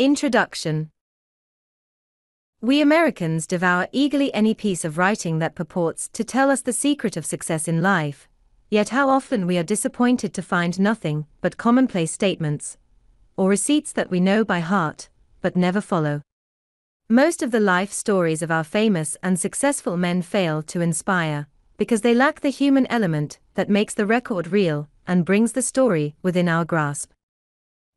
Introduction. We Americans devour eagerly any piece of writing that purports to tell us the secret of success in life, yet how often we are disappointed to find nothing but commonplace statements, or receipts that we know by heart, but never follow. Most of the life stories of our famous and successful men fail to inspire, because they lack the human element that makes the record real and brings the story within our grasp.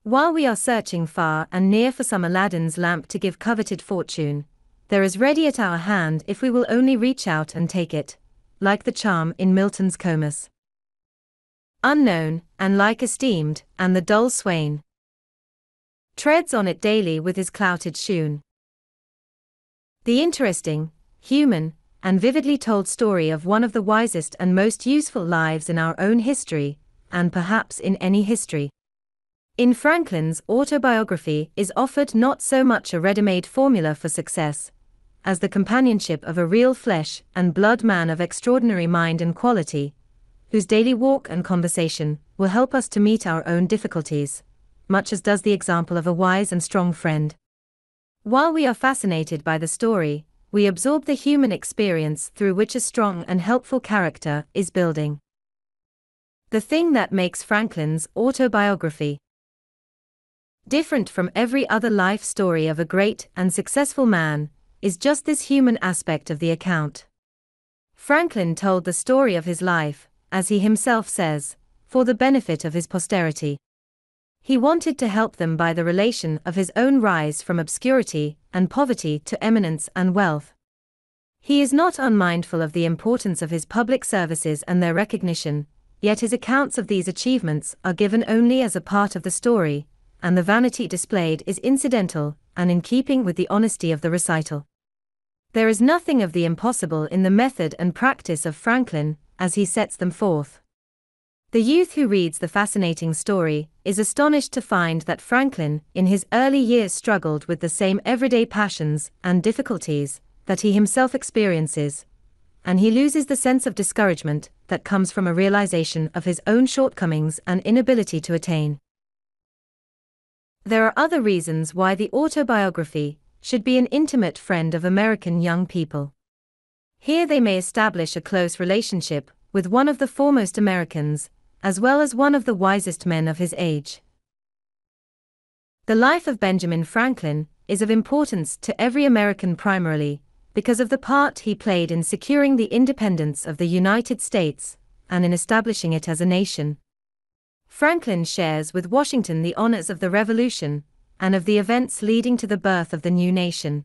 While we are searching far and near for some Aladdin's lamp to give coveted fortune, there is ready at our hand if we will only reach out and take it, like the charm in Milton's Comus. Unknown, and like esteemed, and the dull swain treads on it daily with his clouted shoon. The interesting, human, and vividly told story of one of the wisest and most useful lives in our own history, and perhaps in any history. In Franklin's autobiography is offered not so much a ready-made formula for success, as the companionship of a real flesh and blood man of extraordinary mind and quality, whose daily walk and conversation will help us to meet our own difficulties, much as does the example of a wise and strong friend. While we are fascinated by the story, we absorb the human experience through which a strong and helpful character is building. The thing that makes Franklin's autobiography different from every other life story of a great and successful man is just this human aspect of the account. Franklin told the story of his life, as he himself says, for the benefit of his posterity. He wanted to help them by the relation of his own rise from obscurity and poverty to eminence and wealth. He is not unmindful of the importance of his public services and their recognition, yet his accounts of these achievements are given only as a part of the story, and the vanity displayed is incidental and in keeping with the honesty of the recital. There is nothing of the impossible in the method and practice of Franklin, as he sets them forth. The youth who reads the fascinating story is astonished to find that Franklin in his early years struggled with the same everyday passions and difficulties that he himself experiences, and he loses the sense of discouragement that comes from a realization of his own shortcomings and inability to attain. There are other reasons why the autobiography should be an intimate friend of American young people. Here they may establish a close relationship with one of the foremost Americans, as well as one of the wisest men of his age. The life of Benjamin Franklin is of importance to every American primarily because of the part he played in securing the independence of the United States and in establishing it as a nation. Franklin shares with Washington the honors of the Revolution and of the events leading to the birth of the new nation.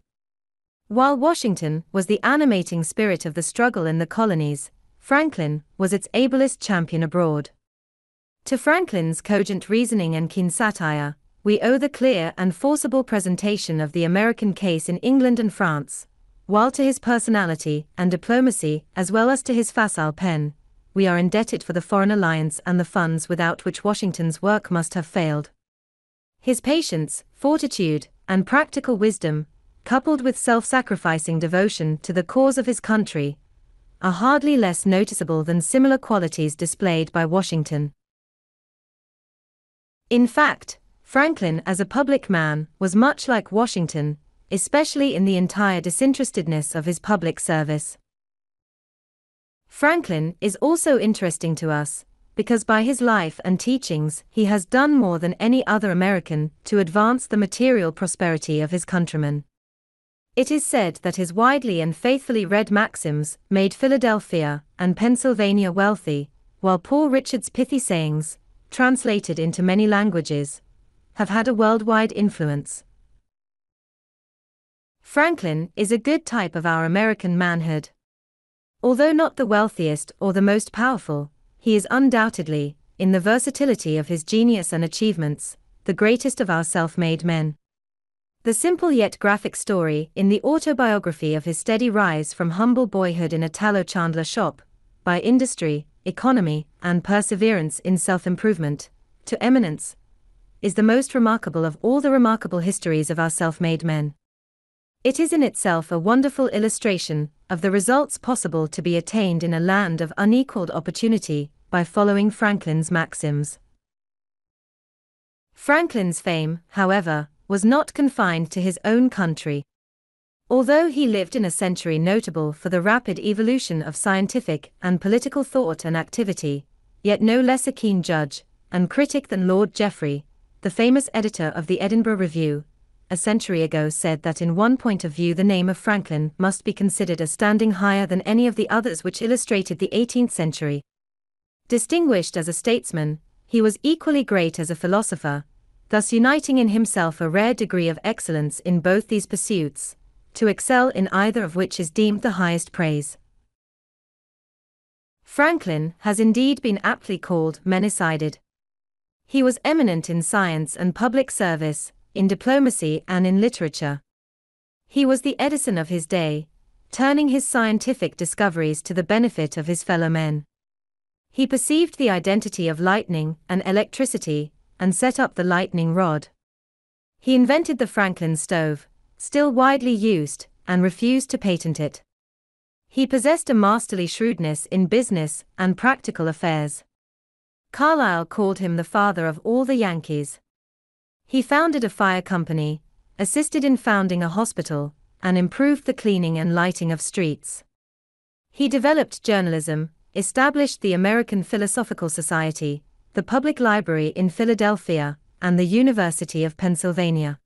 While Washington was the animating spirit of the struggle in the colonies, Franklin was its ablest champion abroad. To Franklin's cogent reasoning and keen satire, we owe the clear and forcible presentation of the American case in England and France, while to his personality and diplomacy as well as to his facile pen, we are indebted for the foreign alliance and the funds without which Washington's work must have failed. His patience, fortitude, and practical wisdom, coupled with self-sacrificing devotion to the cause of his country, are hardly less noticeable than similar qualities displayed by Washington. In fact, Franklin as a public man was much like Washington, especially in the entire disinterestedness of his public service. Franklin is also interesting to us, because by his life and teachings he has done more than any other American to advance the material prosperity of his countrymen. It is said that his widely and faithfully read maxims made Philadelphia and Pennsylvania wealthy, while Poor Richard's pithy sayings, translated into many languages, have had a worldwide influence. Franklin is a good type of our American manhood. Although not the wealthiest or the most powerful, he is undoubtedly, in the versatility of his genius and achievements, the greatest of our self-made men. The simple yet graphic story in the autobiography of his steady rise from humble boyhood in a tallow chandler shop, by industry, economy, and perseverance in self-improvement, to eminence, is the most remarkable of all the remarkable histories of our self-made men. It is in itself a wonderful illustration of the results possible to be attained in a land of unequaled opportunity by following Franklin's maxims. Franklin's fame, however, was not confined to his own country. Although he lived in a century notable for the rapid evolution of scientific and political thought and activity, yet no less a keen judge and critic than Lord Jeffrey, the famous editor of the Edinburgh Review, a century ago said that in one point of view the name of Franklin must be considered as standing higher than any of the others which illustrated the 18th century. Distinguished as a statesman, he was equally great as a philosopher, thus uniting in himself a rare degree of excellence in both these pursuits, to excel in either of which is deemed the highest praise. Franklin has indeed been aptly called many-sided. He was eminent in science and public service, in diplomacy and in literature. He was the Edison of his day, turning his scientific discoveries to the benefit of his fellow men. He perceived the identity of lightning and electricity, and set up the lightning rod. He invented the Franklin stove, still widely used, and refused to patent it. He possessed a masterly shrewdness in business and practical affairs. Carlyle called him the father of all the Yankees. He founded a fire company, assisted in founding a hospital, and improved the cleaning and lighting of streets. He developed journalism, established the American Philosophical Society, the Public Library in Philadelphia, and the University of Pennsylvania.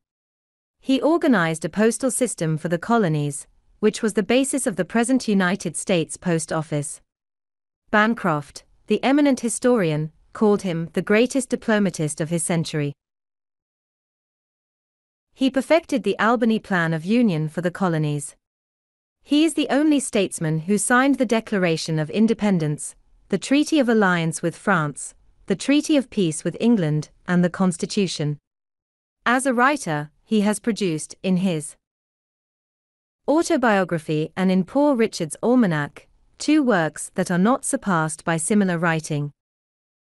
He organized a postal system for the colonies, which was the basis of the present United States Post Office. Bancroft, the eminent historian, called him the greatest diplomatist of his century. He perfected the Albany Plan of Union for the colonies. He is the only statesman who signed the Declaration of Independence, the Treaty of Alliance with France, the Treaty of Peace with England, and the Constitution. As a writer, he has produced, in his Autobiography and in Poor Richard's Almanac, two works that are not surpassed by similar writing.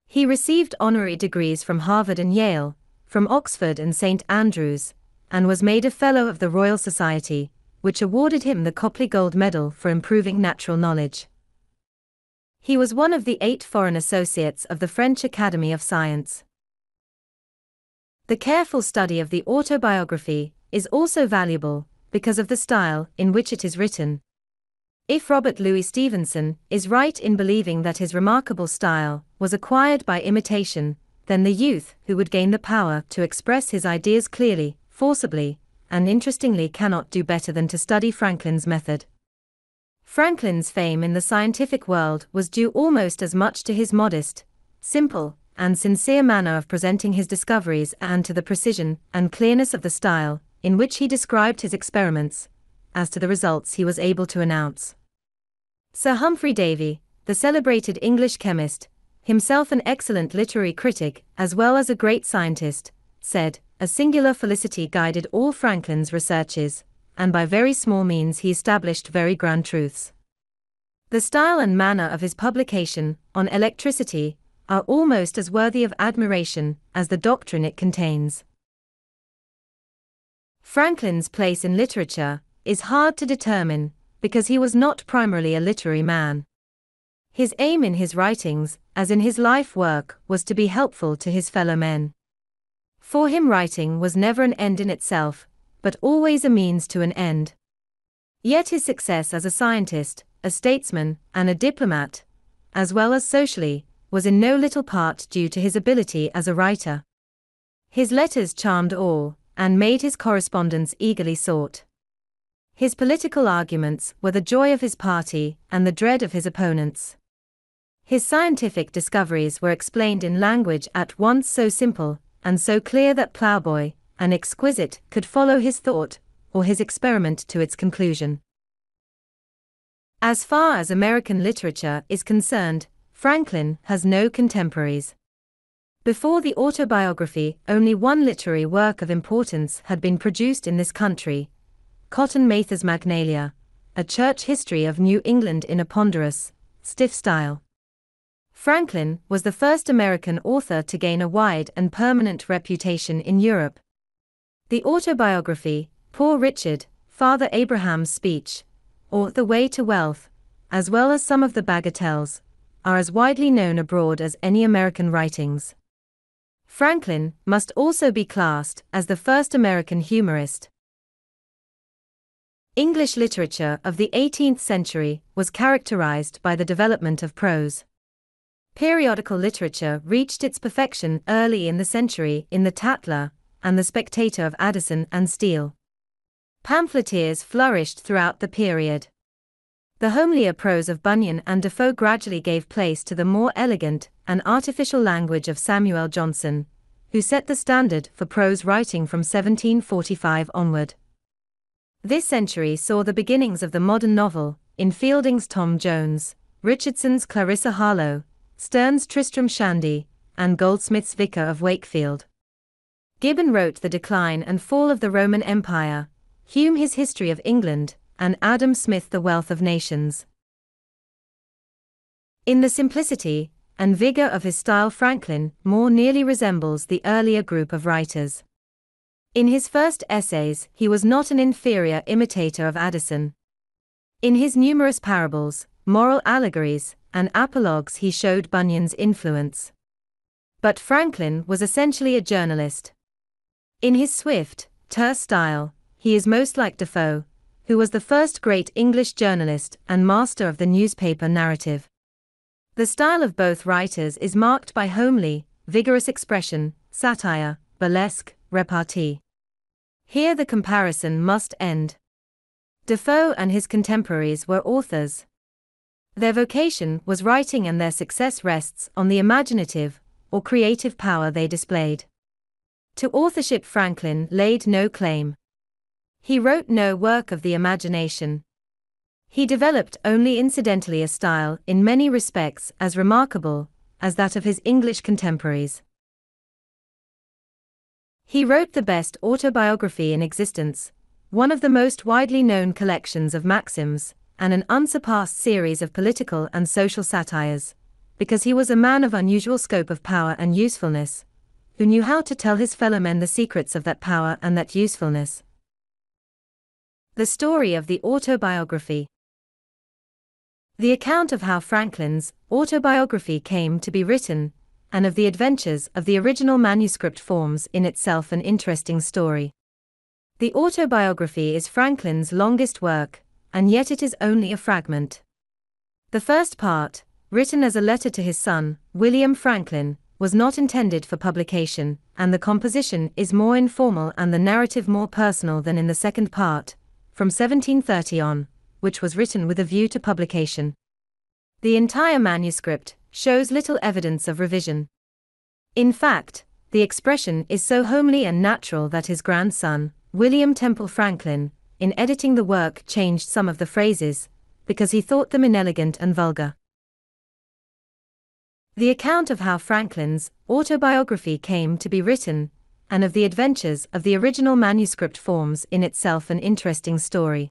He received honorary degrees from Harvard and Yale, from Oxford and St. Andrews, and was made a Fellow of the Royal Society, which awarded him the Copley Gold Medal for improving natural knowledge. He was one of the 8 foreign associates of the French Academy of Science. The careful study of the autobiography is also valuable because of the style in which it is written. If Robert Louis Stevenson is right in believing that his remarkable style was acquired by imitation, then the youth who would gain the power to express his ideas clearly, forcibly, and interestingly cannot do better than to study Franklin's method. Franklin's fame in the scientific world was due almost as much to his modest, simple, and sincere manner of presenting his discoveries and to the precision and clearness of the style in which he described his experiments, as to the results he was able to announce. Sir Humphrey Davy, the celebrated English chemist, himself an excellent literary critic as well as a great scientist, said, "A singular felicity guided all Franklin's researches, and by very small means he established very grand truths." The style and manner of his publication, on electricity, are almost as worthy of admiration as the doctrine it contains. Franklin's place in literature is hard to determine, because he was not primarily a literary man. His aim in his writings, as in his life work, was to be helpful to his fellow men. For him writing was never an end in itself, but always a means to an end. Yet his success as a scientist, a statesman, and a diplomat, as well as socially, was in no little part due to his ability as a writer. His letters charmed all, and made his correspondence eagerly sought. His political arguments were the joy of his party and the dread of his opponents. His scientific discoveries were explained in language at once so simple and so clear that Ploughboy, an exquisite, could follow his thought, or his experiment to its conclusion. As far as American literature is concerned, Franklin has no contemporaries. Before the autobiography, only one literary work of importance had been produced in this country, Cotton Mather's Magnalia, a church history of New England in a ponderous, stiff style. Franklin was the first American author to gain a wide and permanent reputation in Europe. The autobiography, Poor Richard, Father Abraham's Speech, or The Way to Wealth, as well as some of the bagatelles, are as widely known abroad as any American writings. Franklin must also be classed as the first American humorist. English literature of the 18th century was characterized by the development of prose. Periodical literature reached its perfection early in the century in the Tatler and the Spectator of Addison and Steele. Pamphleteers flourished throughout the period. The homelier prose of Bunyan and Defoe gradually gave place to the more elegant and artificial language of Samuel Johnson, who set the standard for prose writing from 1745 onward. This century saw the beginnings of the modern novel, in Fielding's Tom Jones, Richardson's Clarissa Harlowe, Sterne's Tristram Shandy, and Goldsmith's Vicar of Wakefield. Gibbon wrote The Decline and Fall of the Roman Empire, Hume his History of England, and Adam Smith The Wealth of Nations. In the simplicity and vigor of his style, Franklin more nearly resembles the earlier group of writers. In his first essays, he was not an inferior imitator of Addison. In his numerous parables, moral allegories, and apologues he showed Bunyan's influence. But Franklin was essentially a journalist. In his swift, terse style, he is most like Defoe, who was the first great English journalist and master of the newspaper narrative. The style of both writers is marked by homely, vigorous expression, satire, burlesque, repartee. Here the comparison must end. Defoe and his contemporaries were authors. Their vocation was writing, and their success rests on the imaginative or creative power they displayed. To authorship Franklin laid no claim. He wrote no work of the imagination. He developed only incidentally a style in many respects as remarkable as that of his English contemporaries. He wrote the best autobiography in existence, one of the most widely known collections of maxims, and an unsurpassed series of political and social satires, because he was a man of unusual scope of power and usefulness, who knew how to tell his fellow men the secrets of that power and that usefulness. The story of the autobiography. The account of how Franklin's autobiography came to be written, and of the adventures of the original manuscript, forms in itself an interesting story. The autobiography is Franklin's longest work, and yet it is only a fragment. The first part, written as a letter to his son, William Franklin, was not intended for publication, and the composition is more informal and the narrative more personal than in the second part, from 1730 on, which was written with a view to publication. The entire manuscript shows little evidence of revision. In fact, the expression is so homely and natural that his grandson, William Temple Franklin, in editing the work changed some of the phrases, because he thought them inelegant and vulgar. The account of how Franklin's autobiography came to be written, and of the adventures of the original manuscript, forms in itself an interesting story.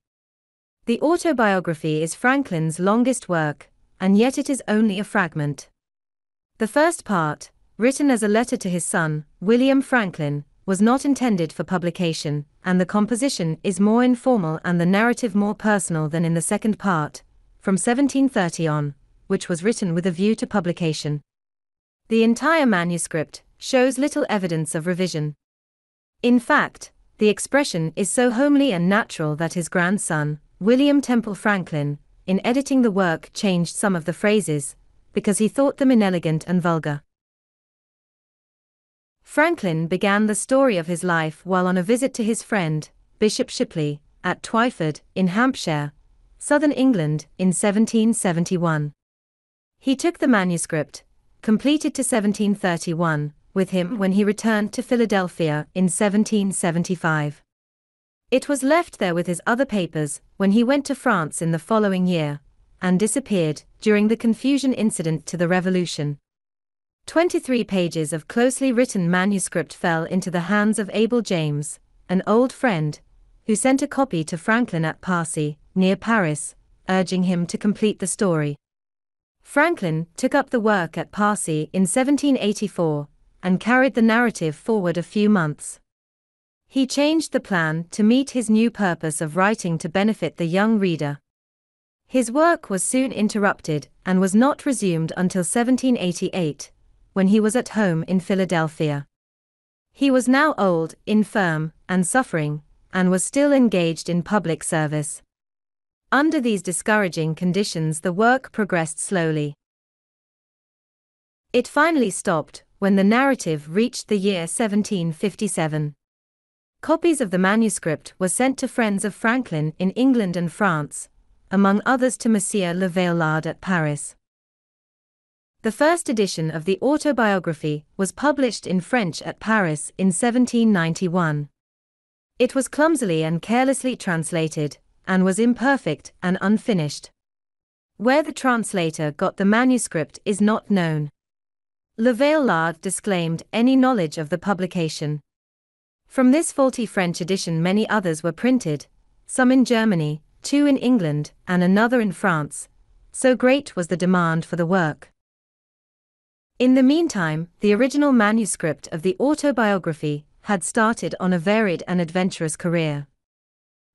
The autobiography is Franklin's longest work, and yet it is only a fragment. The first part, written as a letter to his son, William Franklin, was not intended for publication, and the composition is more informal and the narrative more personal than in the second part, from 1730 on, which was written with a view to publication. The entire manuscript shows little evidence of revision. In fact, the expression is so homely and natural that his grandson, William Temple Franklin, in editing the work changed some of the phrases, because he thought them inelegant and vulgar. Franklin began the story of his life while on a visit to his friend, Bishop Shipley, at Twyford, in Hampshire, southern England, in 1771. He took the manuscript, completed to 1731, with him when he returned to Philadelphia in 1775. It was left there with his other papers when he went to France in the following year, and disappeared during the confusion incident to the Revolution. 23 pages of closely written manuscript fell into the hands of Abel James, an old friend, who sent a copy to Franklin at Passy, near Paris, urging him to complete the story. Franklin took up the work at Passy in 1784, and carried the narrative forward a few months. He changed the plan to meet his new purpose of writing to benefit the young reader. His work was soon interrupted and was not resumed until 1788, when he was at home in Philadelphia. He was now old, infirm, and suffering, and was still engaged in public service. Under these discouraging conditions, the work progressed slowly. It finally stopped when the narrative reached the year 1757. Copies of the manuscript were sent to friends of Franklin in England and France, among others to Monsieur Le Vaillard at Paris. The first edition of the autobiography was published in French at Paris in 1791. It was clumsily and carelessly translated, and was imperfect and unfinished. Where the translator got the manuscript is not known. Le Vaillard disclaimed any knowledge of the publication. From this faulty French edition many others were printed, some in Germany, 2 in England, and another in France, so great was the demand for the work. In the meantime, the original manuscript of the autobiography had started on a varied and adventurous career.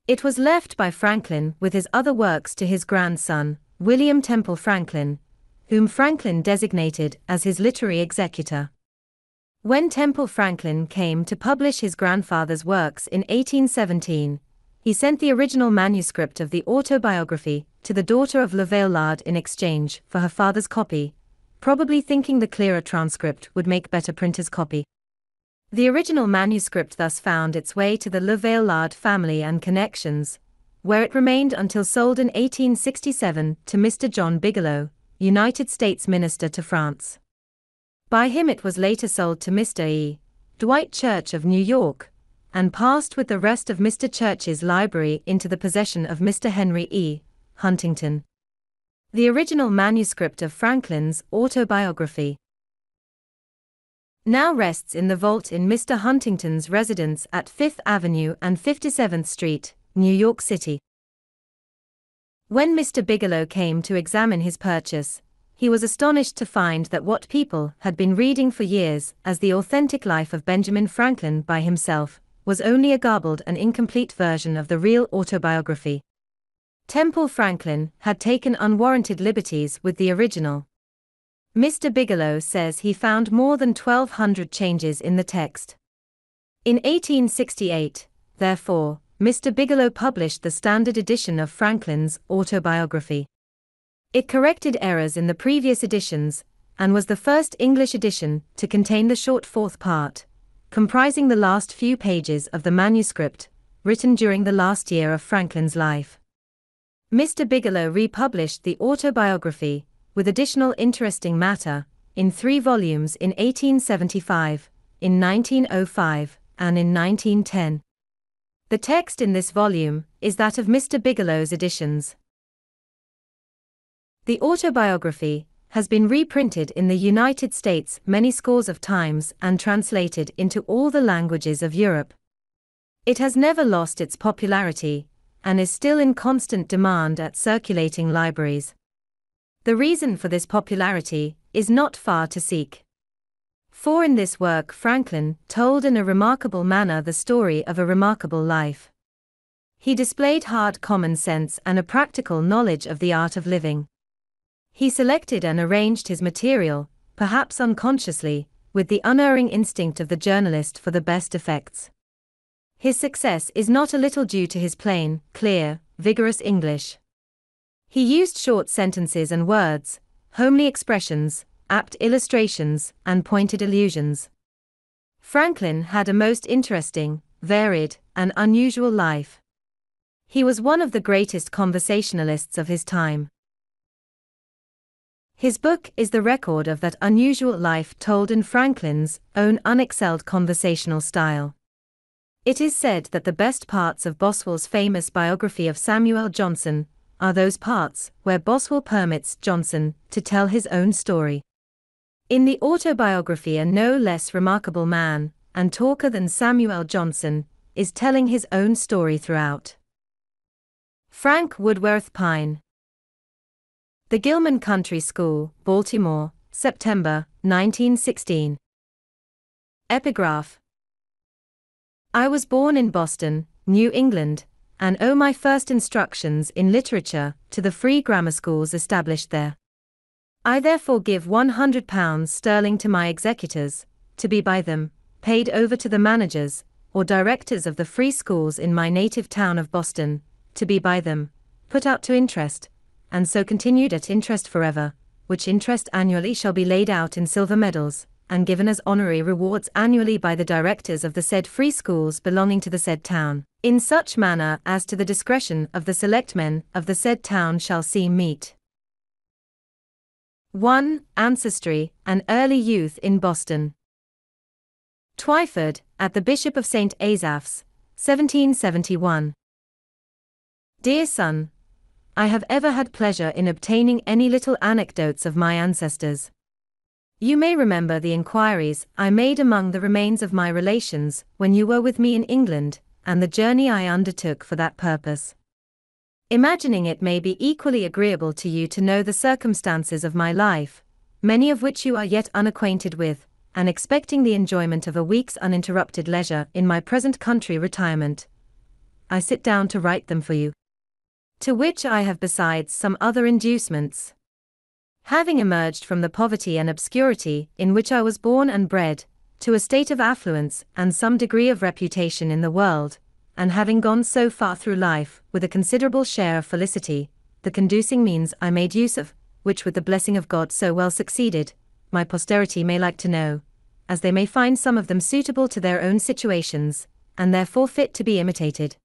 It was left by Franklin with his other works to his grandson, William Temple Franklin, whom Franklin designated as his literary executor. When Temple Franklin came to publish his grandfather's works in 1817, he sent the original manuscript of the autobiography to the daughter of Le Vaillard in exchange for her father's copy, probably thinking the clearer transcript would make better printer's copy. The original manuscript thus found its way to the Le Vaillard family and connections, where it remained until sold in 1867 to Mr. John Bigelow, United States Minister to France. By him it was later sold to Mr. E. Dwight Church of New York, and passed with the rest of Mr. Church's library into the possession of Mr. Henry E. Huntington. The original manuscript of Franklin's autobiography now rests in the vault in Mr. Huntington's residence at 5th Avenue and 57th Street, New York City. When Mr. Bigelow came to examine his purchase, he was astonished to find that what people had been reading for years as the authentic life of Benjamin Franklin by himself was only a garbled and incomplete version of the real autobiography. Temple Franklin had taken unwarranted liberties with the original. Mr. Bigelow says he found more than 1,200 changes in the text. In 1868, therefore, Mr. Bigelow published the standard edition of Franklin's autobiography. It corrected errors in the previous editions, and was the first English edition to contain the short fourth part, comprising the last few pages of the manuscript, written during the last year of Franklin's life. Mr. Bigelow republished the autobiography, with additional interesting matter, in 3 volumes in 1875, in 1905, and in 1910. The text in this volume is that of Mr. Bigelow's editions. The autobiography has been reprinted in the United States many scores of times and translated into all the languages of Europe. It has never lost its popularity, and is still in constant demand at circulating libraries. The reason for this popularity is not far to seek. For in this work Franklin told in a remarkable manner the story of a remarkable life. He displayed hard common sense and a practical knowledge of the art of living. He selected and arranged his material, perhaps unconsciously, with the unerring instinct of the journalist for the best effects. His success is not a little due to his plain, clear, vigorous English. He used short sentences and words, homely expressions, apt illustrations, and pointed allusions. Franklin had a most interesting, varied, and unusual life. He was one of the greatest conversationalists of his time. His book is the record of that unusual life told in Franklin's own unexcelled conversational style. It is said that the best parts of Boswell's famous biography of Samuel Johnson are those parts where Boswell permits Johnson to tell his own story. In the autobiography, a no less remarkable man and talker than Samuel Johnson is telling his own story throughout. Frank Woodworth Pine. The Gilman Country School, Baltimore, September, 1916. Epigraph. I was born in Boston, New England, and owe my first instructions in literature to the free grammar schools established there. I therefore give £100 sterling to my executors, to be by them paid over to the managers, or directors of the free schools in my native town of Boston, to be by them, put out to interest, and so continued at interest forever, which interest annually shall be laid out in silver medals, and given as honorary rewards annually by the directors of the said free schools belonging to the said town, in such manner as to the discretion of the selectmen of the said town shall seem meet. 1. Ancestry and early youth in Boston. Twyford, at the Bishop of St. Asaph's, 1771. Dear son, I have ever had pleasure in obtaining any little anecdotes of my ancestors. You may remember the inquiries I made among the remains of my relations when you were with me in England, and the journey I undertook for that purpose. Imagining it may be equally agreeable to you to know the circumstances of my life, many of which you are yet unacquainted with, and expecting the enjoyment of a week's uninterrupted leisure in my present country retirement, I sit down to write them for you. To which I have besides some other inducements. Having emerged from the poverty and obscurity in which I was born and bred, to a state of affluence and some degree of reputation in the world, and having gone so far through life with a considerable share of felicity, the conducing means I made use of, which with the blessing of God so well succeeded, my posterity may like to know, as they may find some of them suitable to their own situations, and therefore fit to be imitated.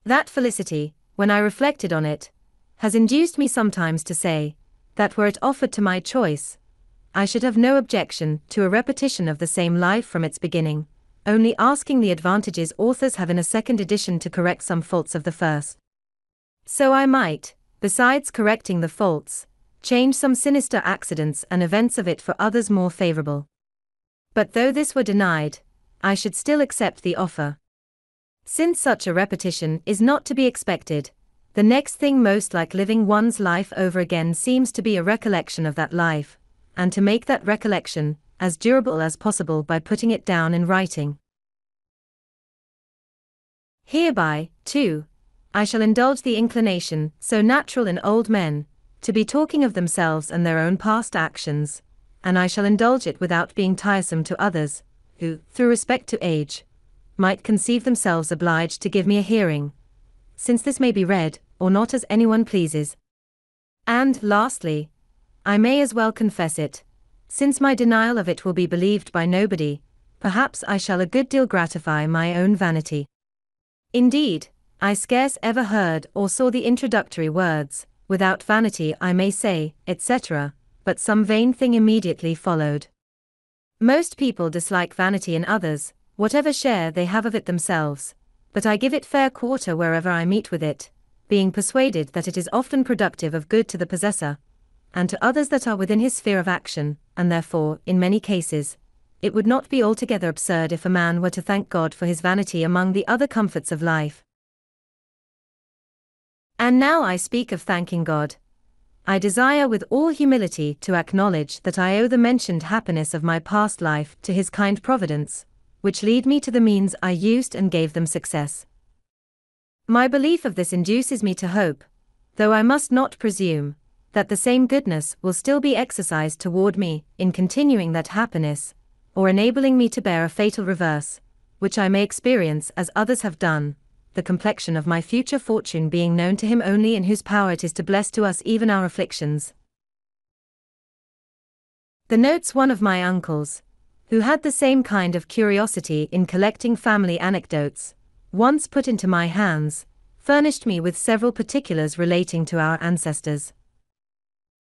That felicity, when I reflected on it, has induced me sometimes to say, that were it offered to my choice, I should have no objection to a repetition of the same life from its beginning, only asking the advantages authors have in a second edition to correct some faults of the first. So I might, besides correcting the faults, change some sinister accidents and events of it for others more favorable. But though this were denied, I should still accept the offer. Since such a repetition is not to be expected, the next thing most like living one's life over again seems to be a recollection of that life, and to make that recollection as durable as possible by putting it down in writing. Hereby, too, I shall indulge the inclination, so natural in old men, to be talking of themselves and their own past actions, and I shall indulge it without being tiresome to others, who, through respect to age, might conceive themselves obliged to give me a hearing, since this may be read, or not as anyone pleases. And, lastly, I may as well confess it, since my denial of it will be believed by nobody, perhaps I shall a good deal gratify my own vanity. Indeed, I scarce ever heard or saw the introductory words, without vanity I may say, etc., but some vain thing immediately followed. Most people dislike vanity in others, whatever share they have of it themselves, but I give it fair quarter wherever I meet with it, being persuaded that it is often productive of good to the possessor, and to others that are within his sphere of action, and therefore, in many cases, it would not be altogether absurd if a man were to thank God for his vanity among the other comforts of life. And now I speak of thanking God. I desire with all humility to acknowledge that I owe the mentioned happiness of my past life to His kind providence, which lead me to the means I used and gave them success. My belief of this induces me to hope, though I must not presume, that the same goodness will still be exercised toward me, in continuing that happiness, or enabling me to bear a fatal reverse, which I may experience as others have done, the complexion of my future fortune being known to Him only in whose power it is to bless to us even our afflictions. The notes one of my uncles, who had the same kind of curiosity in collecting family anecdotes, once put into my hands, furnished me with several particulars relating to our ancestors.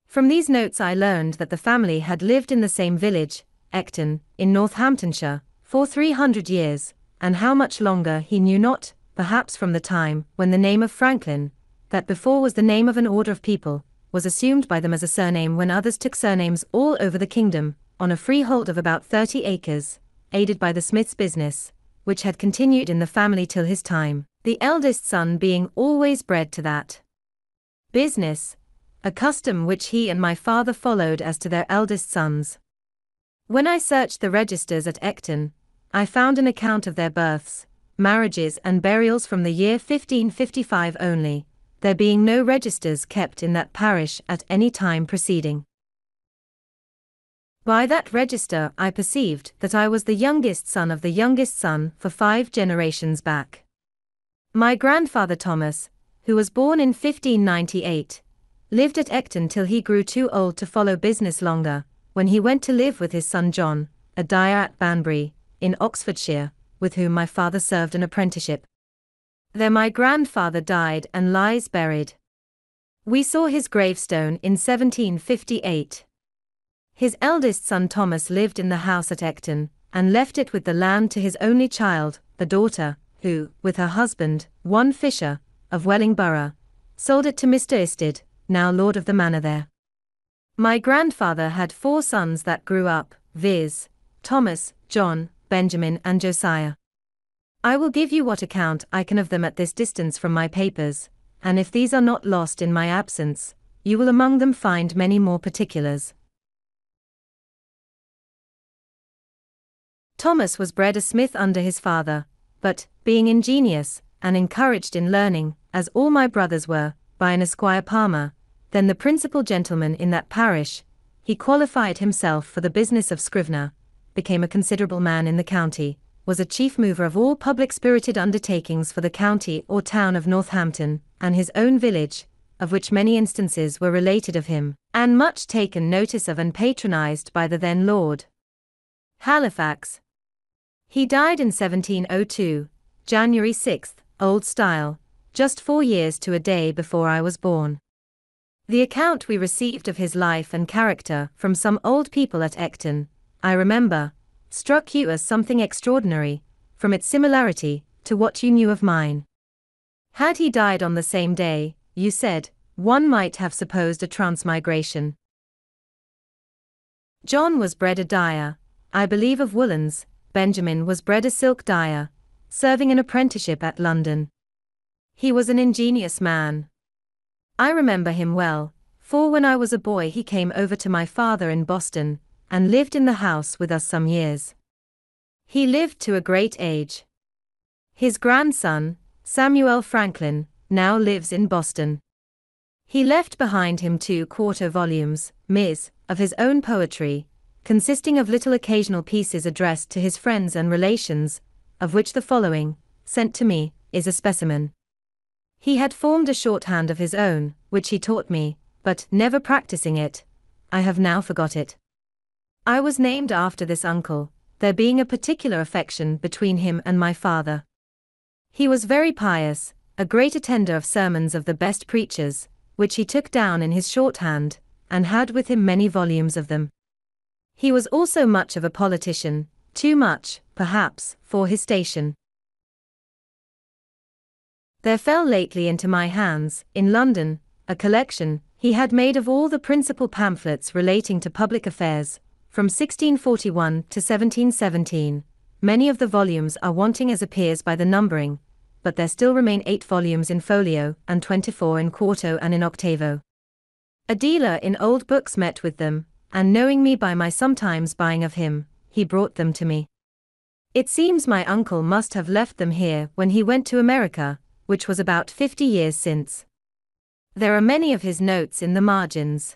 From these notes I learned that the family had lived in the same village, Ecton, in Northamptonshire, for 300 years, and how much longer he knew not, perhaps from the time when the name of Franklin, that before was the name of an order of people, was assumed by them as a surname when others took surnames all over the kingdom, on a freehold of about 30 acres, aided by the smith's business, which had continued in the family till his time, the eldest son being always bred to that business, a custom which he and my father followed as to their eldest sons. When I searched the registers at Ecton, I found an account of their births, marriages and burials from the year 1555 only, there being no registers kept in that parish at any time preceding. By that register I perceived that I was the youngest son of the youngest son for 5 generations back. My grandfather Thomas, who was born in 1598, lived at Ecton till he grew too old to follow business longer, when he went to live with his son John, a dyer at Banbury, in Oxfordshire, with whom my father served an apprenticeship. There my grandfather died and lies buried. We saw his gravestone in 1758. His eldest son Thomas lived in the house at Ecton, and left it with the land to his only child, a daughter, who, with her husband, one Fisher, of Wellingborough, sold it to Mr. Isted, now lord of the manor there. My grandfather had 4 sons that grew up, viz., Thomas, John, Benjamin and Josiah. I will give you what account I can of them at this distance from my papers, and if these are not lost in my absence, you will among them find many more particulars. Thomas was bred a smith under his father, but, being ingenious, and encouraged in learning, as all my brothers were, by an Esquire Palmer, then the principal gentleman in that parish, he qualified himself for the business of scrivener, became a considerable man in the county, was a chief mover of all public-spirited undertakings for the county or town of Northampton, and his own village, of which many instances were related of him, and much taken notice of and patronized by the then Lord Halifax. He died in 1702, January 6th, old style, just 4 years to a day before I was born. The account we received of his life and character from some old people at Ecton, I remember, struck you as something extraordinary, from its similarity to what you knew of mine. Had he died on the same day, you said, one might have supposed a transmigration. John was bred a dyer, I believe of woolens. Benjamin was bred a silk dyer, serving an apprenticeship at London. He was an ingenious man. I remember him well, for when I was a boy he came over to my father in Boston, and lived in the house with us some years. He lived to a great age. His grandson, Samuel Franklin, now lives in Boston. He left behind him 2 quarto volumes, Ms., of his own poetry, consisting of little occasional pieces addressed to his friends and relations, of which the following, sent to me, is a specimen. He had formed a shorthand of his own, which he taught me, but, never practicing it, I have now forgot it. I was named after this uncle, there being a particular affection between him and my father. He was very pious, a great attender of sermons of the best preachers, which he took down in his shorthand, and had with him many volumes of them. He was also much of a politician, too much, perhaps, for his station. There fell lately into my hands, in London, a collection he had made of all the principal pamphlets relating to public affairs, from 1641 to 1717. Many of the volumes are wanting as appears by the numbering, but there still remain 8 volumes in folio, and 24 in quarto and in octavo. A dealer in old books met with them, and knowing me by my sometimes buying of him, he brought them to me. It seems my uncle must have left them here when he went to America, which was about 50 years since. There are many of his notes in the margins.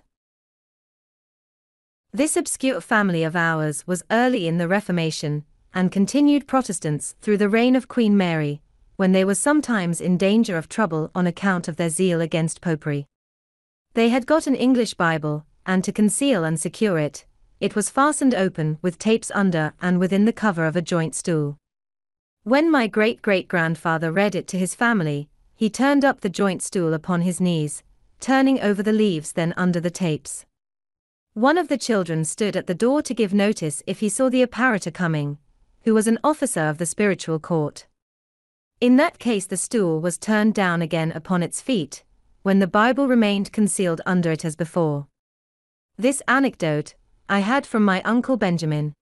This obscure family of ours was early in the Reformation, and continued Protestants through the reign of Queen Mary, when they were sometimes in danger of trouble on account of their zeal against popery. They had got an English Bible, and to conceal and secure it, it was fastened open with tapes under and within the cover of a joint stool. When my great-great-grandfather read it to his family, he turned up the joint stool upon his knees, turning over the leaves then under the tapes. One of the children stood at the door to give notice if he saw the apparitor coming, who was an officer of the spiritual court. In that case the stool was turned down again upon its feet, when the Bible remained concealed under it as before. This anecdote I had from my uncle Benjamin.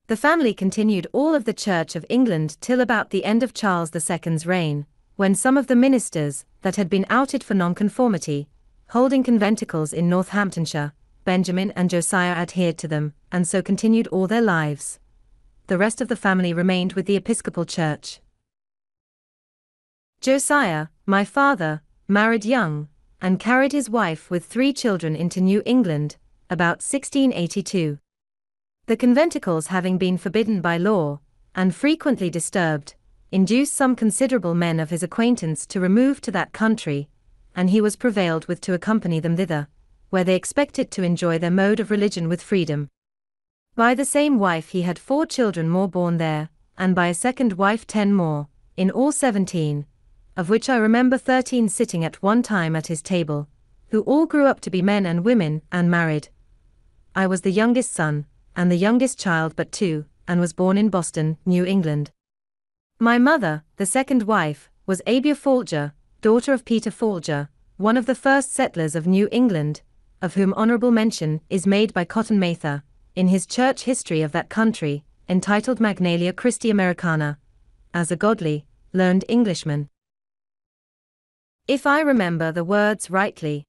The family continued all of the Church of England till about the end of Charles II's reign, when some of the ministers that had been outed for nonconformity, holding conventicles in Northamptonshire, Benjamin and Josiah adhered to them, and so continued all their lives. The rest of the family remained with the Episcopal Church. Josiah, my father, married young, and carried his wife with 3 children into New England, about 1682. The conventicles having been forbidden by law, and frequently disturbed, induced some considerable men of his acquaintance to remove to that country, and he was prevailed with to accompany them thither, where they expected to enjoy their mode of religion with freedom. By the same wife he had 4 children more born there, and by a second wife 10 more, in all 17, of which I remember 13 sitting at one time at his table, who all grew up to be men and women, and married. I was the youngest son, and the youngest child but 2, and was born in Boston, New England. My mother, the second wife, was Abia Folger, daughter of Peter Folger, one of the first settlers of New England, of whom honorable mention is made by Cotton Mather, in his church history of that country, entitled Magnalia Christi Americana, as a godly, learned Englishman. If I remember the words rightly,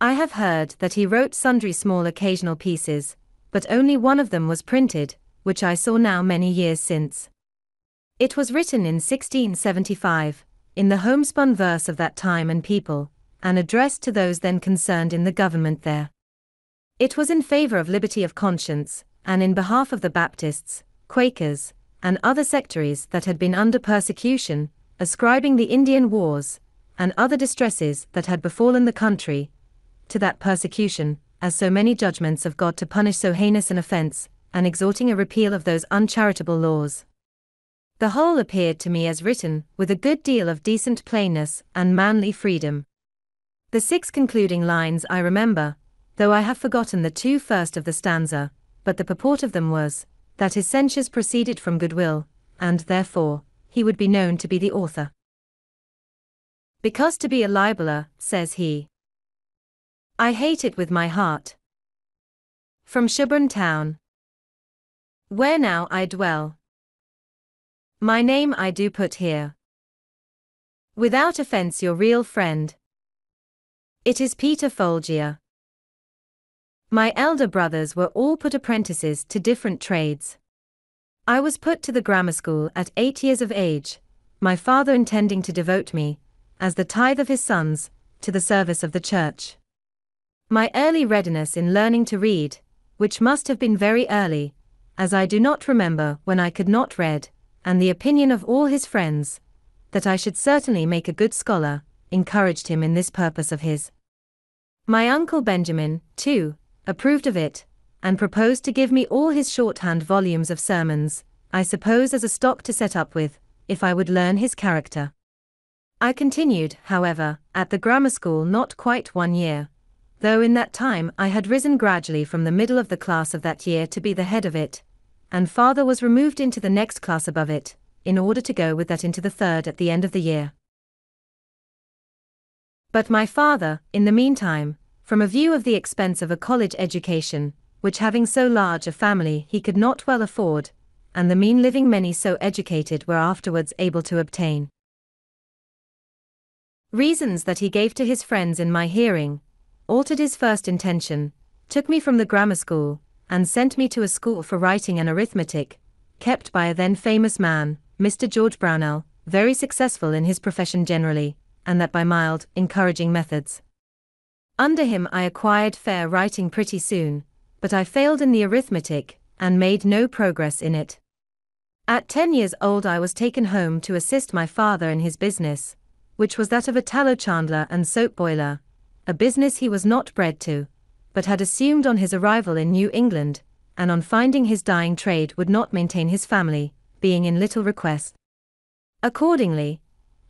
I have heard that he wrote sundry small occasional pieces, but only one of them was printed, which I saw now many years since. It was written in 1675, in the homespun verse of that time and people, and addressed to those then concerned in the government there. It was in favor of liberty of conscience, and in behalf of the Baptists, Quakers, and other sectaries that had been under persecution, ascribing the Indian wars, and other distresses that had befallen the country, to that persecution, as so many judgments of God to punish so heinous an offense, and exhorting a repeal of those uncharitable laws. The whole appeared to me as written, with a good deal of decent plainness and manly freedom. The 6 concluding lines I remember, though I have forgotten the 2 first of the stanza, but the purport of them was, that his censures proceeded from goodwill, and therefore, he would be known to be the author. Because to be a libeller, says he, I hate it with my heart. From Sherborne town, where now I dwell, my name I do put here, without offence your real friend, it is Peter Folgier. My elder brothers were all put apprentices to different trades. I was put to the grammar school at 8 years of age, my father intending to devote me, as the tithe of his sons, to the service of the church. My early readiness in learning to read, which must have been very early, as I do not remember when I could not read, and the opinion of all his friends, that I should certainly make a good scholar, encouraged him in this purpose of his. My uncle Benjamin, too, approved of it, and proposed to give me all his shorthand volumes of sermons, I suppose as a stock to set up with, if I would learn his character. I continued, however, at the grammar school not quite 1 year, though in that time I had risen gradually from the middle of the class of that year to be the head of it, and father was removed into the next class above it, in order to go with that into the 3rd at the end of the year. But my father, in the meantime, from a view of the expense of a college education, which having so large a family he could not well afford, and the mean living many so educated were afterwards able to obtain. Reasons that he gave to his friends in my hearing, altered his first intention, took me from the grammar school, and sent me to a school for writing and arithmetic, kept by a then famous man, Mr. George Brownell, very successful in his profession generally, and that by mild, encouraging methods. Under him I acquired fair writing pretty soon, but I failed in the arithmetic, and made no progress in it. At 10 years old I was taken home to assist my father in his business, which was that of a tallow chandler and soap boiler, a business he was not bred to, but had assumed on his arrival in New England, and on finding his dying trade would not maintain his family, being in little request. Accordingly,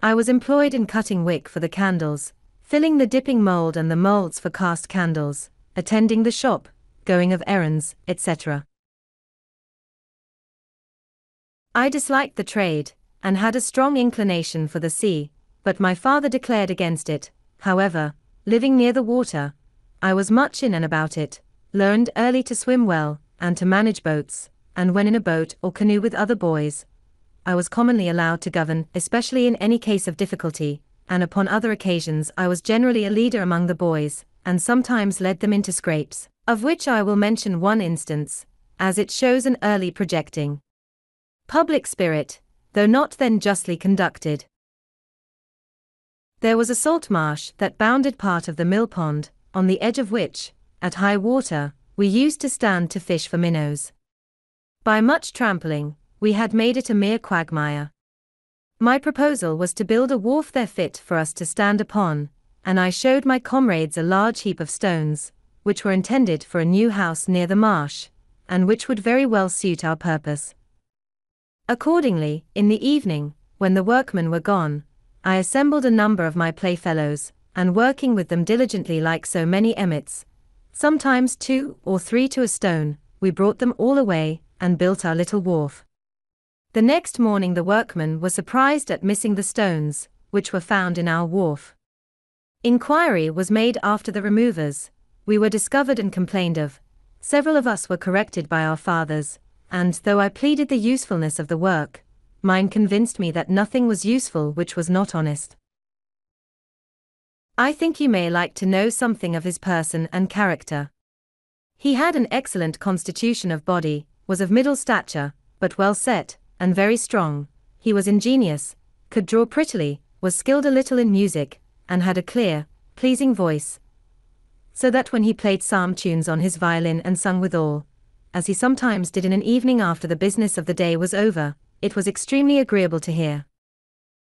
I was employed in cutting wick for the candles, filling the dipping mold and the molds for cast candles, attending the shop, going of errands, etc. I disliked the trade, and had a strong inclination for the sea, but my father declared against it. However, living near the water, I was much in and about it, learned early to swim well, and to manage boats, and when in a boat or canoe with other boys, I was commonly allowed to govern, especially in any case of difficulty, and upon other occasions I was generally a leader among the boys, and sometimes led them into scrapes, of which I will mention one instance, as it shows an early projecting public spirit, though not then justly conducted. There was a salt marsh that bounded part of the mill pond, on the edge of which, at high water, we used to stand to fish for minnows. By much trampling, we had made it a mere quagmire. My proposal was to build a wharf there fit for us to stand upon, and I showed my comrades a large heap of stones, which were intended for a new house near the marsh, and which would very well suit our purpose. Accordingly, in the evening, when the workmen were gone, I assembled a number of my playfellows, and working with them diligently like so many emmets, sometimes 2 or 3 to a stone, we brought them all away, and built our little wharf. The next morning the workmen were surprised at missing the stones, which were found in our wharf. Inquiry was made after the removers, we were discovered and complained of, several of us were corrected by our fathers, and though I pleaded the usefulness of the work, mine convinced me that nothing was useful which was not honest. I think you may like to know something of his person and character. He had an excellent constitution of body, was of middle stature, but well set, and very strong. He was ingenious, could draw prettily, was skilled a little in music, and had a clear, pleasing voice, so that when he played psalm tunes on his violin and sung withal, as he sometimes did in an evening after the business of the day was over, it was extremely agreeable to hear.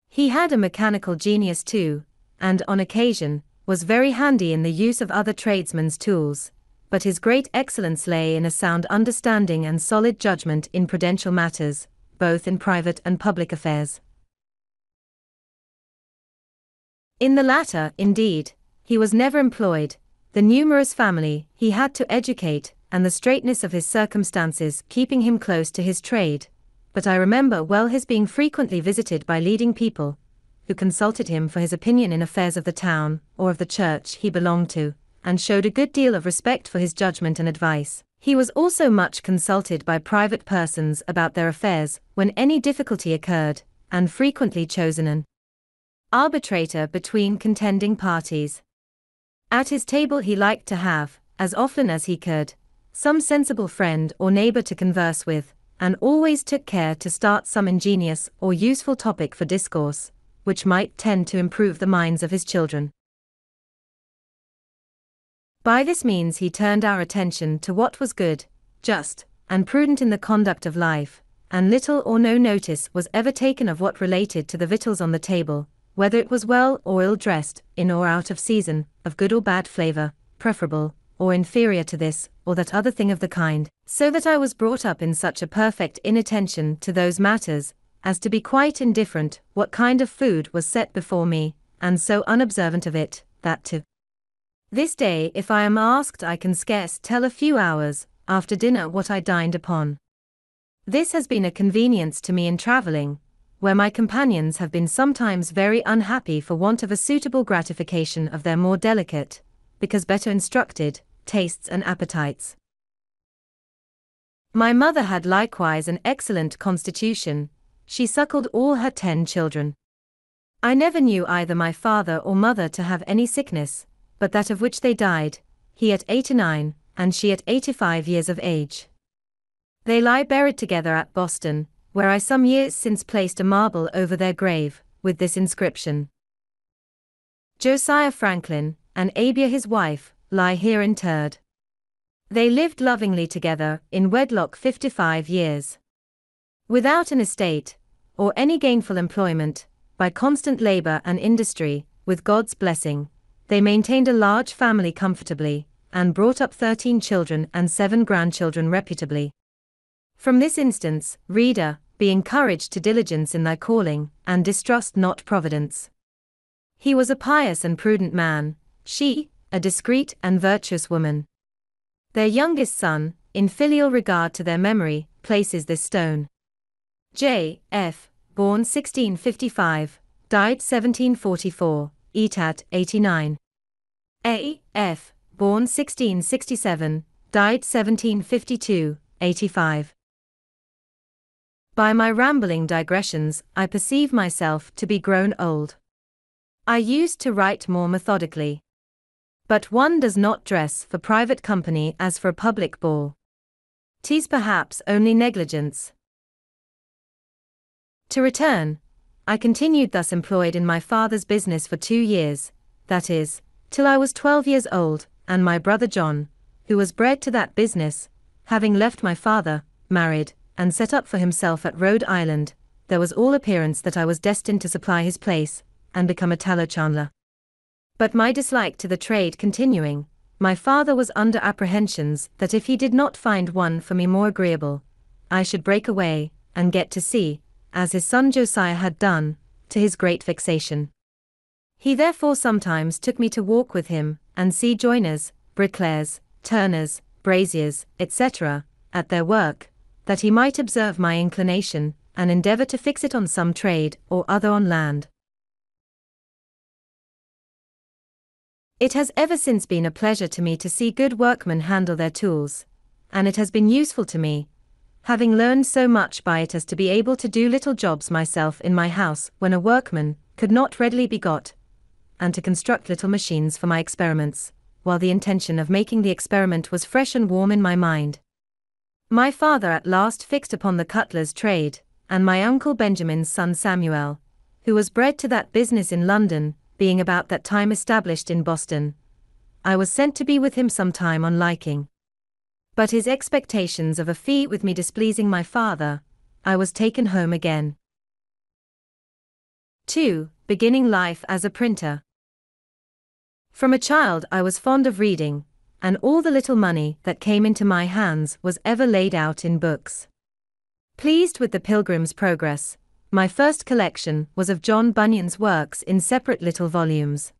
He had a mechanical genius too, and, on occasion, was very handy in the use of other tradesmen's tools, but his great excellence lay in a sound understanding and solid judgment in prudential matters, both in private and public affairs. In the latter, indeed, he was never employed, the numerous family he had to educate, and the straitness of his circumstances keeping him close to his trade, but I remember well his being frequently visited by leading people, who consulted him for his opinion in affairs of the town, or of the church he belonged to, and showed a good deal of respect for his judgment and advice. He was also much consulted by private persons about their affairs when any difficulty occurred, and frequently chosen an arbitrator between contending parties. At his table he liked to have, as often as he could, some sensible friend or neighbor to converse with, and always took care to start some ingenious or useful topic for discourse, which might tend to improve the minds of his children. By this means he turned our attention to what was good, just, and prudent in the conduct of life, and little or no notice was ever taken of what related to the victuals on the table, whether it was well or ill dressed, in or out of season, of good or bad flavor, preferable, or inferior to this, or that other thing of the kind, so that I was brought up in such a perfect inattention to those matters, as to be quite indifferent what kind of food was set before me, and so unobservant of it, that to this day if I am asked I can scarce tell a few hours, after dinner what I dined upon. This has been a convenience to me in travelling, where my companions have been sometimes very unhappy for want of a suitable gratification of their more delicate, because better instructed, tastes and appetites. My mother had likewise an excellent constitution, she suckled all her 10 children. I never knew either my father or mother to have any sickness, but that of which they died, he at 89, and she at 85 years of age. They lie buried together at Boston, where I some years since placed a marble over their grave, with this inscription: Josiah Franklin, and Abia his wife, lie here interred. They lived lovingly together, in wedlock 55 years. Without an estate, or any gainful employment, by constant labor and industry, with God's blessing, they maintained a large family comfortably, and brought up 13 children and 7 grandchildren reputably. From this instance, reader, be encouraged to diligence in thy calling, and distrust not providence. He was a pious and prudent man, she, a discreet and virtuous woman. Their youngest son, in filial regard to their memory, places this stone. J. F., born 1655, died 1744, Etat 89. A. F., born 1667, died 1752, 85. By my rambling digressions, I perceive myself to be grown old. I used to write more methodically. But one does not dress for private company as for a public ball. 'Tis perhaps only negligence. To return, I continued thus employed in my father's business for 2 years, that is, till I was 12 years old, and my brother John, who was bred to that business, having left my father, married, and set up for himself at Rhode Island, there was all appearance that I was destined to supply his place, and become a tallow chandler. But my dislike to the trade continuing, my father was under apprehensions that if he did not find one for me more agreeable, I should break away, and get to sea, as his son Josiah had done, to his great vexation. He therefore sometimes took me to walk with him, and see joiners, bricklayers, turners, braziers, etc., at their work, that he might observe my inclination, and endeavor to fix it on some trade or other on land. It has ever since been a pleasure to me to see good workmen handle their tools, and it has been useful to me, having learned so much by it as to be able to do little jobs myself in my house when a workman could not readily be got, and to construct little machines for my experiments, while the intention of making the experiment was fresh and warm in my mind. My father at last fixed upon the cutler's trade, and my uncle Benjamin's son Samuel, who was bred to that business in London, being about that time established in Boston, I was sent to be with him some time on liking. But his expectations of a fee with me displeasing my father, I was taken home again. 2. Beginning life as a printer. From a child I was fond of reading, and all the little money that came into my hands was ever laid out in books. Pleased with the Pilgrim's Progress, my first collection was of John Bunyan's works in separate little volumes.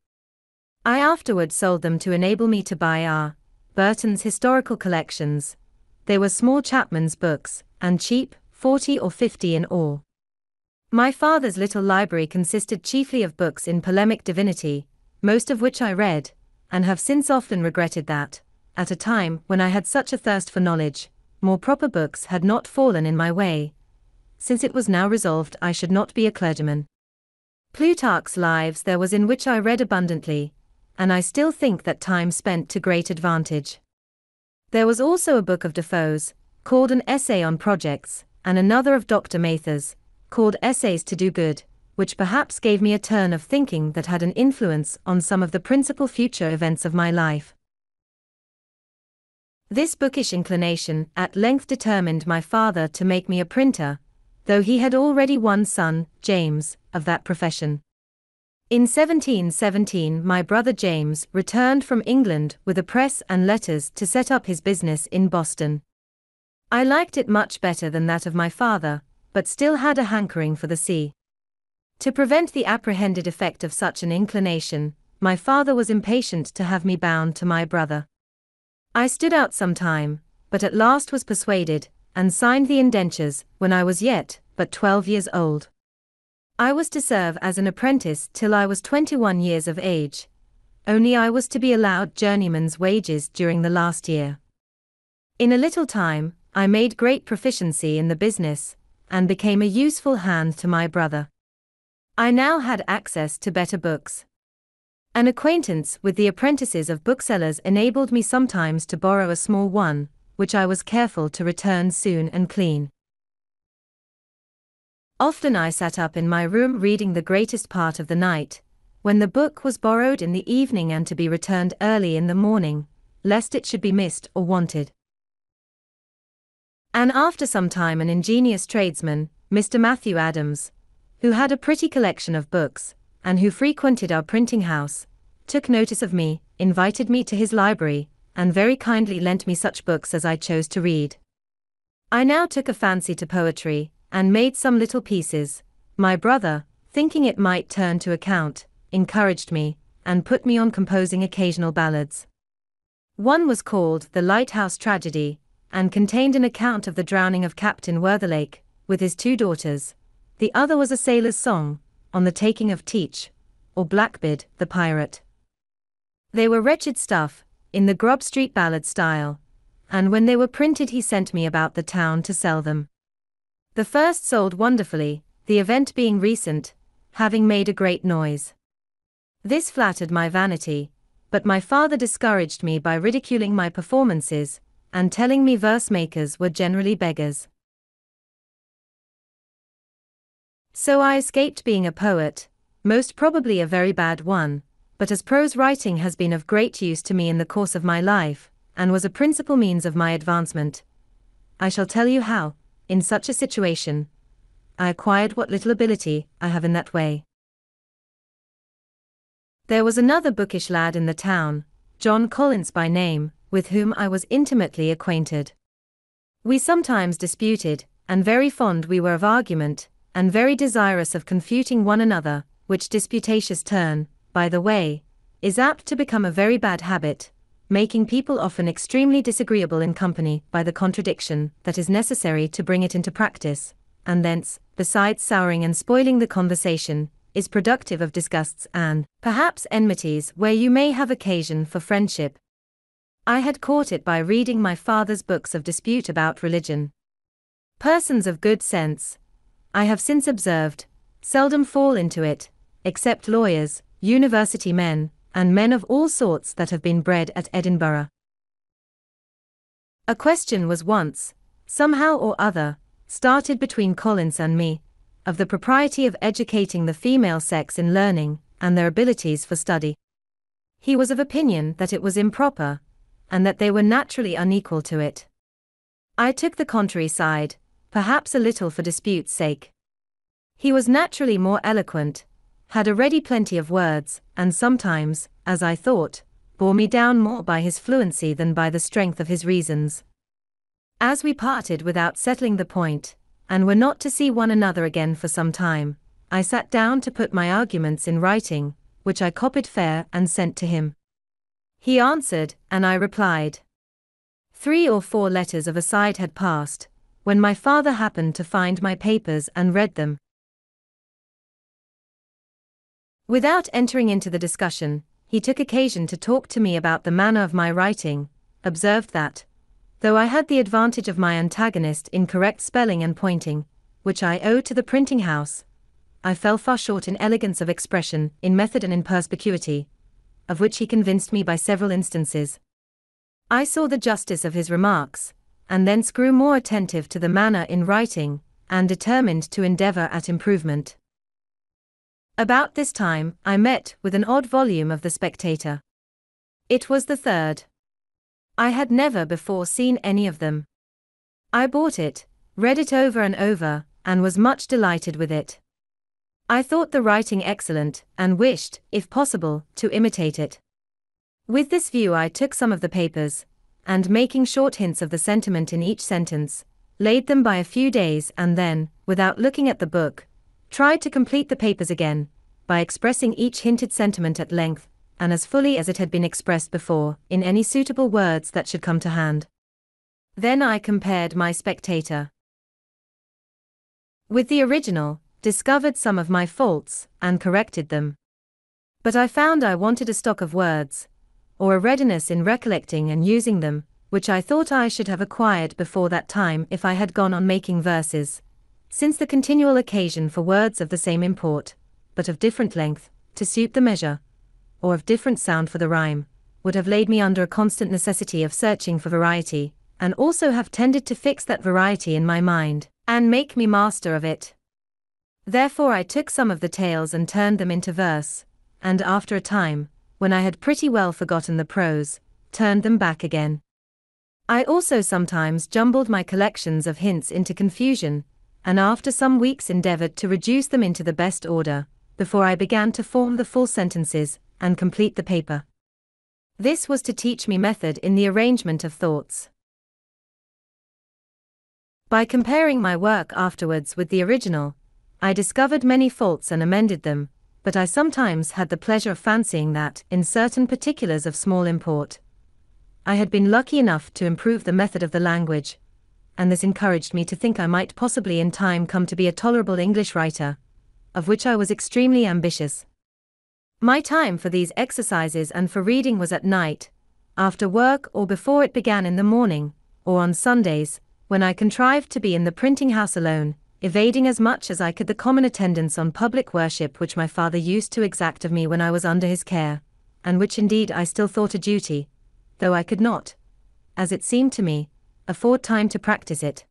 I afterward sold them to enable me to buy R. Burton's historical collections. They were small chapman's books, and cheap, 40 or 50 in all. My father's little library consisted chiefly of books in polemic divinity, most of which I read, and have since often regretted that, at a time when I had such a thirst for knowledge, more proper books had not fallen in my way, since it was now resolved I should not be a clergyman. Plutarch's Lives there was in which I read abundantly, and I still think that time spent to great advantage. There was also a book of Defoe's, called An Essay on Projects, and another of Dr. Mather's, called Essays to Do Good, which perhaps gave me a turn of thinking that had an influence on some of the principal future events of my life. This bookish inclination at length determined my father to make me a printer, though he had already one son, James, of that profession. In 1717 my brother James returned from England with a press and letters to set up his business in Boston. I liked it much better than that of my father, but still had a hankering for the sea. To prevent the apprehended effect of such an inclination, my father was impatient to have me bound to my brother. I stood out some time, but at last was persuaded, and signed the indentures when I was yet but 12 years old. I was to serve as an apprentice till I was 21 years of age, only I was to be allowed journeyman's wages during the last year. In a little time, I made great proficiency in the business, and became a useful hand to my brother. I now had access to better books. An acquaintance with the apprentices of booksellers enabled me sometimes to borrow a small one, which I was careful to return soon and clean. Often I sat up in my room reading the greatest part of the night, when the book was borrowed in the evening and to be returned early in the morning, lest it should be missed or wanted. And after some time an ingenious tradesman, Mr. Matthew Adams, who had a pretty collection of books, and who frequented our printing house, took notice of me, invited me to his library, and very kindly lent me such books as I chose to read. I now took a fancy to poetry, and made some little pieces. My brother, thinking it might turn to account, encouraged me, and put me on composing occasional ballads. One was called The Lighthouse Tragedy, and contained an account of the drowning of Captain Worthilake, with his 2 daughters. The other was a sailor's song, on the taking of Teach, or Blackbeard, the pirate. They were wretched stuff, in the Grub Street ballad style, and when they were printed he sent me about the town to sell them. The first sold wonderfully, the event being recent, having made a great noise. This flattered my vanity, but my father discouraged me by ridiculing my performances, and telling me verse-makers were generally beggars. So I escaped being a poet, most probably a very bad one, but as prose writing has been of great use to me in the course of my life, and was a principal means of my advancement. I shall tell you how, in such a situation, I acquired what little ability I have in that way. There was another bookish lad in the town, John Collins by name, with whom I was intimately acquainted. We sometimes disputed, and very fond we were of argument, and very desirous of confuting one another, which disputatious turn, by the way, is apt to become a very bad habit, making people often extremely disagreeable in company by the contradiction that is necessary to bring it into practice, and thence, besides souring and spoiling the conversation, is productive of disgusts and, perhaps, enmities where you may have occasion for friendship. I had caught it by reading my father's books of dispute about religion. Persons of good sense, I have since observed, seldom fall into it, except lawyers, university men, and men of all sorts that have been bred at Edinburgh. A question was once, somehow or other, started between Collins and me, of the propriety of educating the female sex in learning, and their abilities for study. He was of opinion that it was improper, and that they were naturally unequal to it. I took the contrary side, perhaps a little for dispute's sake. He was naturally more eloquent, had a ready plenty of words, and sometimes, as I thought, bore me down more by his fluency than by the strength of his reasons. As we parted without settling the point, and were not to see one another again for some time, I sat down to put my arguments in writing, which I copied fair and sent to him. He answered, and I replied. 3 or 4 letters of a side had passed, when my father happened to find my papers and read them. Without entering into the discussion, he took occasion to talk to me about the manner of my writing, observed that, though I had the advantage of my antagonist in correct spelling and pointing, which I owed to the printing house, I fell far short in elegance of expression, in method and in perspicuity, of which he convinced me by several instances. I saw the justice of his remarks, and thence grew more attentive to the manner in writing, and determined to endeavor at improvement. About this time, I met with an odd volume of The Spectator. It was the third. I had never before seen any of them. I bought it, read it over and over, and was much delighted with it. I thought the writing excellent, and wished, if possible, to imitate it. With this view I took some of the papers, and making short hints of the sentiment in each sentence, laid them by a few days and then, without looking at the book, tried to complete the papers again, by expressing each hinted sentiment at length, and as fully as it had been expressed before, in any suitable words that should come to hand. Then I compared my Spectator with the original, discovered some of my faults, and corrected them. But I found I wanted a stock of words, or a readiness in recollecting and using them, which I thought I should have acquired before that time if I had gone on making verses, since the continual occasion for words of the same import, but of different length, to suit the measure, or of different sound for the rhyme, would have laid me under a constant necessity of searching for variety, and also have tended to fix that variety in my mind, and make me master of it. Therefore I took some of the tales and turned them into verse, and after a time, when I had pretty well forgotten the prose, turned them back again. I also sometimes jumbled my collections of hints into confusion, and after some weeks endeavored to reduce them into the best order, before I began to form the full sentences, and complete the paper. This was to teach me method in the arrangement of thoughts. By comparing my work afterwards with the original, I discovered many faults and amended them, but I sometimes had the pleasure of fancying that, in certain particulars of small import, I had been lucky enough to improve the method of the language, and this encouraged me to think I might possibly in time come to be a tolerable English writer, of which I was extremely ambitious. My time for these exercises and for reading was at night, after work or before it began in the morning, or on Sundays, when I contrived to be in the printing house alone, evading as much as I could the common attendance on public worship which my father used to exact of me when I was under his care, and which indeed I still thought a duty, though I could not, as it seemed to me, afford time to practice it.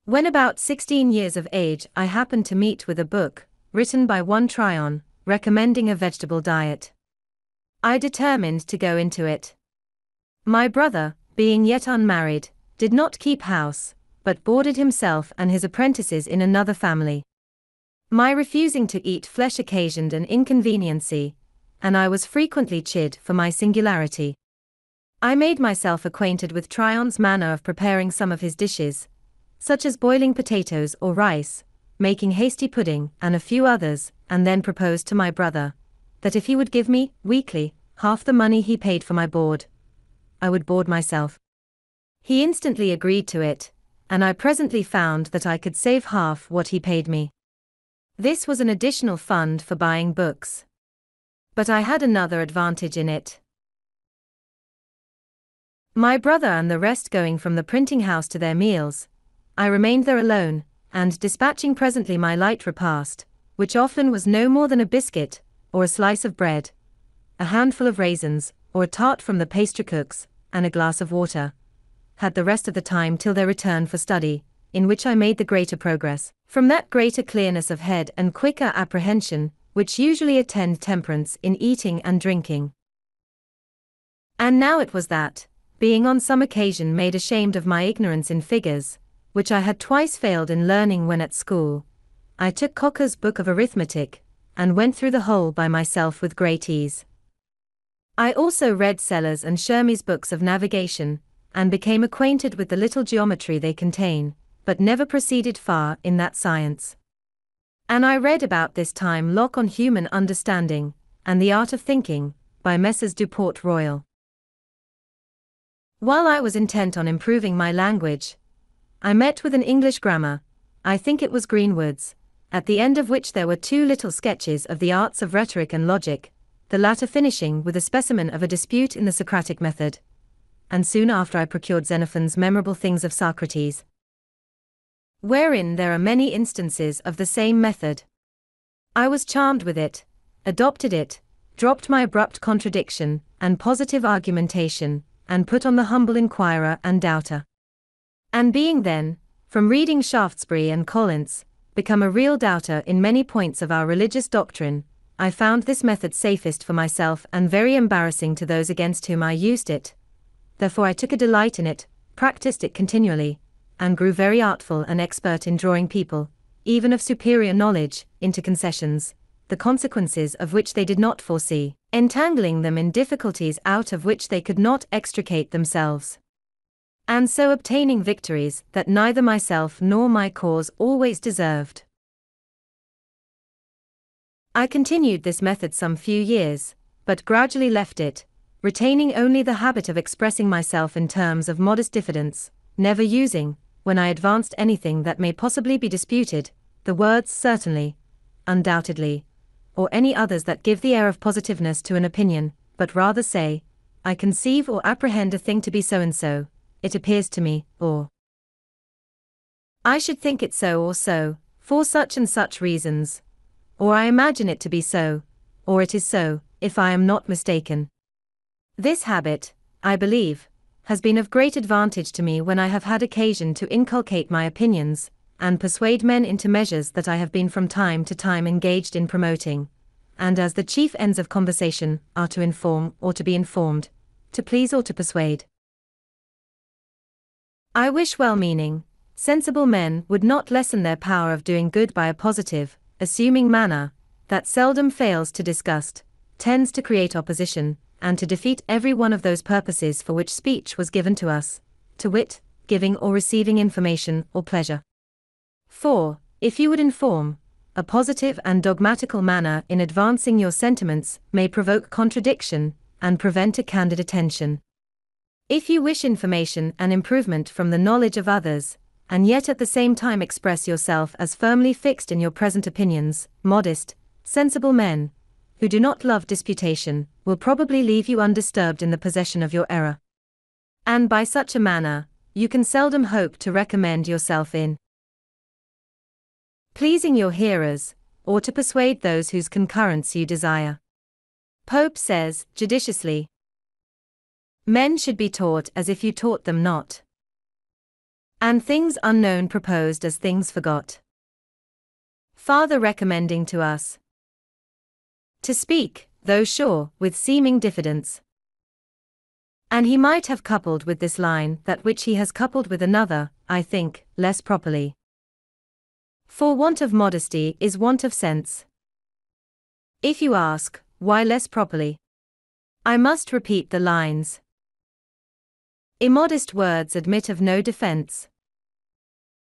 When about 16 years of age I happened to meet with a book, written by one Tryon, recommending a vegetable diet. I determined to go into it. My brother, being yet unmarried, did not keep house, but boarded himself and his apprentices in another family. My refusing to eat flesh occasioned an inconveniency, and I was frequently chid for my singularity. I made myself acquainted with Tryon's manner of preparing some of his dishes, such as boiling potatoes or rice, making hasty pudding, and a few others, and then proposed to my brother, that if he would give me, weekly, half the money he paid for my board, I would board myself. He instantly agreed to it, and I presently found that I could save half what he paid me. This was an additional fund for buying books. But I had another advantage in it. My brother and the rest going from the printing house to their meals, I remained there alone, and dispatching presently my light repast, which often was no more than a biscuit, or a slice of bread, a handful of raisins, or a tart from the pastrycook's, and a glass of water, had the rest of the time till their return for study, in which I made the greater progress, from that greater clearness of head and quicker apprehension, which usually attend temperance in eating and drinking. And now it was that, being on some occasion made ashamed of my ignorance in figures, which I had twice failed in learning when at school, I took Cocker's book of arithmetic, and went through the whole by myself with great ease. I also read Sellers and Shermy's books of navigation, and became acquainted with the little geometry they contain, but never proceeded far in that science. And I read about this time Locke on Human Understanding, and the Art of Thinking, by Messrs. Du Port Royal. While I was intent on improving my language, I met with an English grammar, I think it was Greenwood's, at the end of which there were 2 little sketches of the arts of rhetoric and logic, the latter finishing with a specimen of a dispute in the Socratic method. And soon after I procured Xenophon's Memorable Things of Socrates, wherein there are many instances of the same method. I was charmed with it, adopted it, dropped my abrupt contradiction, and positive argumentation, and put on the humble inquirer and doubter. And being then, from reading Shaftesbury and Collins, become a real doubter in many points of our religious doctrine, I found this method safest for myself and very embarrassing to those against whom I used it. Therefore I took a delight in it, practiced it continually, and grew very artful and expert in drawing people, even of superior knowledge, into concessions, the consequences of which they did not foresee, entangling them in difficulties out of which they could not extricate themselves, and so obtaining victories that neither myself nor my cause always deserved. I continued this method some few years, but gradually left it, retaining only the habit of expressing myself in terms of modest diffidence, never using, when I advanced anything that may possibly be disputed, the words certainly, undoubtedly, or any others that give the air of positiveness to an opinion, but rather say, I conceive or apprehend a thing to be so and so, it appears to me, or I should think it so or so, for such and such reasons, or I imagine it to be so, or it is so, if I am not mistaken. This habit, I believe, has been of great advantage to me when I have had occasion to inculcate my opinions, and persuade men into measures that I have been from time to time engaged in promoting, and as the chief ends of conversation are to inform or to be informed, to please or to persuade. I wish well-meaning, sensible men would not lessen their power of doing good by a positive, assuming manner, that seldom fails to disgust, tends to create opposition, and to defeat every one of those purposes for which speech was given to us, to wit, giving or receiving information or pleasure. For, if you would inform, a positive and dogmatical manner in advancing your sentiments may provoke contradiction, and prevent a candid attention. If you wish information and improvement from the knowledge of others, and yet at the same time express yourself as firmly fixed in your present opinions, modest, sensible men, who do not love disputation, will probably leave you undisturbed in the possession of your error. And by such a manner, you can seldom hope to recommend yourself in pleasing your hearers, or to persuade those whose concurrence you desire. Pope says, judiciously, men should be taught as if you taught them not, and things unknown proposed as things forgot. Farther recommending to us to speak, though sure, with seeming diffidence, And he might have coupled with this line that which he has coupled with another, I think, less properly. For want of modesty is want of sense. If you ask, why less properly? I must repeat the lines. Immodest words admit of no defense.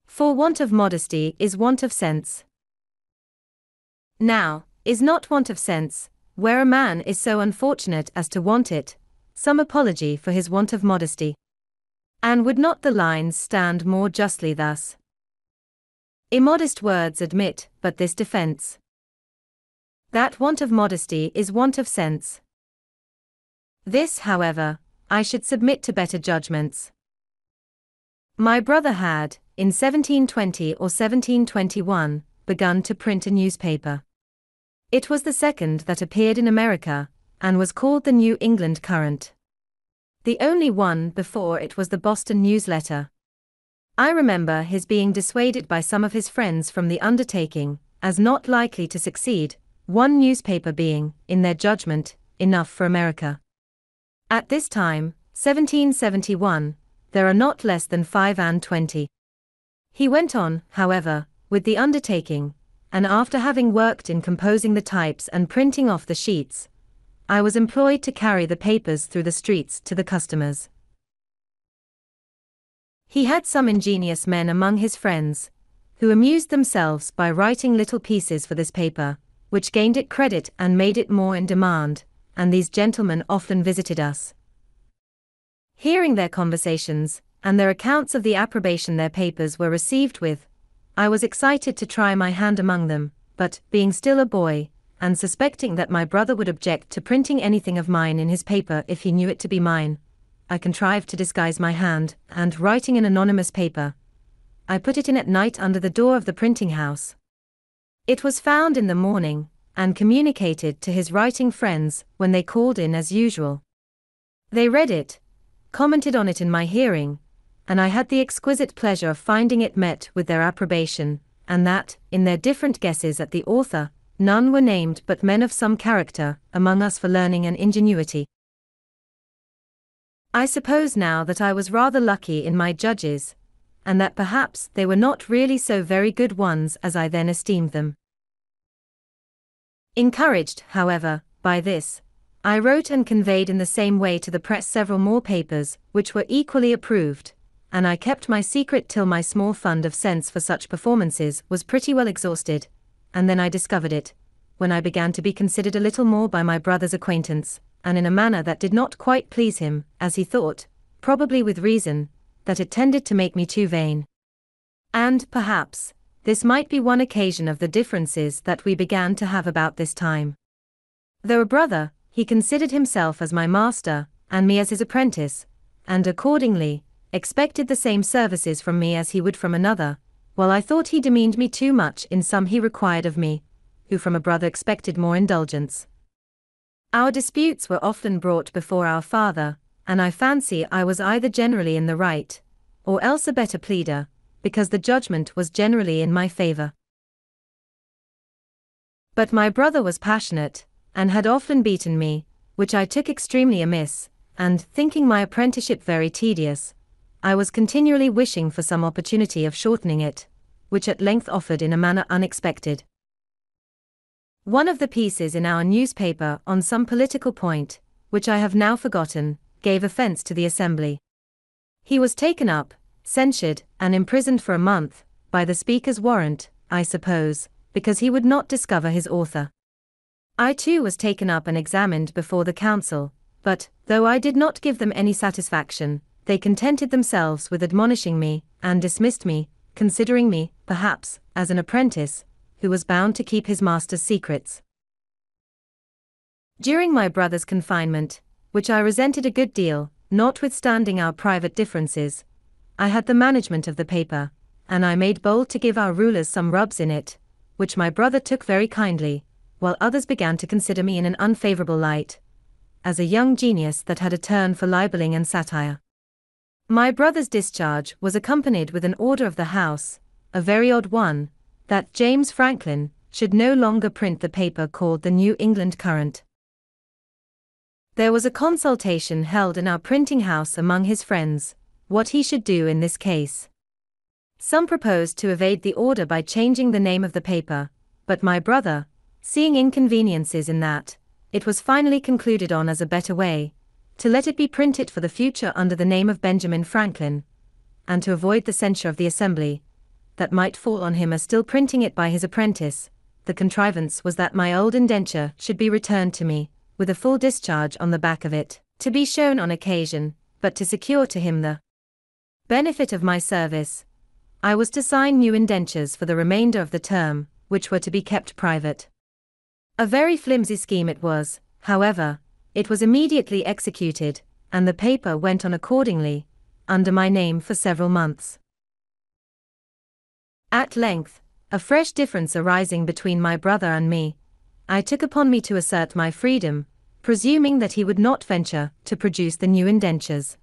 For want of modesty is want of sense. Now, is not want of sense, where a man is so unfortunate as to want it, some apology for his want of modesty? And would not the lines stand more justly thus? Immodest words admit but this defense, that want of modesty is want of sense. This, however, I should submit to better judgments. My brother had, in 1720 or 1721, begun to print a newspaper. It was the second that appeared in America, and was called the New England Current. The only one before it was the Boston Newsletter. I remember his being dissuaded by some of his friends from the undertaking, as not likely to succeed, one newspaper being, in their judgment, enough for America. At this time, 1771, there are not less than 25. He went on, however, with the undertaking, and after having worked in composing the types and printing off the sheets, I was employed to carry the papers through the streets to the customers. He had some ingenious men among his friends, who amused themselves by writing little pieces for this paper, which gained it credit and made it more in demand, and these gentlemen often visited us. Hearing their conversations, and their accounts of the approbation their papers were received with, I was excited to try my hand among them, but, being still a boy, and suspecting that my brother would object to printing anything of mine in his paper if he knew it to be mine, I contrived to disguise my hand, and writing an anonymous paper, I put it in at night under the door of the printing house. It was found in the morning, and communicated to his writing friends when they called in as usual. They read it, commented on it in my hearing, and I had the exquisite pleasure of finding it met with their approbation, and that, in their different guesses at the author, none were named but men of some character among us for learning and ingenuity. I suppose now that I was rather lucky in my judges, and that perhaps they were not really so very good ones as I then esteemed them. Encouraged, however, by this, I wrote and conveyed in the same way to the press several more papers, which were equally approved, and I kept my secret till my small fund of sense for such performances was pretty well exhausted, and then I discovered it, when I began to be considered a little more by my brother's acquaintance, and in a manner that did not quite please him, as he thought, probably with reason, that it tended to make me too vain. And, perhaps, this might be one occasion of the differences that we began to have about this time. Though a brother, he considered himself as my master, and me as his apprentice, and accordingly, expected the same services from me as he would from another, while I thought he demeaned me too much in some he required of me, who from a brother expected more indulgence. Our disputes were often brought before our father, and I fancy I was either generally in the right, or else a better pleader, because the judgment was generally in my favor. But my brother was passionate, and had often beaten me, which I took extremely amiss, and, thinking my apprenticeship very tedious, I was continually wishing for some opportunity of shortening it, which at length offered in a manner unexpected. One of the pieces in our newspaper on some political point, which I have now forgotten, gave offense to the Assembly. He was taken up, censured, and imprisoned for a month, by the Speaker's warrant, I suppose, because he would not discover his author. I too was taken up and examined before the Council, but, though I did not give them any satisfaction, they contented themselves with admonishing me, and dismissed me, considering me, perhaps, as an apprentice, who was bound to keep his master's secrets. During my brother's confinement, which I resented a good deal, notwithstanding our private differences, I had the management of the paper, and I made bold to give our rulers some rubs in it, which my brother took very kindly, while others began to consider me in an unfavorable light, as a young genius that had a turn for libeling and satire. My brother's discharge was accompanied with an order of the House, a very odd one, that James Franklin should no longer print the paper called the New England Current. There was a consultation held in our printing house among his friends, what he should do in this case. Some proposed to evade the order by changing the name of the paper, but my brother, seeing inconveniences in that, it was finally concluded on as a better way, to let it be printed for the future under the name of Benjamin Franklin, and to avoid the censure of the Assembly that might fall on him as still printing it by his apprentice. The contrivance was that my old indenture should be returned to me, with a full discharge on the back of it, to be shown on occasion, but to secure to him the benefit of my service, I was to sign new indentures for the remainder of the term, which were to be kept private. A very flimsy scheme it was, however. It was immediately executed, and the paper went on accordingly, under my name for several months. At length, a fresh difference arising between my brother and me, I took upon me to assert my freedom, presuming that he would not venture to produce the new indentures.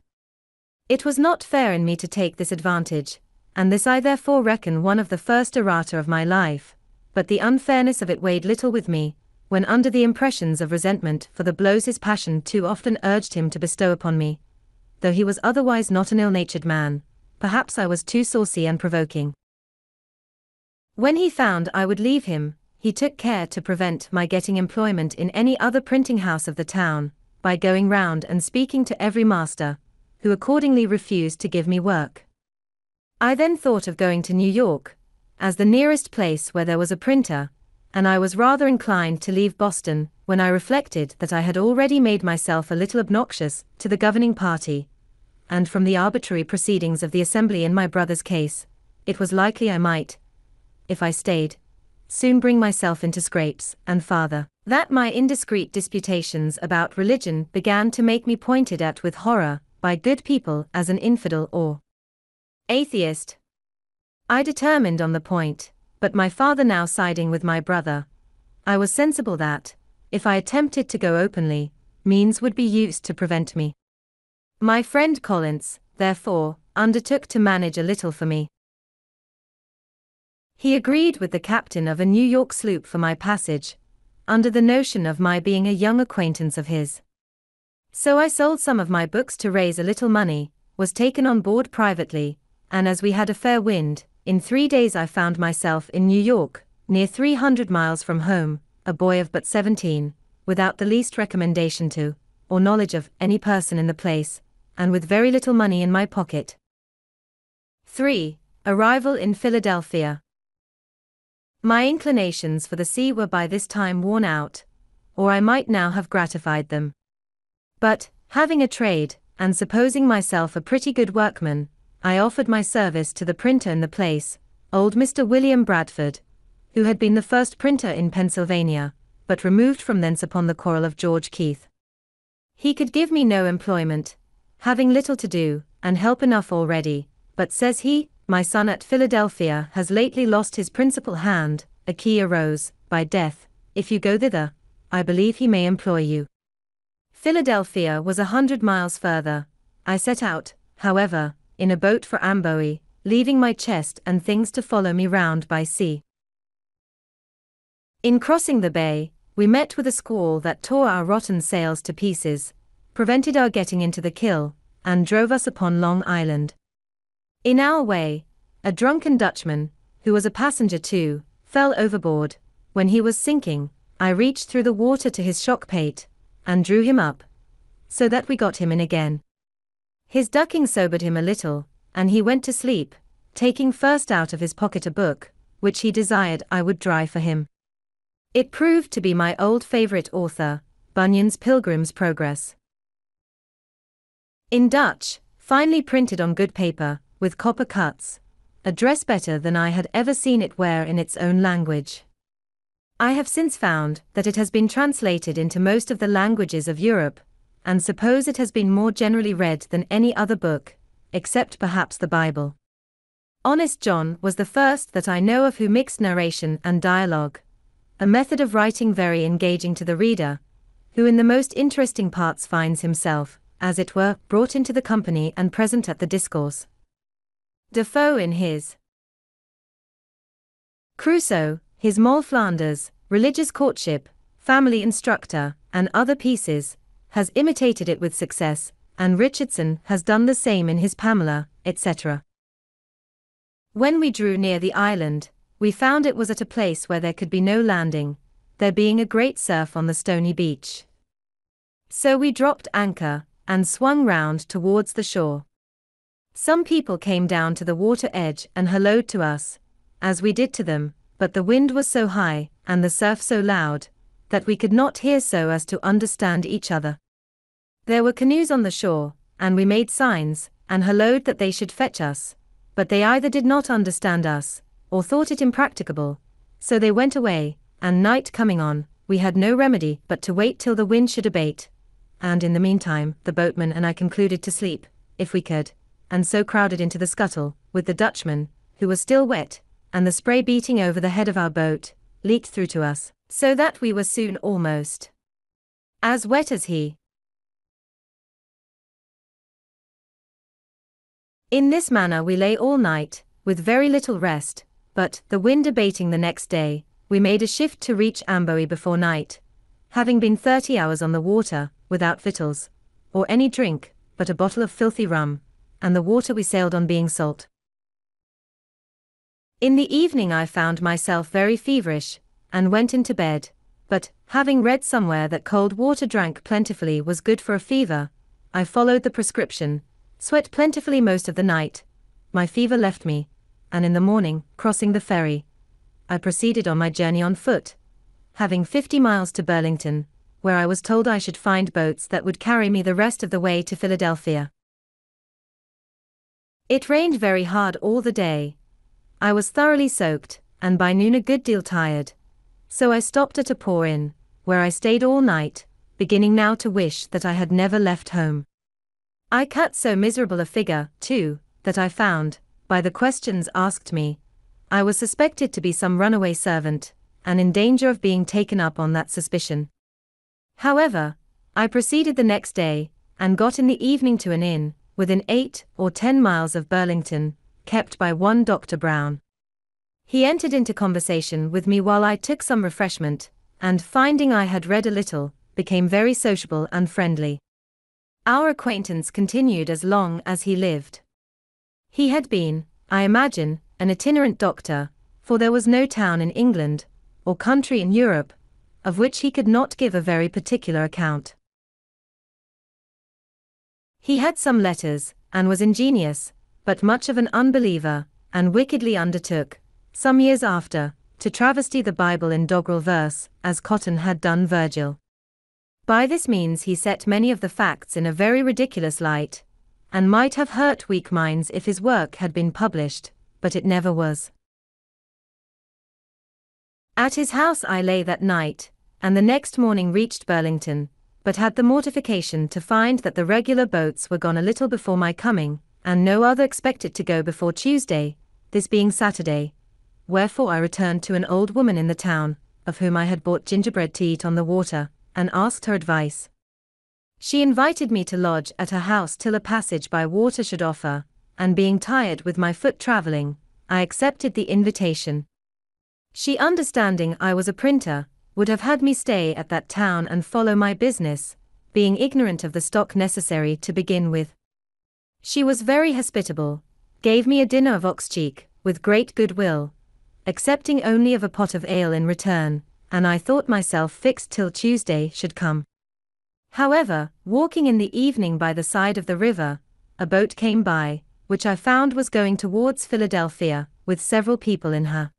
It was not fair in me to take this advantage, and this I therefore reckon one of the first errata of my life, but the unfairness of it weighed little with me, when under the impressions of resentment for the blows his passion too often urged him to bestow upon me. Though he was otherwise not an ill-natured man, perhaps I was too saucy and provoking. When he found I would leave him, he took care to prevent my getting employment in any other printing house of the town, by going round and speaking to every master, who accordingly refused to give me work. I then thought of going to New York, as the nearest place where there was a printer, and I was rather inclined to leave Boston, when I reflected that I had already made myself a little obnoxious to the governing party, and from the arbitrary proceedings of the Assembly in my brother's case, it was likely I might, if I stayed, soon bring myself into scrapes, and farther, that my indiscreet disputations about religion began to make me pointed at with horror by good people as an infidel or atheist. I determined on the point, but my father now siding with my brother, I was sensible that, if I attempted to go openly, means would be used to prevent me. My friend Collins, therefore, undertook to manage a little for me. He agreed with the captain of a New York sloop for my passage, under the notion of my being a young acquaintance of his. So I sold some of my books to raise a little money, was taken on board privately, and as we had a fair wind, in 3 days I found myself in New York, near 300 miles from home, a boy of but 17, without the least recommendation to, or knowledge of, any person in the place, and with very little money in my pocket. 3. Arrival in Philadelphia. My inclinations for the sea were by this time worn out, or I might now have gratified them. But, having a trade, and supposing myself a pretty good workman, I offered my service to the printer in the place, old Mr. William Bradford, who had been the first printer in Pennsylvania, but removed from thence upon the quarrel of George Keith. He could give me no employment, having little to do, and help enough already, but says he, my son at Philadelphia has lately lost his principal hand, a key arose, by death. If you go thither, I believe he may employ you. Philadelphia was 100 miles further. I set out, however, in a boat for Amboy, leaving my chest and things to follow me round by sea. In crossing the bay, we met with a squall that tore our rotten sails to pieces, prevented our getting into the Kill, and drove us upon Long Island. In our way, a drunken Dutchman, who was a passenger too, fell overboard. When he was sinking, I reached through the water to his shock pate, and drew him up, so that we got him in again. His ducking sobered him a little, and he went to sleep, taking first out of his pocket a book, which he desired I would dry for him. It proved to be my old favorite author, Bunyan's Pilgrim's Progress. In Dutch, finely printed on good paper, with copper cuts, a dress better than I had ever seen it wear in its own language. I have since found that it has been translated into most of the languages of Europe, and suppose it has been more generally read than any other book, except perhaps the Bible. Honest John was the first that I know of who mixed narration and dialogue, a method of writing very engaging to the reader, who in the most interesting parts finds himself, as it were, brought into the company and present at the discourse. Defoe in his Crusoe, his Moll Flanders, Religious Courtship, Family Instructor, and other pieces, has imitated it with success, and Richardson has done the same in his Pamela, etc. When we drew near the island, we found it was at a place where there could be no landing, there being a great surf on the stony beach. So we dropped anchor, and swung round towards the shore. Some people came down to the water edge and hallooed to us, as we did to them, but the wind was so high, and the surf so loud, that we could not hear so as to understand each other. There were canoes on the shore, and we made signs, and hallooed that they should fetch us, but they either did not understand us, or thought it impracticable, so they went away, and night coming on, we had no remedy but to wait till the wind should abate, and in the meantime the boatman and I concluded to sleep, if we could, and so crowded into the scuttle, with the Dutchman, who was still wet, and the spray beating over the head of our boat, leaked through to us, so that we were soon almost as wet as he. In this manner we lay all night, with very little rest, but, the wind abating the next day, we made a shift to reach Amboy before night, having been 30 hours on the water, without victuals, or any drink, but a bottle of filthy rum, and the water we sailed on being salt. In the evening I found myself very feverish, and went into bed, but, having read somewhere that cold water drank plentifully was good for a fever, I followed the prescription, sweat plentifully most of the night, my fever left me, and in the morning, crossing the ferry, I proceeded on my journey on foot, having 50 miles to Burlington, where I was told I should find boats that would carry me the rest of the way to Philadelphia. It rained very hard all the day. I was thoroughly soaked, and by noon a good deal tired, so I stopped at a poor inn, where I stayed all night, beginning now to wish that I had never left home. I cut so miserable a figure, too, that I found, by the questions asked me, I was suspected to be some runaway servant, and in danger of being taken up on that suspicion. However, I proceeded the next day, and got in the evening to an inn, within 8 or 10 miles of Burlington, kept by one Dr. Brown. He entered into conversation with me while I took some refreshment, and finding I had read a little, became very sociable and friendly. Our acquaintance continued as long as he lived. He had been, I imagine, an itinerant doctor, for there was no town in England, or country in Europe, of which he could not give a very particular account. He had some letters, and was ingenious, but much of an unbeliever, and wickedly undertook, some years after, to travesty the Bible in doggerel verse, as Cotton had done Virgil. By this means he set many of the facts in a very ridiculous light, and might have hurt weak minds if his work had been published, but it never was. At his house I lay that night, and the next morning reached Burlington, but had the mortification to find that the regular boats were gone a little before my coming, and no other expected to go before Tuesday, this being Saturday, wherefore I returned to an old woman in the town, of whom I had bought gingerbread to eat on the water, and asked her advice. She invited me to lodge at her house till a passage by water should offer, and being tired with my foot travelling, I accepted the invitation. She, understanding I was a printer, would have had me stay at that town and follow my business, being ignorant of the stock necessary to begin with. She was very hospitable, gave me a dinner of ox cheek, with great goodwill, accepting only of a pot of ale in return, and I thought myself fixed till Tuesday should come. However, walking in the evening by the side of the river, a boat came by, which I found was going towards Philadelphia, with several people in her.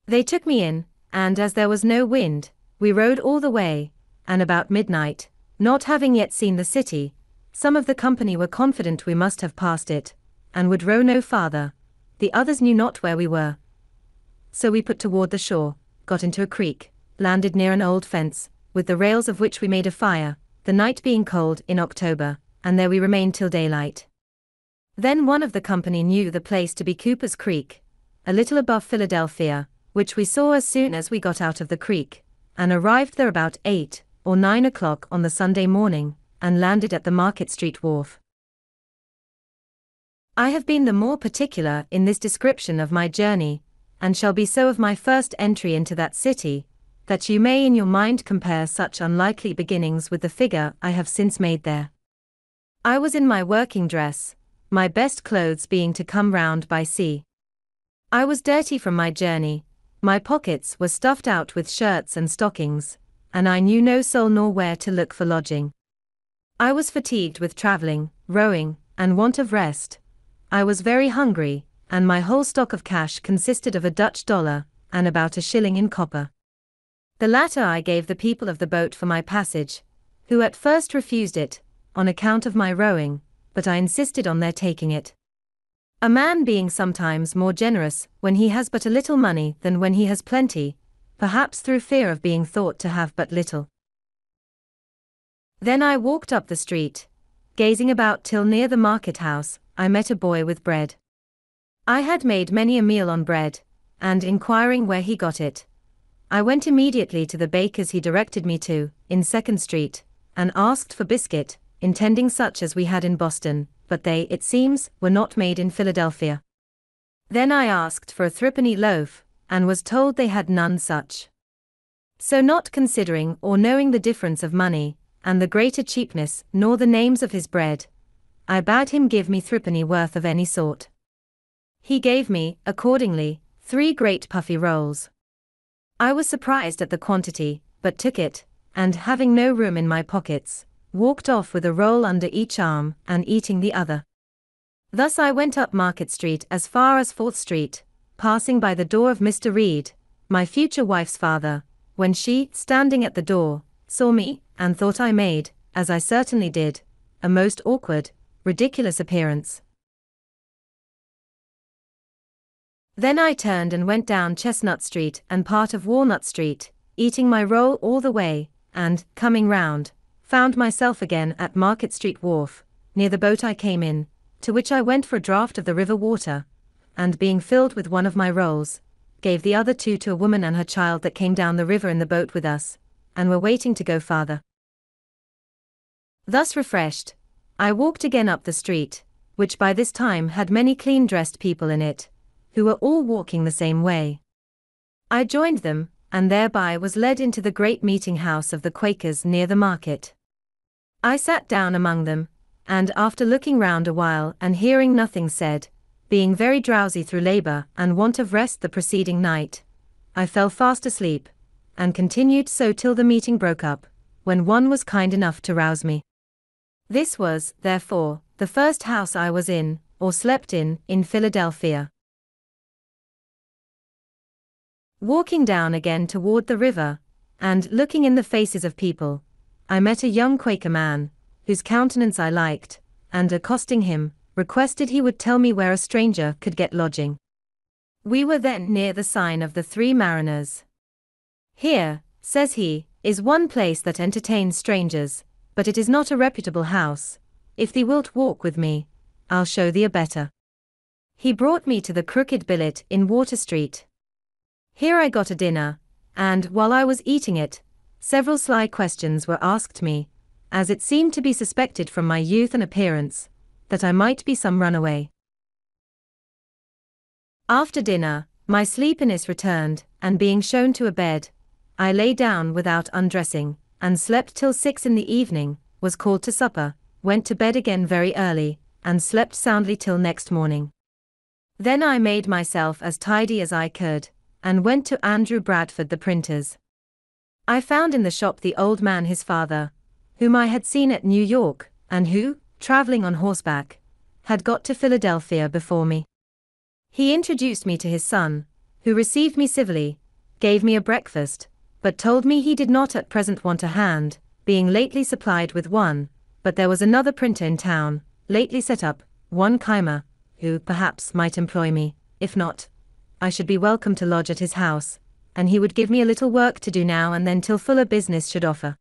They took me in, and as there was no wind, we rowed all the way, and about midnight, not having yet seen the city, some of the company were confident we must have passed it, and would row no farther, the others knew not where we were. So we put toward the shore, got into a creek, landed near an old fence, with the rails of which we made a fire, the night being cold in October, and there we remained till daylight. Then one of the company knew the place to be Cooper's Creek, a little above Philadelphia, which we saw as soon as we got out of the creek, and arrived there about 8 or 9 o'clock on the Sunday morning, and landed at the Market Street wharf. I have been the more particular in this description of my journey, and shall be so of my first entry into that city, that you may in your mind compare such unlikely beginnings with the figure I have since made there. I was in my working dress, my best clothes being to come round by sea. I was dirty from my journey, my pockets were stuffed out with shirts and stockings, and I knew no soul nor where to look for lodging. I was fatigued with travelling, rowing, and want of rest. I was very hungry, and my whole stock of cash consisted of a Dutch dollar, and about a shilling in copper. The latter I gave the people of the boat for my passage, who at first refused it, on account of my rowing, but I insisted on their taking it. A man being sometimes more generous when he has but a little money than when he has plenty, perhaps through fear of being thought to have but little. Then I walked up the street, gazing about till near the market house, I met a boy with bread. I had made many a meal on bread, and inquiring where he got it, I went immediately to the baker's he directed me to, in 2nd Street, and asked for biscuit, intending such as we had in Boston, but they, it seems, were not made in Philadelphia. Then I asked for a 3-penny loaf, and was told they had none such. So not considering or knowing the difference of money, and the greater cheapness, nor the names of his bread, I bade him give me 3-penny worth of any sort. He gave me, accordingly, 3 great puffy rolls. I was surprised at the quantity, but took it, and having no room in my pockets, walked off with a roll under each arm, and eating the other. Thus I went up Market Street as far as 4th Street, passing by the door of Mr. Reed, my future wife's father, when she, standing at the door, saw me, and thought I made, as I certainly did, a most awkward, ridiculous appearance. Then I turned and went down Chestnut Street and part of Walnut Street, eating my roll all the way, and, coming round, found myself again at Market Street Wharf, near the boat I came in, to which I went for a draught of the river water, and being filled with one of my rolls, gave the other 2 to a woman and her child that came down the river in the boat with us, and were waiting to go farther. Thus refreshed, I walked again up the street, which by this time had many clean-dressed people in it, who were all walking the same way. I joined them, and thereby was led into the great meeting house of the Quakers near the market. I sat down among them, and after looking round a while and hearing nothing said, being very drowsy through labor and want of rest the preceding night, I fell fast asleep, and continued so till the meeting broke up, when one was kind enough to rouse me. This was, therefore, the first house I was in, or slept in Philadelphia. Walking down again toward the river, and looking in the faces of people, I met a young Quaker man, whose countenance I liked, and accosting him, requested he would tell me where a stranger could get lodging. We were then near the sign of the 3 Mariners. Here, says he, is one place that entertains strangers, but it is not a reputable house. If thee wilt walk with me, I'll show thee a better. He brought me to the Crooked Billet in Water Street. Here I got a dinner, and while I was eating it, several sly questions were asked me, as it seemed to be suspected from my youth and appearance, that I might be some runaway. After dinner, my sleepiness returned, and being shown to a bed, I lay down without undressing, and slept till 6 in the evening, was called to supper, went to bed again very early, and slept soundly till next morning. Then I made myself as tidy as I could, and went to Andrew Bradford the printer's. I found in the shop the old man his father, whom I had seen at New York, and who, traveling on horseback, had got to Philadelphia before me. He introduced me to his son, who received me civilly, gave me a breakfast, but told me he did not at present want a hand, being lately supplied with one, but there was another printer in town, lately set up, one Keimer, who, perhaps, might employ me. If not, I should be welcome to lodge at his house, and he would give me a little work to do now and then till fuller business should offer.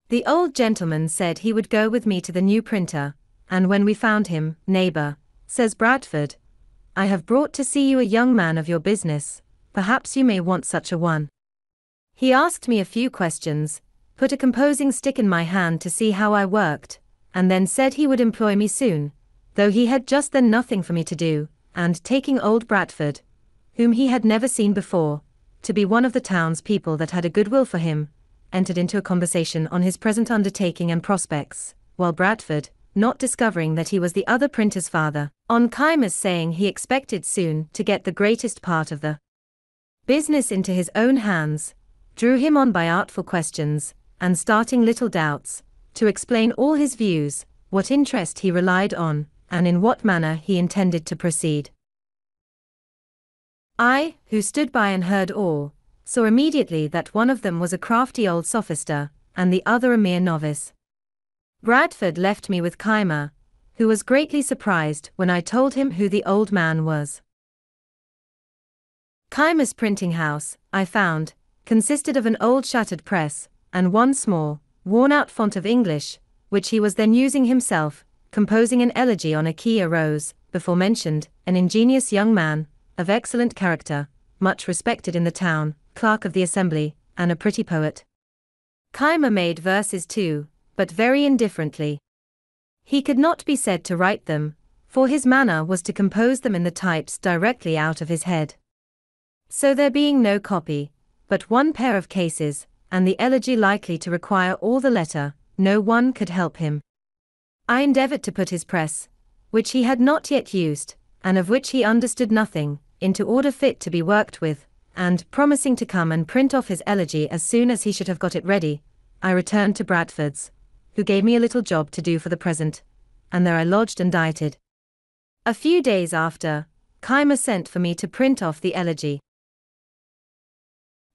The old gentleman said he would go with me to the new printer, and when we found him, "Neighbor," says Bradford, "I have brought to see you a young man of your business, perhaps you may want such a one." He asked me a few questions, put a composing stick in my hand to see how I worked, and then said he would employ me soon, though he had just then nothing for me to do, and taking old Bradford, whom he had never seen before, to be one of the town's people that had a good will for him, entered into a conversation on his present undertaking and prospects, while Bradford, not discovering that he was the other printer's father, on Keimer's saying he expected soon to get the greatest part of the business into his own hands, drew him on by artful questions, and starting little doubts, to explain all his views, what interest he relied on, and in what manner he intended to proceed. I, who stood by and heard all, saw immediately that one of them was a crafty old sophister, and the other a mere novice. Bradford left me with Keimer, who was greatly surprised when I told him who the old man was. Keimer's printing house, I found, consisted of an old shattered press, and one small, worn-out font of English, which he was then using himself, composing an elegy on a key arose, before mentioned, an ingenious young man, of excellent character, much respected in the town, clerk of the assembly, and a pretty poet. Keimer made verses too, but very indifferently. He could not be said to write them, for his manner was to compose them in the types directly out of his head. So there being no copy, but one pair of cases, and the elegy likely to require all the letter, no one could help him. I endeavored to put his press, which he had not yet used, and of which he understood nothing, into order fit to be worked with, and, promising to come and print off his elegy as soon as he should have got it ready, I returned to Bradford's, who gave me a little job to do for the present, and there I lodged and dieted. A few days after, Keimer sent for me to print off the elegy.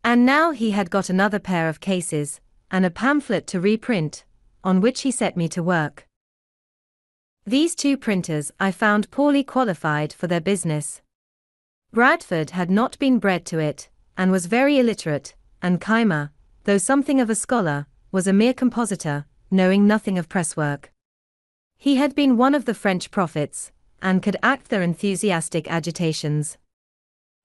And now he had got another pair of cases, and a pamphlet to reprint, on which he set me to work. These two printers I found poorly qualified for their business. Bradford had not been bred to it, and was very illiterate, and Keimer, though something of a scholar, was a mere compositor, knowing nothing of presswork. He had been one of the French prophets, and could act their enthusiastic agitations.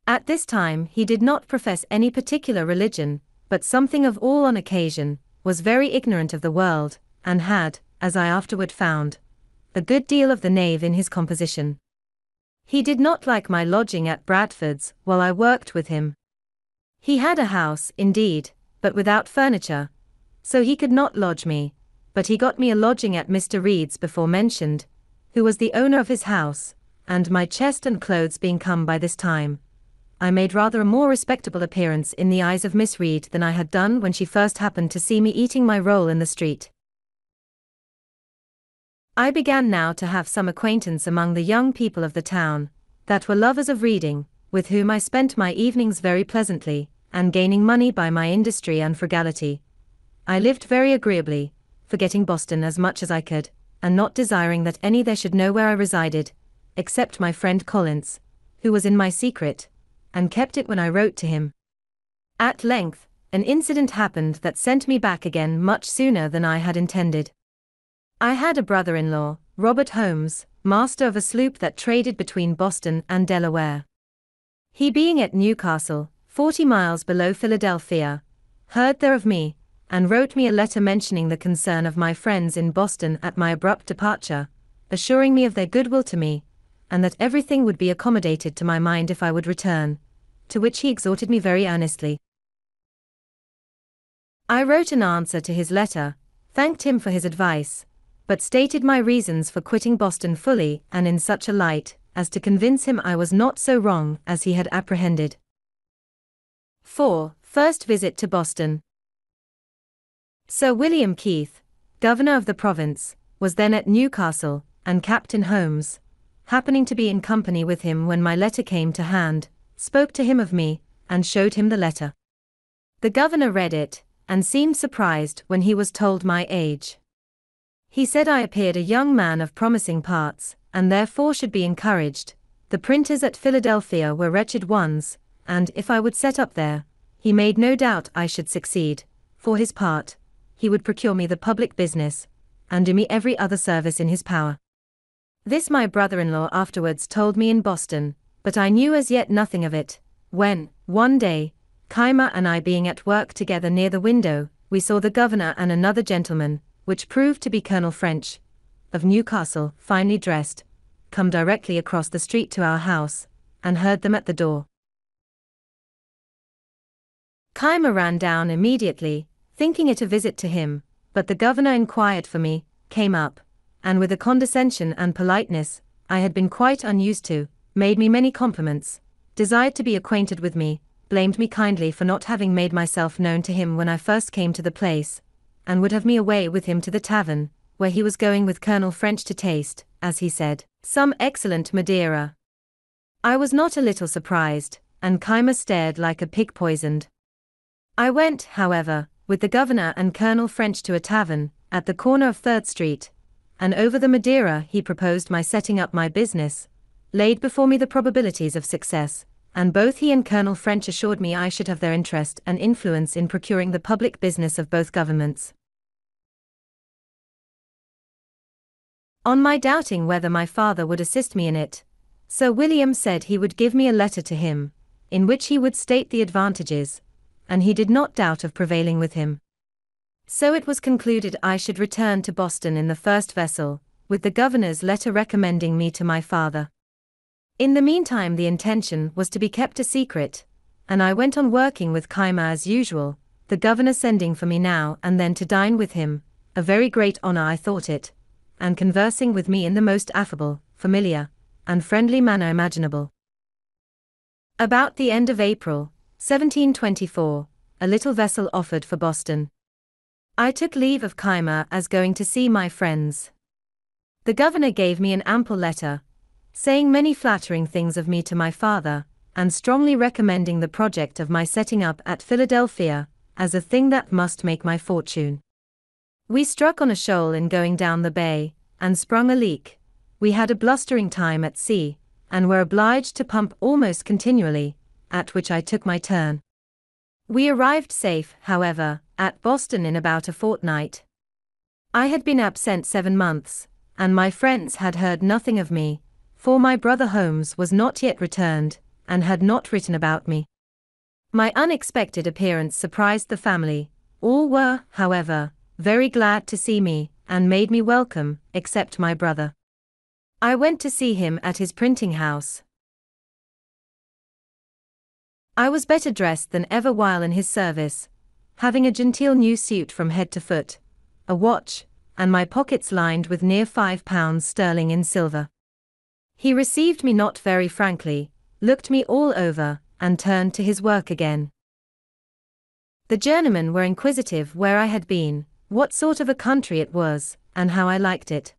At this time he did not profess any particular religion, but something of all on occasion, was very ignorant of the world, and had, as I afterward found, a good deal of the knave in his composition. He did not like my lodging at Bradford's while I worked with him. He had a house, indeed, but without furniture, so he could not lodge me, but he got me a lodging at Mr. Reed's before mentioned, who was the owner of his house, and my chest and clothes being come by this time, I made rather a more respectable appearance in the eyes of Miss Reed than I had done when she first happened to see me eating my roll in the street. I began now to have some acquaintance among the young people of the town, that were lovers of reading, with whom I spent my evenings very pleasantly, and gaining money by my industry and frugality. I lived very agreeably, forgetting Boston as much as I could, and not desiring that any there should know where I resided, except my friend Collins, who was in my secret, and kept it when I wrote to him. At length, an incident happened that sent me back again much sooner than I had intended. I had a brother-in-law, Robert Holmes, master of a sloop that traded between Boston and Delaware. He being at Newcastle, 40 miles below Philadelphia, heard there of me, and wrote me a letter mentioning the concern of my friends in Boston at my abrupt departure, assuring me of their goodwill to me, and that everything would be accommodated to my mind if I would return, to which he exhorted me very earnestly. I wrote an answer to his letter, thanked him for his advice, but stated my reasons for quitting Boston fully and in such a light, as to convince him I was not so wrong as he had apprehended. 4. First visit to Boston. Sir William Keith, governor of the province, was then at Newcastle, and Captain Holmes, happening to be in company with him when my letter came to hand, spoke to him of me, and showed him the letter. The governor read it, and seemed surprised when he was told my age. He said I appeared a young man of promising parts, and therefore should be encouraged. The printers at Philadelphia were wretched ones, and if I would set up there, he made no doubt I should succeed. For his part, he would procure me the public business, and do me every other service in his power. This my brother-in-law afterwards told me in Boston, but I knew as yet nothing of it, when, one day, Keimer and I being at work together near the window, we saw the governor and another gentleman, which proved to be Colonel French, of Newcastle, finely dressed, come directly across the street to our house, and heard them at the door. Keimer ran down immediately, thinking it a visit to him, but the governor inquired for me, came up, and with a condescension and politeness I had been quite unused to, made me many compliments, desired to be acquainted with me, blamed me kindly for not having made myself known to him when I first came to the place, and would have me away with him to the tavern, where he was going with Colonel French to taste, as he said, some excellent Madeira. I was not a little surprised, and Keimer stared like a pig poisoned. I went, however, with the governor and Colonel French to a tavern, at the corner of 3rd Street, and over the Madeira he proposed my setting up my business, laid before me the probabilities of success, and both he and Colonel French assured me I should have their interest and influence in procuring the public business of both governments. On my doubting whether my father would assist me in it, Sir William said he would give me a letter to him, in which he would state the advantages, and he did not doubt of prevailing with him. So it was concluded I should return to Boston in the first vessel, with the governor's letter recommending me to my father. In the meantime the intention was to be kept a secret, and I went on working with Keimer as usual, the governor sending for me now and then to dine with him, a very great honor I thought it, and conversing with me in the most affable, familiar, and friendly manner imaginable. About the end of April, 1724, a little vessel offered for Boston. I took leave of Keimer as going to see my friends. The governor gave me an ample letter, saying many flattering things of me to my father, and strongly recommending the project of my setting up at Philadelphia, as a thing that must make my fortune. We struck on a shoal in going down the bay, and sprung a leak. We had a blustering time at sea, and were obliged to pump almost continually, at which I took my turn. We arrived safe, however, at Boston in about a fortnight. I had been absent 7 months, and my friends had heard nothing of me, for my brother Holmes was not yet returned, and had not written about me. My unexpected appearance surprised the family. All were, however, very glad to see me, and made me welcome, except my brother. I went to see him at his printing house. I was better dressed than ever while in his service, having a genteel new suit from head to foot, a watch, and my pockets lined with near £5 sterling in silver. He received me not very frankly, looked me all over, and turned to his work again. The journeymen were inquisitive where I had been, what sort of a country it was, and how I liked it.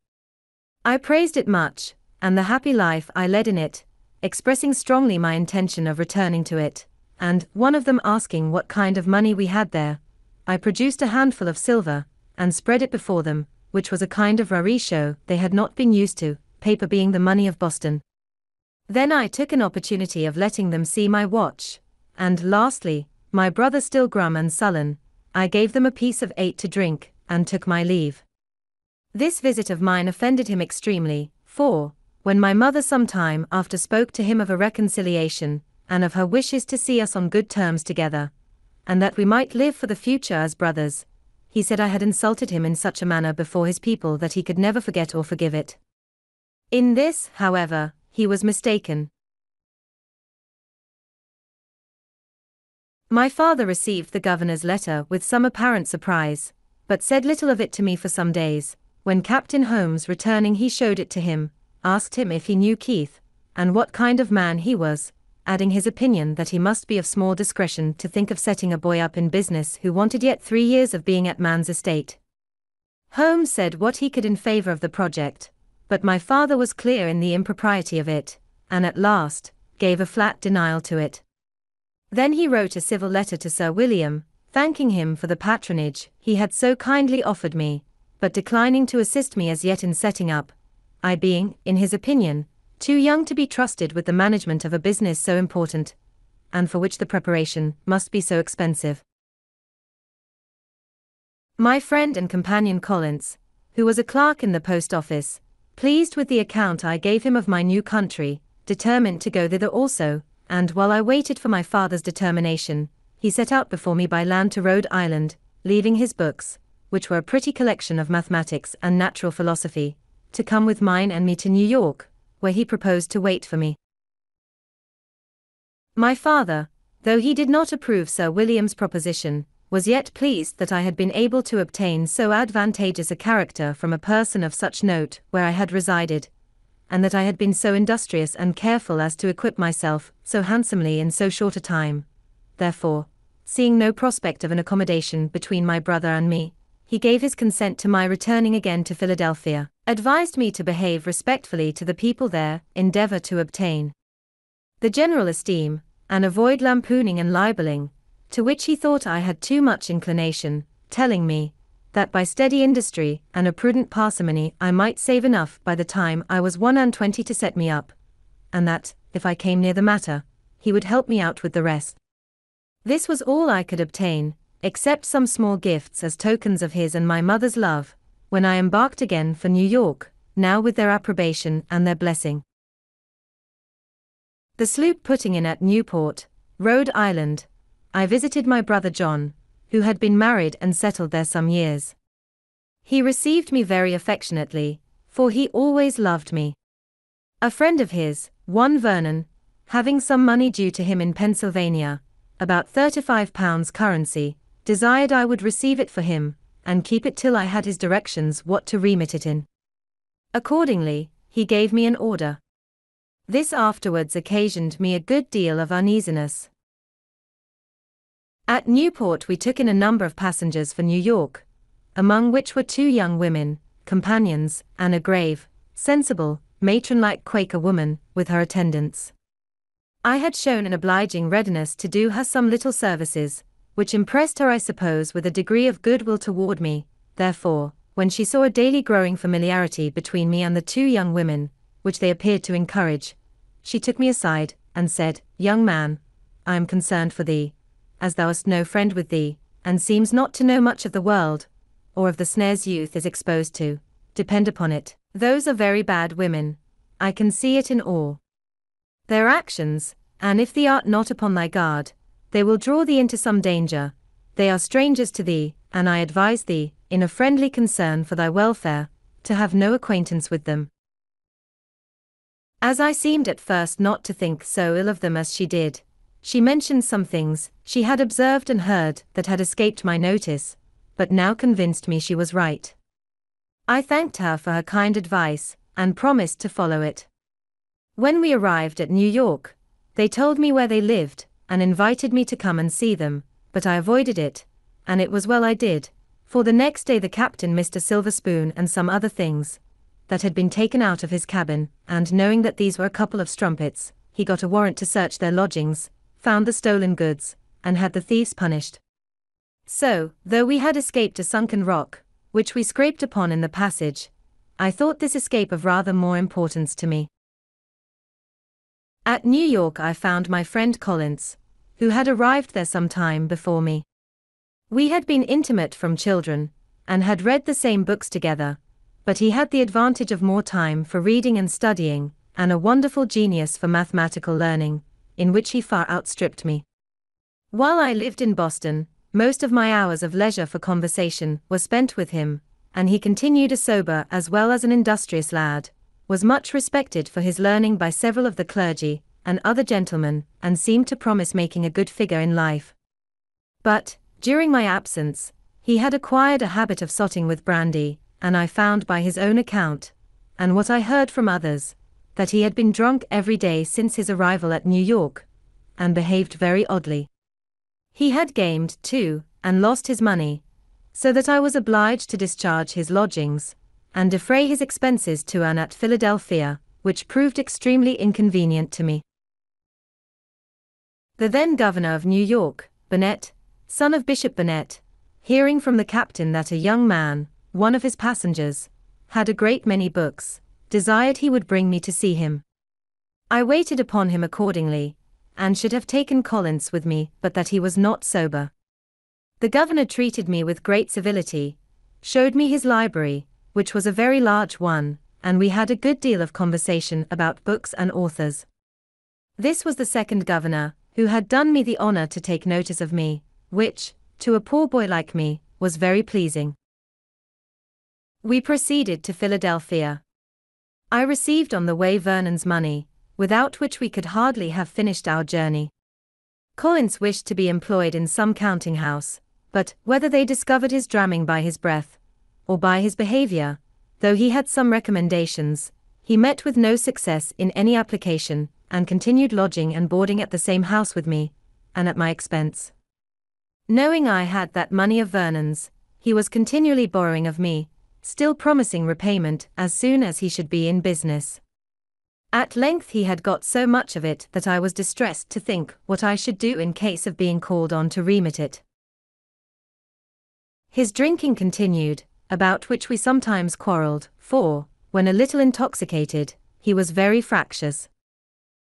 I praised it much, and the happy life I led in it, expressing strongly my intention of returning to it, and, one of them asking what kind of money we had there, I produced a handful of silver, and spread it before them, which was a kind of voracious they had not been used to, paper being the money of Boston. Then I took an opportunity of letting them see my watch, and lastly, my brother still grum and sullen, I gave them a piece of 8 to drink, and took my leave. This visit of mine offended him extremely, for, when my mother some time after spoke to him of a reconciliation, and of her wishes to see us on good terms together, and that we might live for the future as brothers, he said I had insulted him in such a manner before his people that he could never forget or forgive it. In this, however, he was mistaken. My father received the governor's letter with some apparent surprise, but said little of it to me for some days. When Captain Holmes returning he showed it to him, asked him if he knew Keith, and what kind of man he was, adding his opinion that he must be of small discretion to think of setting a boy up in business who wanted yet 3 years of being at man's estate. Holmes said what he could in favor of the project, but my father was clear in the impropriety of it, and at last, gave a flat denial to it. Then he wrote a civil letter to Sir William, thanking him for the patronage he had so kindly offered me, but declining to assist me as yet in setting up, I being, in his opinion, too young to be trusted with the management of a business so important, and for which the preparation must be so expensive. My friend and companion Collins, who was a clerk in the post office, pleased with the account I gave him of my new country, determined to go thither also, and while I waited for my father's determination, he set out before me by land to Rhode Island, leaving his books, which were a pretty collection of mathematics and natural philosophy, to come with mine and me to New York, where he proposed to wait for me. My father, though he did not approve Sir William's proposition, was yet pleased that I had been able to obtain so advantageous a character from a person of such note where I had resided, and that I had been so industrious and careful as to equip myself so handsomely in so short a time. Therefore, seeing no prospect of an accommodation between my brother and me, he gave his consent to my returning again to Philadelphia, advised me to behave respectfully to the people there, endeavor to obtain the general esteem, and avoid lampooning and libeling, to which he thought I had too much inclination, telling me that by steady industry and a prudent parsimony I might save enough by the time I was 21 to set me up, and that, if I came near the matter, he would help me out with the rest. This was all I could obtain, except some small gifts as tokens of his and my mother's love, when I embarked again for New York, now with their approbation and their blessing. The sloop putting in at Newport, Rhode Island, I visited my brother John, who had been married and settled there some years. He received me very affectionately, for he always loved me. A friend of his, one Vernon, having some money due to him in Pennsylvania, about £35 currency, desired I would receive it for him, and keep it till I had his directions what to remit it in. Accordingly, he gave me an order. This afterwards occasioned me a good deal of uneasiness. At Newport we took in a number of passengers for New York, among which were 2 young women, companions, and a grave, sensible, matron-like Quaker woman, with her attendants. I had shown an obliging readiness to do her some little services, which impressed her I suppose with a degree of goodwill toward me. Therefore, when she saw a daily growing familiarity between me and the 2 young women, which they appeared to encourage, she took me aside, and said, "Young man, I am concerned for thee, as thou hast no friend with thee, and seems not to know much of the world, or of the snares youth is exposed to. Depend upon it, those are very bad women, I can see it in all their actions, and if thee art not upon thy guard, they will draw thee into some danger. They are strangers to thee, and I advise thee, in a friendly concern for thy welfare, to have no acquaintance with them." As I seemed at first not to think so ill of them as she did, she mentioned some things she had observed and heard that had escaped my notice, but now convinced me she was right. I thanked her for her kind advice, and promised to follow it. When we arrived at New York, they told me where they lived, and invited me to come and see them, but I avoided it, and it was well I did, for the next day the captain missed a silver spoon and some other things that had been taken out of his cabin, and knowing that these were a couple of strumpets, he got a warrant to search their lodgings, found the stolen goods, and had the thieves punished. So, though we had escaped a sunken rock, which we scraped upon in the passage, I thought this escape of rather more importance to me. At New York I found my friend Collins, who had arrived there some time before me. We had been intimate from children, and had read the same books together, but he had the advantage of more time for reading and studying, and a wonderful genius for mathematical learning, in which he far outstripped me. While I lived in Boston, most of my hours of leisure for conversation were spent with him, and he continued a sober as well as an industrious lad, was much respected for his learning by several of the clergy and other gentlemen, and seemed to promise making a good figure in life. But, during my absence, he had acquired a habit of sotting with brandy, and I found by his own account, and what I heard from others, that he had been drunk every day since his arrival at New York, and behaved very oddly. He had gamed, too, and lost his money, so that I was obliged to discharge his lodgings, and defray his expenses to earn at Philadelphia, which proved extremely inconvenient to me. The then governor of New York, Burnet, son of Bishop Burnet, hearing from the captain that a young man, one of his passengers, had a great many books, desired he would bring me to see him. I waited upon him accordingly, and should have taken Collins with me but that he was not sober. The governor treated me with great civility, showed me his library, which was a very large one, and we had a good deal of conversation about books and authors. This was the second governor, who had done me the honor to take notice of me, which, to a poor boy like me, was very pleasing. We proceeded to Philadelphia. I received on the way Vernon's money, without which we could hardly have finished our journey. Collins wished to be employed in some counting house, but whether they discovered his drumming by his breath, or by his behavior, though he had some recommendations, he met with no success in any application, and continued lodging and boarding at the same house with me, and at my expense. Knowing I had that money of Vernon's, he was continually borrowing of me, still promising repayment as soon as he should be in business. At length he had got so much of it that I was distressed to think what I should do in case of being called on to remit it. His drinking continued, about which we sometimes quarrelled, for, when a little intoxicated, he was very fractious.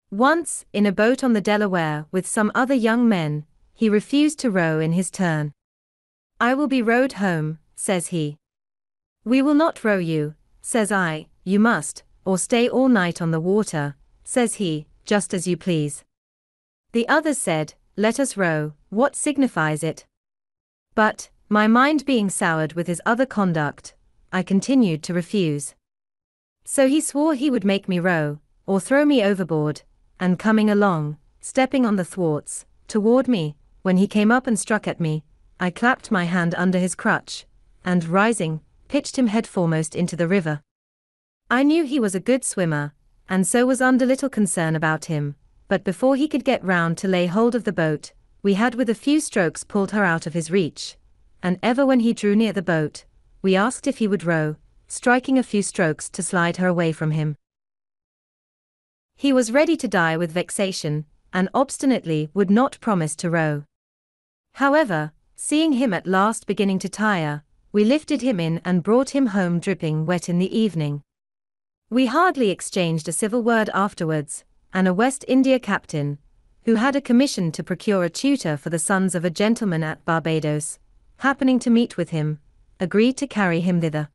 Once, in a boat on the Delaware with some other young men, he refused to row in his turn. "I will be rowed home," says he. "We will not row you," says I. "You must, or stay all night on the water," says he, "just as you please." The others said, "Let us row, what signifies it?" But, my mind being soured with his other conduct, I continued to refuse. So he swore he would make me row, or throw me overboard, and coming along, stepping on the thwarts, toward me, when he came up and struck at me, I clapped my hand under his crutch, and rising, pitched him head foremost into the river. I knew he was a good swimmer, and so was under little concern about him, but before he could get round to lay hold of the boat, we had with a few strokes pulled her out of his reach, and ever when he drew near the boat, we asked if he would row, striking a few strokes to slide her away from him. He was ready to die with vexation, and obstinately would not promise to row. However, seeing him at last beginning to tire, we lifted him in and brought him home dripping wet in the evening. We hardly exchanged a civil word afterwards, and a West India captain, who had a commission to procure a tutor for the sons of a gentleman at Barbados, happening to meet with him, agreed to carry him thither.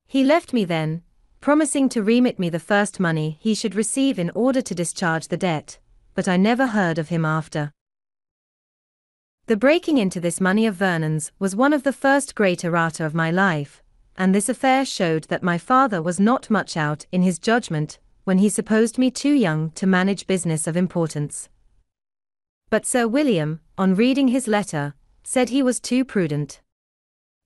He left me then, promising to remit me the first money he should receive in order to discharge the debt, but I never heard of him after. The breaking into this money of Vernon's was one of the first great errata of my life, and this affair showed that my father was not much out in his judgment when he supposed me too young to manage business of importance. But Sir William, on reading his letter, said he was too prudent.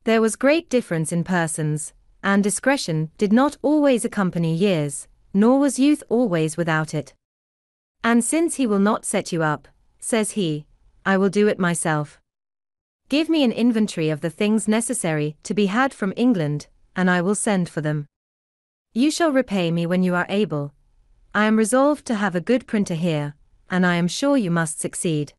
There was great difference in persons, and discretion did not always accompany years, nor was youth always without it. "And since he will not set you up," says he, "I will do it myself. Give me an inventory of the things necessary to be had from England, and I will send for them. You shall repay me when you are able. I am resolved to have a good printer here, and I am sure you must succeed."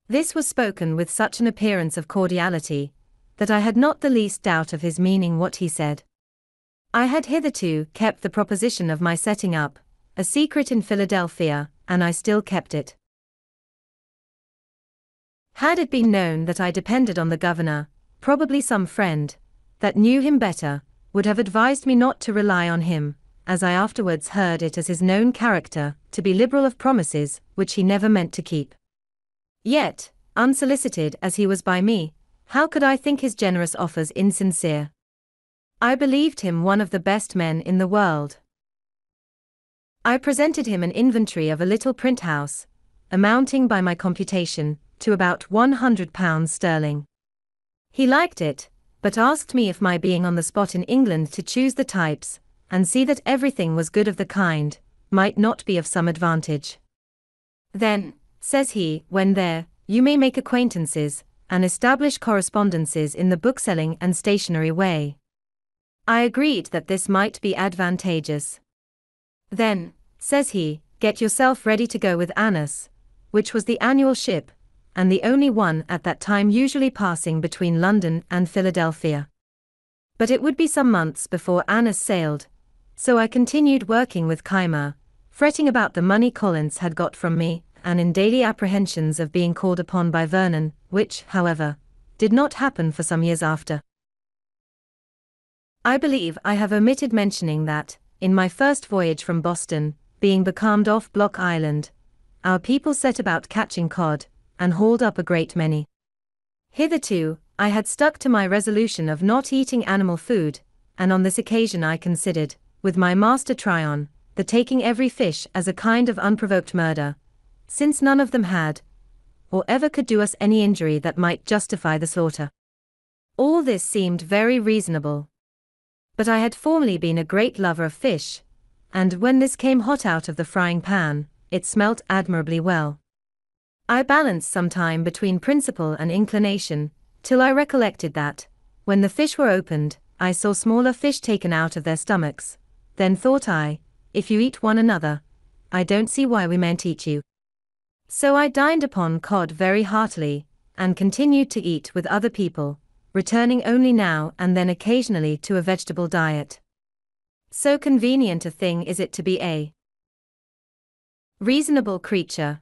This was spoken with such an appearance of cordiality, that I had not the least doubt of his meaning what he said. I had hitherto kept the proposition of my setting up a secret in Philadelphia, and I still kept it. Had it been known that I depended on the governor, probably some friend, that knew him better, would have advised me not to rely on him, as I afterwards heard it as his known character, to be liberal of promises, which he never meant to keep. Yet, unsolicited as he was by me, how could I think his generous offers insincere? I believed him one of the best men in the world. I presented him an inventory of a little print house, amounting by my computation, to about £100 sterling. He liked it, but asked me if my being on the spot in England to choose the types, and see that everything was good of the kind, might not be of some advantage. "Then," says he, "when there, you may make acquaintances, and establish correspondences in the bookselling and stationery way." I agreed that this might be advantageous. "Then," says he, "get yourself ready to go with Annas," which was the annual ship, and the only one at that time usually passing between London and Philadelphia. But it would be some months before Annas sailed, so I continued working with Keimer, fretting about the money Collins had got from me, and in daily apprehensions of being called upon by Vernon, which, however, did not happen for some years after. I believe I have omitted mentioning that, in my first voyage from Boston, being becalmed off Block Island, our people set about catching cod, and hauled up a great many. Hitherto, I had stuck to my resolution of not eating animal food, and on this occasion I considered, with my master Tryon, the taking every fish as a kind of unprovoked murder, since none of them had, or ever could do us any injury that might justify the slaughter. All this seemed very reasonable. But I had formerly been a great lover of fish, and when this came hot out of the frying pan, it smelt admirably well. I balanced some time between principle and inclination, till I recollected that, when the fish were opened, I saw smaller fish taken out of their stomachs. Then thought I, if you eat one another, I don't see why we mayn't eat you. So I dined upon cod very heartily, and continued to eat with other people, returning only now and then occasionally to a vegetable diet. So convenient a thing is it to be a reasonable creature,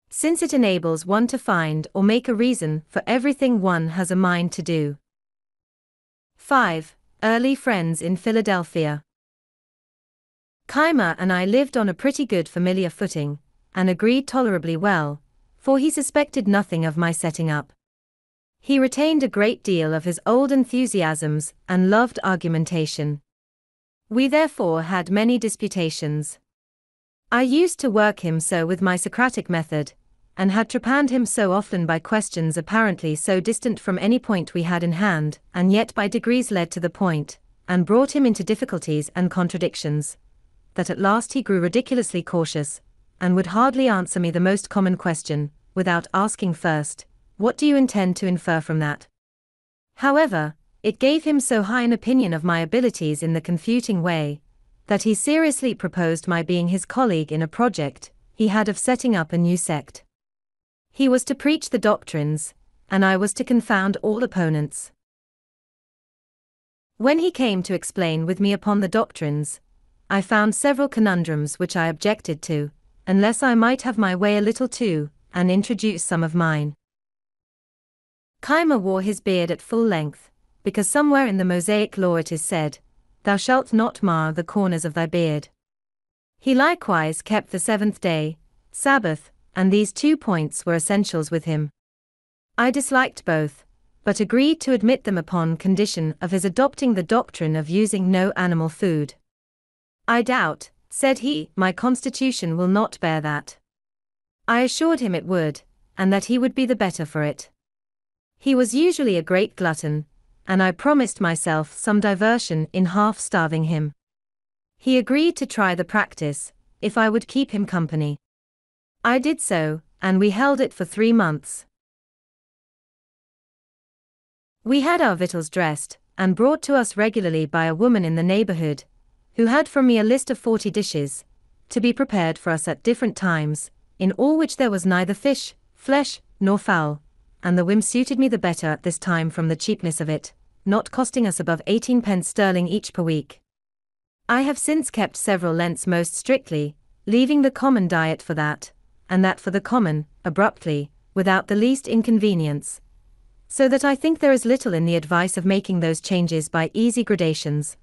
since it enables one to find or make a reason for everything one has a mind to do. 5. Early friends in Philadelphia. Keimer and I lived on a pretty good familiar footing, and agreed tolerably well, for he suspected nothing of my setting up. He retained a great deal of his old enthusiasms and loved argumentation. We therefore had many disputations. I used to work him so with my Socratic method, and had trepanned him so often by questions apparently so distant from any point we had in hand, and yet by degrees led to the point, and brought him into difficulties and contradictions, that at last he grew ridiculously cautious, and would hardly answer me the most common question, without asking first, "What do you intend to infer from that?" However, it gave him so high an opinion of my abilities in the confuting way, that he seriously proposed my being his colleague in a project he had of setting up a new sect. He was to preach the doctrines, and I was to confound all opponents. When he came to explain with me upon the doctrines, I found several conundrums which I objected to, unless I might have my way a little too, and introduce some of mine. Keimer wore his beard at full length, because somewhere in the Mosaic law it is said, "Thou shalt not mar the corners of thy beard." He likewise kept the seventh day, Sabbath, and these 2 points were essentials with him. I disliked both, but agreed to admit them upon condition of his adopting the doctrine of using no animal food. "I doubt," said he, "my constitution will not bear that." I assured him it would, and that he would be the better for it. He was usually a great glutton, and I promised myself some diversion in half-starving him. He agreed to try the practice, if I would keep him company. I did so, and we held it for 3 months. We had our victuals dressed, and brought to us regularly by a woman in the neighborhood, who had from me a list of 40 dishes, to be prepared for us at different times, in all which there was neither fish, flesh, nor fowl, and the whim suited me the better at this time from the cheapness of it, not costing us above 18 pence sterling each per week. I have since kept several Lents most strictly, leaving the common diet for that, and that for the common, abruptly, without the least inconvenience. So that I think there is little in the advice of making those changes by easy gradations.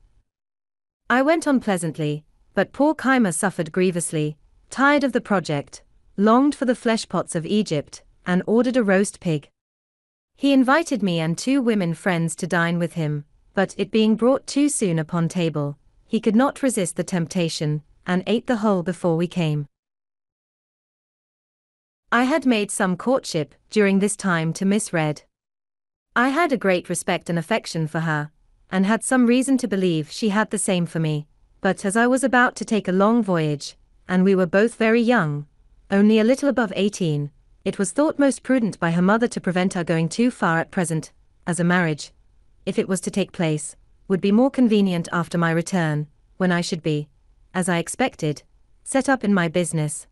I went on pleasantly, but poor Keimer suffered grievously, tired of the project, longed for the flesh pots of Egypt, and ordered a roast pig. He invited me and 2 women friends to dine with him, but it being brought too soon upon table, he could not resist the temptation, and ate the whole before we came. I had made some courtship during this time to Miss Red. I had a great respect and affection for her, and had some reason to believe she had the same for me, but as I was about to take a long voyage, and we were both very young, only a little above 18, it was thought most prudent by her mother to prevent our going too far at present, as a marriage, if it was to take place, would be more convenient after my return, when I should be, as I expected, set up in my business.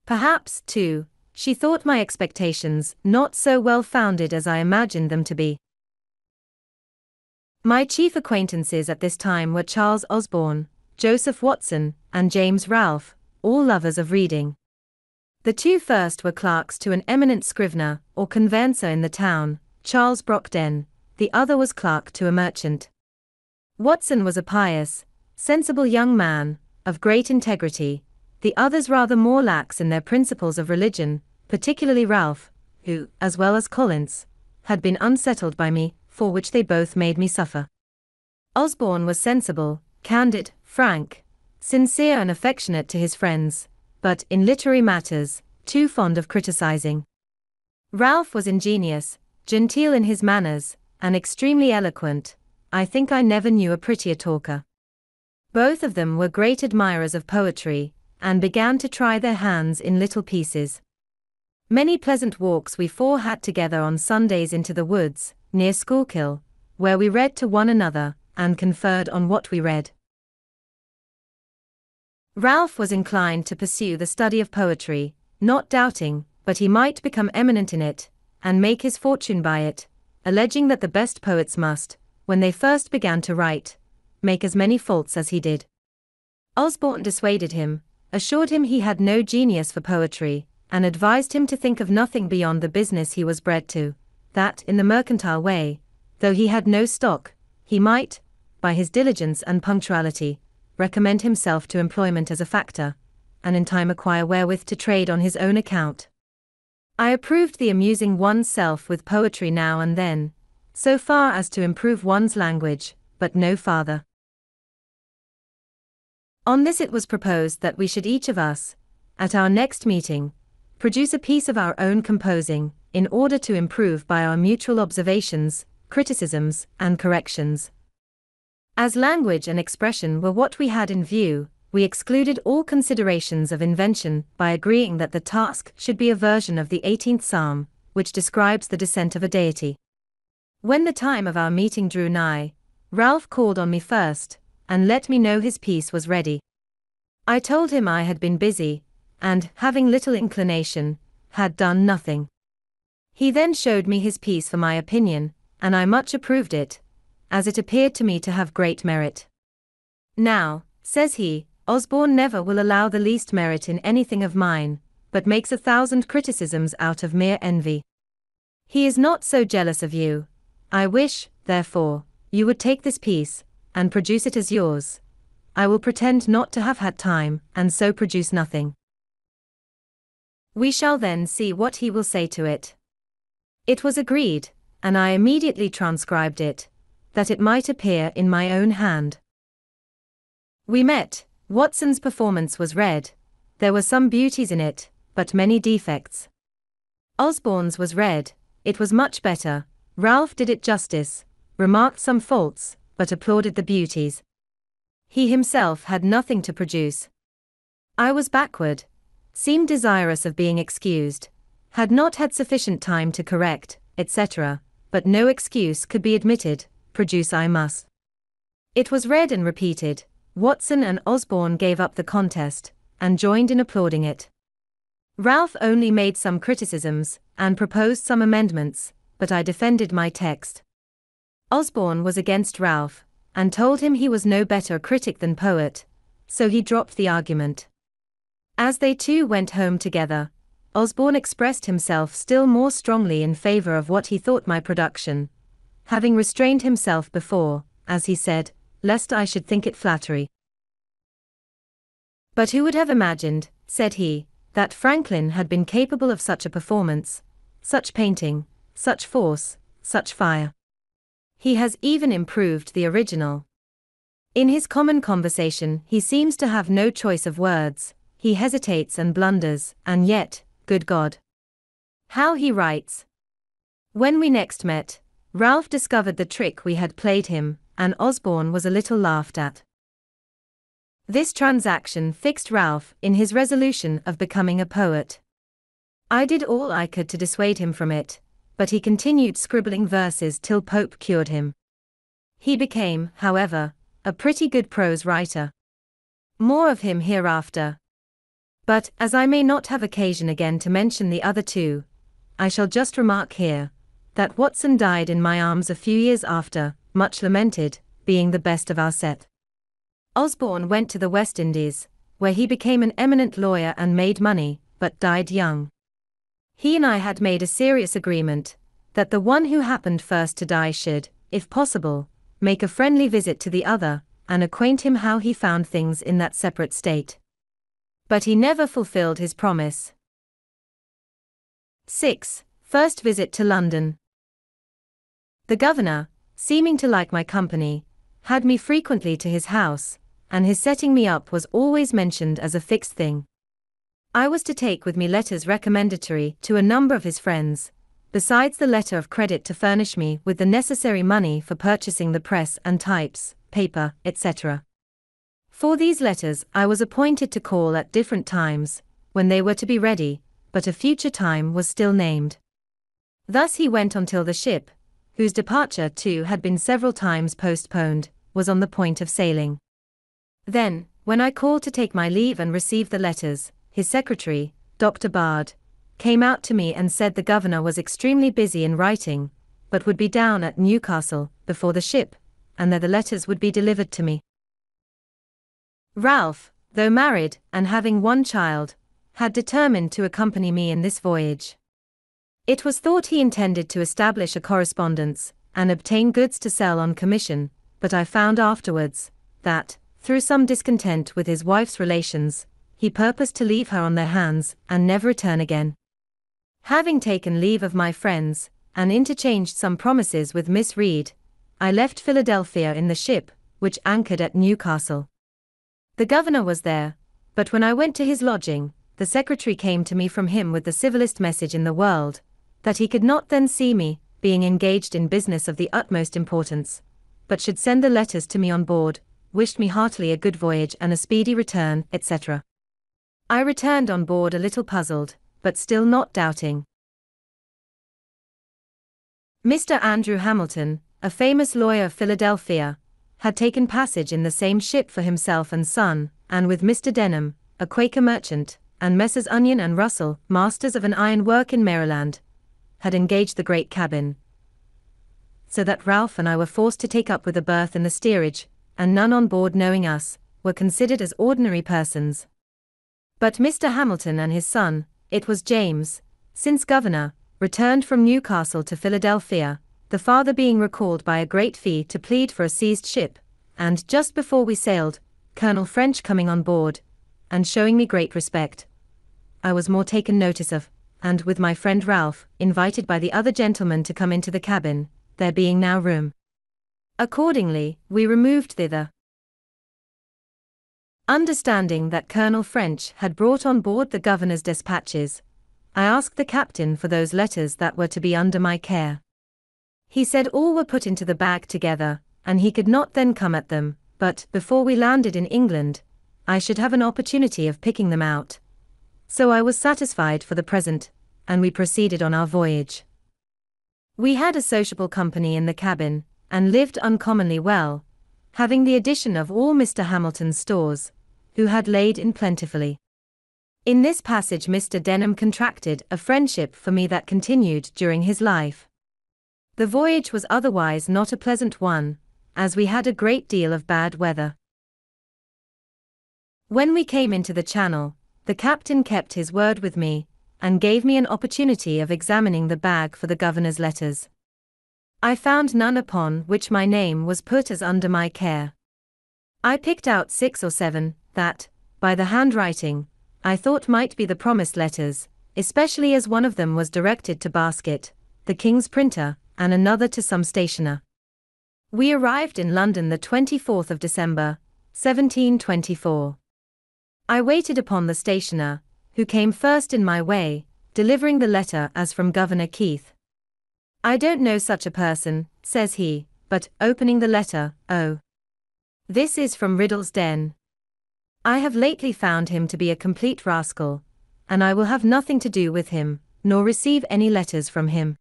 Perhaps, too, she thought my expectations not so well founded as I imagined them to be. My chief acquaintances at this time were Charles Osborne, Joseph Watson, and James Ralph, all lovers of reading. The 2 first were clerks to an eminent scrivener or conveyancer in the town, Charles Brockden; the other was clerk to a merchant. Watson was a pious, sensible young man, of great integrity, the others rather more lax in their principles of religion, particularly Ralph, who, as well as Collins, had been unsettled by me, for which they both made me suffer. Osborne was sensible, candid, frank, sincere and affectionate to his friends, but in literary matters, too fond of criticizing. Ralph was ingenious, genteel in his manners, and extremely eloquent. I think I never knew a prettier talker. Both of them were great admirers of poetry, and began to try their hands in little pieces. Many pleasant walks we four had together on Sundays into the woods, near Schuylkill, where we read to one another, and conferred on what we read. Ralph was inclined to pursue the study of poetry, not doubting but he might become eminent in it, and make his fortune by it, alleging that the best poets must, when they first began to write, make as many faults as he did. Osborne dissuaded him, assured him he had no genius for poetry, and advised him to think of nothing beyond the business he was bred to, that in the mercantile way, though he had no stock, he might, by his diligence and punctuality, recommend himself to employment as a factor, and in time acquire wherewith to trade on his own account. I approved the amusing one's self with poetry now and then, so far as to improve one's language, but no farther. On this it was proposed that we should each of us, at our next meeting, produce a piece of our own composing, in order to improve by our mutual observations, criticisms, and corrections. As language and expression were what we had in view, we excluded all considerations of invention by agreeing that the task should be a version of the 18th Psalm, which describes the descent of a deity. When the time of our meeting drew nigh, Ralph called on me first, and let me know his piece was ready. I told him I had been busy, and, having little inclination, had done nothing. He then showed me his piece for my opinion, and I much approved it, as it appeared to me to have great merit. Now, says he, Osborne never will allow the least merit in anything of mine, but makes 1,000 criticisms out of mere envy. He is not so jealous of you. I wish, therefore, you would take this piece, and produce it as yours. I will pretend not to have had time, and so produce nothing. We shall then see what he will say to it. It was agreed, and I immediately transcribed it, that it might appear in my own hand. We met. Watson's performance was read. There were some beauties in it, but many defects. Osborne's was read. It was much better. Ralph did it justice, remarked some faults, but applauded the beauties. He himself had nothing to produce. I was backward, seemed desirous of being excused, had not had sufficient time to correct, etc., but no excuse could be admitted, produce I must. It was read and repeated. Watson and Osborne gave up the contest, and joined in applauding it. Ralph only made some criticisms, and proposed some amendments, but I defended my text. Osborne was against Ralph, and told him he was no better a critic than poet, so he dropped the argument. As they two went home together, Osborne expressed himself still more strongly in favor of what he thought my production, having restrained himself before, as he said, lest I should think it flattery. But who would have imagined, said he, that Franklin had been capable of such a performance, such painting, such force, such fire? He has even improved the original. In his common conversation he seems to have no choice of words, he hesitates and blunders, and yet, good God! How he writes! When we next met, Ralph discovered the trick we had played him, and Osborne was a little laughed at. This transaction fixed Ralph in his resolution of becoming a poet. I did all I could to dissuade him from it, but he continued scribbling verses till Pope cured him. He became, however, a pretty good prose writer. More of him hereafter. But, as I may not have occasion again to mention the other two, I shall just remark here, that Watson died in my arms a few years after, much lamented, being the best of our set. Osborne went to the West Indies, where he became an eminent lawyer and made money, but died young. He and I had made a serious agreement, that the one who happened first to die should, if possible, make a friendly visit to the other, and acquaint him how he found things in that separate state. But he never fulfilled his promise. 6. First visit to London. The governor, seeming to like my company, had me frequently to his house, and his setting me up was always mentioned as a fixed thing. I was to take with me letters recommendatory to a number of his friends, besides the letter of credit to furnish me with the necessary money for purchasing the press and types, paper, etc. For these letters I was appointed to call at different times, when they were to be ready, but a future time was still named. Thus he went on till the ship, whose departure too had been several times postponed, was on the point of sailing. Then, when I called to take my leave and receive the letters, his secretary, Dr. Bard, came out to me and said the governor was extremely busy in writing, but would be down at Newcastle before the ship, and that the letters would be delivered to me. Ralph, though married and having one child, had determined to accompany me in this voyage. It was thought he intended to establish a correspondence and obtain goods to sell on commission, but I found afterwards that, through some discontent with his wife's relations, he purposed to leave her on their hands and never return again. Having taken leave of my friends, and interchanged some promises with Miss Reed, I left Philadelphia in the ship, which anchored at Newcastle. The governor was there, but when I went to his lodging, the secretary came to me from him with the civilest message in the world, that he could not then see me, being engaged in business of the utmost importance, but should send the letters to me on board, wished me heartily a good voyage and a speedy return, etc. I returned on board a little puzzled, but still not doubting. Mr. Andrew Hamilton, a famous lawyer of Philadelphia, had taken passage in the same ship for himself and son, and with Mr. Denham, a Quaker merchant, and Messrs. Onion and Russell, masters of an iron work in Maryland, had engaged the great cabin, so that Ralph and I were forced to take up with a berth in the steerage, and none on board knowing us, were considered as ordinary persons. But Mr. Hamilton and his son, it was James, since governor, returned from Newcastle to Philadelphia, the father being recalled by a great fee to plead for a seized ship, and just before we sailed, Colonel French coming on board, and showing me great respect, I was more taken notice of, and with my friend Ralph, invited by the other gentlemen to come into the cabin, there being now room. Accordingly, we removed thither. Understanding that Colonel French had brought on board the governor's despatches, I asked the captain for those letters that were to be under my care. He said all were put into the bag together, and he could not then come at them, but, before we landed in England, I should have an opportunity of picking them out. So I was satisfied for the present, and we proceeded on our voyage. We had a sociable company in the cabin, and lived uncommonly well, having the addition of all Mr. Hamilton's stores, who had laid in plentifully. In this passage Mr. Denham contracted a friendship for me that continued during his life. The voyage was otherwise not a pleasant one, as we had a great deal of bad weather. When we came into the Channel, the captain kept his word with me, and gave me an opportunity of examining the bag for the governor's letters. I found none upon which my name was put as under my care. I picked out 6 or 7, that, by the handwriting, I thought might be the promised letters, especially as one of them was directed to Basket, the King's printer, and another to some stationer. We arrived in London the 24th of December, 1724. I waited upon the stationer, who came first in my way, delivering the letter as from Governor Keith. "I don't know such a person," says he, but, opening the letter, "Oh, this is from Riddle's Den. I have lately found him to be a complete rascal, and I will have nothing to do with him, nor receive any letters from him."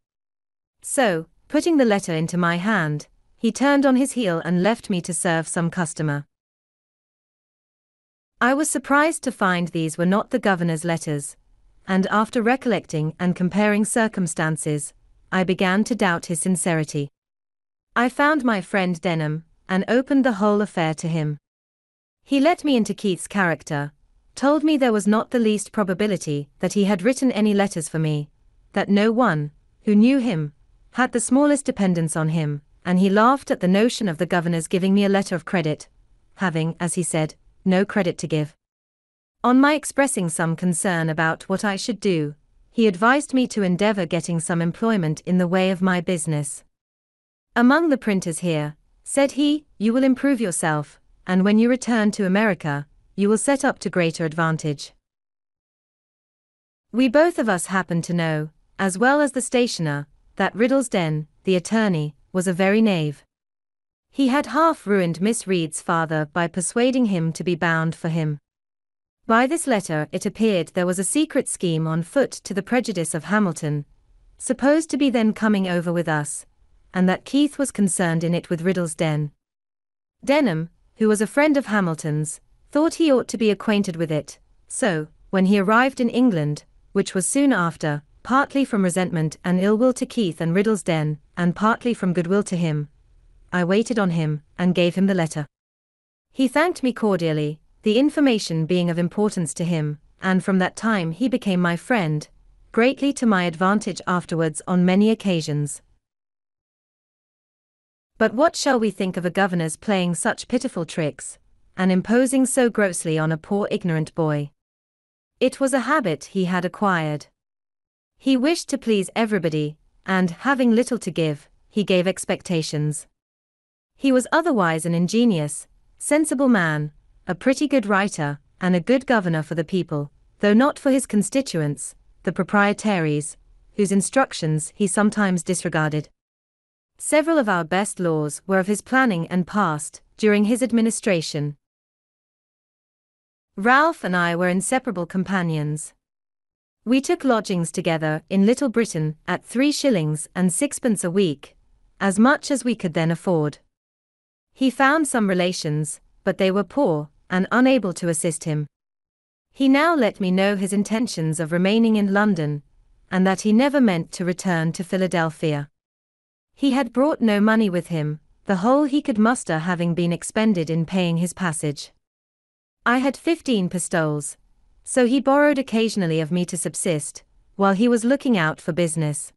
So, putting the letter into my hand, he turned on his heel and left me to serve some customer. I was surprised to find these were not the governor's letters, and after recollecting and comparing circumstances, I began to doubt his sincerity. I found my friend Denham, and opened the whole affair to him. He let me into Keith's character, told me there was not the least probability that he had written any letters for me, that no one, who knew him, had the smallest dependence on him, and he laughed at the notion of the governor's giving me a letter of credit, having, as he said, no credit to give. On my expressing some concern about what I should do, he advised me to endeavor getting some employment in the way of my business. "Among the printers here," said he, "you will improve yourself, and when you return to America, you will set up to greater advantage." We both of us happened to know, as well as the stationer, that Riddlesden, the attorney, was a very knave. He had half ruined Miss Reed's father by persuading him to be bound for him. By this letter it appeared there was a secret scheme on foot to the prejudice of Hamilton, supposed to be then coming over with us, and that Keith was concerned in it with Riddlesden. Denham, who was a friend of Hamilton's, thought he ought to be acquainted with it, so, when he arrived in England, which was soon after, partly from resentment and ill will to Keith and Riddlesden, and partly from goodwill to him, I waited on him, and gave him the letter. He thanked me cordially, the information being of importance to him, and from that time he became my friend, greatly to my advantage afterwards on many occasions. But what shall we think of a governor's playing such pitiful tricks, and imposing so grossly on a poor ignorant boy? It was a habit he had acquired. He wished to please everybody, and, having little to give, he gave expectations. He was otherwise an ingenious, sensible man, a pretty good writer, and a good governor for the people, though not for his constituents, the proprietaries, whose instructions he sometimes disregarded. Several of our best laws were of his planning and passed during his administration. Ralph and I were inseparable companions. We took lodgings together in Little Britain at 3 shillings and 6pence a week, as much as we could then afford. He found some relations, but they were poor, and unable to assist him. He now let me know his intentions of remaining in London, and that he never meant to return to Philadelphia. He had brought no money with him, the whole he could muster having been expended in paying his passage. I had 15 pistoles, so he borrowed occasionally of me to subsist, while he was looking out for business.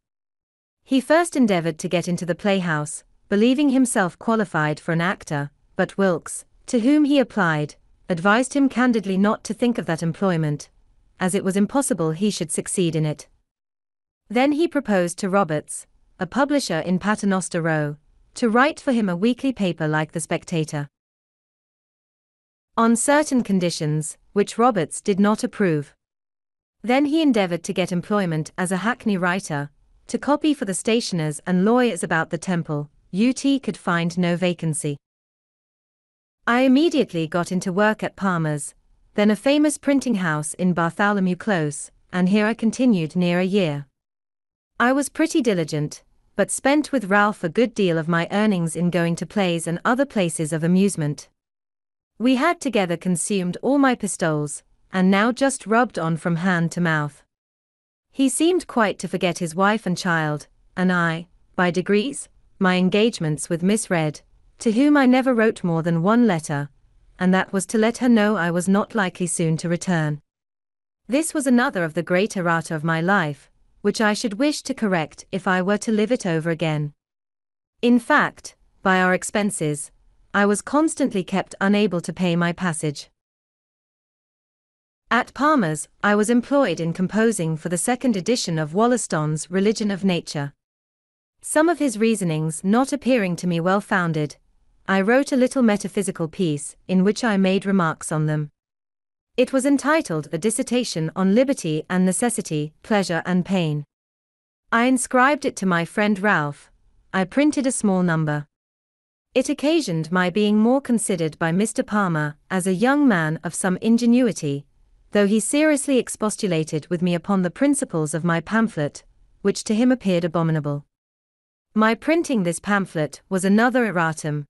He first endeavored to get into the playhouse, believing himself qualified for an actor, but Wilkes, to whom he applied, advised him candidly not to think of that employment, as it was impossible he should succeed in it. Then he proposed to Roberts, a publisher in Paternoster Row, to write for him a weekly paper like The Spectator, on certain conditions, which Roberts did not approve. Then he endeavored to get employment as a hackney writer, to copy for the stationers and lawyers about the Temple. UT could find no vacancy. I immediately got into work at Palmer's, then a famous printing house in Bartholomew Close, and here I continued near a year. I was pretty diligent, but spent with Ralph a good deal of my earnings in going to plays and other places of amusement. We had together consumed all my pistoles, and now just rubbed on from hand to mouth. He seemed quite to forget his wife and child, and I, by degrees, my engagements with Miss Red, to whom I never wrote more than one letter, and that was to let her know I was not likely soon to return. This was another of the great errata of my life, which I should wish to correct if I were to live it over again. In fact, by our expenses, I was constantly kept unable to pay my passage. At Palmer's, I was employed in composing for the second edition of Wollaston's Religion of Nature. Some of his reasonings not appearing to me well-founded, I wrote a little metaphysical piece, in which I made remarks on them. It was entitled A Dissertation on Liberty and Necessity, Pleasure and Pain. I inscribed it to my friend Ralph. I printed a small number. It occasioned my being more considered by Mr. Palmer as a young man of some ingenuity, though he seriously expostulated with me upon the principles of my pamphlet, which to him appeared abominable. My printing this pamphlet was another erratum.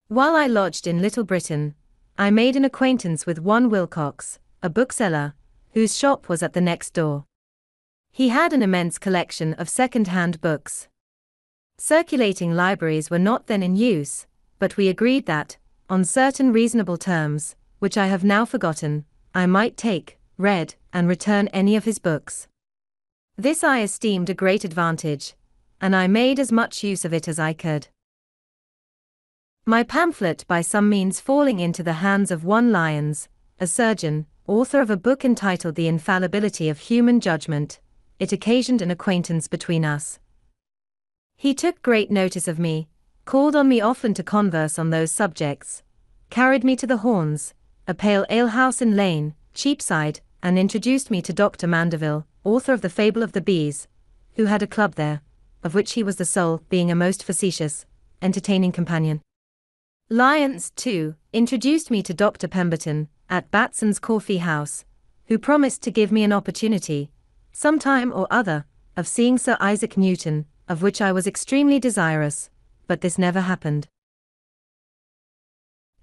While I lodged in Little Britain, I made an acquaintance with one Wilcox, a bookseller, whose shop was at the next door. He had an immense collection of second-hand books. Circulating libraries were not then in use, but we agreed that, on certain reasonable terms, which I have now forgotten, I might take, read, and return any of his books. This I esteemed a great advantage, and I made as much use of it as I could. My pamphlet by some means falling into the hands of one Lyons, a surgeon, author of a book entitled The Infallibility of Human Judgment, it occasioned an acquaintance between us. He took great notice of me, called on me often to converse on those subjects, carried me to the Horns, a pale alehouse in Lane, Cheapside, and introduced me to Dr. Mandeville, author of The Fable of the Bees, who had a club there, of which he was the sole, being a most facetious, entertaining companion. Lyons, too, introduced me to Dr. Pemberton, at Batson's Coffee House, who promised to give me an opportunity, some time or other, of seeing Sir Isaac Newton, of which I was extremely desirous, but this never happened.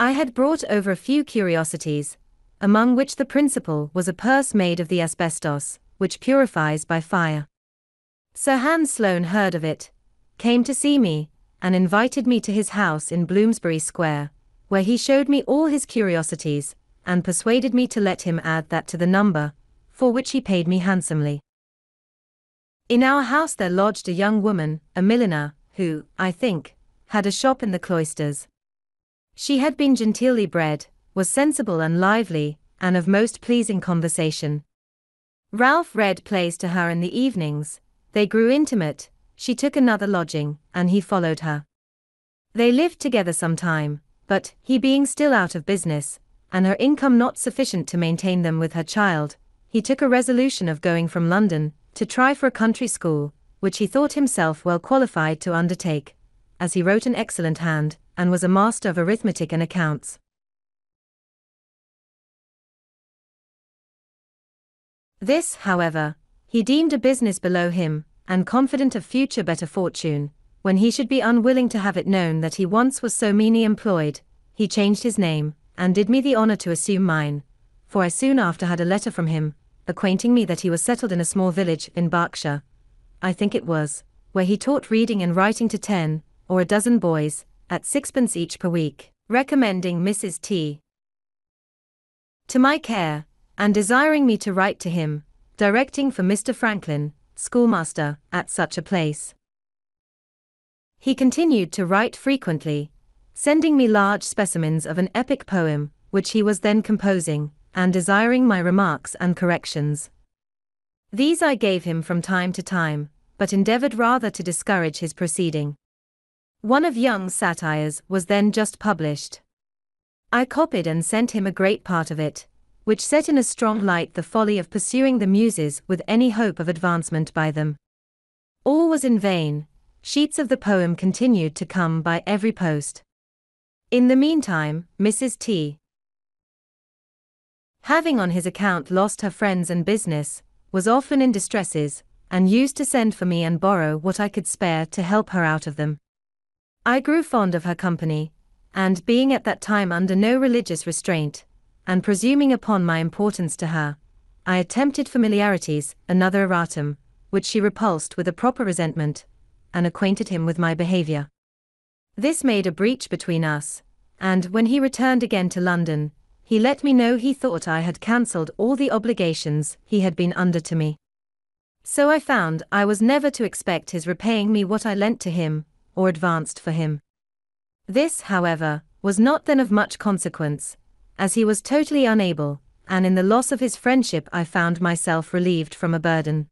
I had brought over a few curiosities, among which the principal was a purse made of the asbestos, which purifies by fire. Sir Hans Sloane heard of it, came to see me, and invited me to his house in Bloomsbury Square, where he showed me all his curiosities, and persuaded me to let him add that to the number, for which he paid me handsomely. In our house there lodged a young woman, a milliner, who, I think, had a shop in the cloisters. She had been genteelly bred, was sensible and lively, and of most pleasing conversation. Ralph read plays to her in the evenings, they grew intimate, she took another lodging, and he followed her. They lived together some time, but, he being still out of business, and her income not sufficient to maintain them with her child, he took a resolution of going from London, to try for a country school, which he thought himself well qualified to undertake, as he wrote an excellent hand, and was a master of arithmetic and accounts. This, however, he deemed a business below him, and confident of future better fortune, when he should be unwilling to have it known that he once was so meanly employed, he changed his name, and did me the honor to assume mine, for I soon after had a letter from him, acquainting me that he was settled in a small village in Berkshire, I think it was, where he taught reading and writing to 10 or a dozen boys, at 6d. each per week, recommending Mrs. T. to my care, and desiring me to write to him, directing for Mr. Franklin, schoolmaster, at such a place. He continued to write frequently, sending me large specimens of an epic poem, which he was then composing, and desiring my remarks and corrections. These I gave him from time to time, but endeavored rather to discourage his proceeding. One of Young's satires was then just published. I copied and sent him a great part of it, which set in a strong light the folly of pursuing the Muses with any hope of advancement by them. All was in vain, sheets of the poem continued to come by every post. In the meantime, Mrs. T., having on his account lost her friends and business, was often in distresses, and used to send for me and borrow what I could spare to help her out of them. I grew fond of her company, and being at that time under no religious restraint, and presuming upon my importance to her, I attempted familiarities, another erratum, which she repulsed with a proper resentment, and acquainted him with my behavior. This made a breach between us, and when he returned again to London, he let me know he thought I had cancelled all the obligations he had been under to me. So I found I was never to expect his repaying me what I lent to him, or advanced for him. This, however, was not then of much consequence, as he was totally unable, and in the loss of his friendship I found myself relieved from a burden.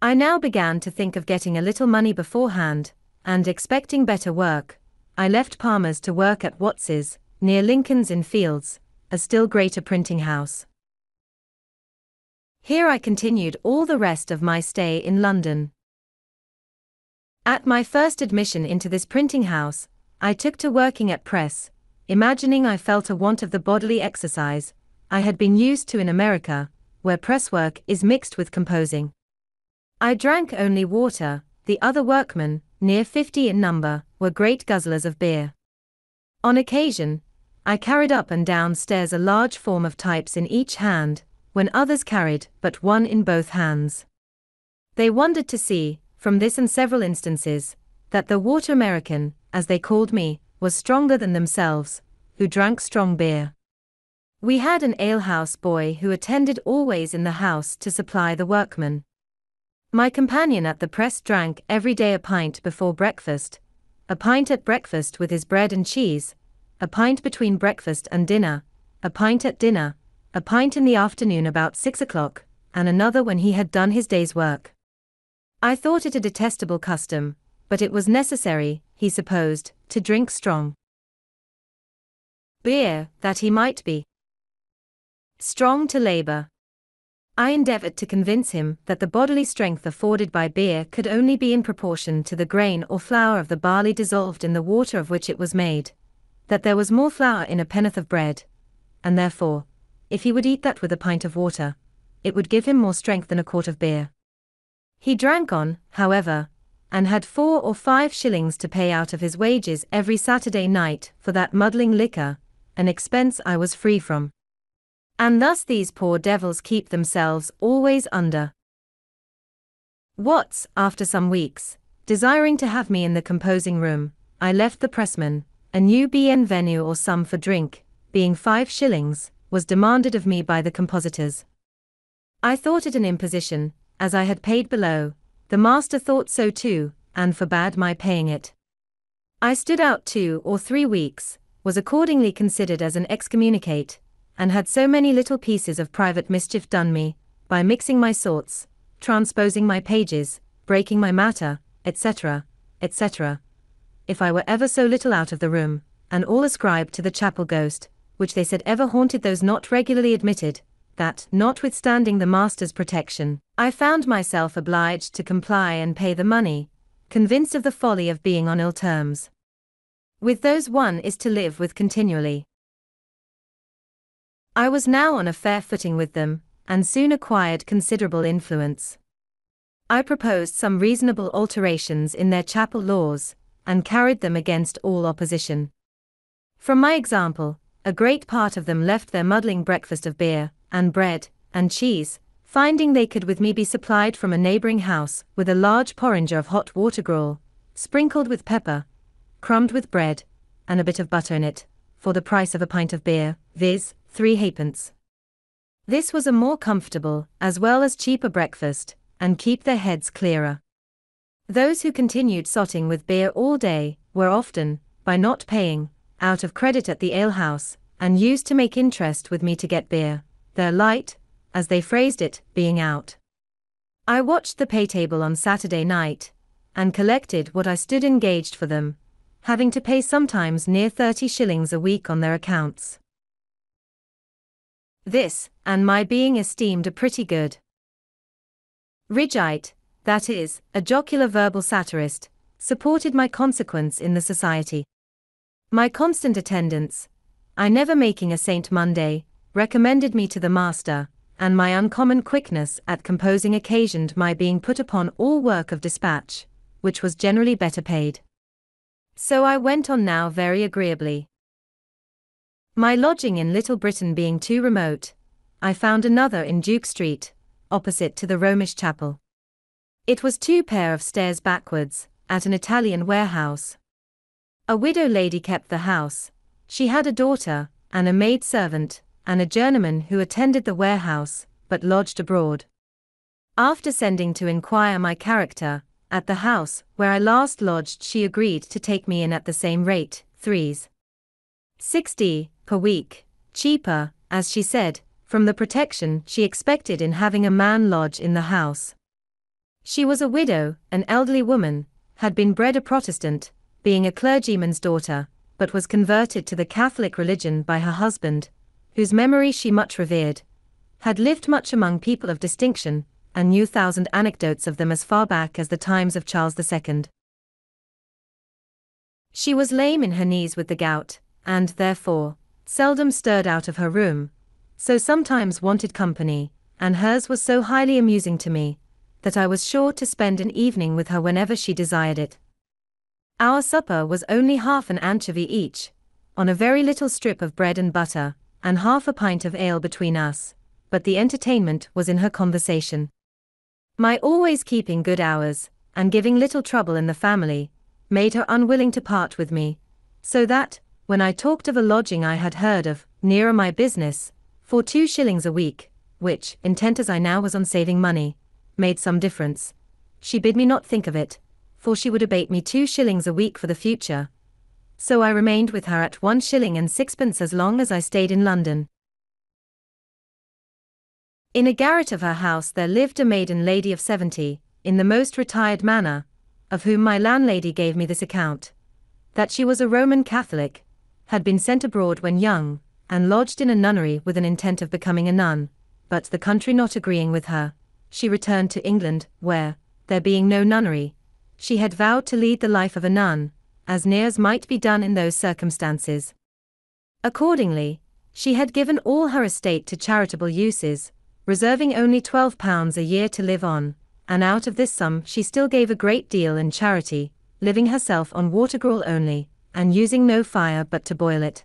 I now began to think of getting a little money beforehand, and expecting better work, I left Palmer's to work at Watts's, near Lincoln's Inn Fields, a still greater printing house. Here I continued all the rest of my stay in London. At my first admission into this printing house, I took to working at press, imagining I felt a want of the bodily exercise I had been used to in America, where presswork is mixed with composing. I drank only water, the other workmen, near 50 in number, were great guzzlers of beer. On occasion, I carried up and down stairs a large form of types in each hand, when others carried but one in both hands. They wondered to see, from this and several instances, that the water American, as they called me, was stronger than themselves, who drank strong beer. We had an alehouse boy who attended always in the house to supply the workmen. My companion at the press drank every day a pint before breakfast, a pint at breakfast with his bread and cheese, a pint between breakfast and dinner, a pint at dinner, a pint in the afternoon about 6 o'clock, and another when he had done his day's work. I thought it a detestable custom, but it was necessary, he supposed, to drink strong beer, that he might be strong to labor. I endeavored to convince him that the bodily strength afforded by beer could only be in proportion to the grain or flour of the barley dissolved in the water of which it was made, that there was more flour in a pennyworth of bread, and therefore, if he would eat that with a pint of water, it would give him more strength than a quart of beer. He drank on, however, and had 4 or 5 shillings to pay out of his wages every Saturday night for that muddling liquor, an expense I was free from. And thus these poor devils keep themselves always under. Watts, after some weeks, desiring to have me in the composing room, I left the pressman. A new bienvenue or sum for drink, being 5 shillings, was demanded of me by the compositors. I thought it an imposition, as I had paid below. The master thought so too, and forbade my paying it. I stood out 2 or 3 weeks, was accordingly considered as an excommunicate, and had so many little pieces of private mischief done me, by mixing my sorts, transposing my pages, breaking my matter, etc., etc., if I were ever so little out of the room, and all ascribed to the chapel ghost, which they said ever haunted those not regularly admitted, that, notwithstanding the master's protection, I found myself obliged to comply and pay the money, convinced of the folly of being on ill terms with those one is to live with continually. I was now on a fair footing with them, and soon acquired considerable influence. I proposed some reasonable alterations in their chapel laws, and carried them against all opposition. From my example, a great part of them left their muddling breakfast of beer, and bread, and cheese, finding they could with me be supplied from a neighbouring house with a large porringer of hot water gruel, sprinkled with pepper, crumbed with bread, and a bit of butter in it, for the price of a pint of beer, viz., 3 halfpence. This was a more comfortable, as well as cheaper breakfast, and keep their heads clearer. Those who continued sotting with beer all day, were often, by not paying, out of credit at the alehouse, and used to make interest with me to get beer, their light, as they phrased it, being out. I watched the pay table on Saturday night, and collected what I stood engaged for them, having to pay sometimes near 30 shillings a week on their accounts. This, and my being esteemed a pretty good Ridgeite, that is, a jocular verbal satirist, supported my consequence in the society. My constant attendance, I never making a Saint Monday, recommended me to the master, and my uncommon quickness at composing occasioned my being put upon all work of dispatch, which was generally better paid. So I went on now very agreeably. My lodging in Little Britain being too remote, I found another in Duke Street, opposite to the Romish Chapel. It was 2 pair of stairs backwards, at an Italian warehouse. A widow lady kept the house. She had a daughter, and a maid servant, and a journeyman who attended the warehouse, but lodged abroad. After sending to inquire my character, at the house where I last lodged, she agreed to take me in at the same rate, 3s. per week, cheaper, as she said, from the protection she expected in having a man lodge in the house. She was a widow, an elderly woman, had been bred a Protestant, being a clergyman's daughter, but was converted to the Catholic religion by her husband, whose memory she much revered, had lived much among people of distinction, and knew 1,000 anecdotes of them as far back as the times of Charles II. She was lame in her knees with the gout, and, therefore, seldom stirred out of her room, so sometimes wanted company, and hers was so highly amusing to me, that I was sure to spend an evening with her whenever she desired it. Our supper was only half an anchovy each, on a very little strip of bread and butter, and half a pint of ale between us, but the entertainment was in her conversation. My always keeping good hours, and giving little trouble in the family, made her unwilling to part with me, so that, when I talked of a lodging I had heard of, nearer my business, for 2 shillings a week, which, intent as I now was on saving money, made some difference, she bid me not think of it, for she would abate me 2 shillings a week for the future. So I remained with her at 1 shilling and 6pence as long as I stayed in London. In a garret of her house there lived a maiden lady of 70, in the most retired manner, of whom my landlady gave me this account: that she was a Roman Catholic, had been sent abroad when young, and lodged in a nunnery with an intent of becoming a nun, but the country not agreeing with her, she returned to England, where, there being no nunnery, she had vowed to lead the life of a nun, as near as might be done in those circumstances. Accordingly, she had given all her estate to charitable uses, reserving only £12 a year to live on, and out of this sum she still gave a great deal in charity, living herself on water-gruel only, and using no fire but to boil it.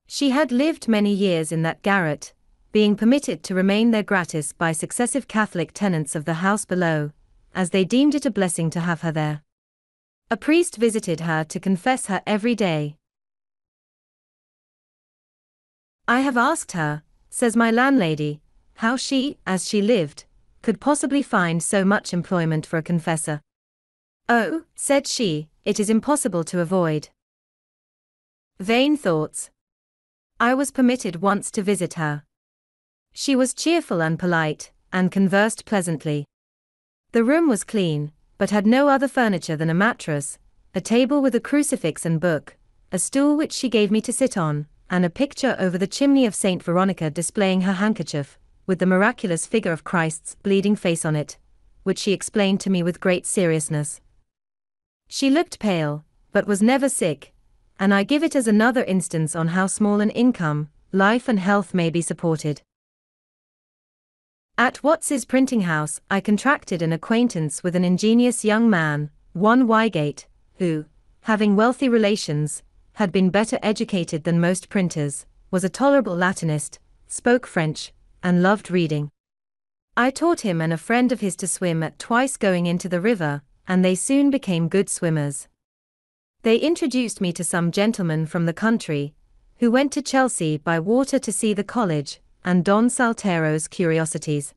She had lived many years in that garret, being permitted to remain there gratis by successive Catholic tenants of the house below, as they deemed it a blessing to have her there. A priest visited her to confess her every day. I have asked her, says my landlady, how she, as she lived, could possibly find so much employment for a confessor. Oh, said she, it is impossible to avoid. Vain thoughts. I was permitted once to visit her. She was cheerful and polite, and conversed pleasantly. The room was clean, but had no other furniture than a mattress, a table with a crucifix and book, a stool which she gave me to sit on, and a picture over the chimney of Saint Veronica displaying her handkerchief, with the miraculous figure of Christ's bleeding face on it, which she explained to me with great seriousness. She looked pale, but was never sick, and I give it as another instance on how small an income, life and health may be supported. At Watts's printing house I contracted an acquaintance with an ingenious young man, one Wygate, who, having wealthy relations, had been better educated than most printers, was a tolerable Latinist, spoke French, and loved reading. I taught him and a friend of his to swim at twice going into the river, and they soon became good swimmers. They introduced me to some gentlemen from the country, who went to Chelsea by water to see the college, and Don Saltero's curiosities.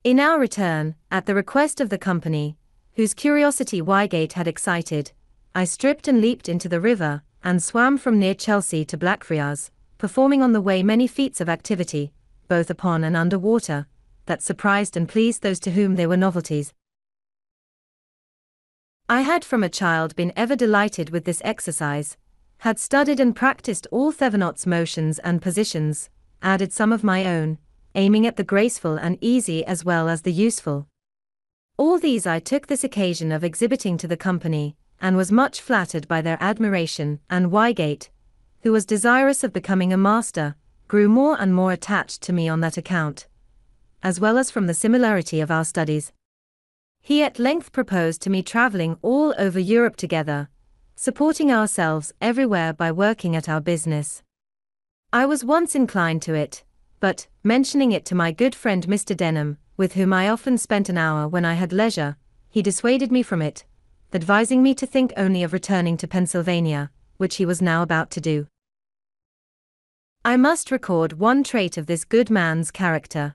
In our return, at the request of the company, whose curiosity Wygate had excited, I stripped and leaped into the river, and swam from near Chelsea to Blackfriars, performing on the way many feats of activity, both upon and under water, that surprised and pleased those to whom they were novelties. I had from a child been ever delighted with this exercise, had studied and practiced all Thevenot's motions and positions, added some of my own, aiming at the graceful and easy as well as the useful. All these I took this occasion of exhibiting to the company, and was much flattered by their admiration, and Wygate, who was desirous of becoming a master, grew more and more attached to me on that account, as well as from the similarity of our studies. He at length proposed to me travelling all over Europe together, supporting ourselves everywhere by working at our business. I was once inclined to it, but, mentioning it to my good friend Mr. Denham, with whom I often spent an hour when I had leisure, he dissuaded me from it, advising me to think only of returning to Pennsylvania, which he was now about to do. I must record one trait of this good man's character.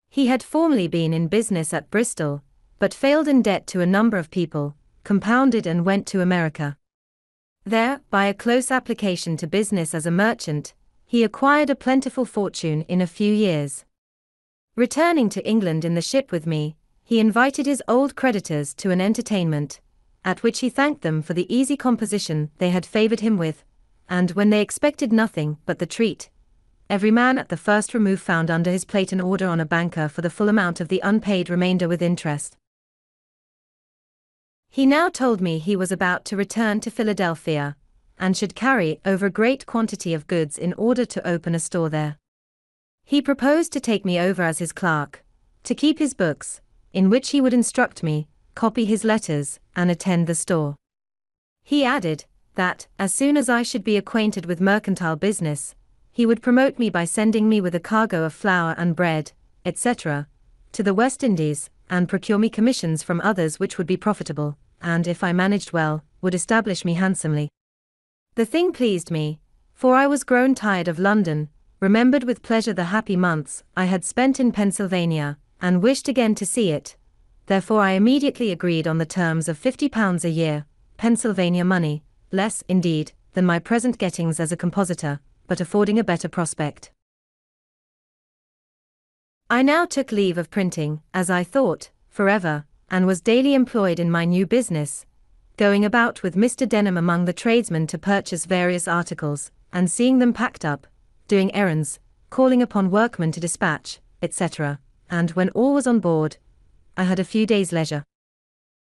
He had formerly been in business at Bristol, but failed in debt to a number of people, compounded and went to America. There, by a close application to business as a merchant, he acquired a plentiful fortune in a few years. Returning to England in the ship with me, he invited his old creditors to an entertainment, at which he thanked them for the easy composition they had favoured him with, and when they expected nothing but the treat, every man at the first remove found under his plate an order on a banker for the full amount of the unpaid remainder with interest. He now told me he was about to return to Philadelphia, and should carry over a great quantity of goods in order to open a store there. He proposed to take me over as his clerk, to keep his books, in which he would instruct me, copy his letters, and attend the store. He added, that, as soon as I should be acquainted with mercantile business, he would promote me by sending me with a cargo of flour and bread, etc., to the West Indies, and procure me commissions from others which would be profitable, and if I managed well, would establish me handsomely. The thing pleased me, for I was grown tired of London, remembered with pleasure the happy months I had spent in Pennsylvania, and wished again to see it. Therefore I immediately agreed on the terms of £50 a year, Pennsylvania money, less, indeed, than my present gettings as a compositor, but affording a better prospect. I now took leave of printing, as I thought, forever, and was daily employed in my new business, going about with Mr. Denham among the tradesmen to purchase various articles, and seeing them packed up, doing errands, calling upon workmen to dispatch, etc., and when all was on board, I had a few days' leisure.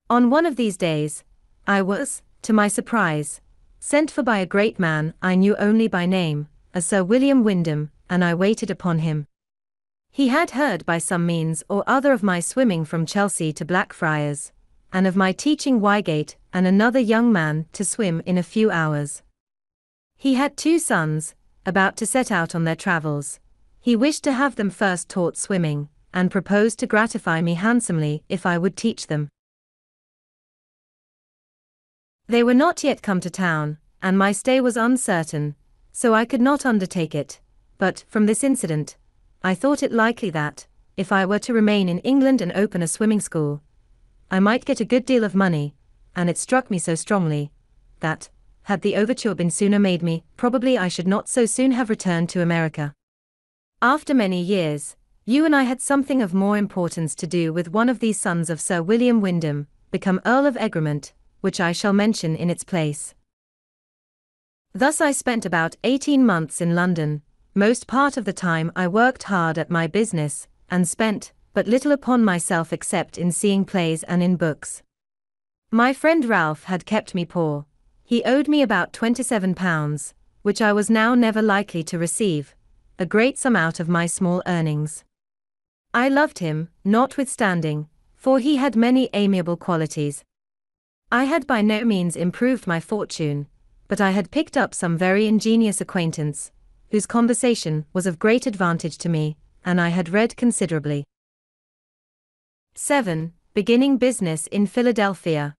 On one of these days, I was, to my surprise, sent for by a great man I knew only by name, a Sir William Wyndham, and I waited upon him. He had heard by some means or other of my swimming from Chelsea to Blackfriars, and of my teaching Wygate and another young man to swim in a few hours. He had 2 sons, about to set out on their travels. He wished to have them first taught swimming, and proposed to gratify me handsomely if I would teach them. They were not yet come to town, and my stay was uncertain, so I could not undertake it, but, from this incident, I thought it likely that, if I were to remain in England and open a swimming school, I might get a good deal of money, and it struck me so strongly, that, had the overture been sooner made me, probably I should not so soon have returned to America. After many years, you and I had something of more importance to do with one of these sons of Sir William Wyndham, become Earl of Egremont, which I shall mention in its place. Thus I spent about 18 months in London. Most part of the time I worked hard at my business, and spent but little upon myself except in seeing plays and in books. My friend Ralph had kept me poor. He owed me about £27, which I was now never likely to receive, a great sum out of my small earnings. I loved him, notwithstanding, for he had many amiable qualities. I had by no means improved my fortune, but I had picked up some very ingenious acquaintance, whose conversation was of great advantage to me, and I had read considerably. 7. Beginning business in Philadelphia.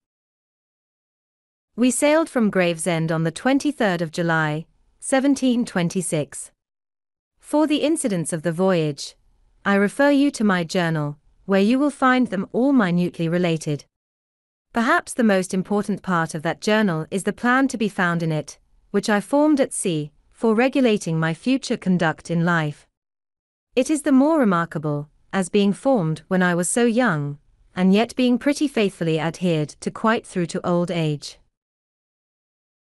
We sailed from Gravesend on the 23rd of July, 1726. For the incidents of the voyage, I refer you to my journal, where you will find them all minutely related. Perhaps the most important part of that journal is the plan to be found in it, which I formed at sea, for regulating my future conduct in life. It is the more remarkable, as being formed when I was so young, and yet being pretty faithfully adhered to quite through to old age.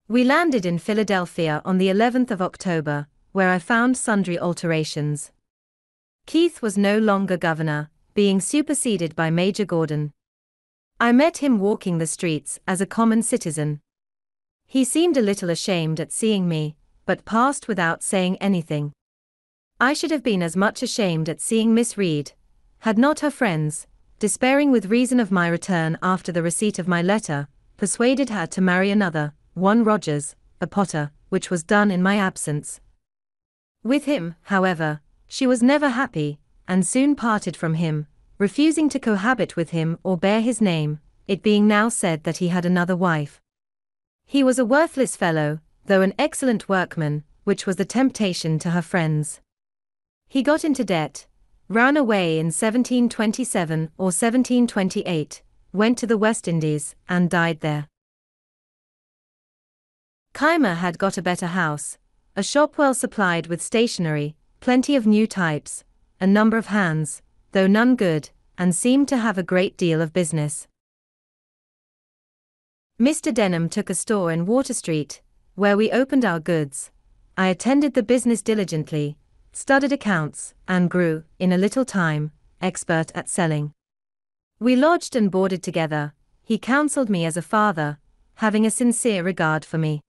We landed in Philadelphia on the 11th of October, where I found sundry alterations. Keith was no longer governor, being superseded by Major Gordon. I met him walking the streets as a common citizen. He seemed a little ashamed at seeing me, but passed without saying anything. I should have been as much ashamed at seeing Miss Reed, had not her friends, despairing with reason of my return after the receipt of my letter, persuaded her to marry another, one Rogers, a potter, which was done in my absence. With him, however, she was never happy, and soon parted from him, refusing to cohabit with him or bear his name, it being now said that he had another wife. He was a worthless fellow, though an excellent workman, which was the temptation to her friends. He got into debt, ran away in 1727 or 1728, went to the West Indies, and died there. Keimer had got a better house, a shop well supplied with stationery, plenty of new types, a number of hands, though none good, and seemed to have a great deal of business. Mr. Denham took a store in Water Street, where we opened our goods. I attended the business diligently, studied accounts, and grew, in a little time, expert at selling. We lodged and boarded together. He counselled me as a father, having a sincere regard for me.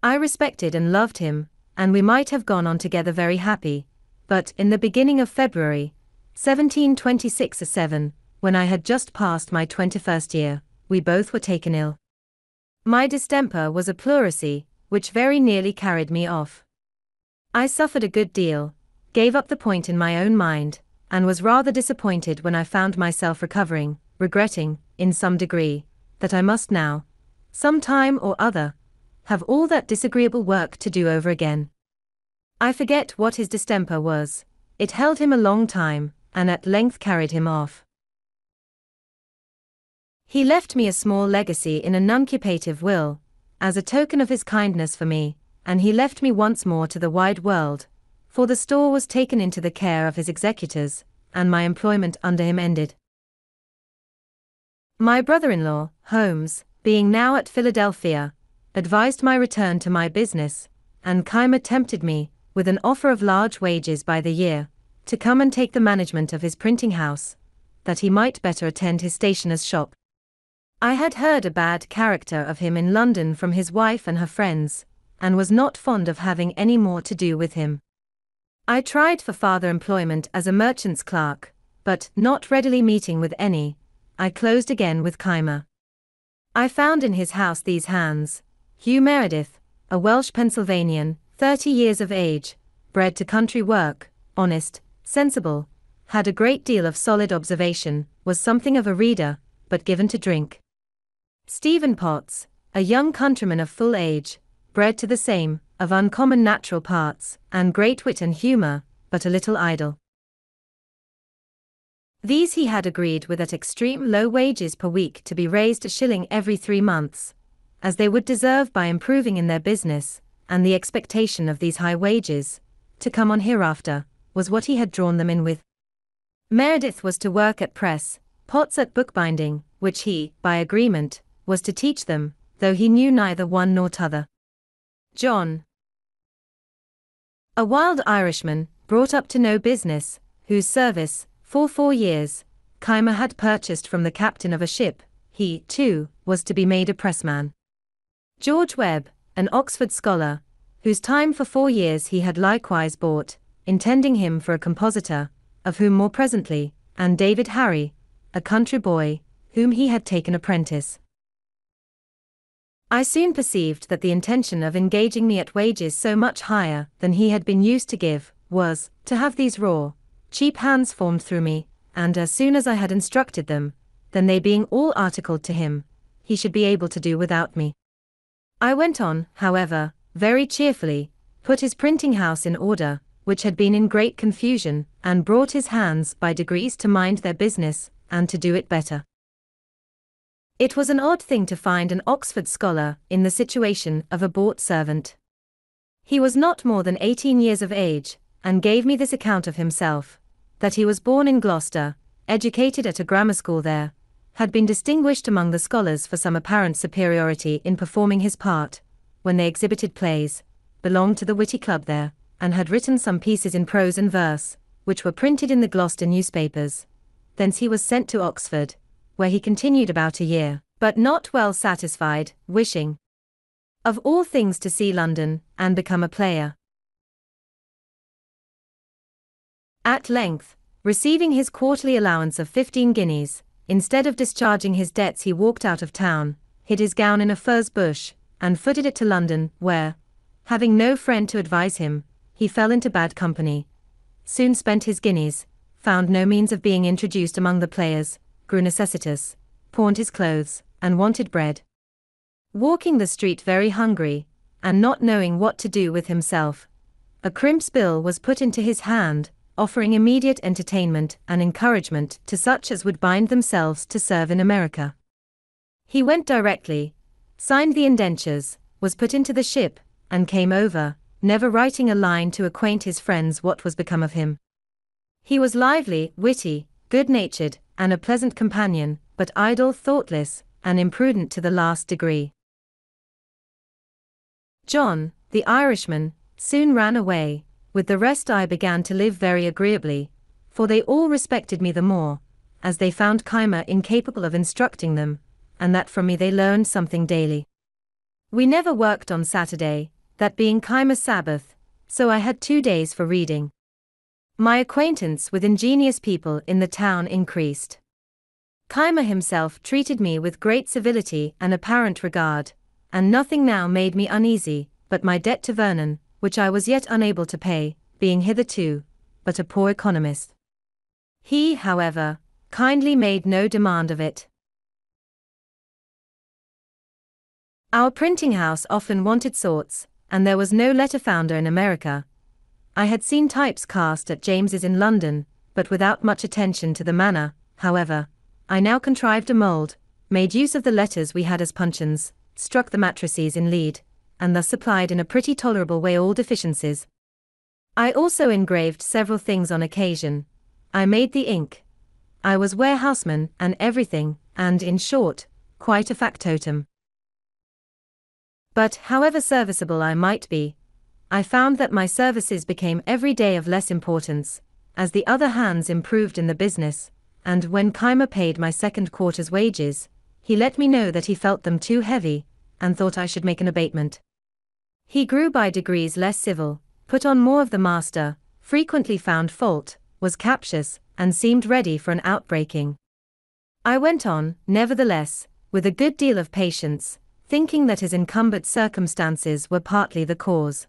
I respected and loved him, and we might have gone on together very happy, but in the beginning of February, 1726, when I had just passed my 21st year, we both were taken ill. My distemper was a pleurisy, which very nearly carried me off. I suffered a good deal, gave up the point in my own mind, and was rather disappointed when I found myself recovering, regretting, in some degree, that I must now, some time or other, have all that disagreeable work to do over again. I forget what his distemper was. It held him a long time, and at length carried him off. He left me a small legacy in a nuncupative will, as a token of his kindness for me, and he left me once more to the wide world, for the store was taken into the care of his executors, and my employment under him ended. My brother-in-law, Holmes, being now at Philadelphia, advised my return to my business, and Keimer tempted me, with an offer of large wages by the year, to come and take the management of his printing house, that he might better attend his stationer's shop. I had heard a bad character of him in London from his wife and her friends, and was not fond of having any more to do with him. I tried for farther employment as a merchant's clerk, but, not readily meeting with any, I closed again with Keimer. I found in his house these hands: Hugh Meredith, a Welsh Pennsylvanian, 30 years of age, bred to country work, honest, sensible, had a great deal of solid observation, was something of a reader, but given to drink. Stephen Potts, a young countryman of full age, bred to the same, of uncommon natural parts, and great wit and humour, but a little idle. These he had agreed with at extreme low wages per week to be raised a shilling every 3 months, as they would deserve by improving in their business, and the expectation of these high wages, to come on hereafter, was what he had drawn them in with. Meredith was to work at press, Potts at bookbinding, which he, by agreement, was to teach them, though he knew neither one nor t'other. John, a wild Irishman, brought up to no business, whose service, for 4 years, Keimer had purchased from the captain of a ship, he, too, was to be made a pressman. George Webb, an Oxford scholar, whose time for 4 years he had likewise bought, intending him for a compositor, of whom more presently, and David Harry, a country boy, whom he had taken apprentice. I soon perceived that the intention of engaging me at wages so much higher than he had been used to give, was, to have these raw, cheap hands formed through me, and as soon as I had instructed them, then they being all articled to him, he should be able to do without me. I went on, however, very cheerfully, put his printing house in order, which had been in great confusion, and brought his hands by degrees to mind their business, and to do it better. It was an odd thing to find an Oxford scholar in the situation of a bought servant. He was not more than 18 years of age, and gave me this account of himself: that he was born in Gloucester, educated at a grammar school there, had been distinguished among the scholars for some apparent superiority in performing his part, when they exhibited plays, belonged to the witty club there, and had written some pieces in prose and verse, which were printed in the Gloucester newspapers. Thence he was sent to Oxford, where he continued about a year, but not well satisfied, wishing, of all things, to see London, and become a player. At length, receiving his quarterly allowance of 15 guineas, instead of discharging his debts he walked out of town, hid his gown in a furze bush, and footed it to London, where, having no friend to advise him, he fell into bad company, soon spent his guineas, found no means of being introduced among the players, grew necessitous, pawned his clothes, and wanted bread. Walking the street very hungry, and not knowing what to do with himself, a crimp's bill was put into his hand, offering immediate entertainment and encouragement to such as would bind themselves to serve in America. He went directly, signed the indentures, was put into the ship, and came over, never writing a line to acquaint his friends what was become of him. He was lively, witty, good-natured, and a pleasant companion, but idle, thoughtless, and imprudent to the last degree. John, the Irishman, soon ran away. With the rest I began to live very agreeably, for they all respected me the more, as they found Keimer incapable of instructing them, and that from me they learned something daily. We never worked on Saturday, that being Keimer's Sabbath, so I had 2 days for reading. My acquaintance with ingenious people in the town increased. Keimer himself treated me with great civility and apparent regard, and nothing now made me uneasy, but my debt to Vernon, which I was yet unable to pay, being hitherto but a poor economist. He, however, kindly made no demand of it. Our printing house often wanted sorts, and there was no letter founder in America. I had seen types cast at James's in London, but without much attention to the manner. However, I now contrived a mould, made use of the letters we had as puncheons, struck the matrices in lead, and thus supplied in a pretty tolerable way all deficiencies. I also engraved several things on occasion. I made the ink. I was warehouseman and everything, and, in short, quite a factotum. But, however serviceable I might be, I found that my services became every day of less importance, as the other hands improved in the business, and when Keimer paid my second quarter's wages, he let me know that he felt them too heavy, and thought I should make an abatement. He grew by degrees less civil, put on more of the master, frequently found fault, was captious, and seemed ready for an outbreaking. I went on, nevertheless, with a good deal of patience, thinking that his encumbered circumstances were partly the cause.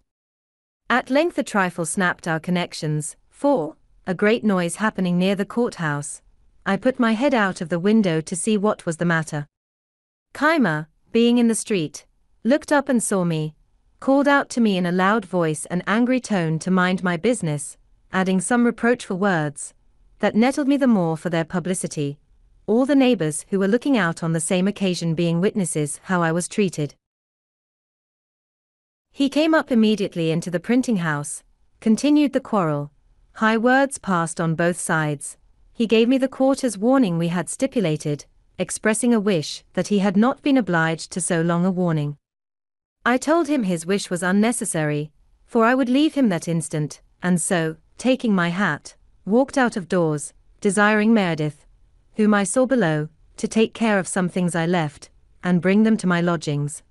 At length a trifle snapped our connections, for, a great noise happening near the courthouse, I put my head out of the window to see what was the matter. Keimer, being in the street, looked up and saw me, called out to me in a loud voice and angry tone to mind my business, adding some reproachful words, that nettled me the more for their publicity, all the neighbors who were looking out on the same occasion being witnesses how I was treated. He came up immediately into the printing house, continued the quarrel, high words passed on both sides. He gave me the quarter's warning we had stipulated, expressing a wish that he had not been obliged to so long a warning. I told him his wish was unnecessary, for I would leave him that instant, and so, taking my hat, walked out of doors, desiring Meredith, whom I saw below, to take care of some things I left, and bring them to my lodgings.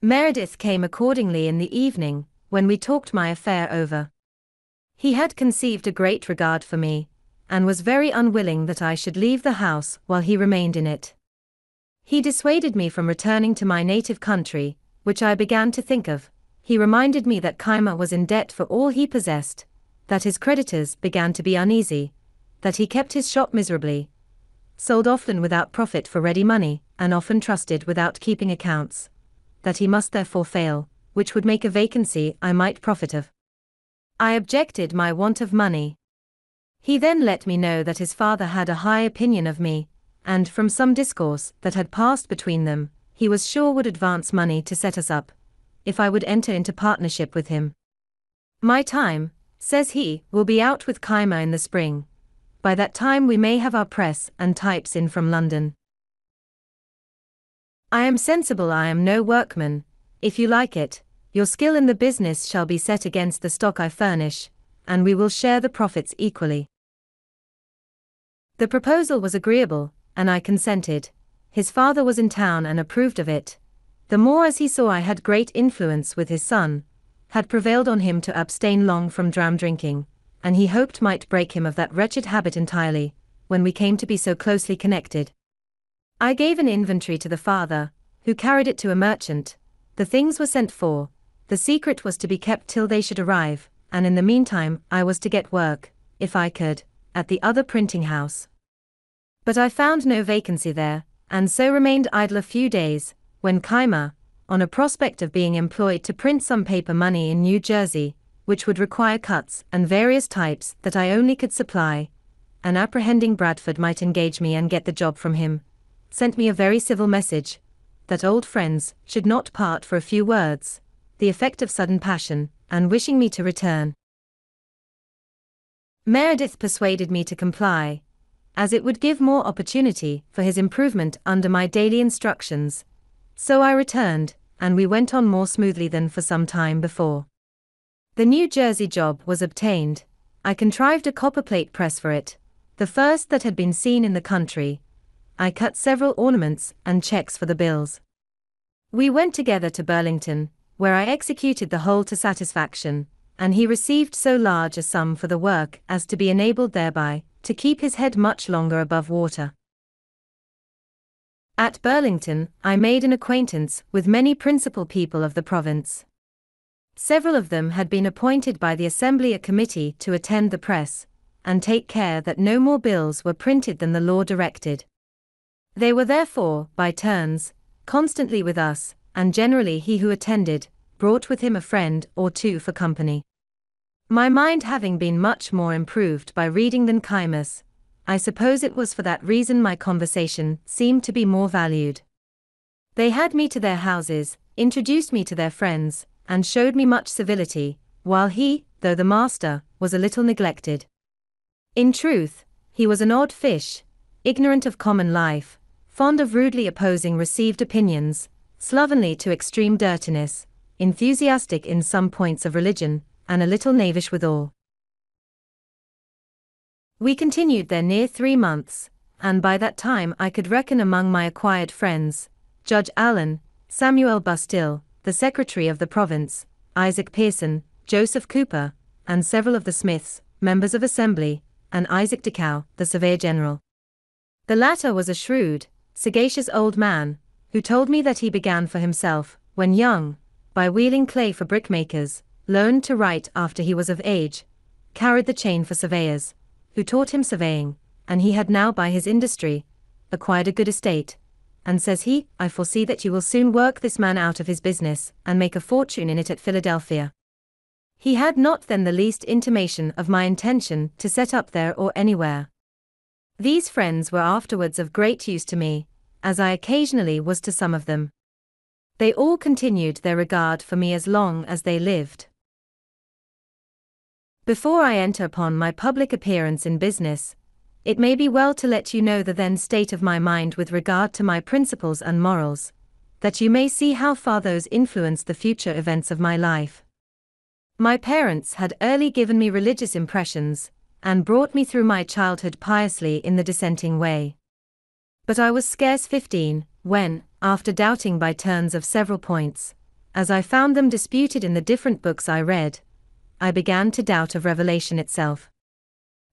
Meredith came accordingly in the evening, when we talked my affair over. He had conceived a great regard for me, and was very unwilling that I should leave the house while he remained in it. He dissuaded me from returning to my native country, which I began to think of. He reminded me that Keimer was in debt for all he possessed, that his creditors began to be uneasy, that he kept his shop miserably, sold often without profit for ready money, and often trusted without keeping accounts, that he must therefore fail, which would make a vacancy I might profit of. I objected my want of money. He then let me know that his father had a high opinion of me, and from some discourse that had passed between them, he was sure would advance money to set us up, if I would enter into partnership with him. My time, says he, will be out with Keimer in the spring. By that time we may have our press and types in from London. I am sensible I am no workman. If you like it, your skill in the business shall be set against the stock I furnish, and we will share the profits equally. The proposal was agreeable, and I consented. His father was in town and approved of it, the more as he saw I had great influence with his son, had prevailed on him to abstain long from dram drinking, and he hoped might break him of that wretched habit entirely, when we came to be so closely connected. I gave an inventory to the father, who carried it to a merchant. The things were sent for, the secret was to be kept till they should arrive, and in the meantime I was to get work, if I could, at the other printing house. But I found no vacancy there, and so remained idle a few days, when Keimer, on a prospect of being employed to print some paper money in New Jersey, which would require cuts and various types that I only could supply, and apprehending Bradford might engage me and get the job from him, sent me a very civil message, that old friends should not part for a few words, the effect of sudden passion, and wishing me to return. Meredith persuaded me to comply, as it would give more opportunity for his improvement under my daily instructions. So I returned, and we went on more smoothly than for some time before. The New Jersey job was obtained. I contrived a copperplate press for it, the first that had been seen in the country. I cut several ornaments and checks for the bills. We went together to Burlington, where I executed the whole to satisfaction, and he received so large a sum for the work as to be enabled thereby to keep his head much longer above water. At Burlington, I made an acquaintance with many principal people of the province. Several of them had been appointed by the Assembly a committee to attend the press, and take care that no more bills were printed than the law directed. They were therefore, by turns, constantly with us, and generally he who attended, brought with him a friend or two for company. My mind having been much more improved by reading than Keimer's, I suppose it was for that reason my conversation seemed to be more valued. They had me to their houses, introduced me to their friends, and showed me much civility, while he, though the master, was a little neglected. In truth, he was an odd fish, ignorant of common life, fond of rudely opposing received opinions, slovenly to extreme dirtiness, enthusiastic in some points of religion, and a little knavish withal. We continued there near 3 months, and by that time I could reckon among my acquired friends, Judge Allen, Samuel Bustill, the Secretary of the Province, Isaac Pearson, Joseph Cooper, and several of the Smiths, members of Assembly, and Isaac Decow, the Surveyor General. The latter was a shrewd, sagacious old man, who told me that he began for himself, when young, by wheeling clay for brickmakers, learned to write after he was of age, carried the chain for surveyors, who taught him surveying, and he had now by his industry acquired a good estate, and says he, I foresee that you will soon work this man out of his business, and make a fortune in it at Philadelphia. He had not then the least intimation of my intention to set up there or anywhere. These friends were afterwards of great use to me, as I occasionally was to some of them. They all continued their regard for me as long as they lived. Before I enter upon my public appearance in business, it may be well to let you know the then state of my mind with regard to my principles and morals, that you may see how far those influenced the future events of my life. My parents had early given me religious impressions, and brought me through my childhood piously in the dissenting way. But I was scarce 15, when, after doubting by turns of several points, as I found them disputed in the different books I read, I began to doubt of revelation itself.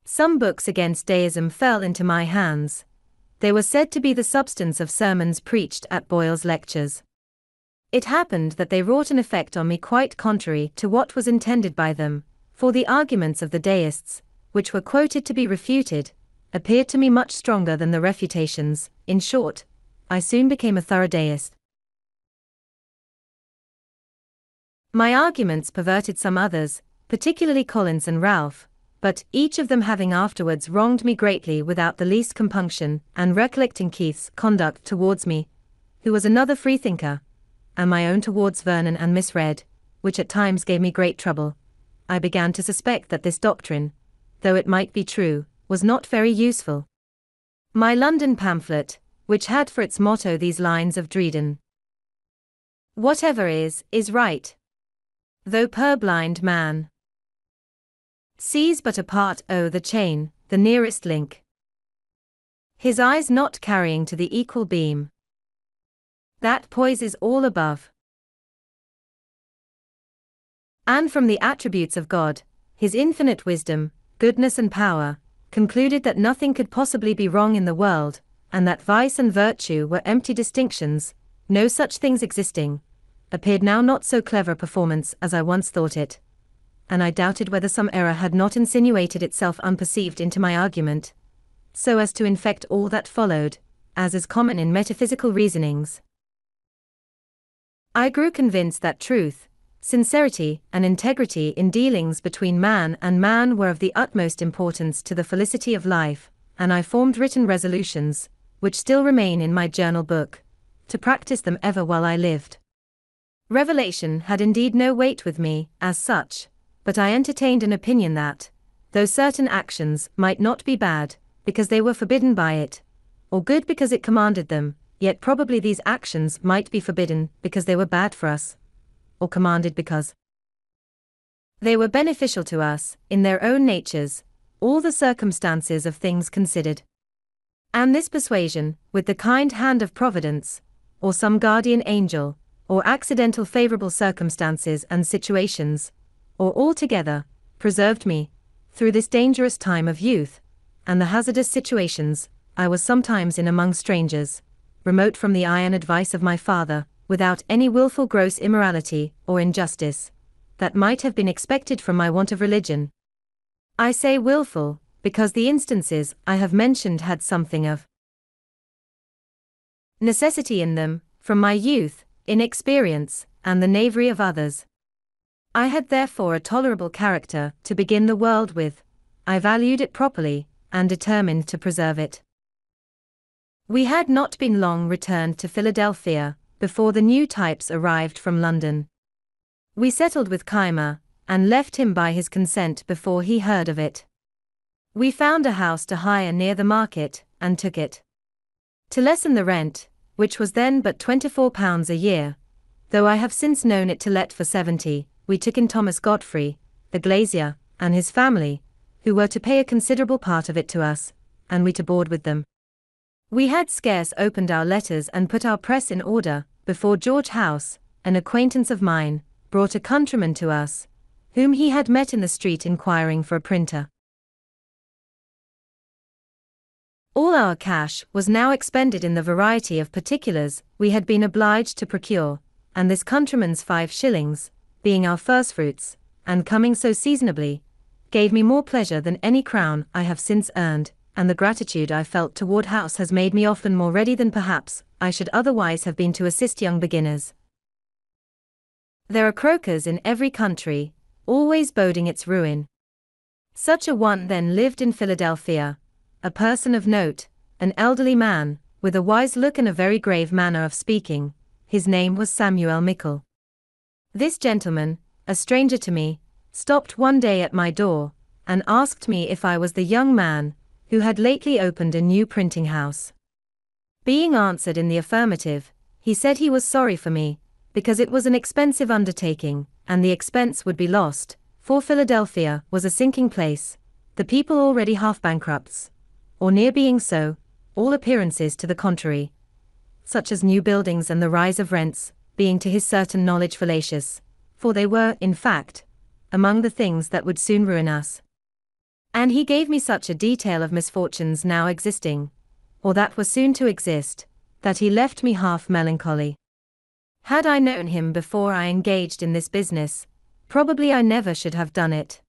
Some books against deism fell into my hands. They were said to be the substance of sermons preached at Boyle's lectures. It happened that they wrought an effect on me quite contrary to what was intended by them, for the arguments of the deists, which were quoted to be refuted, appeared to me much stronger than the refutations. In short, I soon became a thorough deist. My arguments perverted some others, particularly Collins and Ralph, but each of them having afterwards wronged me greatly without the least compunction, and recollecting Keith's conduct towards me, who was another freethinker, and my own towards Vernon and Miss Read, which at times gave me great trouble, I began to suspect that this doctrine, though it might be true, was not very useful. My London pamphlet, which had for its motto these lines of Dryden: "Whatever is right, though purblind man sees but a part o' the chain, the nearest link, his eyes not carrying to the equal beam, that poises all above." And from the attributes of God, his infinite wisdom, goodness and power, concluded that nothing could possibly be wrong in the world, and that vice and virtue were empty distinctions, no such things existing, appeared now not so clever a performance as I once thought it, and I doubted whether some error had not insinuated itself unperceived into my argument, so as to infect all that followed, as is common in metaphysical reasonings. I grew convinced that truth, sincerity, and integrity in dealings between man and man were of the utmost importance to the felicity of life, and I formed written resolutions, which still remain in my journal book, to practice them ever while I lived. Revelation had indeed no weight with me, as such, but I entertained an opinion that, though certain actions might not be bad, because they were forbidden by it, or good because it commanded them, yet probably these actions might be forbidden because they were bad for us, or commanded because they were beneficial to us, in their own natures, all the circumstances of things considered. And this persuasion, with the kind hand of Providence, or some guardian angel, or accidental favorable circumstances and situations, or all together, preserved me, through this dangerous time of youth, and the hazardous situations I was sometimes in among strangers, remote from the eye and advice of my father, without any wilful gross immorality or injustice that might have been expected from my want of religion. I say wilful, because the instances I have mentioned had something of necessity in them, from my youth, inexperience, and the knavery of others. I had therefore a tolerable character to begin the world with. I valued it properly, and determined to preserve it. We had not been long returned to Philadelphia, before the new types arrived from London. We settled with Keimer, and left him by his consent before he heard of it. We found a house to hire near the market, and took it. To lessen the rent, which was then but £24 a year, though I have since known it to let for 70, we took in Thomas Godfrey, the glazier, and his family, who were to pay a considerable part of it to us, and we to board with them. We had scarce opened our letters and put our press in order, before George House, an acquaintance of mine, brought a countryman to us, whom he had met in the street inquiring for a printer. All our cash was now expended in the variety of particulars we had been obliged to procure, and this countryman's 5 shillings, being our firstfruits, and coming so seasonably, gave me more pleasure than any crown I have since earned, and the gratitude I felt toward House has made me often more ready than perhaps I should otherwise have been to assist young beginners. There are croakers in every country, always boding its ruin. Such a one then lived in Philadelphia, a person of note, an elderly man, with a wise look and a very grave manner of speaking. His name was Samuel Mickle. This gentleman, a stranger to me, stopped one day at my door, and asked me if I was the young man who had lately opened a new printing house. Being answered in the affirmative, he said he was sorry for me, because it was an expensive undertaking, and the expense would be lost, for Philadelphia was a sinking place, the people already half bankrupts, or near being so, all appearances to the contrary, such as new buildings and the rise of rents, being to his certain knowledge fallacious, for they were, in fact, among the things that would soon ruin us. And he gave me such a detail of misfortunes now existing, or that were soon to exist, that he left me half melancholy. Had I known him before I engaged in this business, probably I never should have done it.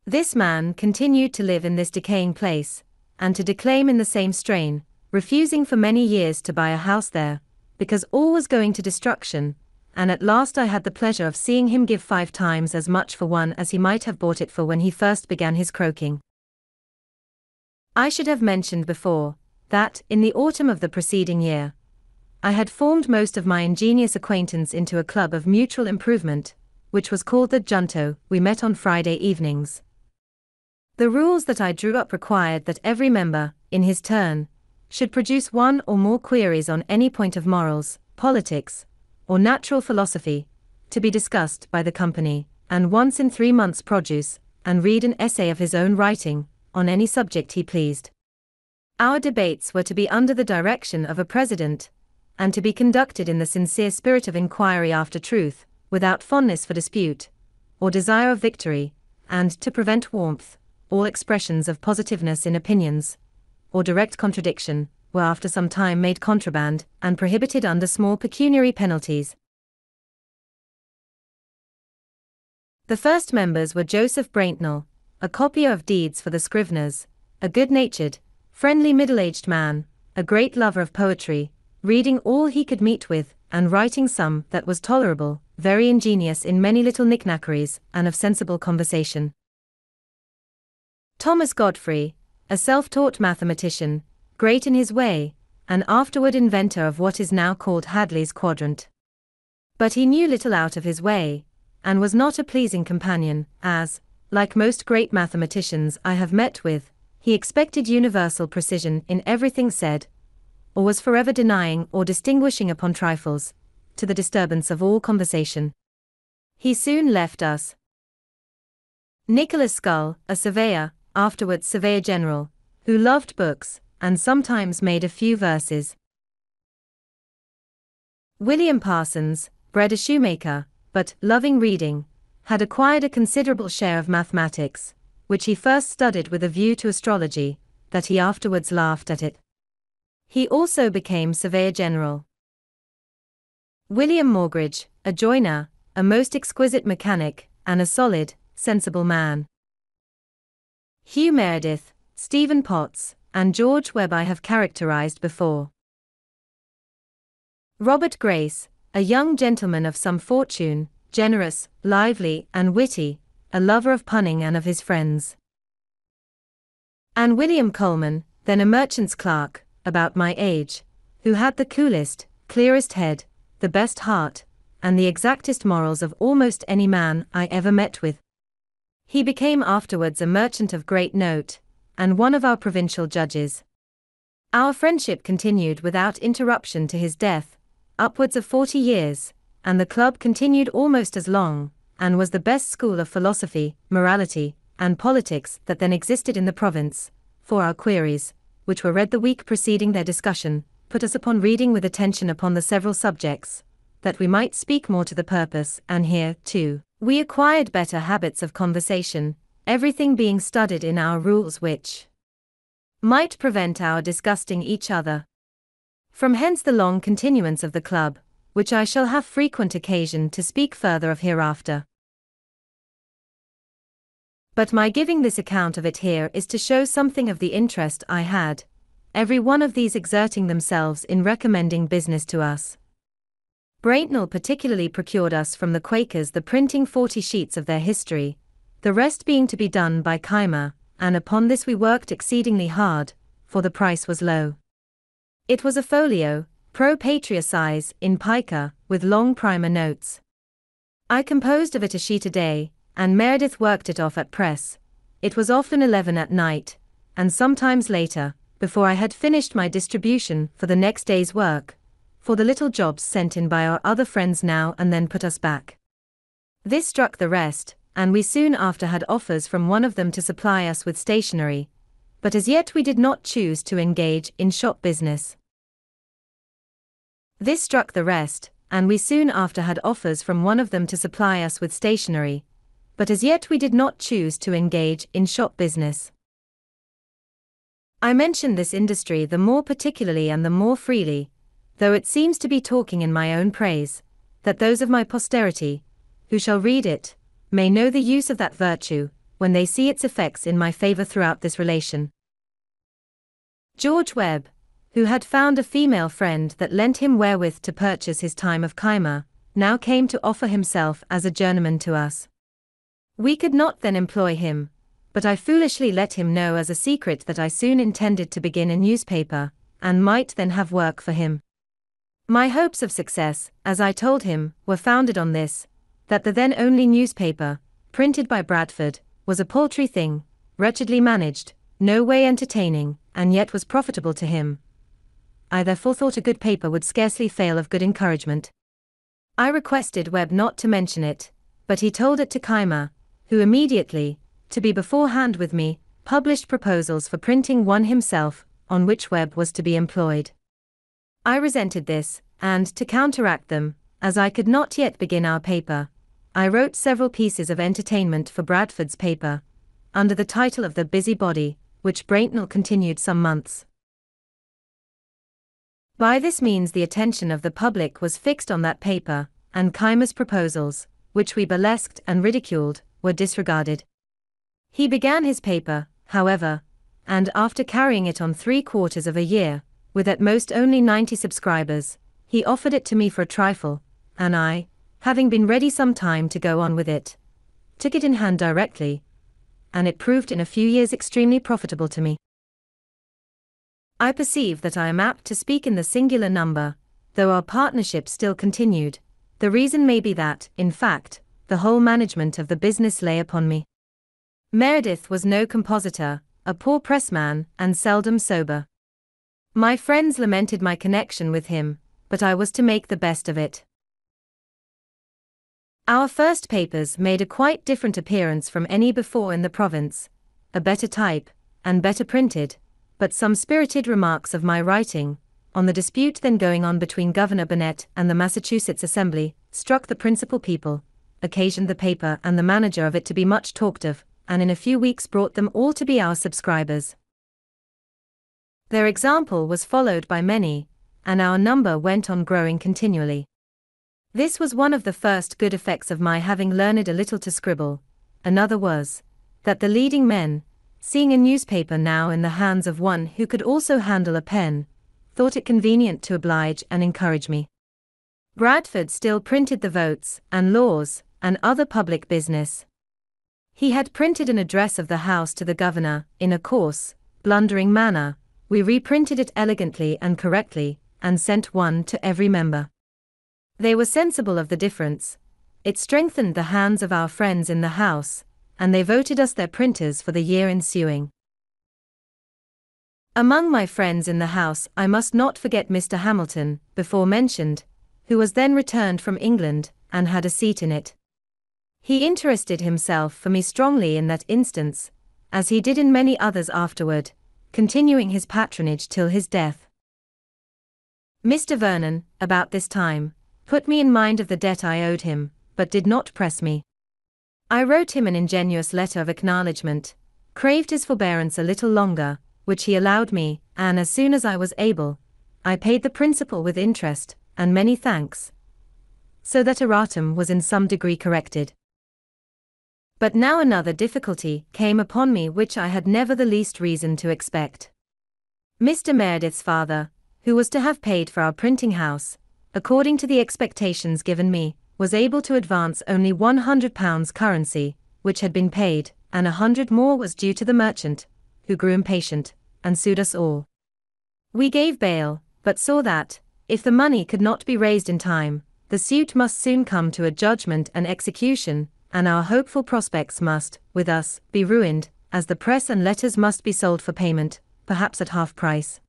This man continued to live in this decaying place, and to declaim in the same strain, refusing for many years to buy a house there, because all was going to destruction, and at last I had the pleasure of seeing him give 5 times as much for one as he might have bought it for when he first began his croaking. I should have mentioned before, that, in the autumn of the preceding year, I had formed most of my ingenious acquaintance into a club of mutual improvement, which was called the Junto. We met on Friday evenings. The rules that I drew up required that every member, in his turn, should produce 1 or more queries on any point of morals, politics, or natural philosophy, to be discussed by the company, and once in 3 months produce, and read an essay of his own writing, on any subject he pleased. Our debates were to be under the direction of a president, and to be conducted in the sincere spirit of inquiry after truth, without fondness for dispute, or desire of victory, and, to prevent warmth, all expressions of positiveness in opinions, or direct contradiction, were after some time made contraband, and prohibited under small pecuniary penalties. The first members were Joseph Braintnell, a copier of deeds for the scriveners, a good-natured, friendly middle-aged man, a great lover of poetry, reading all he could meet with, and writing some that was tolerable, very ingenious in many little knickknackeries, and of sensible conversation. Thomas Godfrey, a self-taught mathematician, great in his way, and afterward inventor of what is now called Hadley's quadrant. But he knew little out of his way, and was not a pleasing companion, as, like most great mathematicians I have met with, he expected universal precision in everything said, or was forever denying or distinguishing upon trifles, to the disturbance of all conversation. He soon left us. Nicholas Scull, a surveyor, afterwards surveyor general, who loved books, and sometimes made a few verses. William Parsons, bred a shoemaker, but, loving reading, had acquired a considerable share of mathematics, which he first studied with a view to astrology, that he afterwards laughed at it. He also became surveyor general. William Morgridge, a joiner, a most exquisite mechanic, and a solid, sensible man. Hugh Meredith, Stephen Potts, and George Webb I have characterized before. Robert Grace, a young gentleman of some fortune, generous, lively, and witty, a lover of punning and of his friends. And William Coleman, then a merchant's clerk, about my age, who had the coolest, clearest head, the best heart, and the exactest morals of almost any man I ever met with. He became afterwards a merchant of great note, and one of our provincial judges. Our friendship continued without interruption to his death, upwards of 40 years, and the club continued almost as long, and was the best school of philosophy, morality, and politics that then existed in the province, for our queries, which were read the week preceding their discussion, put us upon reading with attention upon the several subjects, that we might speak more to the purpose, and here, too, we acquired better habits of conversation, everything being studied in our rules which might prevent our disgusting each other. From hence the long continuance of the club, which I shall have frequent occasion to speak further of hereafter. But my giving this account of it here is to show something of the interest I had, every one of these exerting themselves in recommending business to us. Braintnell particularly procured us from the Quakers the printing 40 sheets of their history, the rest being to be done by Keimer, and upon this we worked exceedingly hard, for the price was low. It was a folio, pro patria size, in pica, with long primer notes. I composed of it a sheet a day, and Meredith worked it off at press. It was often 11 at night, and sometimes later, before I had finished my distribution for the next day's work, for the little jobs sent in by our other friends now and then put us back. This struck the rest, and we soon after had offers from one of them to supply us with stationery, but as yet we did not choose to engage in shop business. This struck the rest, and we soon after had offers from one of them to supply us with stationery, but as yet we did not choose to engage in shop business. I mention this industry the more particularly and the more freely, though it seems to be talking in my own praise, that those of my posterity, who shall read it, may know the use of that virtue, when they see its effects in my favor throughout this relation. George Webb, who had found a female friend that lent him wherewith to purchase his time of Keimer, now came to offer himself as a journeyman to us. We could not then employ him, but I foolishly let him know as a secret that I soon intended to begin a newspaper, and might then have work for him. My hopes of success, as I told him, were founded on this, that the then only newspaper, printed by Bradford, was a paltry thing, wretchedly managed, no way entertaining, and yet was profitable to him. I therefore thought a good paper would scarcely fail of good encouragement. I requested Webb not to mention it, but he told it to Keimer, who immediately, to be beforehand with me, published proposals for printing one himself, on which Webb was to be employed. I resented this, and to counteract them, as I could not yet begin our paper, I wrote several pieces of entertainment for Bradford's paper, under the title of The Busy Body, which Braintnell continued some months. By this means the attention of the public was fixed on that paper, and Keimer's proposals, which we burlesqued and ridiculed, were disregarded. He began his paper, however, and after carrying it on 3/4 of a year, with at most only 90 subscribers, he offered it to me for a trifle, and I, having been ready some time to go on with it, took it in hand directly, and it proved in a few years extremely profitable to me. I perceive that I am apt to speak in the singular number, though our partnership still continued. The reason may be that, in fact, the whole management of the business lay upon me. Meredith was no compositor, a poor pressman, and seldom sober. My friends lamented my connection with him, but I was to make the best of it. Our first papers made a quite different appearance from any before in the province, a better type, and better printed, but some spirited remarks of my writing, on the dispute then going on between Governor Burnett and the Massachusetts Assembly, struck the principal people, occasioned the paper and the manager of it to be much talked of, and in a few weeks brought them all to be our subscribers. Their example was followed by many, and our number went on growing continually. This was one of the first good effects of my having learned a little to scribble. Another was, that the leading men, seeing a newspaper now in the hands of one who could also handle a pen, thought it convenient to oblige and encourage me. Bradford still printed the votes and laws and other public business. He had printed an address of the House to the governor, in a coarse, blundering manner. We reprinted it elegantly and correctly, and sent one to every member. They were sensible of the difference. It strengthened the hands of our friends in the House, and they voted us their printers for the year ensuing. Among my friends in the house I must not forget Mr. Hamilton, before mentioned, who was then returned from England, and had a seat in it. He interested himself for me strongly in that instance, as he did in many others afterward, continuing his patronage till his death. Mr. Vernon, about this time, put me in mind of the debt I owed him, but did not press me. I wrote him an ingenuous letter of acknowledgment, craved his forbearance a little longer, which he allowed me, and as soon as I was able, I paid the principal with interest, and many thanks, so that erratum was in some degree corrected. But now another difficulty came upon me which I had never the least reason to expect. Mr. Meredith's father, who was to have paid for our printing house, according to the expectations given me, was able to advance only £100 currency, which had been paid, and 100 more was due to the merchant, who grew impatient, and sued us all. We gave bail, but saw that, if the money could not be raised in time, the suit must soon come to a judgment and execution, and our hopeful prospects must, with us, be ruined, as the press and letters must be sold for payment, perhaps at half price.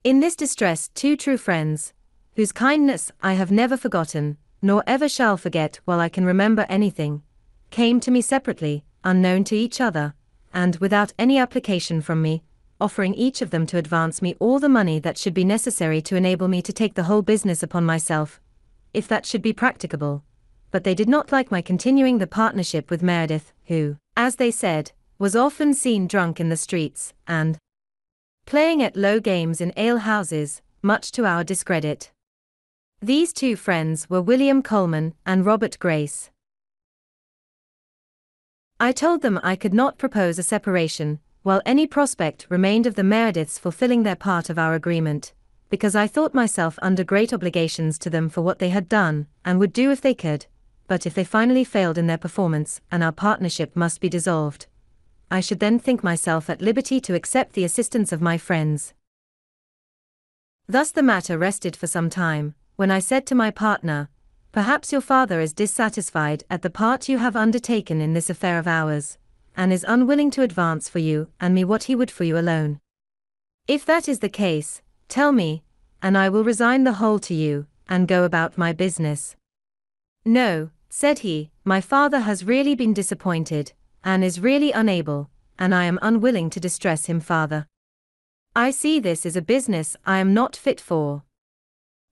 In this distress 2 true friends, whose kindness I have never forgotten, nor ever shall forget while I can remember anything, came to me separately, unknown to each other, and without any application from me, offering each of them to advance me all the money that should be necessary to enable me to take the whole business upon myself, if that should be practicable. But they did not like my continuing the partnership with Meredith, who, as they said, was often seen drunk in the streets, and playing at low games in ale-houses, much to our discredit. These 2 friends were William Coleman and Robert Grace. I told them I could not propose a separation, while any prospect remained of the Merediths fulfilling their part of our agreement, because I thought myself under great obligations to them for what they had done, and would do if they could, but if they finally failed in their performance, and our partnership must be dissolved, I should then think myself at liberty to accept the assistance of my friends. Thus the matter rested for some time, when I said to my partner, "Perhaps your father is dissatisfied at the part you have undertaken in this affair of ours, and is unwilling to advance for you and me what he would for you alone. If that is the case, tell me, and I will resign the whole to you, and go about my business." "No," said he, "my father has really been disappointed, and is really unable, and I am unwilling to distress him farther. I see this is a business I am not fit for.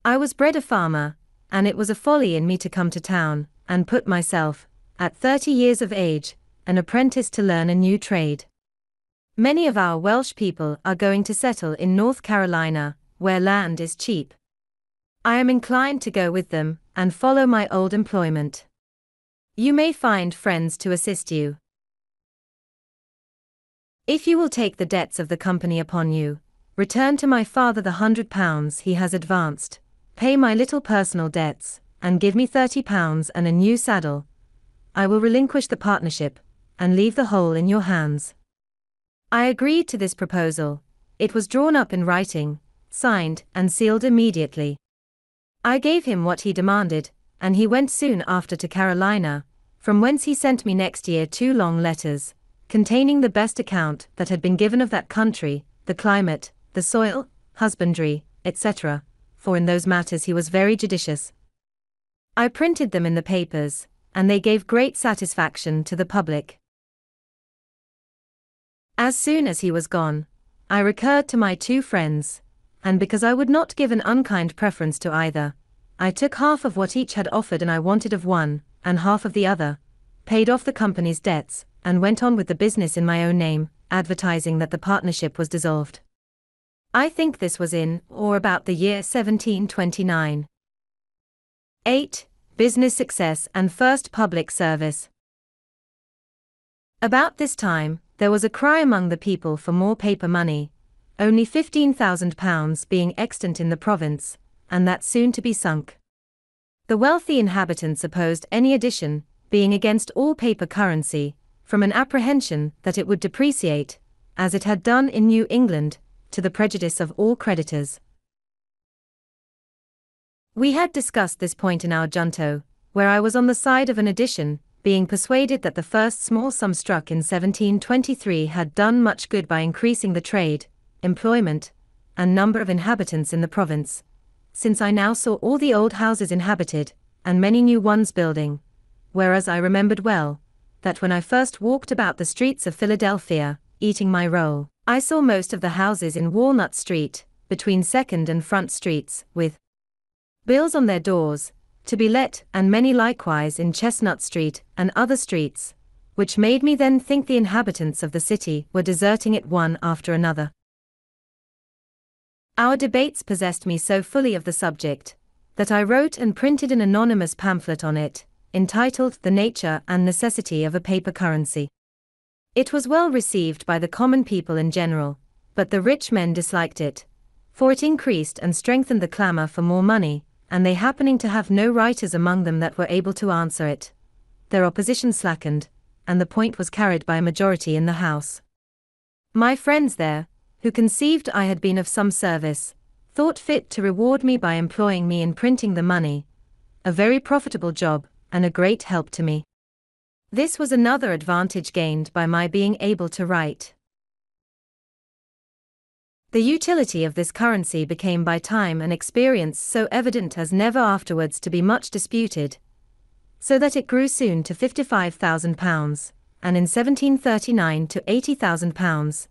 I was bred a farmer, and it was a folly in me to come to town, and put myself, at 30 years of age, an apprentice to learn a new trade. Many of our Welsh people are going to settle in North Carolina, where land is cheap. I am inclined to go with them, and follow my old employment. You may find friends to assist you. If you will take the debts of the company upon you, return to my father the £100 he has advanced, pay my little personal debts, and give me £30 and a new saddle, I will relinquish the partnership, and leave the whole in your hands." I agreed to this proposal. It was drawn up in writing, signed, and sealed immediately. I gave him what he demanded, and he went soon after to Carolina, from whence he sent me next year 2 long letters, containing the best account that had been given of that country, the climate, the soil, husbandry, etc., for in those matters he was very judicious. I printed them in the papers, and they gave great satisfaction to the public. As soon as he was gone, I recurred to my 2 friends, and because I would not give an unkind preference to either, I took half of what each had offered and I wanted of one, and half of the other, paid off the company's debts, and went on with the business in my own name, advertising that the partnership was dissolved. I think this was in, or about the year 1729. 8. Business success and first public service. About this time, there was a cry among the people for more paper money, only £15,000 being extant in the province, and that soon to be sunk. The wealthy inhabitants opposed any addition, being against all paper currency, from an apprehension that it would depreciate, as it had done in New England, to the prejudice of all creditors. We had discussed this point in our junto, where I was on the side of an addition, being persuaded that the first small sum struck in 1723 had done much good by increasing the trade, employment, and number of inhabitants in the province, since I now saw all the old houses inhabited, and many new ones building, whereas I remembered well, that when I first walked about the streets of Philadelphia, eating my roll, I saw most of the houses in Walnut Street, between Second and Front Streets, with bills on their doors, to be let, and many likewise in Chestnut Street and other streets, which made me then think the inhabitants of the city were deserting it one after another. Our debates possessed me so fully of the subject, that I wrote and printed an anonymous pamphlet on it, entitled The Nature and Necessity of a Paper Currency. It was well received by the common people in general, but the rich men disliked it, for it increased and strengthened the clamor for more money, and they happening to have no writers among them that were able to answer it, their opposition slackened, and the point was carried by a majority in the House. My friends there, who conceived I had been of some service, thought fit to reward me by employing me in printing the money, a very profitable job, and a great help to me. This was another advantage gained by my being able to write. The utility of this currency became by time and experience so evident as never afterwards to be much disputed, so that it grew soon to £55,000, and in 1739 to £80,000,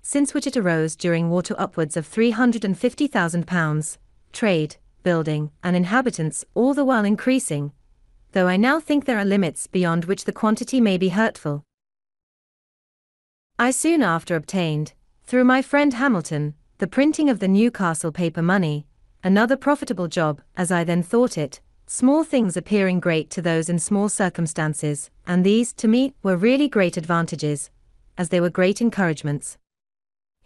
since which it arose during war to upwards of £350,000, trade, building, and inhabitants all the while increasing, though I now think there are limits beyond which the quantity may be hurtful. I soon after obtained, through my friend Hamilton, the printing of the Newcastle paper money, another profitable job, as I then thought it, small things appearing great to those in small circumstances, and these, to me, were really great advantages, as they were great encouragements.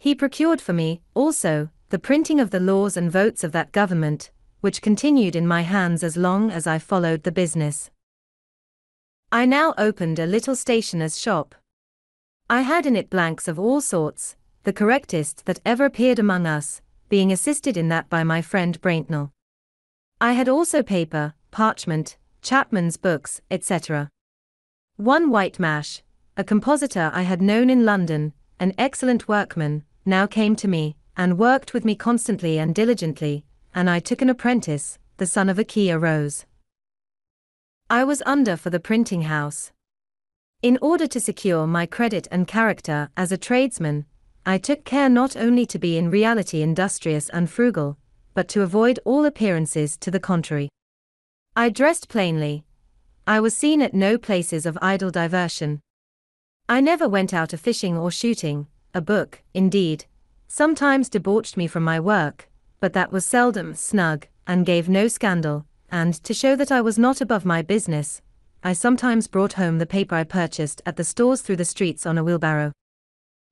He procured for me, also, the printing of the laws and votes of that government, which continued in my hands as long as I followed the business. I now opened a little stationer's shop. I had in it blanks of all sorts, the correctest that ever appeared among us, being assisted in that by my friend Braintnell. I had also paper, parchment, Chapman's books, etc. One White Mash, a compositor I had known in London, an excellent workman, now came to me, and worked with me constantly and diligently, and I took an apprentice, the son of a key arose. I was under for the printing house. In order to secure my credit and character as a tradesman, I took care not only to be in reality industrious and frugal, but to avoid all appearances to the contrary. I dressed plainly. I was seen at no places of idle diversion. I never went out a fishing or shooting. A book, indeed, sometimes debauched me from my work, but that was seldom, snug, and gave no scandal, and, to show that I was not above my business, I sometimes brought home the paper I purchased at the stores through the streets on a wheelbarrow.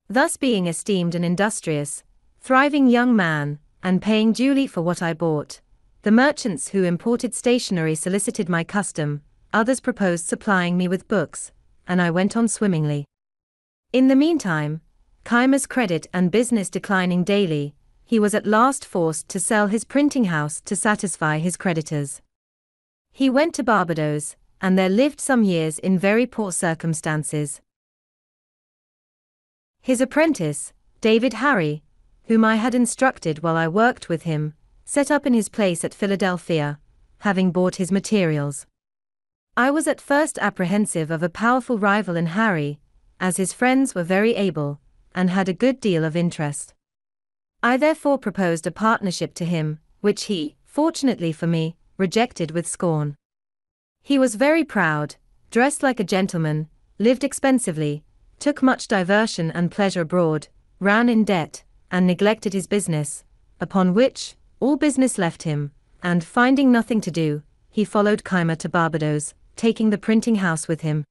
Thus being esteemed an industrious, thriving young man, and paying duly for what I bought, the merchants who imported stationery solicited my custom, others proposed supplying me with books, and I went on swimmingly. In the meantime, Keimer's credit and business declining daily, he was at last forced to sell his printing house to satisfy his creditors. He went to Barbados, and there lived some years in very poor circumstances. His apprentice, David Harry, whom I had instructed while I worked with him, set up in his place at Philadelphia, having bought his materials. I was at first apprehensive of a powerful rival in Harry, as his friends were very able, and had a good deal of interest. I therefore proposed a partnership to him, which he, fortunately for me, rejected with scorn. He was very proud, dressed like a gentleman, lived expensively, took much diversion and pleasure abroad, ran in debt, and neglected his business, upon which, all business left him, and finding nothing to do, he followed Keimer to Barbados, taking the printing house with him.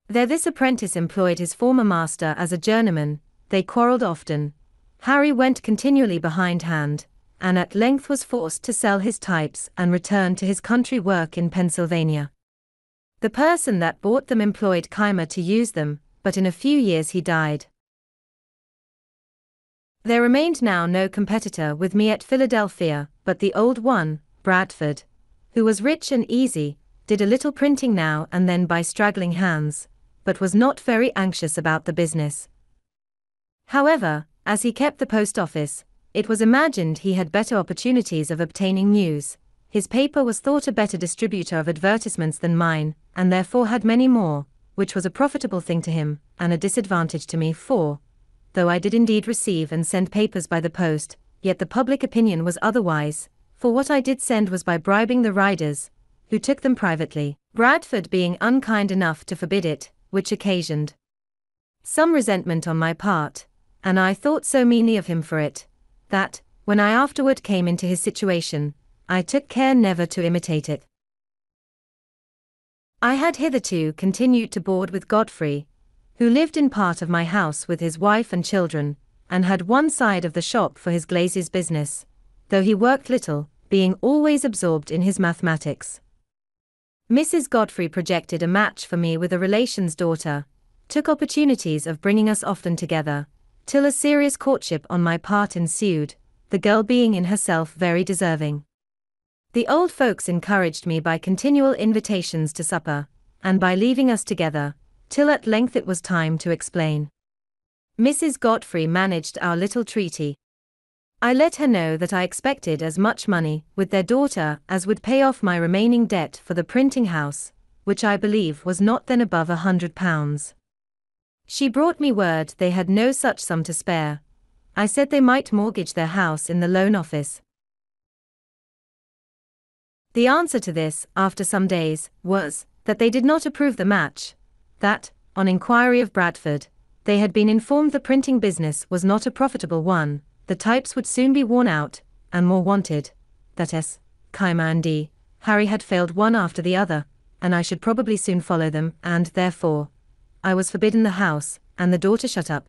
There this apprentice employed his former master as a journeyman, they quarrelled often, Harry went continually behindhand, and at length was forced to sell his types and return to his country work in Pennsylvania. The person that bought them employed Keimer to use them, but in a few years he died. There remained now no competitor with me at Philadelphia, but the old one, Bradford, who was rich and easy, did a little printing now and then by straggling hands, but was not very anxious about the business. However, as he kept the post office, it was imagined he had better opportunities of obtaining news. His paper was thought a better distributor of advertisements than mine, and therefore had many more, which was a profitable thing to him, and a disadvantage to me, for, though I did indeed receive and send papers by the post, yet the public opinion was otherwise, for what I did send was by bribing the riders, who took them privately, Bradford being unkind enough to forbid it, which occasioned some resentment on my part, and I thought so meanly of him for it, that, when I afterward came into his situation, I took care never to imitate it. I had hitherto continued to board with Godfrey, who lived in part of my house with his wife and children, and had one side of the shop for his glazes business, though he worked little, being always absorbed in his mathematics. Mrs. Godfrey projected a match for me with a relation's daughter, took opportunities of bringing us often together, till a serious courtship on my part ensued, the girl being in herself very deserving. The old folks encouraged me by continual invitations to supper, and by leaving us together, till at length it was time to explain. Mrs. Godfrey managed our little treaty. I let her know that I expected as much money with their daughter as would pay off my remaining debt for the printing house, which I believe was not then above £100. She brought me word they had no such sum to spare. I said they might mortgage their house in the loan office. The answer to this, after some days, was, that they did not approve the match, that, on inquiry of Bradford, they had been informed the printing business was not a profitable one, the types would soon be worn out, and more wanted, that S. Keimer and D. Harry had failed one after the other, and I should probably soon follow them, and, therefore, I was forbidden the house, and the daughter shut up.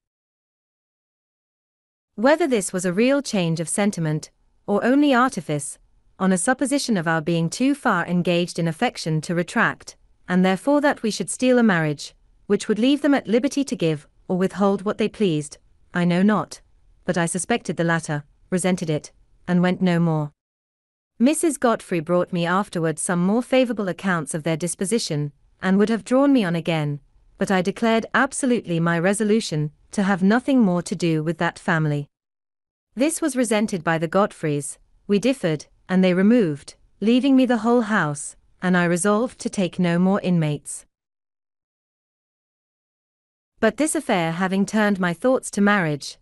Whether this was a real change of sentiment, or only artifice, on a supposition of our being too far engaged in affection to retract, and therefore that we should steal a marriage, which would leave them at liberty to give or withhold what they pleased, I know not, but I suspected the latter, resented it, and went no more. Mrs. Godfrey brought me afterward some more favourable accounts of their disposition, and would have drawn me on again, but I declared absolutely my resolution to have nothing more to do with that family. This was resented by the Godfreys, we differed, and they removed, leaving me the whole house, and I resolved to take no more inmates. But this affair having turned my thoughts to marriage,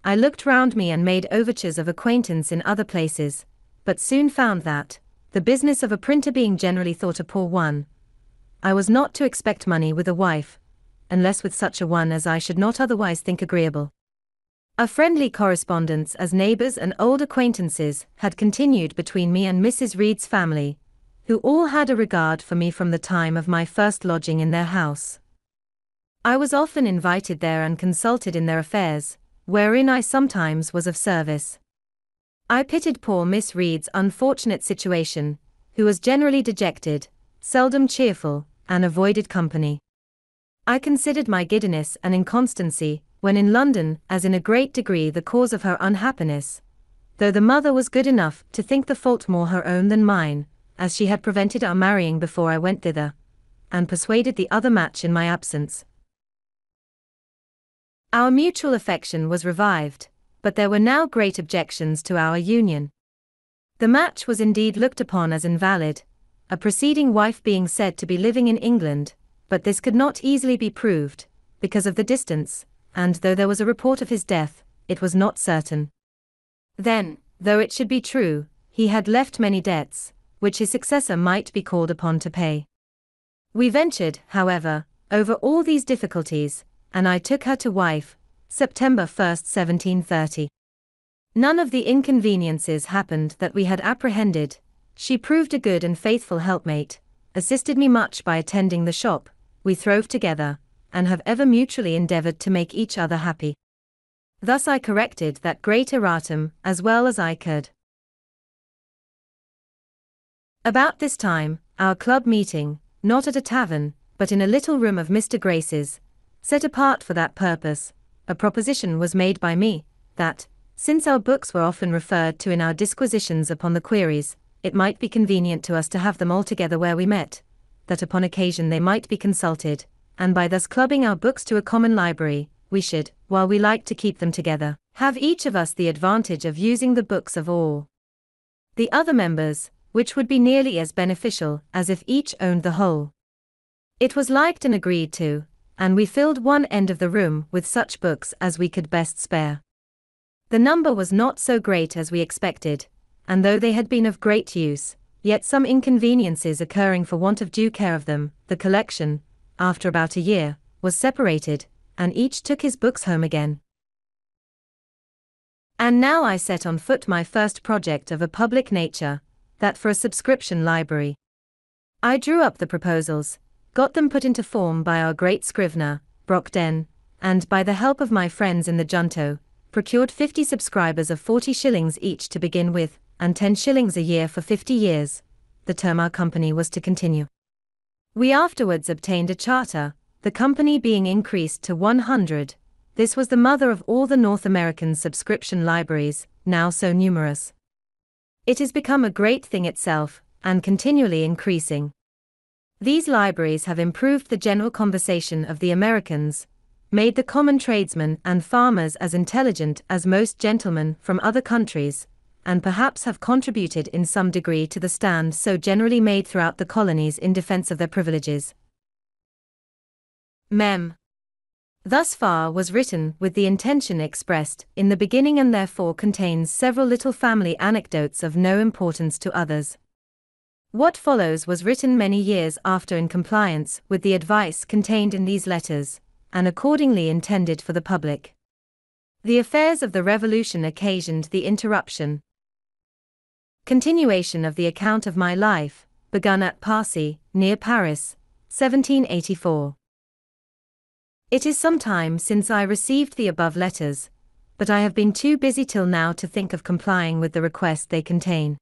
I looked round me and made overtures of acquaintance in other places, but soon found that, the business of a printer being generally thought a poor one, I was not to expect money with a wife, unless with such a one as I should not otherwise think agreeable. A friendly correspondence as neighbours and old acquaintances had continued between me and Mrs. Reed's family, who all had a regard for me from the time of my first lodging in their house. I was often invited there and consulted in their affairs, wherein I sometimes was of service. I pitied poor Miss Reed's unfortunate situation, who was generally dejected, seldom cheerful, and avoided company. I considered my giddiness and inconstancy, when in London, as in a great degree the cause of her unhappiness, though the mother was good enough to think the fault more her own than mine, as she had prevented our marrying before I went thither, and persuaded the other match in my absence. Our mutual affection was revived, but there were now great objections to our union. The match was indeed looked upon as invalid, a preceding wife being said to be living in England, but this could not easily be proved, because of the distance, and though there was a report of his death, it was not certain. Then, though it should be true, he had left many debts, which his successor might be called upon to pay. We ventured, however, over all these difficulties, and I took her to wife, September 1st, 1730. None of the inconveniences happened that we had apprehended. She proved a good and faithful helpmate, assisted me much by attending the shop, we throve together, and have ever mutually endeavoured to make each other happy. Thus I corrected that great erratum as well as I could. About this time, our club meeting, not at a tavern, but in a little room of Mr. Grace's, set apart for that purpose, a proposition was made by me, that, since our books were often referred to in our disquisitions upon the queries, it might be convenient to us to have them all together where we met, that upon occasion they might be consulted, and by thus clubbing our books to a common library, we should, while we like to keep them together, have each of us the advantage of using the books of all the other members, which would be nearly as beneficial as if each owned the whole. It was liked and agreed to, and we filled one end of the room with such books as we could best spare. The number was not so great as we expected, and though they had been of great use, yet some inconveniences occurring for want of due care of them, the collection, after about a year, was separated, and each took his books home again. And now I set on foot my first project of a public nature, that for a subscription library. I drew up the proposals, got them put into form by our great scrivener, Brockden, and by the help of my friends in the junto, procured 50 subscribers of 40 shillings each to begin with, and 10 shillings a year for 50 years, the term our company was to continue. We afterwards obtained a charter, the company being increased to 100. This was the mother of all the North American subscription libraries, now so numerous. It has become a great thing itself, and continually increasing. These libraries have improved the general conversation of the Americans, made the common tradesmen and farmers as intelligent as most gentlemen from other countries, and perhaps have contributed in some degree to the stand so generally made throughout the colonies in defense of their privileges. Mem. Thus far was written with the intention expressed in the beginning and therefore contains several little family anecdotes of no importance to others. What follows was written many years after in compliance with the advice contained in these letters, and accordingly intended for the public. The affairs of the Revolution occasioned the interruption. Continuation of the account of my life, begun at Passy, near Paris, 1784. It is some time since I received the above letters, but I have been too busy till now to think of complying with the request they contain.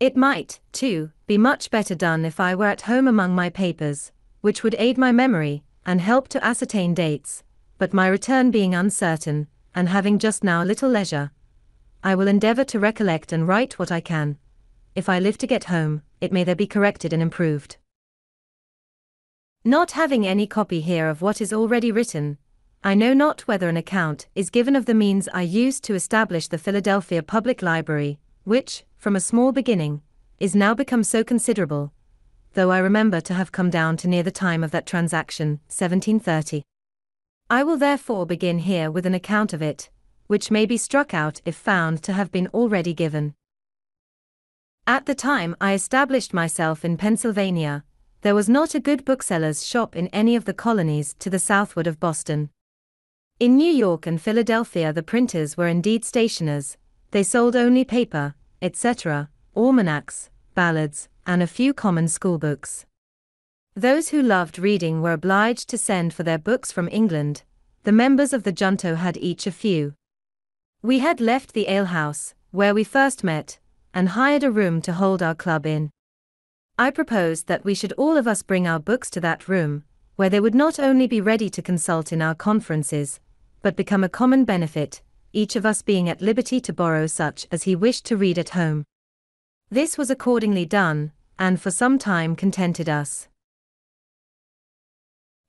It might, too, be much better done if I were at home among my papers, which would aid my memory, and help to ascertain dates, but my return being uncertain, and having just now little leisure, I will endeavor to recollect and write what I can. If I live to get home, it may there be corrected and improved. Not having any copy here of what is already written, I know not whether an account is given of the means I used to establish the Philadelphia Public Library, which, from a small beginning, is now become so considerable, though I remember to have come down to near the time of that transaction, 1730. I will therefore begin here with an account of it, which may be struck out if found to have been already given. At the time I established myself in Pennsylvania, there was not a good bookseller's shop in any of the colonies to the southward of Boston. In New York and Philadelphia the printers were indeed stationers, they sold only paper, etc., almanacs, ballads, and a few common schoolbooks. Those who loved reading were obliged to send for their books from England. The members of the junto had each a few. We had left the alehouse, where we first met, and hired a room to hold our club in. I proposed that we should all of us bring our books to that room, where they would not only be ready to consult in our conferences, but become a common benefit, each of us being at liberty to borrow such as he wished to read at home. This was accordingly done, and for some time contented us.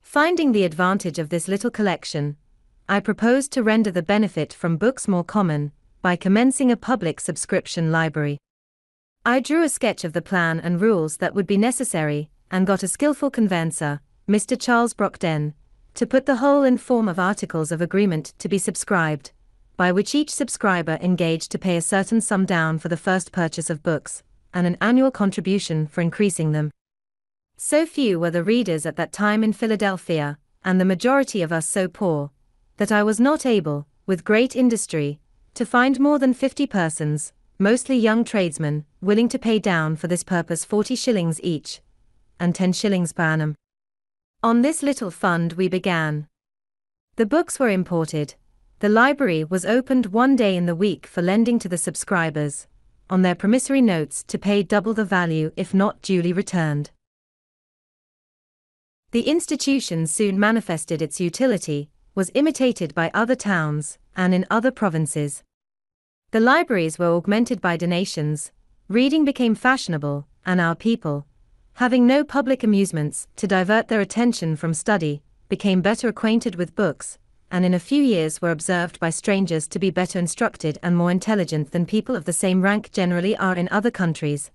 Finding the advantage of this little collection, I proposed to render the benefit from books more common, by commencing a public subscription library. I drew a sketch of the plan and rules that would be necessary, and got a skillful conveyancer, Mr. Charles Brockden, to put the whole in form of articles of agreement to be subscribed, by which each subscriber engaged to pay a certain sum down for the first purchase of books, and an annual contribution for increasing them. So few were the readers at that time in Philadelphia, and the majority of us so poor, that I was not able, with great industry, to find more than 50 persons, mostly young tradesmen, willing to pay down for this purpose 40 shillings each, and 10 shillings per annum. On this little fund we began. The books were imported. The library was opened one day in the week for lending to the subscribers, on their promissory notes to pay double the value if not duly returned. The institution soon manifested its utility, was imitated by other towns, and in other provinces. The libraries were augmented by donations, reading became fashionable, and our people, having no public amusements to divert their attention from study, became better acquainted with books, and in a few years were observed by strangers to be better instructed and more intelligent than people of the same rank generally are in other countries.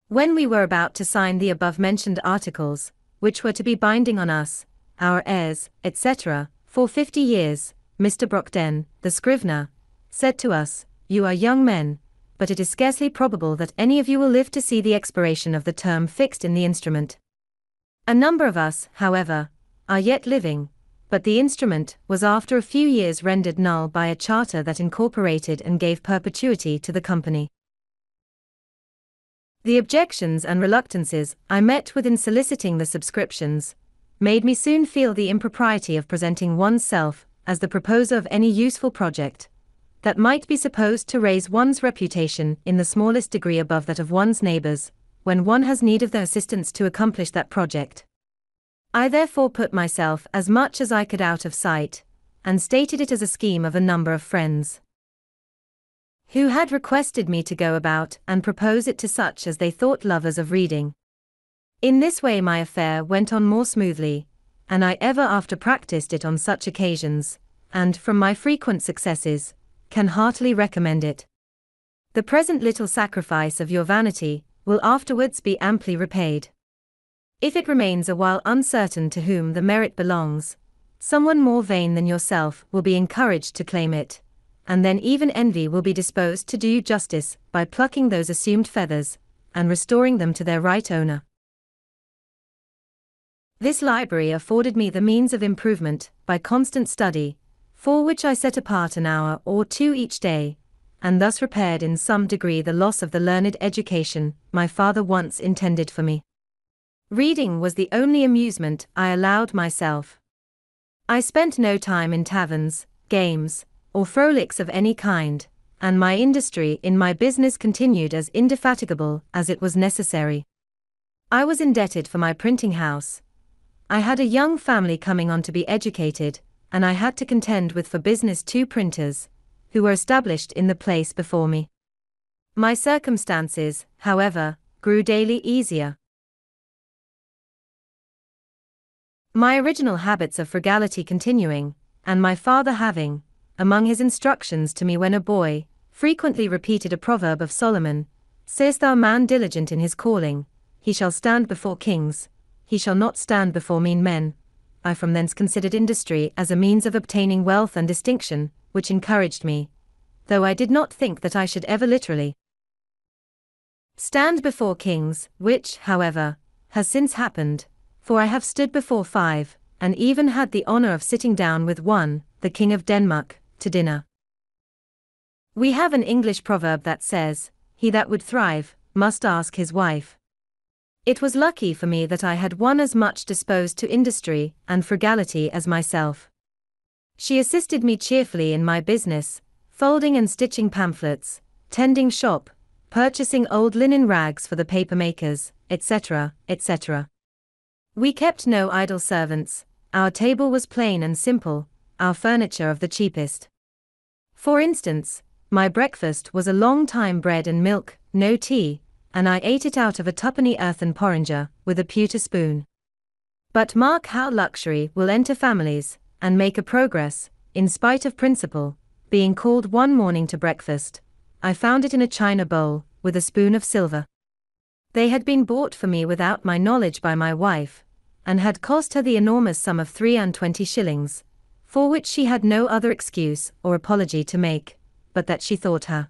When we were about to sign the above-mentioned articles, which were to be binding on us, our heirs, etc., for 50 years, Mr. Brockden, the scrivener, said to us, "You are young men, but it is scarcely probable that any of you will live to see the expiration of the term fixed in the instrument. A number of us, however, are yet living, but the instrument was after a few years rendered null by a charter that incorporated and gave perpetuity to the company." The objections and reluctances I met with in soliciting the subscriptions made me soon feel the impropriety of presenting one's self as the proposer of any useful project that might be supposed to raise one's reputation in the smallest degree above that of one's neighbors, when one has need of their assistance to accomplish that project. I therefore put myself as much as I could out of sight, and stated it as a scheme of a number of friends who had requested me to go about and propose it to such as they thought lovers of reading. In this way my affair went on more smoothly, and I ever after practiced it on such occasions, and, from my frequent successes, can heartily recommend it. The present little sacrifice of your vanity will afterwards be amply repaid. If it remains a while uncertain to whom the merit belongs, someone more vain than yourself will be encouraged to claim it, and then even envy will be disposed to do you justice by plucking those assumed feathers, and restoring them to their right owner. This library afforded me the means of improvement by constant study, for which I set apart an hour or two each day, and thus repaired in some degree the loss of the learned education my father once intended for me. Reading was the only amusement I allowed myself. I spent no time in taverns, games, or frolics of any kind, and my industry in my business continued as indefatigable as it was necessary. I was indebted for my printing house. I had a young family coming on to be educated, and I had to contend with for business 2 printers, who were established in the place before me. My circumstances, however, grew daily easier. My original habits of frugality continuing, and my father having, among his instructions to me when a boy, frequently repeated a proverb of Solomon, "Sayest thou man diligent in his calling, he shall stand before kings, he shall not stand before mean men," I from thence considered industry as a means of obtaining wealth and distinction, which encouraged me, though I did not think that I should ever literally stand before kings, which, however, has since happened, for I have stood before 5, and even had the honor of sitting down with one, the King of Denmark, to dinner. We have an English proverb that says, "He that would thrive, must ask his wife." It was lucky for me that I had one as much disposed to industry and frugality as myself. She assisted me cheerfully in my business, folding and stitching pamphlets, tending shop, purchasing old linen rags for the papermakers, etc., etc. We kept no idle servants, our table was plain and simple, our furniture of the cheapest. For instance, my breakfast was a long time bread and milk, no tea, and I ate it out of a twopenny earthen porringer, with a pewter spoon. But mark how luxury will enter families, and make a progress, in spite of principle. Being called one morning to breakfast, I found it in a china bowl, with a spoon of silver. They had been bought for me without my knowledge by my wife, and had cost her the enormous sum of 23 shillings, for which she had no other excuse or apology to make, but that she thought her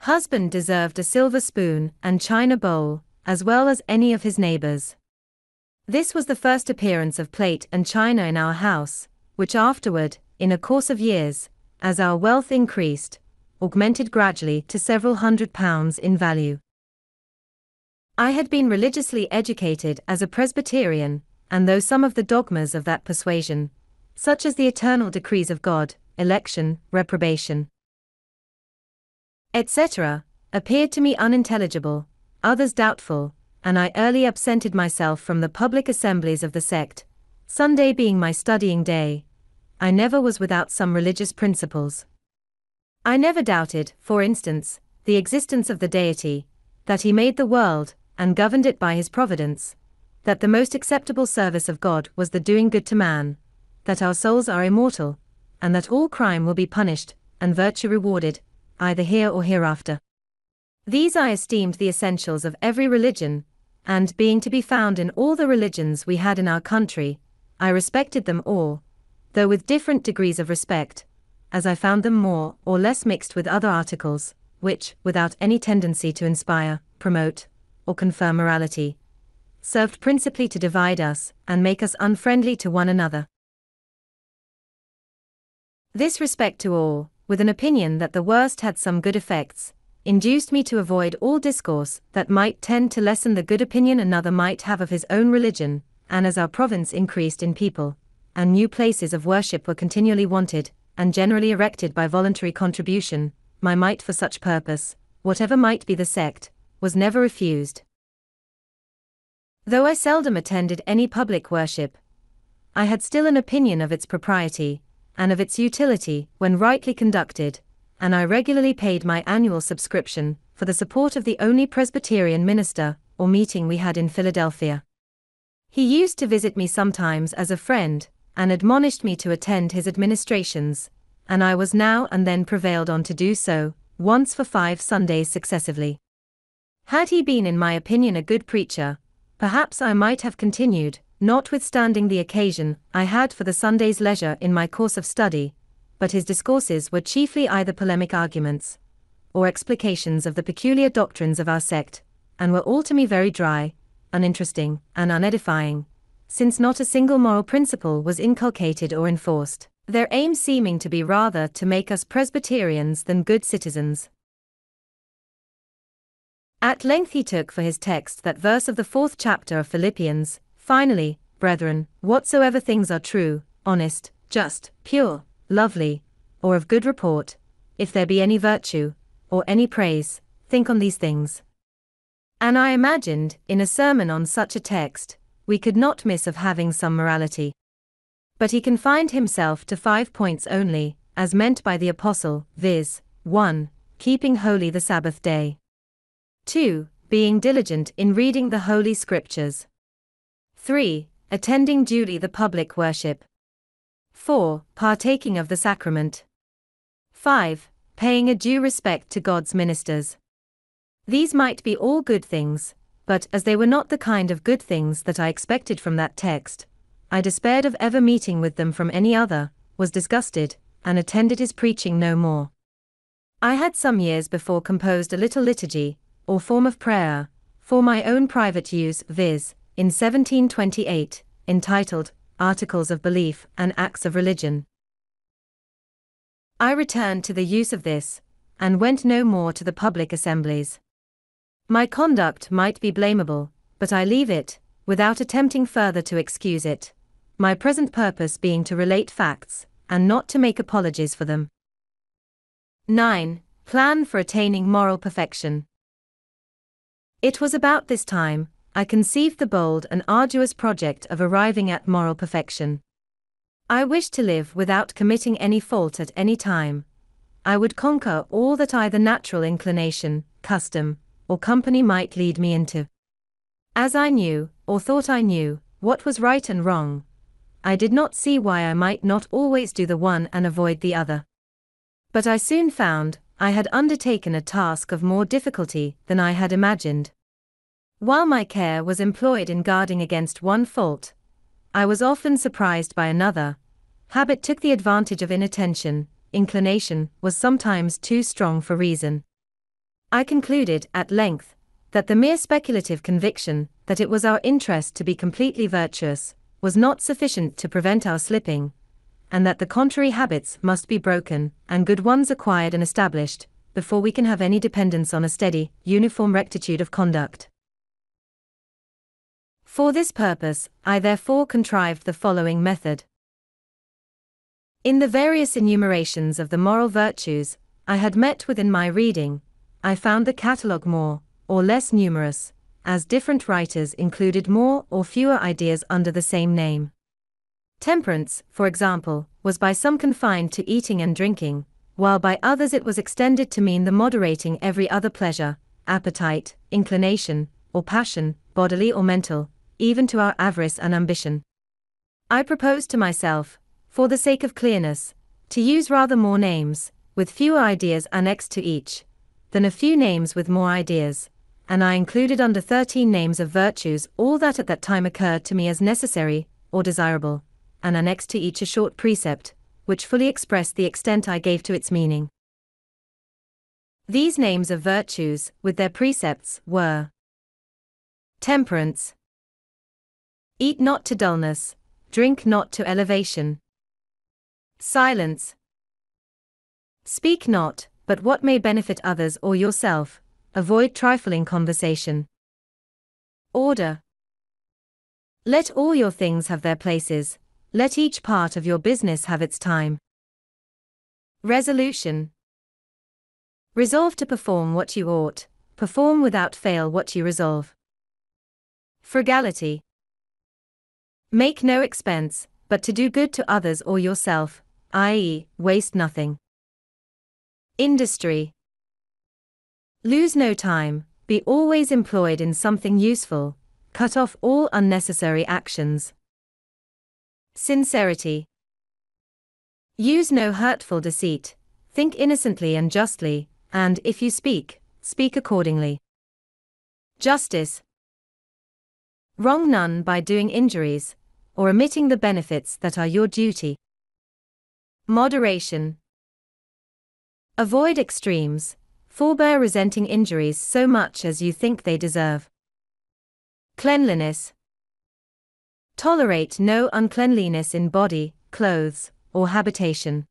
husband deserved a silver spoon and china bowl, as well as any of his neighbors. This was the first appearance of plate and china in our house, which afterward, in a course of years, as our wealth increased, augmented gradually to several £100 in value. I had been religiously educated as a Presbyterian, and though some of the dogmas of that persuasion, such as the eternal decrees of God, election, reprobation, etc., appeared to me unintelligible, others doubtful, and I early absented myself from the public assemblies of the sect, Sunday being my studying day. I never was without some religious principles. I never doubted, for instance, the existence of the deity, that he made the world, and governed it by his providence, that the most acceptable service of God was the doing good to man, that our souls are immortal, and that all crime will be punished, and virtue rewarded, either here or hereafter. These I esteemed the essentials of every religion, and being to be found in all the religions we had in our country, I respected them all, though with different degrees of respect, as I found them more or less mixed with other articles, which, without any tendency to inspire, promote, or confirm morality, served principally to divide us and make us unfriendly to one another. This respect to all, with an opinion that the worst had some good effects, induced me to avoid all discourse that might tend to lessen the good opinion another might have of his own religion, and as our province increased in people, and new places of worship were continually wanted, and generally erected by voluntary contribution, my mite for such purpose, whatever might be the sect, was never refused. Though I seldom attended any public worship, I had still an opinion of its propriety, and of its utility when rightly conducted, and I regularly paid my annual subscription for the support of the only Presbyterian minister or meeting we had in Philadelphia. He used to visit me sometimes as a friend, and admonished me to attend his administrations, and I was now and then prevailed on to do so, once for 5 Sundays successively. Had he been in my opinion a good preacher, perhaps I might have continued, notwithstanding the occasion I had for the Sunday's leisure in my course of study, but his discourses were chiefly either polemic arguments, or explications of the peculiar doctrines of our sect, and were all to me very dry, uninteresting, and unedifying, since not a single moral principle was inculcated or enforced, their aim seeming to be rather to make us Presbyterians than good citizens. At length he took for his text that verse of the 4th chapter of Philippians, "Finally, brethren, whatsoever things are true, honest, just, pure, lovely, or of good report, if there be any virtue, or any praise, think on these things." And I imagined, in a sermon on such a text, we could not miss of having some morality. But he confined himself to 5 points only, as meant by the apostle, viz. 1. Keeping holy the Sabbath day. 2. Being diligent in reading the Holy Scriptures. 3. Attending duly the public worship. 4. Partaking of the sacrament. 5. Paying a due respect to God's ministers. These might be all good things, but as they were not the kind of good things that I expected from that text, I despaired of ever meeting with them from any other, was disgusted, and attended his preaching no more. I had some years before composed a little liturgy, or form of prayer, for my own private use, viz., in 1728, entitled, Articles of Belief and Acts of Religion. I returned to the use of this, and went no more to the public assemblies. My conduct might be blamable, but I leave it, without attempting further to excuse it, my present purpose being to relate facts, and not to make apologies for them. 9. Plan for attaining moral perfection. It was about this time I conceived the bold and arduous project of arriving at moral perfection. I wished to live without committing any fault at any time. I would conquer all that either natural inclination, custom, or company might lead me into. As I knew, or thought I knew, what was right and wrong, I did not see why I might not always do the one and avoid the other. But I soon found I had undertaken a task of more difficulty than I had imagined. While my care was employed in guarding against one fault, I was often surprised by another. Habit took the advantage of inattention, inclination was sometimes too strong for reason. I concluded, at length, that the mere speculative conviction that it was our interest to be completely virtuous was not sufficient to prevent our slipping, and that the contrary habits must be broken and good ones acquired and established, before we can have any dependence on a steady, uniform rectitude of conduct. For this purpose, I therefore contrived the following method. In the various enumerations of the moral virtues I had met with in my reading, I found the catalogue more or less numerous, as different writers included more or fewer ideas under the same name. Temperance, for example, was by some confined to eating and drinking, while by others it was extended to mean the moderating every other pleasure, appetite, inclination, or passion, bodily or mental, even to our avarice and ambition. I propose to myself, for the sake of clearness, to use rather more names, with fewer ideas annexed to each, than a few names with more ideas, and I included under 13 names of virtues all that at that time occurred to me as necessary, or desirable, and annexed to each a short precept, which fully expressed the extent I gave to its meaning. These names of virtues, with their precepts, were: temperance. Eat not to dullness, drink not to elevation. Silence. Speak not, but what may benefit others or yourself, avoid trifling conversation. Order. Let all your things have their places, let each part of your business have its time. Resolution. Resolve to perform what you ought, perform without fail what you resolve. Frugality. Make no expense, but to do good to others or yourself, i.e., waste nothing. Industry. Lose no time, be always employed in something useful, cut off all unnecessary actions. Sincerity. Use no hurtful deceit, think innocently and justly, and if you speak, speak accordingly. Justice. Wrong none by doing injuries, or omitting the benefits that are your duty. Moderation. Avoid extremes, forbear resenting injuries so much as you think they deserve. Cleanliness. Tolerate no uncleanliness in body, clothes, or habitation.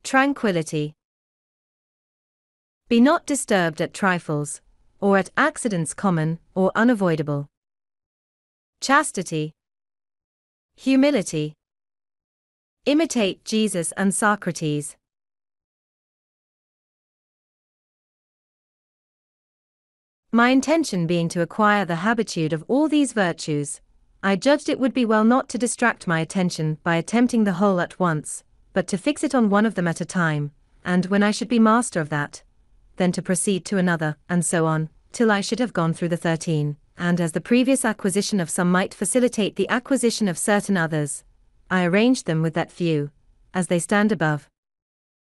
Tranquility. Be not disturbed at trifles, or at accidents common or unavoidable. Chastity. Humility. Imitate Jesus and Socrates. My intention being to acquire the habitude of all these virtues, I judged it would be well not to distract my attention by attempting the whole at once, but to fix it on one of them at a time, and when I should be master of that, then to proceed to another, and so on, till I should have gone through the 13, and as the previous acquisition of some might facilitate the acquisition of certain others, I arranged them with that view, as they stand above.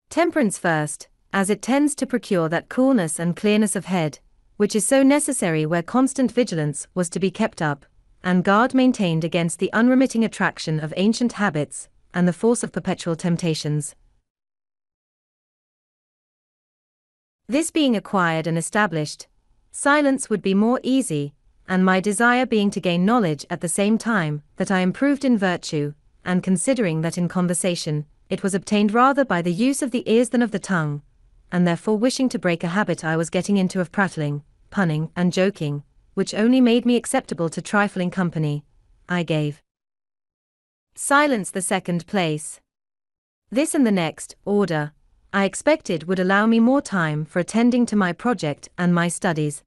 Temperance first, as it tends to procure that coolness and clearness of head, which is so necessary where constant vigilance was to be kept up, and guard maintained against the unremitting attraction of ancient habits, and the force of perpetual temptations. This being acquired and established, silence would be more easy, and my desire being to gain knowledge at the same time that I improved in virtue, and considering that in conversation, it was obtained rather by the use of the ears than of the tongue, and therefore wishing to break a habit I was getting into of prattling, punning, and joking, which only made me acceptable to trifling company, I gave silence the second place. This and the next order, I expected would allow me more time for attending to my project and my studies.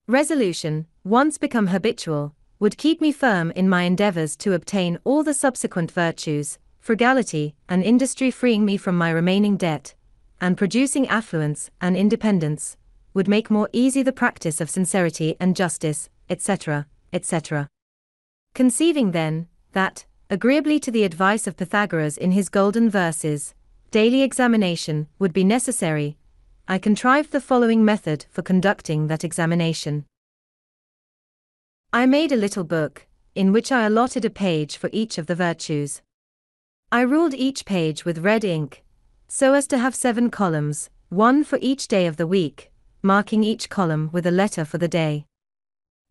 Resolution, once become habitual, would keep me firm in my endeavors to obtain all the subsequent virtues, frugality and industry freeing me from my remaining debt, and producing affluence and independence, would make more easy the practice of sincerity and justice, etc., etc. Conceiving then, that, agreeably to the advice of Pythagoras in his golden verses, daily examination would be necessary, I contrived the following method for conducting that examination. I made a little book, in which I allotted a page for each of the virtues. I ruled each page with red ink, so as to have 7 columns, one for each day of the week, marking each column with a letter for the day.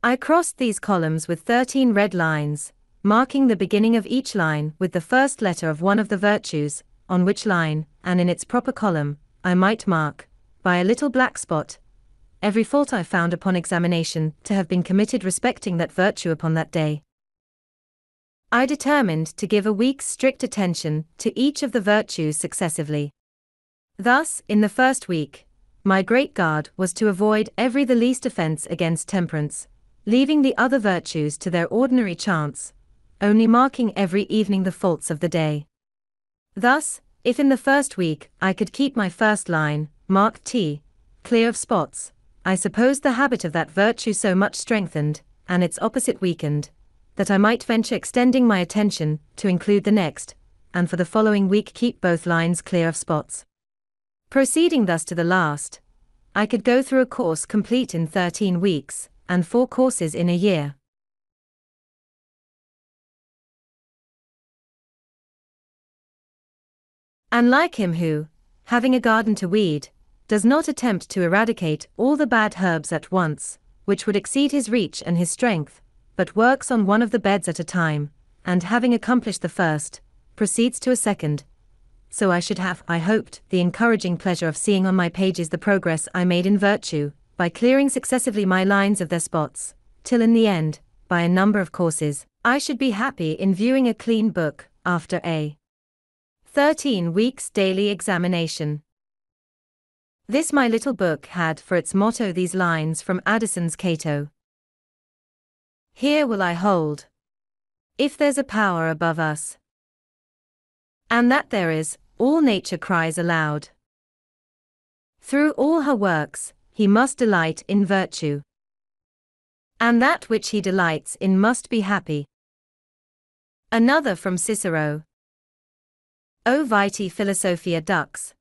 I crossed these columns with 13 red lines, marking the beginning of each line with the first letter of one of the virtues, on which line, and in its proper column, I might mark, by a little black spot, every fault I found upon examination to have been committed respecting that virtue upon that day. I determined to give a week's strict attention to each of the virtues successively. Thus, in the first week, my great guard was to avoid every the least offense against temperance, leaving the other virtues to their ordinary chance, only marking every evening the faults of the day. Thus, if in the first week I could keep my first line, marked T, clear of spots, I supposed the habit of that virtue so much strengthened, and its opposite weakened, that I might venture extending my attention to include the next, and for the following week keep both lines clear of spots. Proceeding thus to the last, I could go through a course complete in 13 weeks, and 4 courses in a year. And like him who, having a garden to weed, does not attempt to eradicate all the bad herbs at once, which would exceed his reach and his strength, but works on one of the beds at a time, and having accomplished the first, proceeds to a second. So I should have, I hoped, the encouraging pleasure of seeing on my pages the progress I made in virtue, by clearing successively my lines of their spots, till in the end, by a number of courses, I should be happy in viewing a clean book, after a 13 weeks daily examination. This my little book had for its motto these lines from Addison's Cato. Here will I hold, if there's a power above us. And that there is, all nature cries aloud. Through all her works, he must delight in virtue. And that which he delights in must be happy. Another from Cicero. O vitae philosophia dux.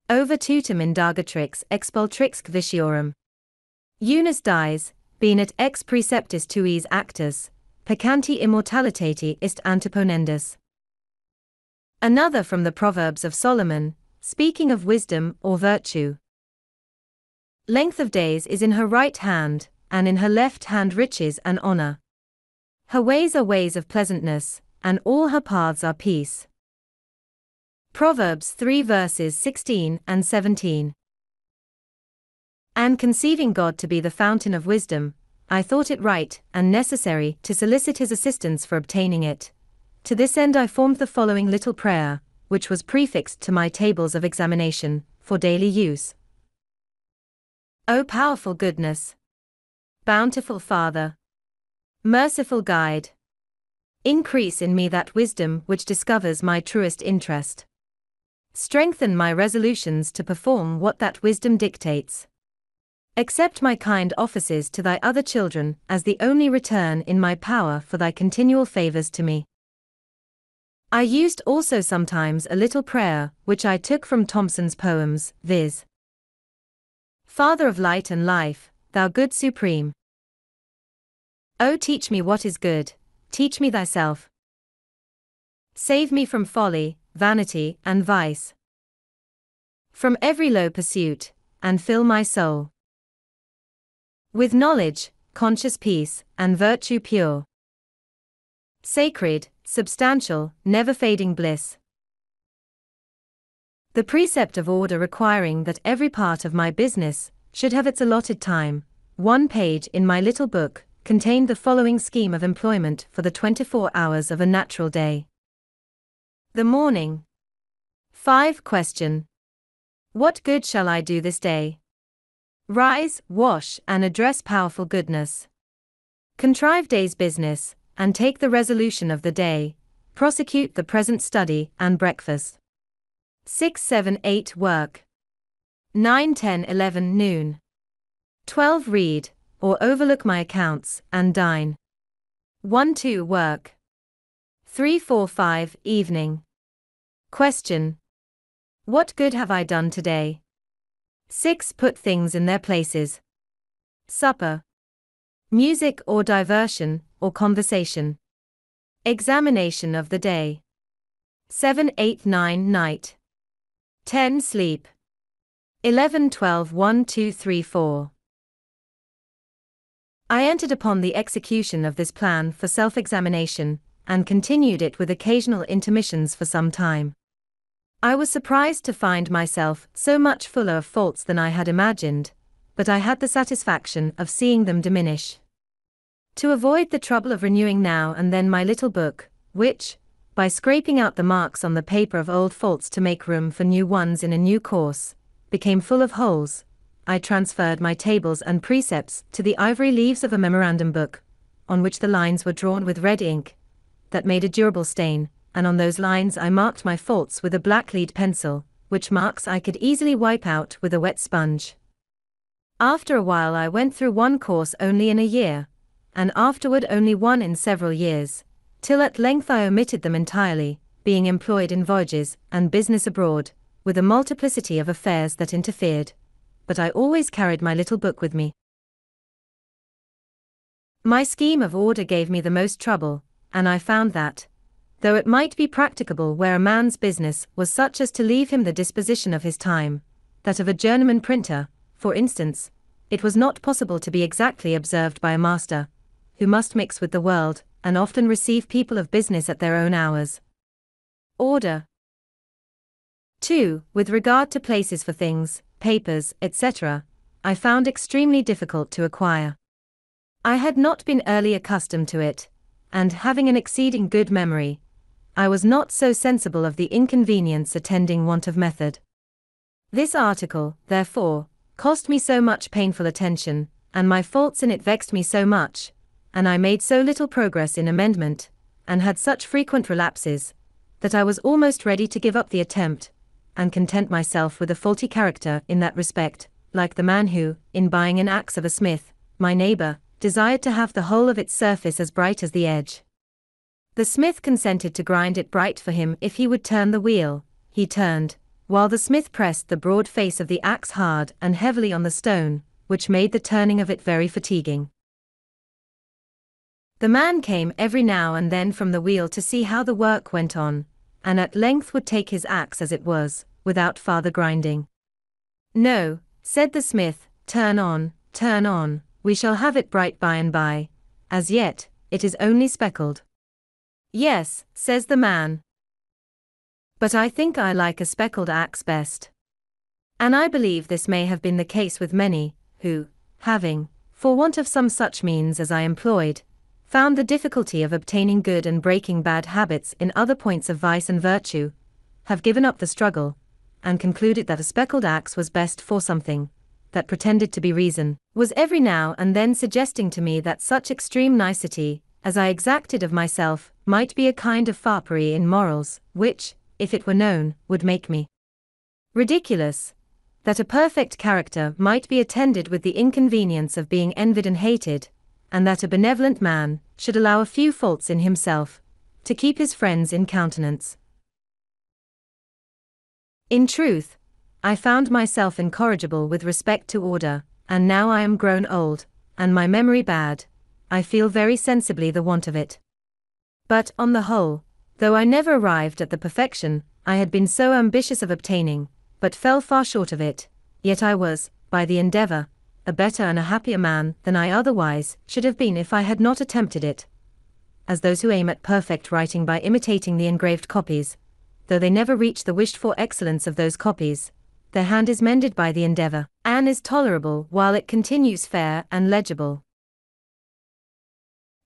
O virtutum indagatrix expultrix vitiorum. Unus dies, benit ex preceptis tuis actus, peccanti immortalitate ist antiponendus. Another from the Proverbs of Solomon, speaking of wisdom or virtue. Length of days is in her right hand, and in her left hand riches and honor. Her ways are ways of pleasantness, and all her paths are peace. Proverbs 3 verses 16 and 17. And conceiving God to be the fountain of wisdom, I thought it right and necessary to solicit his assistance for obtaining it. To this end I formed the following little prayer, which was prefixed to my tables of examination, for daily use. O powerful goodness, bountiful Father, merciful Guide, increase in me that wisdom which discovers my truest interest. Strengthen my resolutions to perform what that wisdom dictates. Accept my kind offices to thy other children as the only return in my power for thy continual favors to me. I used also sometimes a little prayer which I took from Thomson's poems, viz. Father of light and life, thou good supreme. O teach me what is good, teach me thyself. Save me from folly, vanity, and vice. From every low pursuit, and fill my soul with knowledge, conscious peace, and virtue pure. Sacred, substantial, never-fading bliss. The precept of order requiring that every part of my business should have its allotted time, one page in my little book contained the following scheme of employment for the 24 hours of a natural day. The morning. 5 Question. What good shall I do this day? Rise, wash, and address powerful goodness. Contrive day's business, and take the resolution of the day. Prosecute the present study and breakfast. 6, 7, 8 Work. 9, 10, 11 Noon. 12 Read, or overlook my accounts, and dine. 1, 2 Work. 3, 4, 5 Evening. Question. What good have I done today? 6 Put things in their places. Supper. Music or diversion, or conversation. Examination of the day. 7, 8, 9 Night. 10 Sleep. 11, 12 1, 2, 3, 4. I entered upon the execution of this plan for self-examination, and continued it with occasional intermissions for some time. I was surprised to find myself so much fuller of faults than I had imagined, but I had the satisfaction of seeing them diminish. To avoid the trouble of renewing now and then my little book, which, by scraping out the marks on the paper of old faults to make room for new ones in a new course, became full of holes, I transferred my tables and precepts to the ivory leaves of a memorandum book, on which the lines were drawn with red ink, that made a durable stain, and on those lines I marked my faults with a black lead pencil, which marks I could easily wipe out with a wet sponge. After a while I went through one course only in a year, and afterward only one in several years, till at length I omitted them entirely, being employed in voyages and business abroad, with a multiplicity of affairs that interfered. But I always carried my little book with me. My scheme of order gave me the most trouble, and I found that, though it might be practicable where a man's business was such as to leave him the disposition of his time, that of a journeyman printer, for instance, it was not possible to be exactly observed by a master, who must mix with the world, and often receive people of business at their own hours. Order. 2. With regard to places for things, papers, etc., I found extremely difficult to acquire. I had not been early accustomed to it, and having an exceeding good memory, I was not so sensible of the inconvenience attending want of method. This article, therefore, cost me so much painful attention, and my faults in it vexed me so much, and I made so little progress in amendment, and had such frequent relapses, that I was almost ready to give up the attempt, and content myself with a faulty character in that respect, like the man who, in buying an axe of a smith, my neighbor, desired to have the whole of its surface as bright as the edge. The smith consented to grind it bright for him if he would turn the wheel. He turned, while the smith pressed the broad face of the axe hard and heavily on the stone, which made the turning of it very fatiguing. The man came every now and then from the wheel to see how the work went on, and at length would take his axe as it was, without farther grinding. "No," said the smith, turn on, we shall have it bright by and by. As yet, it is only speckled." "Yes," says the man, "but I think I like a speckled axe best." And I believe this may have been the case with many, who, having, for want of some such means as I employed, found the difficulty of obtaining good and breaking bad habits in other points of vice and virtue, have given up the struggle, and concluded that a speckled axe was best for something that pretended to be reason, was every now and then suggesting to me that such extreme nicety, as I exacted of myself, might be a kind of foppery in morals, which, if it were known, would make me ridiculous, that a perfect character might be attended with the inconvenience of being envied and hated, and that a benevolent man should allow a few faults in himself, to keep his friends in countenance. In truth, I found myself incorrigible with respect to order, and now I am grown old, and my memory bad, I feel very sensibly the want of it. But, on the whole, though I never arrived at the perfection I had been so ambitious of obtaining, but fell far short of it, yet I was, by the endeavor, a better and a happier man than I otherwise should have been if I had not attempted it. As those who aim at perfect writing by imitating the engraved copies, though they never reach the wished-for excellence of those copies, their hand is mended by the endeavor, and is tolerable while it continues fair and legible.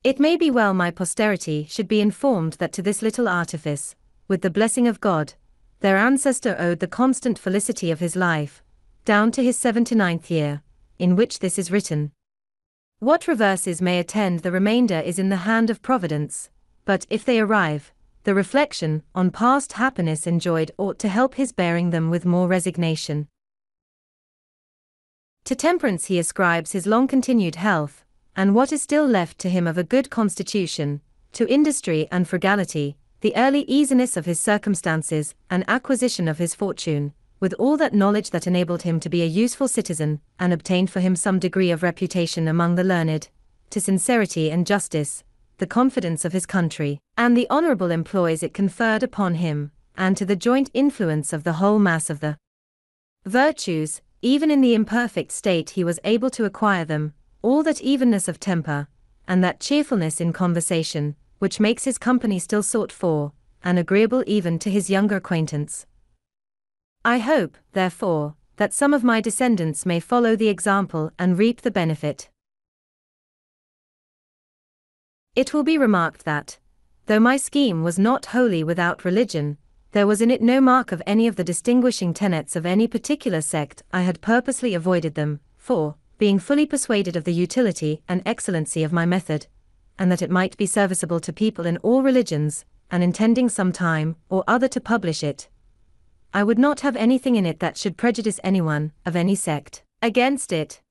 It may be well my posterity should be informed that to this little artifice, with the blessing of God, their ancestor owed the constant felicity of his life, down to his 79th year, in which this is written. What reverses may attend the remainder is in the hand of Providence, but if they arrive, the reflection on past happiness enjoyed ought to help his bearing them with more resignation. To temperance he ascribes his long-continued health, and what is still left to him of a good constitution, to industry and frugality, the early easiness of his circumstances, and acquisition of his fortune, with all that knowledge that enabled him to be a useful citizen, and obtained for him some degree of reputation among the learned, to sincerity and justice, the confidence of his country, and the honorable employs it conferred upon him, and to the joint influence of the whole mass of the virtues, even in the imperfect state he was able to acquire them, all that evenness of temper, and that cheerfulness in conversation, which makes his company still sought for, and agreeable even to his younger acquaintance. I hope, therefore, that some of my descendants may follow the example and reap the benefit. It will be remarked that, though my scheme was not wholly without religion, there was in it no mark of any of the distinguishing tenets of any particular sect. I had purposely avoided them, for, being fully persuaded of the utility and excellency of my method, and that it might be serviceable to people in all religions, and intending some time or other to publish it, I would not have anything in it that should prejudice anyone, of any sect, against it.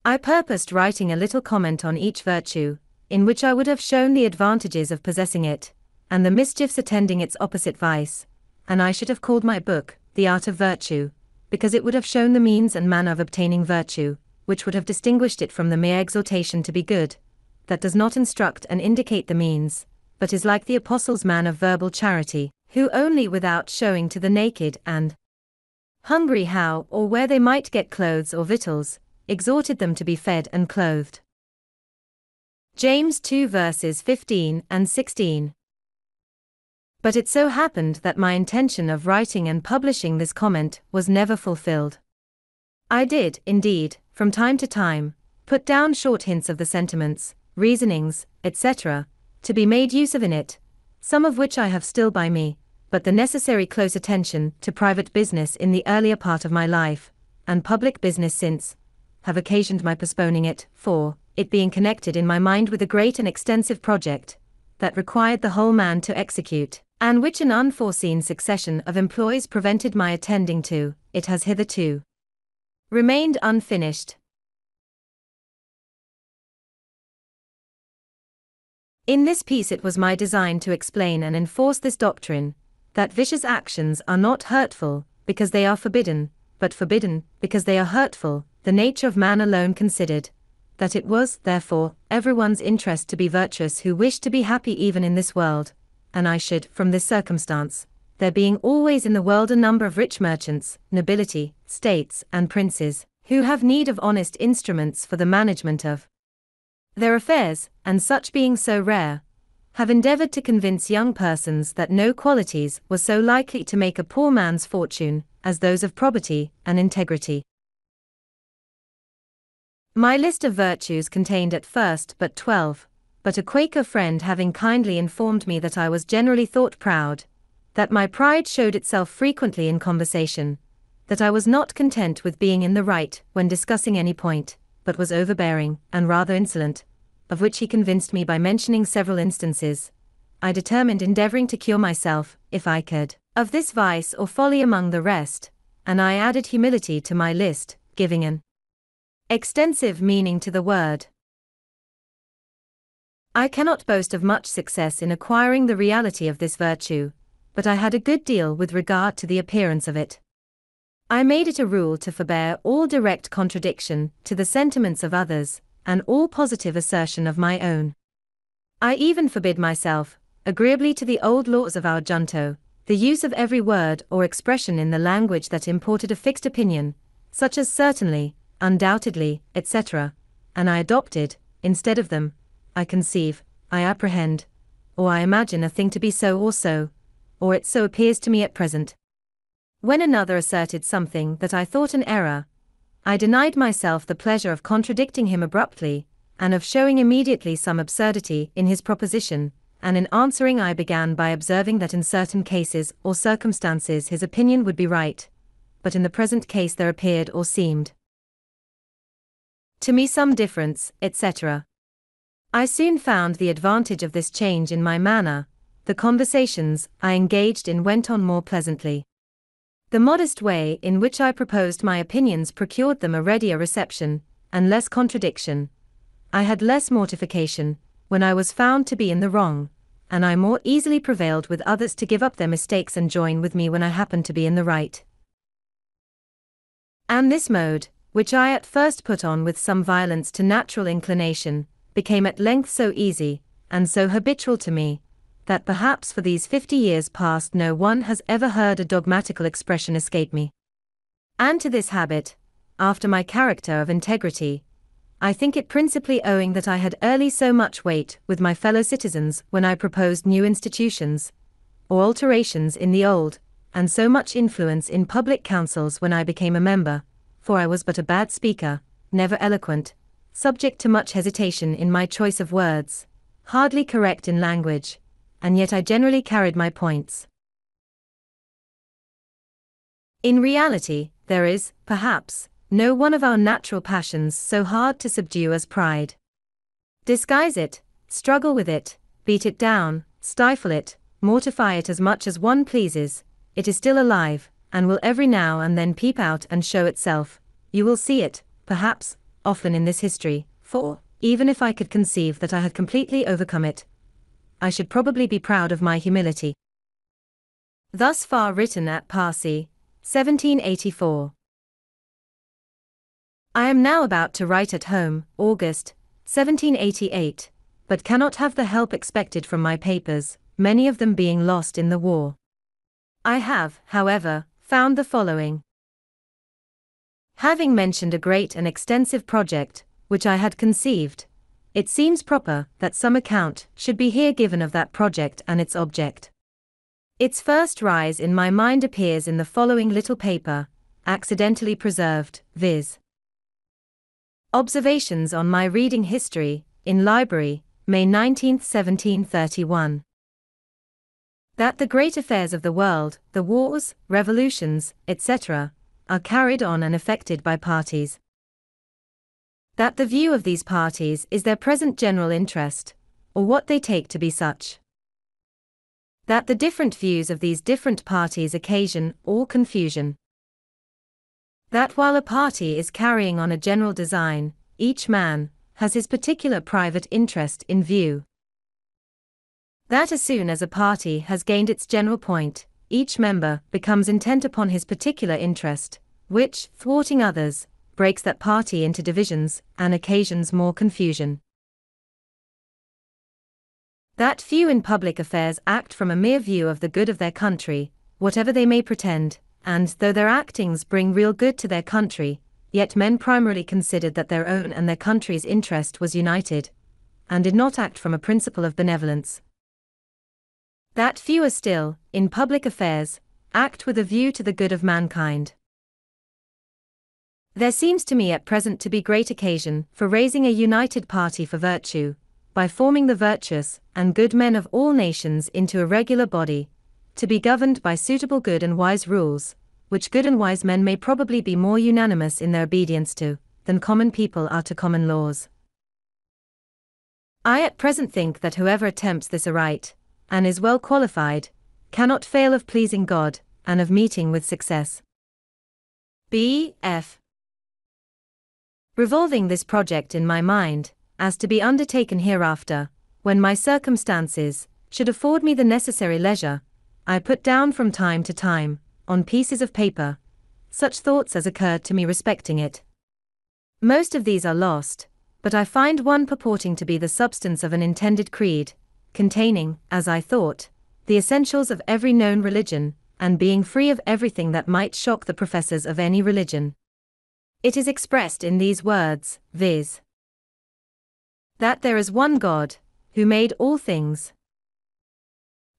I purposed writing a little comment on each virtue, in which I would have shown the advantages of possessing it, and the mischiefs attending its opposite vice, and I should have called my book, The Art of Virtue, because it would have shown the means and manner of obtaining virtue, which would have distinguished it from the mere exhortation to be good, that does not instruct and indicate the means, but is like the apostle's man of verbal charity, who only without showing to the naked and hungry how or where they might get clothes or victuals, exhorted them to be fed and clothed. James 2 verses 15 and 16. But it so happened that my intention of writing and publishing this comment was never fulfilled. I did, indeed, from time to time, put down short hints of the sentiments, reasonings, etc., to be made use of in it, some of which I have still by me, but the necessary close attention to private business in the earlier part of my life, and public business since, have occasioned my postponing it, for, it being connected in my mind with a great and extensive project, that required the whole man to execute, and which an unforeseen succession of employs prevented my attending to, it has hitherto remained unfinished. In this piece it was my design to explain and enforce this doctrine, that vicious actions are not hurtful, because they are forbidden, but forbidden, because they are hurtful, the nature of man alone considered, that it was, therefore, everyone's interest to be virtuous who wished to be happy even in this world, and I should, from this circumstance, there being always in the world a number of rich merchants, nobility, states, and princes, who have need of honest instruments for the management of their affairs, and such being so rare, have endeavored to convince young persons that no qualities were so likely to make a poor man's fortune as those of probity and integrity. My list of virtues contained at first but 12, but a Quaker friend having kindly informed me that I was generally thought proud, that my pride showed itself frequently in conversation, that I was not content with being in the right when discussing any point, but was overbearing and rather insolent, of which he convinced me by mentioning several instances, I determined endeavoring to cure myself, if I could, of this vice or folly among the rest, and I added humility to my list, giving an extensive meaning to the word. I cannot boast of much success in acquiring the reality of this virtue, but I had a good deal with regard to the appearance of it. I made it a rule to forbear all direct contradiction to the sentiments of others, and all positive assertion of my own. I even forbid myself, agreeably to the old laws of our junto, the use of every word or expression in the language that imported a fixed opinion, such as certainly, undoubtedly, etc., and I adopted, instead of them, I conceive, I apprehend, or I imagine a thing to be so, or it so appears to me at present. When another asserted something that I thought an error, I denied myself the pleasure of contradicting him abruptly, and of showing immediately some absurdity in his proposition, and in answering I began by observing that in certain cases or circumstances his opinion would be right, but in the present case there appeared or seemed to me some difference, etc. I soon found the advantage of this change in my manner. The conversations I engaged in went on more pleasantly. The modest way in which I proposed my opinions procured them a readier reception, and less contradiction. I had less mortification, when I was found to be in the wrong, and I more easily prevailed with others to give up their mistakes and join with me when I happened to be in the right. And this mode, which I at first put on with some violence to natural inclination, became at length so easy, and so habitual to me, that perhaps for these 50 years past no one has ever heard a dogmatical expression escape me. And to this habit, after my character of integrity, I think it principally owing that I had early so much weight with my fellow citizens when I proposed new institutions, or alterations in the old, and so much influence in public councils when I became a member, for I was but a bad speaker, never eloquent, subject to much hesitation in my choice of words, hardly correct in language, and yet I generally carried my points. In reality, there is, perhaps, no one of our natural passions so hard to subdue as pride. Disguise it, struggle with it, beat it down, stifle it, mortify it as much as one pleases, it is still alive, and will every now and then peep out and show itself. You will see it, perhaps, often in this history, for, even if I could conceive that I had completely overcome it, I should probably be proud of my humility. Thus far written at Passy, 1784. I am now about to write at home, August, 1788, but cannot have the help expected from my papers, many of them being lost in the war. I have, however, found the following. Having mentioned a great and extensive project, which I had conceived, it seems proper that some account should be here given of that project and its object. Its first rise in my mind appears in the following little paper, accidentally preserved, viz. Observations on my reading history, in library, May 19, 1731. That the great affairs of the world, the wars, revolutions, etc., are carried on and effected by parties. That the view of these parties is their present general interest, or what they take to be such. That the different views of these different parties occasion all confusion. That while a party is carrying on a general design, each man has his particular private interest in view. That as soon as a party has gained its general point, each member becomes intent upon his particular interest, which, thwarting others, breaks that party into divisions and occasions more confusion. That few in public affairs act from a mere view of the good of their country, whatever they may pretend, and, though their actings bring real good to their country, yet men primarily considered that their own and their country's interest was united, and did not act from a principle of benevolence. That fewer still, in public affairs, act with a view to the good of mankind. There seems to me at present to be great occasion for raising a united party for virtue, by forming the virtuous and good men of all nations into a regular body, to be governed by suitable good and wise rules, which good and wise men may probably be more unanimous in their obedience to, than common people are to common laws. I at present think that whoever attempts this aright, and is well qualified, cannot fail of pleasing God, and of meeting with success. B.F. Revolving this project in my mind, as to be undertaken hereafter, when my circumstances should afford me the necessary leisure, I put down from time to time, on pieces of paper, such thoughts as occurred to me respecting it. Most of these are lost, but I find one purporting to be the substance of an intended creed, containing, as I thought, the essentials of every known religion, and being free of everything that might shock the professors of any religion. It is expressed in these words, viz. That there is one God, who made all things.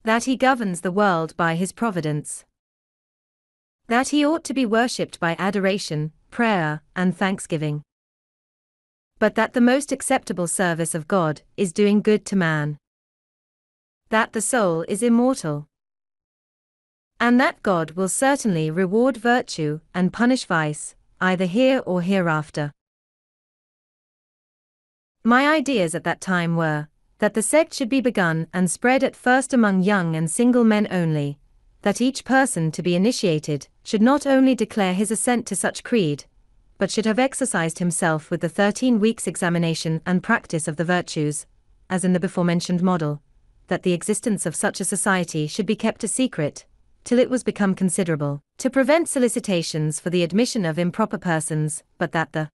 That he governs the world by his providence. That he ought to be worshipped by adoration, prayer, and thanksgiving. But that the most acceptable service of God is doing good to man. That the soul is immortal. And that God will certainly reward virtue and punish vice, either here or hereafter. My ideas at that time were, that the sect should be begun and spread at first among young and single men only, that each person to be initiated should not only declare his assent to such creed, but should have exercised himself with the 13 weeks' examination and practice of the virtues, as in the before-mentioned model, that the existence of such a society should be kept a secret, till it was become considerable, to prevent solicitations for the admission of improper persons, but that the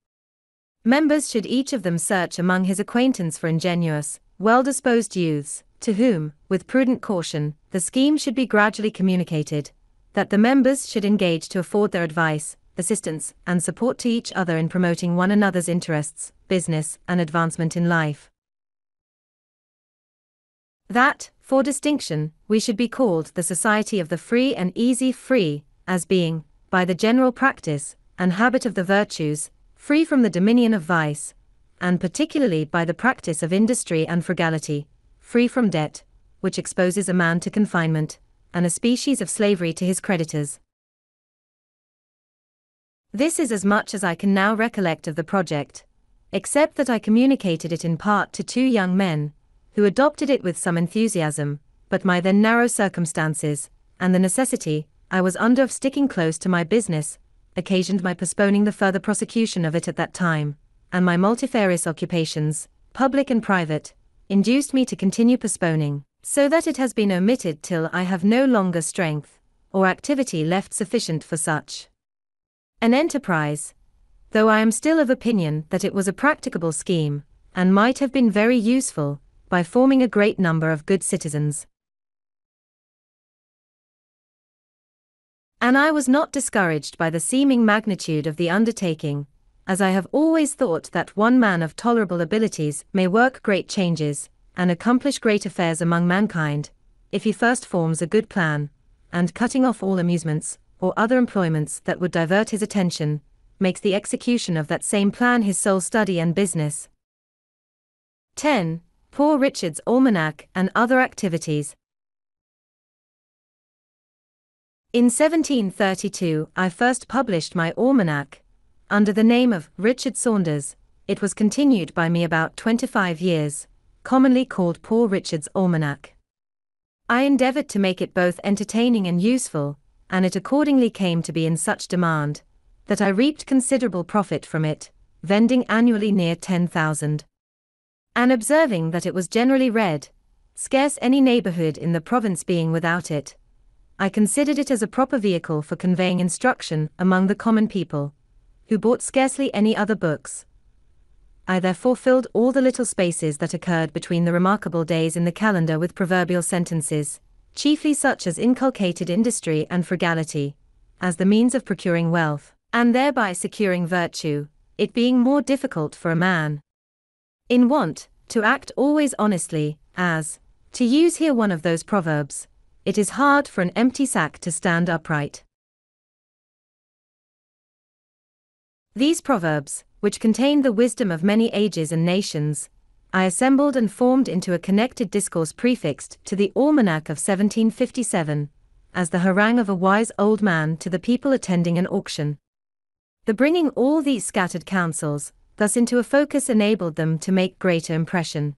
members should each of them search among his acquaintance for ingenious, well-disposed youths, to whom, with prudent caution, the scheme should be gradually communicated, that the members should engage to afford their advice, assistance, and support to each other in promoting one another's interests, business, and advancement in life. That, for distinction, we should be called the Society of the Free and Easy, free, as being, by the general practice and habit of the virtues, free from the dominion of vice, and particularly by the practice of industry and frugality, free from debt, which exposes a man to confinement, and a species of slavery to his creditors. This is as much as I can now recollect of the project, except that I communicated it in part to two young men, who adopted it with some enthusiasm, but my then narrow circumstances, and the necessity I was under of sticking close to my business, occasioned my postponing the further prosecution of it at that time, and my multifarious occupations, public and private, induced me to continue postponing, so that it has been omitted till I have no longer strength, or activity left sufficient for such an enterprise, though I am still of opinion that it was a practicable scheme, and might have been very useful, by forming a great number of good citizens. And I was not discouraged by the seeming magnitude of the undertaking, as I have always thought that one man of tolerable abilities may work great changes, and accomplish great affairs among mankind, if he first forms a good plan, and cutting off all amusements, or other employments that would divert his attention, makes the execution of that same plan his sole study and business. 10. Poor Richard's Almanac and other activities. In 1732 I first published my almanac, under the name of Richard Saunders. It was continued by me about 25 years, commonly called Poor Richard's Almanac. I endeavored to make it both entertaining and useful, and it accordingly came to be in such demand, that I reaped considerable profit from it, vending annually near 10,000. And observing that it was generally read, scarce any neighborhood in the province being without it, I considered it as a proper vehicle for conveying instruction among the common people, who bought scarcely any other books. I therefore filled all the little spaces that occurred between the remarkable days in the calendar with proverbial sentences, chiefly such as inculcated industry and frugality, as the means of procuring wealth, and thereby securing virtue, it being more difficult for a man in want to act always honestly, as, to use here one of those proverbs, it is hard for an empty sack to stand upright. These proverbs, which contain the wisdom of many ages and nations, I assembled and formed into a connected discourse prefixed to the Almanac of 1757, as the harangue of a wise old man to the people attending an auction. The bringing all these scattered counsels, thus into a focus enabled them to make greater impression.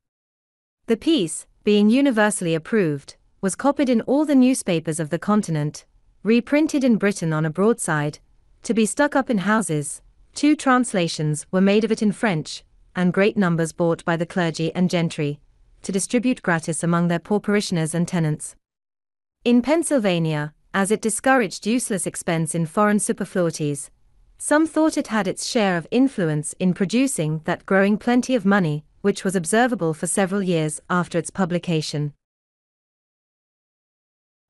The piece, being universally approved, was copied in all the newspapers of the continent, reprinted in Britain on a broadside, to be stuck up in houses. 2 translations were made of it in French, and great numbers bought by the clergy and gentry, to distribute gratis among their poor parishioners and tenants. In Pennsylvania, as it discouraged useless expense in foreign superfluities, some thought it had its share of influence in producing that growing plenty of money, which was observable for several years after its publication.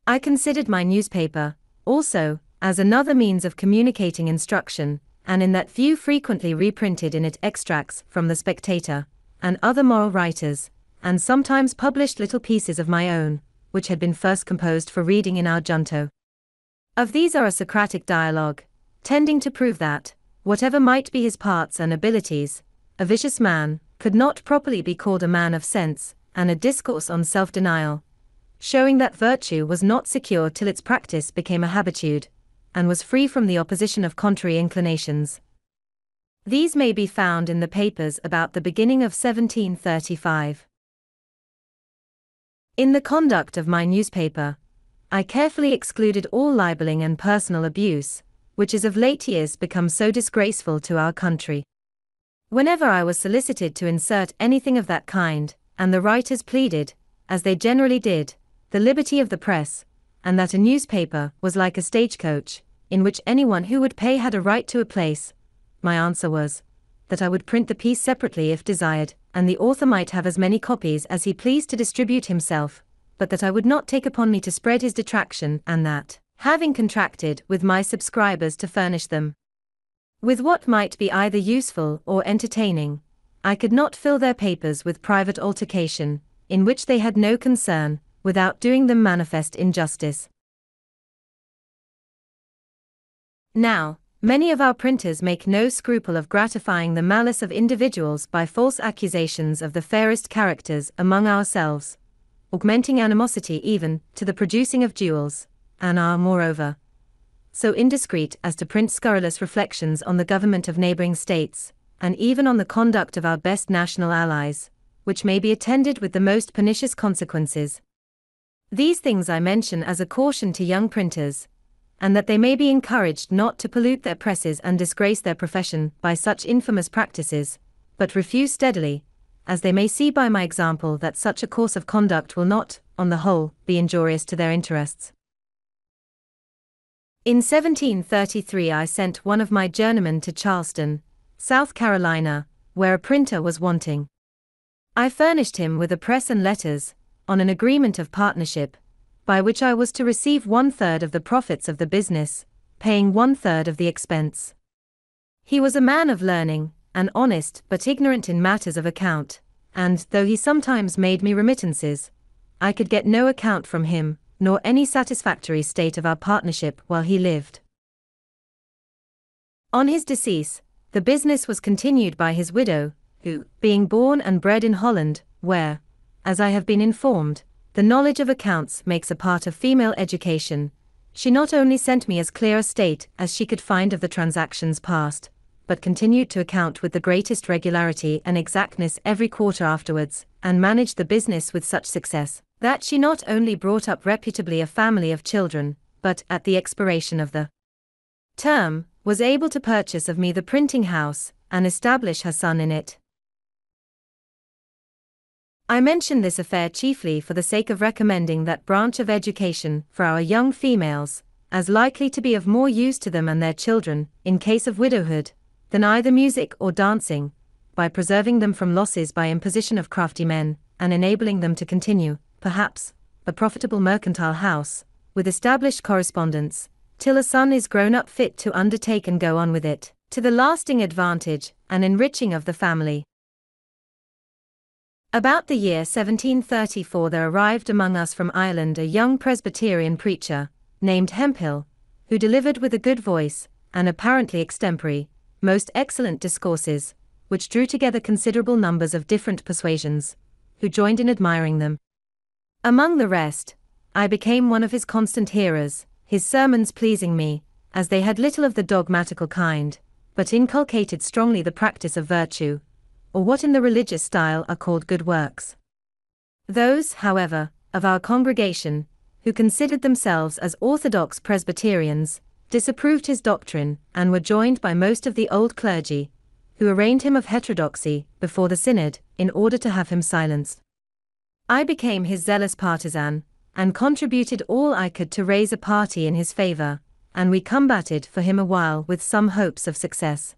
I considered my newspaper, also, as another means of communicating instruction, and in that view frequently reprinted in it extracts from The Spectator, and other moral writers, and sometimes published little pieces of my own, which had been first composed for reading in our junto. Of these are a Socratic dialogue, tending to prove that, whatever might be his parts and abilities, a vicious man could not properly be called a man of sense, and a discourse on self-denial, showing that virtue was not secure till its practice became a habitude, and was free from the opposition of contrary inclinations. These may be found in the papers about the beginning of 1735. In the conduct of my newspaper, I carefully excluded all libeling and personal abuse, which is of late years become so disgraceful to our country. Whenever I was solicited to insert anything of that kind, and the writers pleaded, as they generally did, the liberty of the press, and that a newspaper was like a stagecoach, in which anyone who would pay had a right to a place, my answer was, that I would print the piece separately if desired, and the author might have as many copies as he pleased to distribute himself, but that I would not take upon me to spread his detraction, and that, having contracted with my subscribers to furnish them with what might be either useful or entertaining, I could not fill their papers with private altercation, in which they had no concern, without doing them manifest injustice. Now, many of our printers make no scruple of gratifying the malice of individuals by false accusations of the fairest characters among ourselves, augmenting animosity even to the producing of duels, and are, moreover, so indiscreet as to print scurrilous reflections on the government of neighboring states, and even on the conduct of our best national allies, which may be attended with the most pernicious consequences. These things I mention as a caution to young printers, and that they may be encouraged not to pollute their presses and disgrace their profession by such infamous practices, but refuse steadily, as they may see by my example that such a course of conduct will not, on the whole, be injurious to their interests. In 1733 I sent one of my journeymen to Charleston, South Carolina, where a printer was wanting. I furnished him with a press and letters, on an agreement of partnership, by which I was to receive 1/3 of the profits of the business, paying 1/3 of the expense. He was a man of learning, and honest but ignorant in matters of account, and, though he sometimes made me remittances, I could get no account from him, nor any satisfactory state of our partnership while he lived. On his decease, the business was continued by his widow, who, being born and bred in Holland, where, as I have been informed, the knowledge of accounts makes a part of female education, she not only sent me as clear a state as she could find of the transactions past, but continued to account with the greatest regularity and exactness every quarter afterwards, and managed the business with such success, that she not only brought up reputably a family of children, but, at the expiration of the term, was able to purchase of me the printing house, and establish her son in it. I mention this affair chiefly for the sake of recommending that branch of education for our young females, as likely to be of more use to them and their children, in case of widowhood, than either music or dancing, by preserving them from losses by imposition of crafty men, and enabling them to continue, perhaps, a profitable mercantile house, with established correspondence, till a son is grown up fit to undertake and go on with it, to the lasting advantage and enriching of the family. About the year 1734 there arrived among us from Ireland a young Presbyterian preacher, named Hemphill, who delivered with a good voice, and apparently extempore, most excellent discourses, which drew together considerable numbers of different persuasions, who joined in admiring them. Among the rest, I became one of his constant hearers, his sermons pleasing me, as they had little of the dogmatical kind, but inculcated strongly the practice of virtue, or what in the religious style are called good works. Those, however, of our congregation, who considered themselves as orthodox Presbyterians, disapproved his doctrine, and were joined by most of the old clergy, who arraigned him of heterodoxy before the synod, in order to have him silenced. I became his zealous partisan, and contributed all I could to raise a party in his favor, and we combated for him a while with some hopes of success.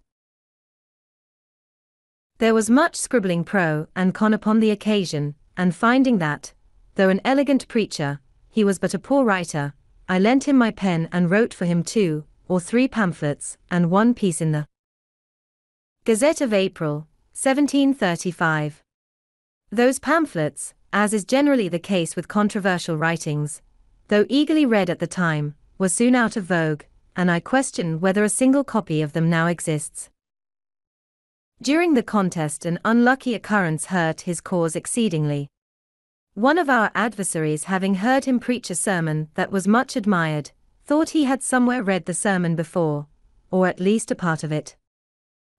There was much scribbling pro and con upon the occasion, and finding that, though an elegant preacher, he was but a poor writer, I lent him my pen and wrote for him 2 or 3 pamphlets and one piece in the Gazette of April, 1735. Those pamphlets, as is generally the case with controversial writings, though eagerly read at the time, were soon out of vogue, and I question whether a single copy of them now exists. During the contest an unlucky occurrence hurt his cause exceedingly. One of our adversaries, having heard him preach a sermon that was much admired, thought he had somewhere read the sermon before, or at least a part of it.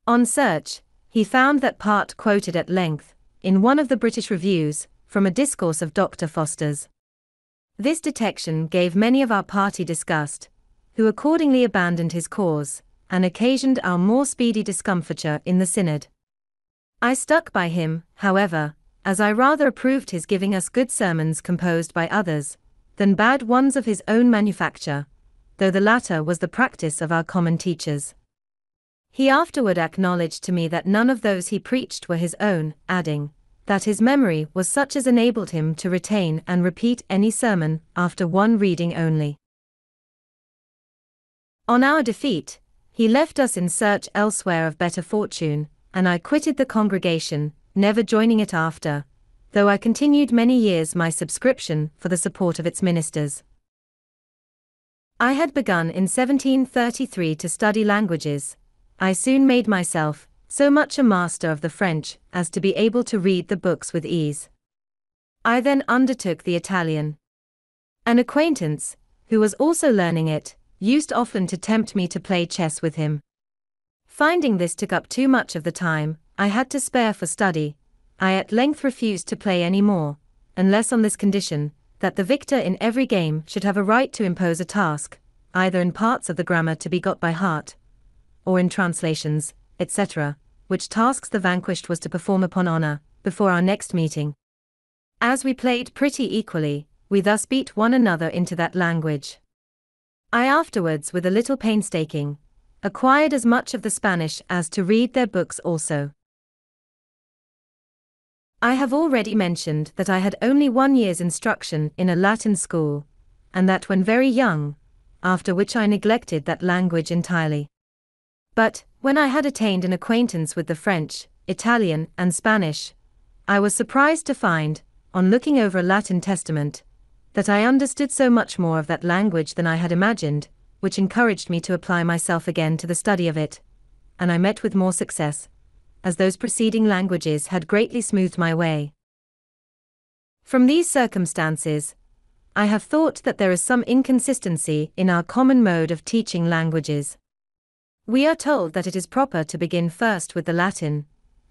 On search, he found that part quoted at length, in one of the British Reviews, from a discourse of Dr. Foster's. This detection gave many of our party disgust, who accordingly abandoned his cause, and occasioned our more speedy discomfiture in the synod. I stuck by him, however, as I rather approved his giving us good sermons composed by others, than bad ones of his own manufacture, though the latter was the practice of our common teachers. He afterward acknowledged to me that none of those he preached were his own, adding, that his memory was such as enabled him to retain and repeat any sermon after one reading only. On our defeat, he left us in search elsewhere of better fortune, and I quitted the congregation, never joining it after, though I continued many years my subscription for the support of its ministers. I had begun in 1733 to study languages. I soon made myself so much a master of the French as to be able to read the books with ease. I then undertook the Italian. An acquaintance, who was also learning it, used often to tempt me to play chess with him. Finding this took up too much of the time I had to spare for study, I at length refused to play any more, unless on this condition, that the victor in every game should have a right to impose a task, either in parts of the grammar to be got by heart, or in translations, etc., which tasks the vanquished was to perform upon honor, before our next meeting. As we played pretty equally, we thus beat one another into that language. I afterwards, with a little painstaking, acquired as much of the Spanish as to read their books also. I have already mentioned that I had only 1 year's instruction in a Latin school, and that when very young, after which I neglected that language entirely. But, when I had attained an acquaintance with the French, Italian, and Spanish, I was surprised to find, on looking over a Latin Testament, that I understood so much more of that language than I had imagined, which encouraged me to apply myself again to the study of it, and I met with more success, as those preceding languages had greatly smoothed my way. From these circumstances, I have thought that there is some inconsistency in our common mode of teaching languages. We are told that it is proper to begin first with the Latin,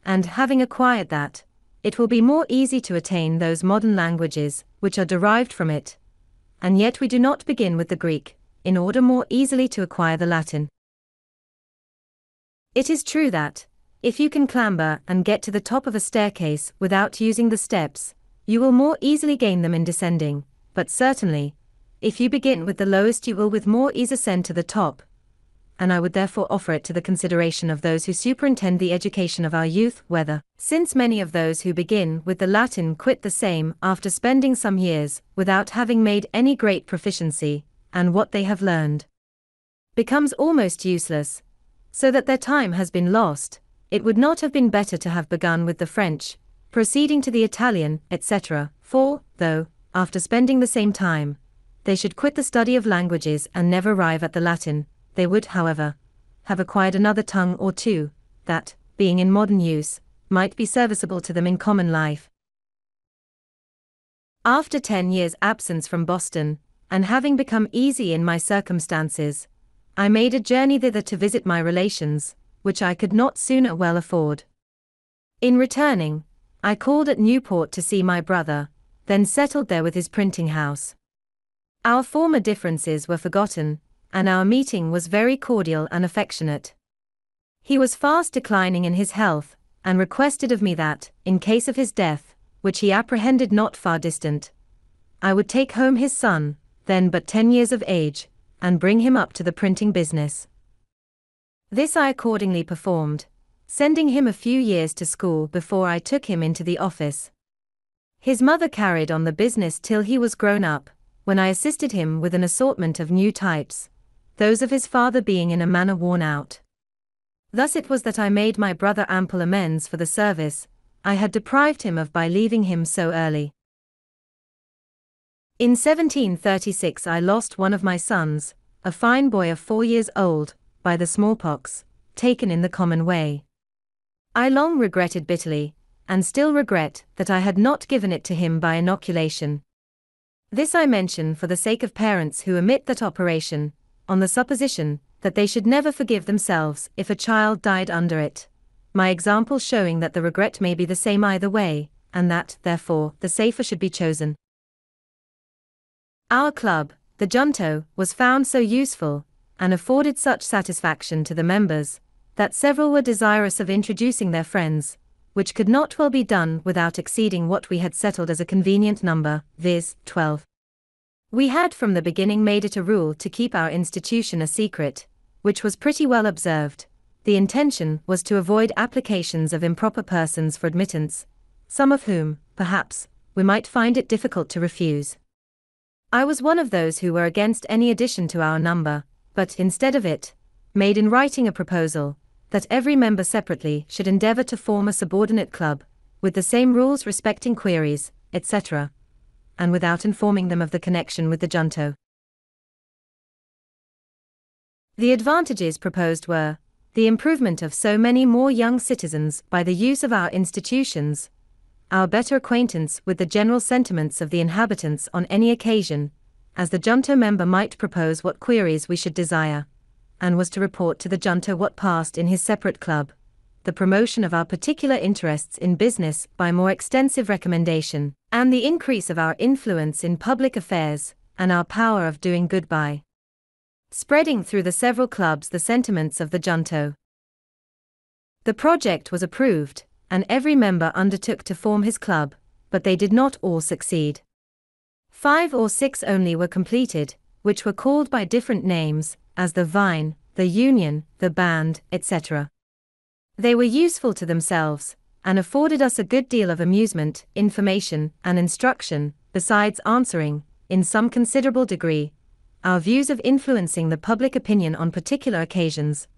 and having acquired that, it will be more easy to attain those modern languages which are derived from it, and yet we do not begin with the Greek, in order more easily to acquire the Latin. It is true that, if you can clamber and get to the top of a staircase without using the steps, you will more easily gain them in descending, but certainly, if you begin with the lowest you will with more ease ascend to the top, and I would therefore offer it to the consideration of those who superintend the education of our youth, whether, since many of those who begin with the Latin quit the same after spending some years without having made any great proficiency, and what they have learned becomes almost useless, so that their time has been lost, it would not have been better to have begun with the French, proceeding to the Italian, etc., for, though, after spending the same time, they should quit the study of languages and never arrive at the Latin, they would, however, have acquired another tongue or two, that, being in modern use, might be serviceable to them in common life. After 10 years' absence from Boston, and having become easy in my circumstances, I made a journey thither to visit my relations, which I could not sooner well afford. In returning, I called at Newport to see my brother, then settled there with his printing house. Our former differences were forgotten, and our meeting was very cordial and affectionate. He was fast declining in his health, and requested of me that, in case of his death, which he apprehended not far distant, I would take home his son, then but 10 years of age, and bring him up to the printing business. This I accordingly performed, sending him a few years to school before I took him into the office. His mother carried on the business till he was grown up, when I assisted him with an assortment of new types, those of his father being in a manner worn out. Thus it was that I made my brother ample amends for the service I had deprived him of by leaving him so early. In 1736 I lost one of my sons, a fine boy of 4 years old, by the smallpox, taken in the common way. I long regretted bitterly, and still regret, that I had not given it to him by inoculation. This I mention for the sake of parents who omit that operation, on the supposition that they should never forgive themselves if a child died under it, my example showing that the regret may be the same either way, and that, therefore, the safer should be chosen. Our club, the Junto, was found so useful, and afforded such satisfaction to the members, that several were desirous of introducing their friends, which could not well be done without exceeding what we had settled as a convenient number, viz., 12. We had from the beginning made it a rule to keep our institution a secret, which was pretty well observed. The intention was to avoid applications of improper persons for admittance, some of whom, perhaps, we might find it difficult to refuse. I was one of those who were against any addition to our number, but, instead of it, made in writing a proposal, that every member separately should endeavor to form a subordinate club, with the same rules respecting queries, etc., and without informing them of the connection with the Junto. The advantages proposed were, the improvement of so many more young citizens by the use of our institutions, our better acquaintance with the general sentiments of the inhabitants on any occasion, as the Junto member might propose what queries we should desire, and was to report to the Junto what passed in his separate club, the promotion of our particular interests in business by more extensive recommendation, and the increase of our influence in public affairs, and our power of doing good by spreading through the several clubs the sentiments of the Junto. The project was approved, and every member undertook to form his club, but they did not all succeed. 5 or 6 only were completed, which were called by different names, as the Vine, the Union, the Band, etc. They were useful to themselves, and afforded us a good deal of amusement, information, and instruction, besides answering, in some considerable degree, our views of influencing the public opinion on particular occasions,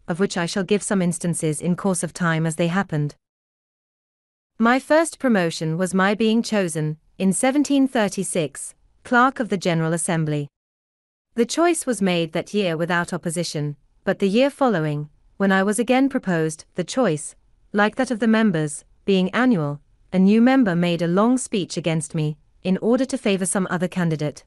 of which I shall give some instances in course of time as they happened. My first promotion was my being chosen, in 1736, Clerk of the General Assembly. The choice was made that year without opposition, but the year following, when I was again proposed, the choice, like that of the members, being annual, a new member made a long speech against me, in order to favor some other candidate.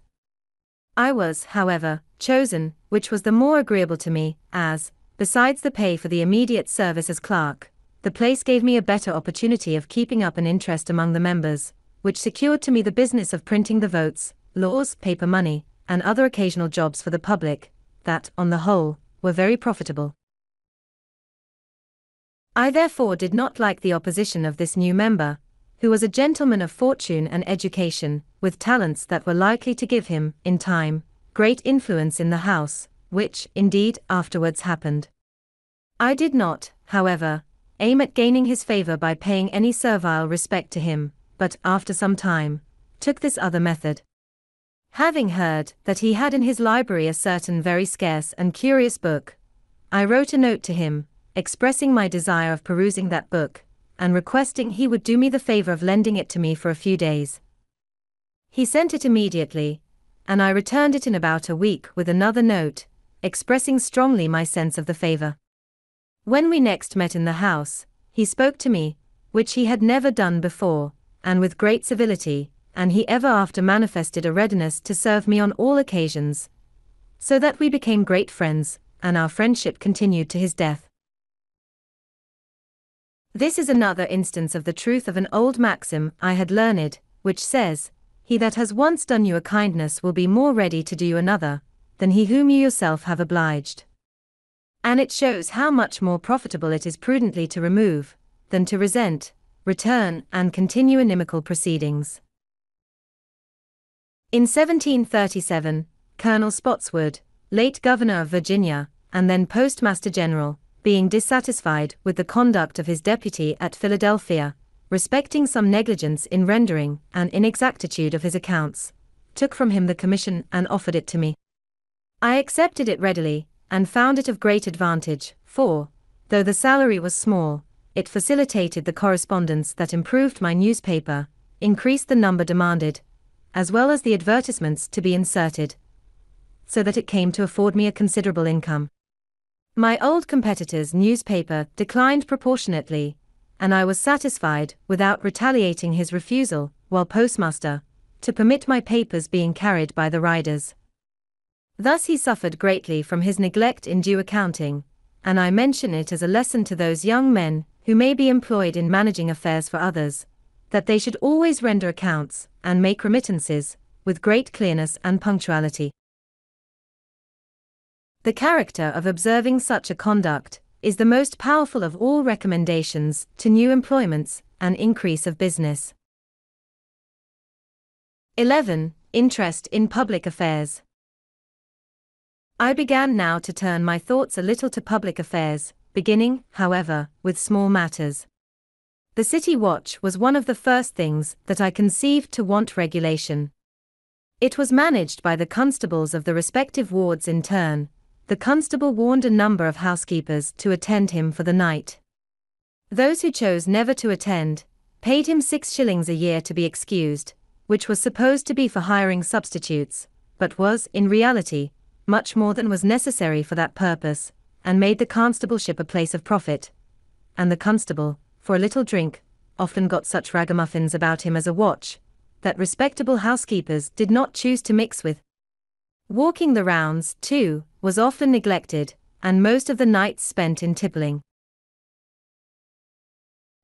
I was, however, chosen, which was the more agreeable to me, as, besides the pay for the immediate service as clerk, the place gave me a better opportunity of keeping up an interest among the members, which secured to me the business of printing the votes, laws, paper money, and other occasional jobs for the public, that, on the whole, were very profitable. I therefore did not like the opposition of this new member, who was a gentleman of fortune and education, with talents that were likely to give him, in time, great influence in the House, which, indeed, afterwards happened. I did not, however, aim at gaining his favor by paying any servile respect to him, but, after some time, took this other method. Having heard that he had in his library a certain very scarce and curious book, I wrote a note to him, expressing my desire of perusing that book, and requesting he would do me the favor of lending it to me for a few days. He sent it immediately, and I returned it in about a week with another note, expressing strongly my sense of the favor. When we next met in the house, he spoke to me, which he had never done before, and with great civility, and he ever after manifested a readiness to serve me on all occasions, so that we became great friends, and our friendship continued to his death. This is another instance of the truth of an old maxim I had learned, which says, "He that has once done you a kindness will be more ready to do you another, than he whom you yourself have obliged." And it shows how much more profitable it is prudently to remove, than to resent, return, and continue inimical proceedings. In 1737, Colonel Spotswood, late Governor of Virginia, and then Postmaster General, being dissatisfied with the conduct of his deputy at Philadelphia, respecting some negligence in rendering and inexactitude of his accounts, took from him the commission and offered it to me. I accepted it readily, and found it of great advantage, for, though the salary was small, it facilitated the correspondence that improved my newspaper, increased the number demanded, as well as the advertisements to be inserted, so that it came to afford me a considerable income. My old competitor's newspaper declined proportionately, and I was satisfied, without retaliating his refusal, while postmaster, to permit my papers being carried by the riders. Thus he suffered greatly from his neglect in due accounting, and I mention it as a lesson to those young men who may be employed in managing affairs for others, that they should always render accounts, and make remittances, with great clearness and punctuality. The character of observing such a conduct is the most powerful of all recommendations to new employments and increase of business. 11. Interest in public affairs. I began now to turn my thoughts a little to public affairs, beginning, however, with small matters. The city watch was one of the first things that I conceived to want regulation. It was managed by the constables of the respective wards in turn. The constable warned a number of housekeepers to attend him for the night. Those who chose never to attend, paid him 6 shillings a year to be excused, which was supposed to be for hiring substitutes, but was, in reality, much more than was necessary for that purpose, and made the constableship a place of profit. And the constable, for a little drink, often got such ragamuffins about him as a watch, that respectable housekeepers did not choose to mix with. Walking the rounds, too, was often neglected, and most of the nights spent in tippling.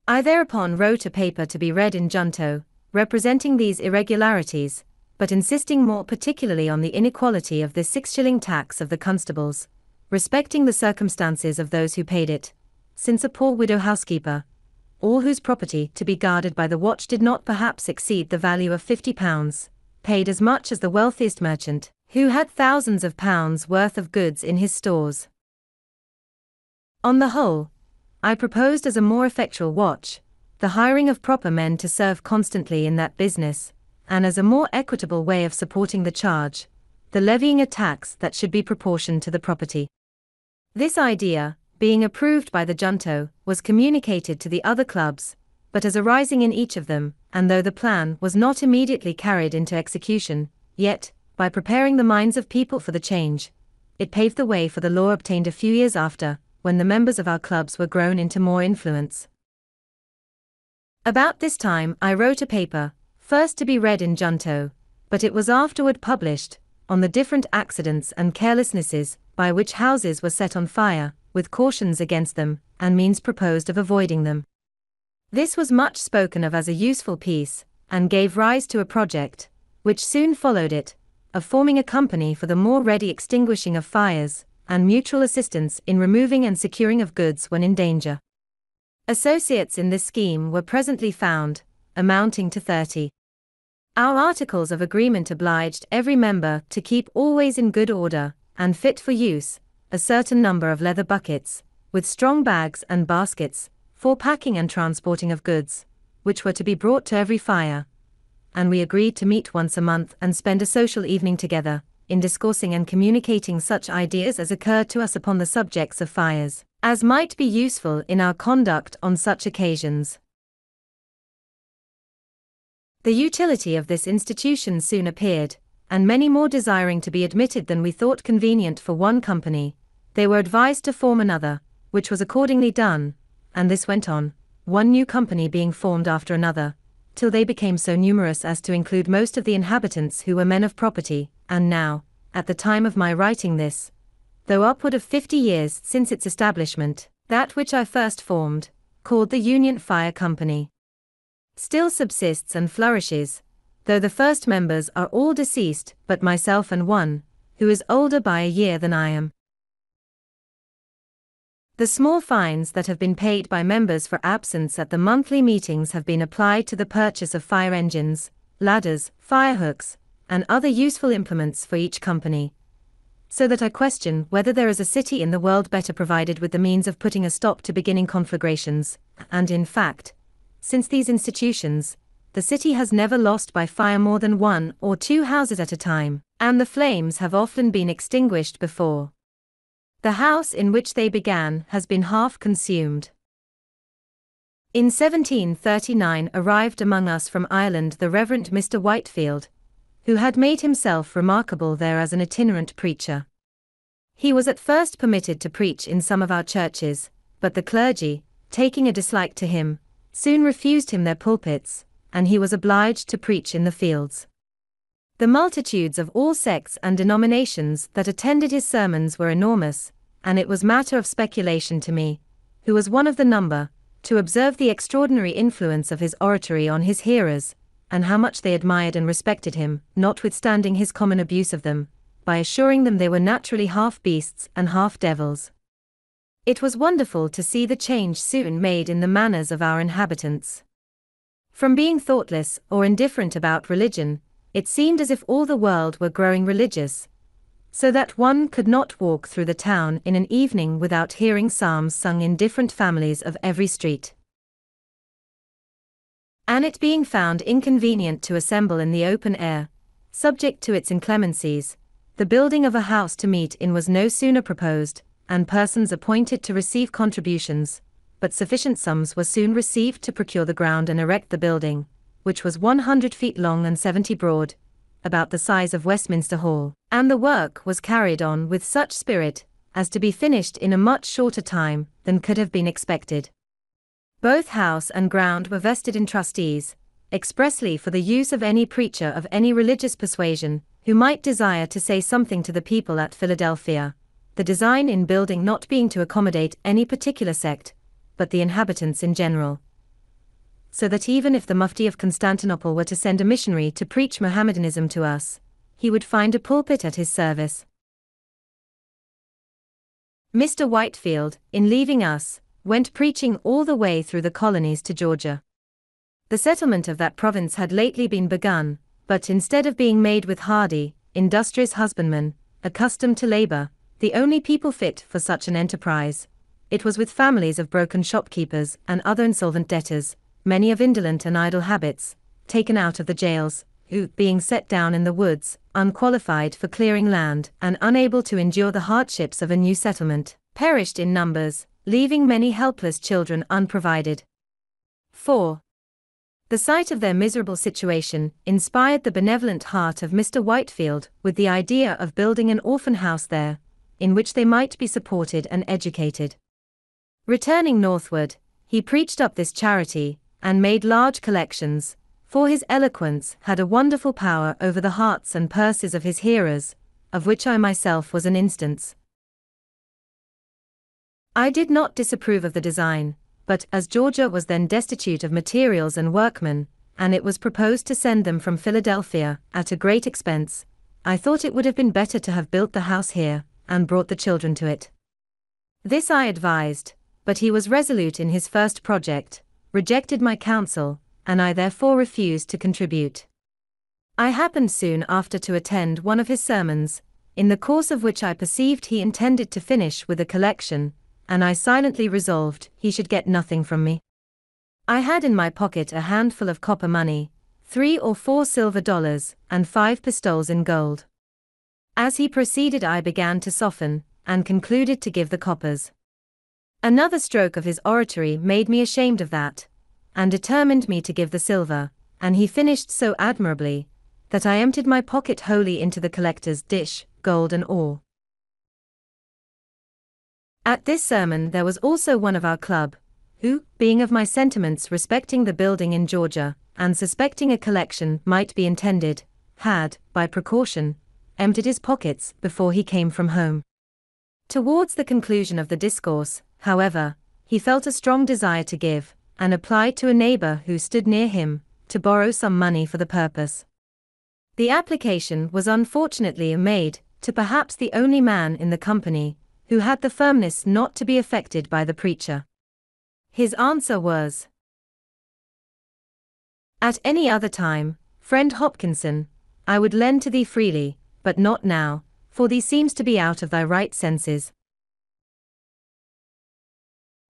I thereupon wrote a paper to be read in junto, representing these irregularities, but insisting more particularly on the inequality of the 6 shilling tax of the constables, respecting the circumstances of those who paid it, since a poor widow housekeeper, all whose property to be guarded by the watch did not perhaps exceed the value of £50, paid as much as the wealthiest merchant, who had thousands of pounds worth of goods in his stores. On the whole, I proposed as a more effectual watch, the hiring of proper men to serve constantly in that business, and as a more equitable way of supporting the charge, the levying a tax that should be proportioned to the property. This idea, being approved by the junto, was communicated to the other clubs, but as arising in each of them, and though the plan was not immediately carried into execution, yet, by preparing the minds of people for the change, it paved the way for the law obtained a few years after, when the members of our clubs were grown into more influence. About this time I wrote a paper, first to be read in junto, but it was afterward published, on the different accidents and carelessnesses by which houses were set on fire, with cautions against them, and means proposed of avoiding them. This was much spoken of as a useful piece, and gave rise to a project, which soon followed it, of forming a company for the more ready extinguishing of fires, and mutual assistance in removing and securing of goods when in danger. Associates in this scheme were presently found, amounting to 30. Our articles of agreement obliged every member to keep always in good order, and fit for use, a certain number of leather buckets, with strong bags and baskets, for packing and transporting of goods, which were to be brought to every fire, and we agreed to meet once a month and spend a social evening together, in discoursing and communicating such ideas as occurred to us upon the subjects of fires, as might be useful in our conduct on such occasions. The utility of this institution soon appeared, and many more desiring to be admitted than we thought convenient for one company, they were advised to form another, which was accordingly done, and this went on, one new company being formed after another, till they became so numerous as to include most of the inhabitants who were men of property, and now, at the time of my writing this, though upward of 50 years since its establishment, that which I first formed, called the Union Fire Company, still subsists and flourishes, though the first members are all deceased but myself and one, who is older by a year than I am. The small fines that have been paid by members for absence at the monthly meetings have been applied to the purchase of fire engines, ladders, firehooks, and other useful implements for each company, so that I question whether there is a city in the world better provided with the means of putting a stop to beginning conflagrations, and in fact, since these institutions, the city has never lost by fire more than 1 or 2 houses at a time, and the flames have often been extinguished before the house in which they began has been half consumed. In 1739 arrived among us from Ireland the Reverend Mr. Whitefield, who had made himself remarkable there as an itinerant preacher. He was at first permitted to preach in some of our churches, but the clergy, taking a dislike to him, soon refused him their pulpits, and he was obliged to preach in the fields. The multitudes of all sects and denominations that attended his sermons were enormous, and it was matter of speculation to me, who was one of the number, to observe the extraordinary influence of his oratory on his hearers, and how much they admired and respected him, notwithstanding his common abuse of them, by assuring them they were naturally half beasts and half devils. It was wonderful to see the change soon made in the manners of our inhabitants. From being thoughtless or indifferent about religion, it seemed as if all the world were growing religious, so that one could not walk through the town in an evening without hearing psalms sung in different families of every street. And it being found inconvenient to assemble in the open air, subject to its inclemencies, the building of a house to meet in was no sooner proposed, and persons appointed to receive contributions, but sufficient sums were soon received to procure the ground and erect the building, which was 100 feet long and 70 broad, about the size of Westminster Hall, and the work was carried on with such spirit as to be finished in a much shorter time than could have been expected. Both house and ground were vested in trustees, expressly for the use of any preacher of any religious persuasion, who might desire to say something to the people at Philadelphia, the design in building not being to accommodate any particular sect, but the inhabitants in general, so that even if the Mufti of Constantinople were to send a missionary to preach Mohammedanism to us, he would find a pulpit at his service. Mr. Whitefield, in leaving us, went preaching all the way through the colonies to Georgia. The settlement of that province had lately been begun, but instead of being made with hardy, industrious husbandmen, accustomed to labor, the only people fit for such an enterprise, it was with families of broken shopkeepers and other insolvent debtors, many of indolent and idle habits, taken out of the jails, who, being set down in the woods, unqualified for clearing land and unable to endure the hardships of a new settlement, perished in numbers, leaving many helpless children unprovided. 4. The sight of their miserable situation inspired the benevolent heart of Mr. Whitefield with the idea of building an orphan house there, in which they might be supported and educated. Returning northward, he preached up this charity, and made large collections, for his eloquence had a wonderful power over the hearts and purses of his hearers, of which I myself was an instance. I did not disapprove of the design, but as Georgia was then destitute of materials and workmen, and it was proposed to send them from Philadelphia at a great expense, I thought it would have been better to have built the house here, and brought the children to it. This I advised, but he was resolute in his first project, rejected my counsel, and I therefore refused to contribute. I happened soon after to attend one of his sermons, in the course of which I perceived he intended to finish with a collection, and I silently resolved he should get nothing from me. I had in my pocket a handful of copper money, 3 or 4 silver dollars, and 5 pistoles in gold. As he proceeded I began to soften, and concluded to give the coppers. Another stroke of his oratory made me ashamed of that, and determined me to give the silver, and he finished so admirably, that I emptied my pocket wholly into the collector's dish, gold and ore. At this sermon there was also one of our club, who, being of my sentiments respecting the building in Georgia, and suspecting a collection might be intended, had, by precaution, emptied his pockets before he came from home. Towards the conclusion of the discourse, however, he felt a strong desire to give, and applied to a neighbor who stood near him, to borrow some money for the purpose. The application was unfortunately made to perhaps the only man in the company who had the firmness not to be affected by the preacher. His answer was, "At any other time, friend Hopkinson, I would lend to thee freely, but not now, for thee seems to be out of thy right senses."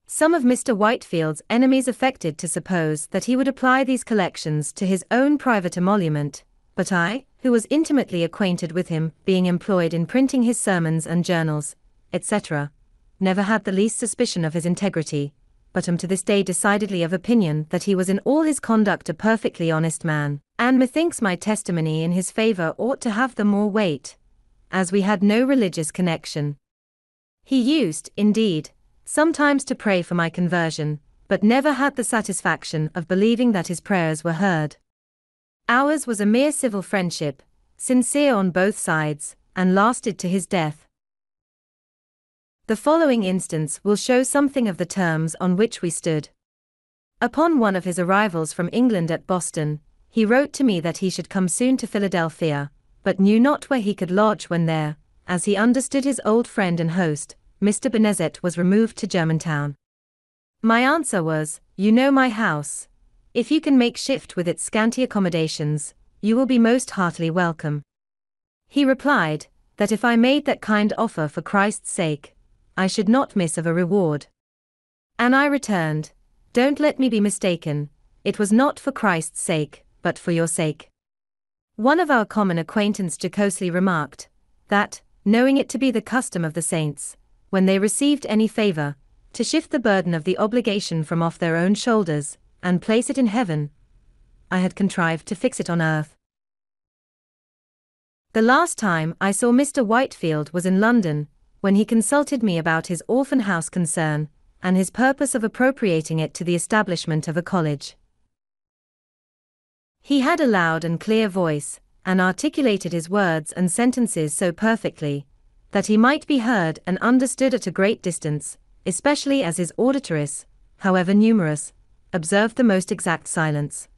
Some of Mr. Whitefield's enemies affected to suppose that he would apply these collections to his own private emolument, but I, who was intimately acquainted with him, being employed in printing his sermons and journals, etc., never had the least suspicion of his integrity, but am to this day decidedly of opinion that he was in all his conduct a perfectly honest man, and methinks my testimony in his favor ought to have the more weight, as we had no religious connection. He used, indeed, sometimes to pray for my conversion, but never had the satisfaction of believing that his prayers were heard. Ours was a mere civil friendship, sincere on both sides, and lasted to his death. The following instance will show something of the terms on which we stood. Upon one of his arrivals from England at Boston, he wrote to me that he should come soon to Philadelphia, but knew not where he could lodge when there, as he understood his old friend and host, Mr. Benezet, was removed to Germantown. My answer was, "You know my house. If you can make shift with its scanty accommodations, you will be most heartily welcome." He replied, that if I made that kind offer for Christ's sake, I should not miss of a reward. And I returned, "Don't let me be mistaken, it was not for Christ's sake, but for your sake." One of our common acquaintance jocosely remarked, that, knowing it to be the custom of the saints, when they received any favor, to shift the burden of the obligation from off their own shoulders, and place it in heaven, I had contrived to fix it on earth. The last time I saw Mr. Whitefield was in London, when he consulted me about his orphan house concern, and his purpose of appropriating it to the establishment of a college. He had a loud and clear voice, and articulated his words and sentences so perfectly, that he might be heard and understood at a great distance, especially as his auditories, however numerous, observed the most exact silence.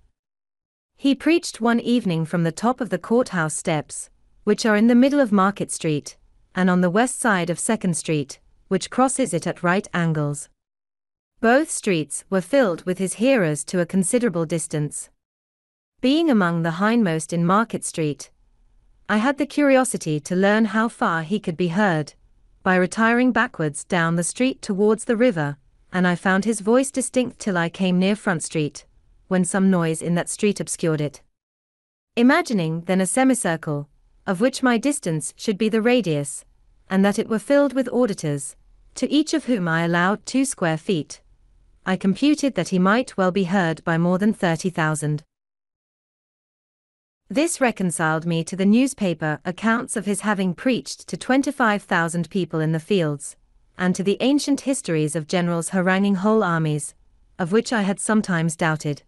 He preached one evening from the top of the courthouse steps, which are in the middle of Market Street, and on the west side of 2nd Street, which crosses it at right angles. Both streets were filled with his hearers to a considerable distance. Being among the hindmost in Market Street, I had the curiosity to learn how far he could be heard, by retiring backwards down the street towards the river, and I found his voice distinct till I came near Front Street, when some noise in that street obscured it. Imagining then a semicircle, of which my distance should be the radius, and that it were filled with auditors, to each of whom I allowed 2 square feet, I computed that he might well be heard by more than 30,000. This reconciled me to the newspaper accounts of his having preached to 25,000 people in the fields, and to the ancient histories of generals haranguing whole armies, of which I had sometimes doubted.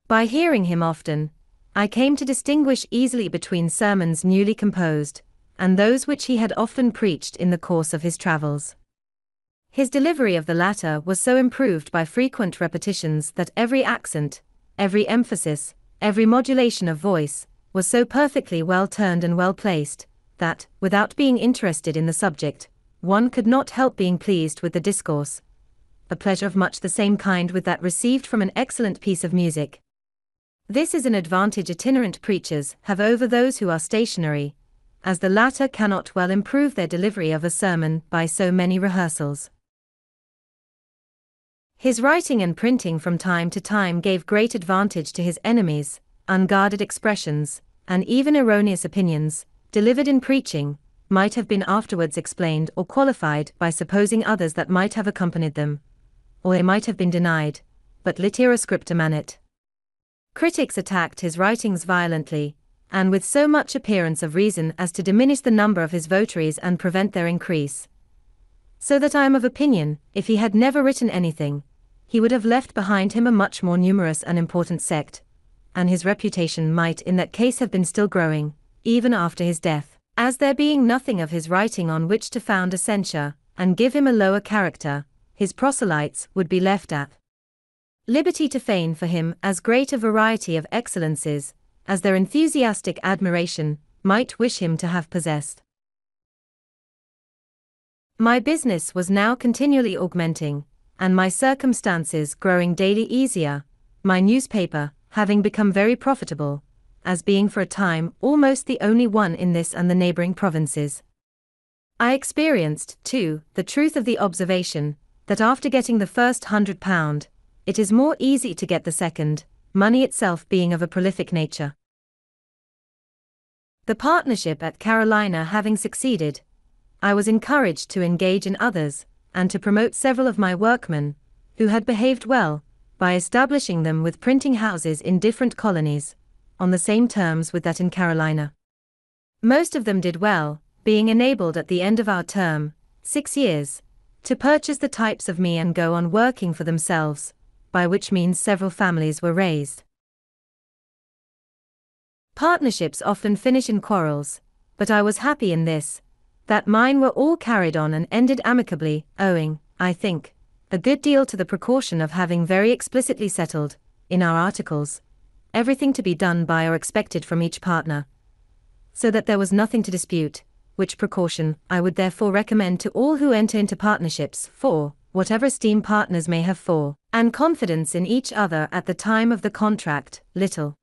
By hearing him often, I came to distinguish easily between sermons newly composed, and those which he had often preached in the course of his travels. His delivery of the latter was so improved by frequent repetitions that every accent, every emphasis, every modulation of voice, was so perfectly well turned and well placed, that, without being interested in the subject, one could not help being pleased with the discourse, a pleasure of much the same kind with that received from an excellent piece of music. This is an advantage itinerant preachers have over those who are stationary, as the latter cannot well improve their delivery of a sermon by so many rehearsals. His writing and printing from time to time gave great advantage to his enemies. Unguarded expressions, and even erroneous opinions, delivered in preaching, might have been afterwards explained or qualified by supposing others that might have accompanied them, or they might have been denied, but litera scripta manet. Critics attacked his writings violently, and with so much appearance of reason as to diminish the number of his votaries and prevent their increase. So that I am of opinion, if he had never written anything, he would have left behind him a much more numerous and important sect, and his reputation might in that case have been still growing, even after his death, as there being nothing of his writing on which to found a censure, and give him a lower character, his proselytes would be left at liberty to feign for him as great a variety of excellences, as their enthusiastic admiration might wish him to have possessed. My business was now continually augmenting, and my circumstances growing daily easier, my newspaper having become very profitable, as being for a time almost the only one in this and the neighboring provinces. I experienced, too, the truth of the observation, that after getting the first £100, it is more easy to get the second, money itself being of a prolific nature. The partnership at Carolina having succeeded, I was encouraged to engage in others, and to promote several of my workmen, who had behaved well, by establishing them with printing houses in different colonies, on the same terms with that in Carolina. Most of them did well, being enabled at the end of our term, 6 years, to purchase the types of me and go on working for themselves, by which means several families were raised. Partnerships often finish in quarrels, but I was happy in this, that mine were all carried on and ended amicably, owing, I think, a good deal to the precaution of having very explicitly settled, in our articles, everything to be done by or expected from each partner, so that there was nothing to dispute, which precaution I would therefore recommend to all who enter into partnerships, for, whatever esteem partners may have for, and confidence in each other at the time of the contract, little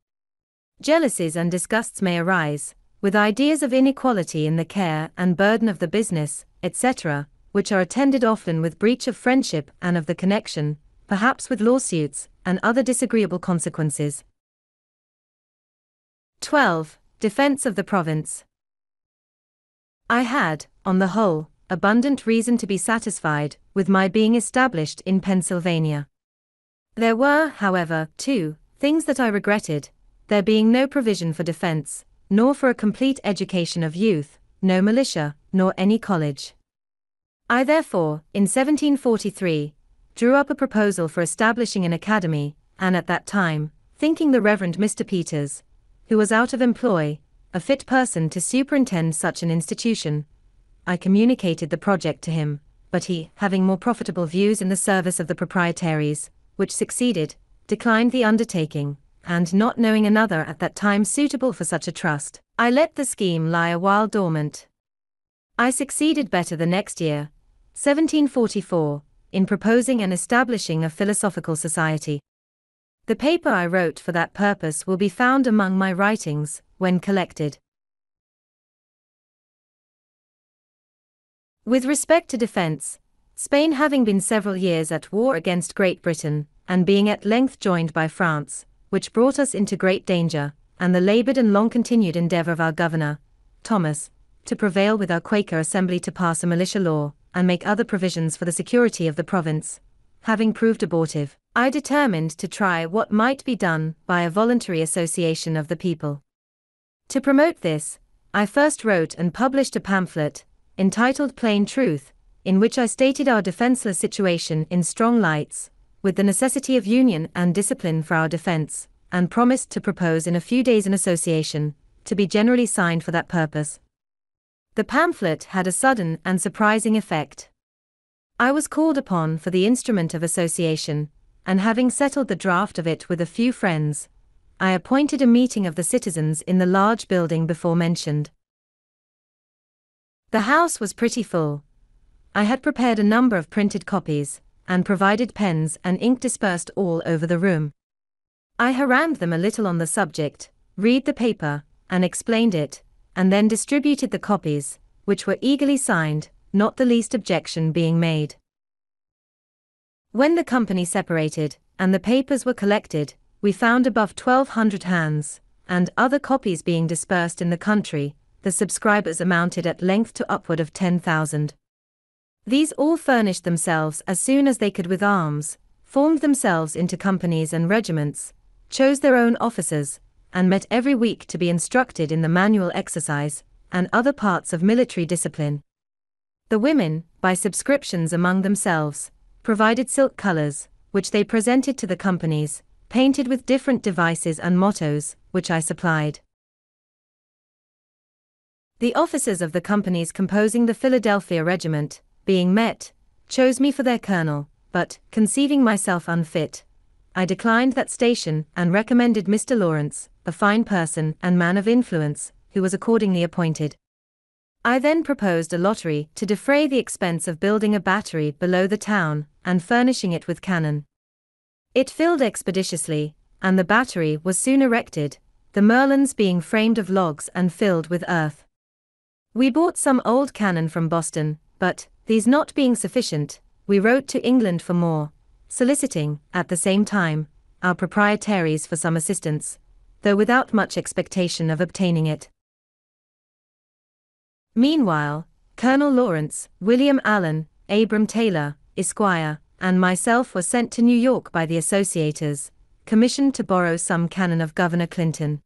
jealousies and disgusts may arise, with ideas of inequality in the care and burden of the business, etc., which are attended often with breach of friendship and of the connection, perhaps with lawsuits, and other disagreeable consequences. 12. Defense of the province. I had, on the whole, abundant reason to be satisfied with my being established in Pennsylvania. There were, however, 2 things that I regretted, there being no provision for defense, nor for a complete education of youth, no militia, nor any college. I therefore, in 1743, drew up a proposal for establishing an academy, and at that time, thinking the Reverend Mr. Peters, who was out of employ, a fit person to superintend such an institution, I communicated the project to him, but he, having more profitable views in the service of the proprietaries, which succeeded, declined the undertaking, and not knowing another at that time suitable for such a trust, I let the scheme lie a while dormant. I succeeded better the next year, 1744, in proposing and establishing a philosophical society. The paper I wrote for that purpose will be found among my writings, when collected. With respect to defense, Spain having been several years at war against Great Britain, and being at length joined by France, which brought us into great danger, and the labored and long-continued endeavor of our governor, Thomas, to prevail with our Quaker Assembly to pass a militia law, and make other provisions for the security of the province, having proved abortive, I determined to try what might be done by a voluntary association of the people. To promote this, I first wrote and published a pamphlet, entitled Plain Truth, in which I stated our defenseless situation in strong lights, with the necessity of union and discipline for our defense, and promised to propose in a few days an association, to be generally signed for that purpose. The pamphlet had a sudden and surprising effect. I was called upon for the instrument of association, and having settled the draft of it with a few friends, I appointed a meeting of the citizens in the large building before mentioned. The house was pretty full. I had prepared a number of printed copies, and provided pens and ink dispersed all over the room. I harangued them a little on the subject, read the paper, and explained it, and then distributed the copies, which were eagerly signed, not the least objection being made. When the company separated, and the papers were collected, we found above 1,200 hands, and other copies being dispersed in the country, the subscribers amounted at length to upward of 10,000. These all furnished themselves as soon as they could with arms, formed themselves into companies and regiments, chose their own officers, and met every week to be instructed in the manual exercise, and other parts of military discipline. The women, by subscriptions among themselves, provided silk colors, which they presented to the companies, painted with different devices and mottos, which I supplied. The officers of the companies composing the Philadelphia regiment, being met, chose me for their colonel, but, conceiving myself unfit, I declined that station and recommended Mr. Lawrence, a fine person and man of influence, who was accordingly appointed. I then proposed a lottery to defray the expense of building a battery below the town, and furnishing it with cannon. It filled expeditiously, and the battery was soon erected, the merlons being framed of logs and filled with earth. We bought some old cannon from Boston, but, these not being sufficient, we wrote to England for more, soliciting, at the same time, our proprietaries for some assistance, though without much expectation of obtaining it. Meanwhile, Colonel Lawrence, William Allen, Abram Taylor, Esquire, and myself were sent to New York by the associators, commissioned to borrow some cannon of Governor Clinton.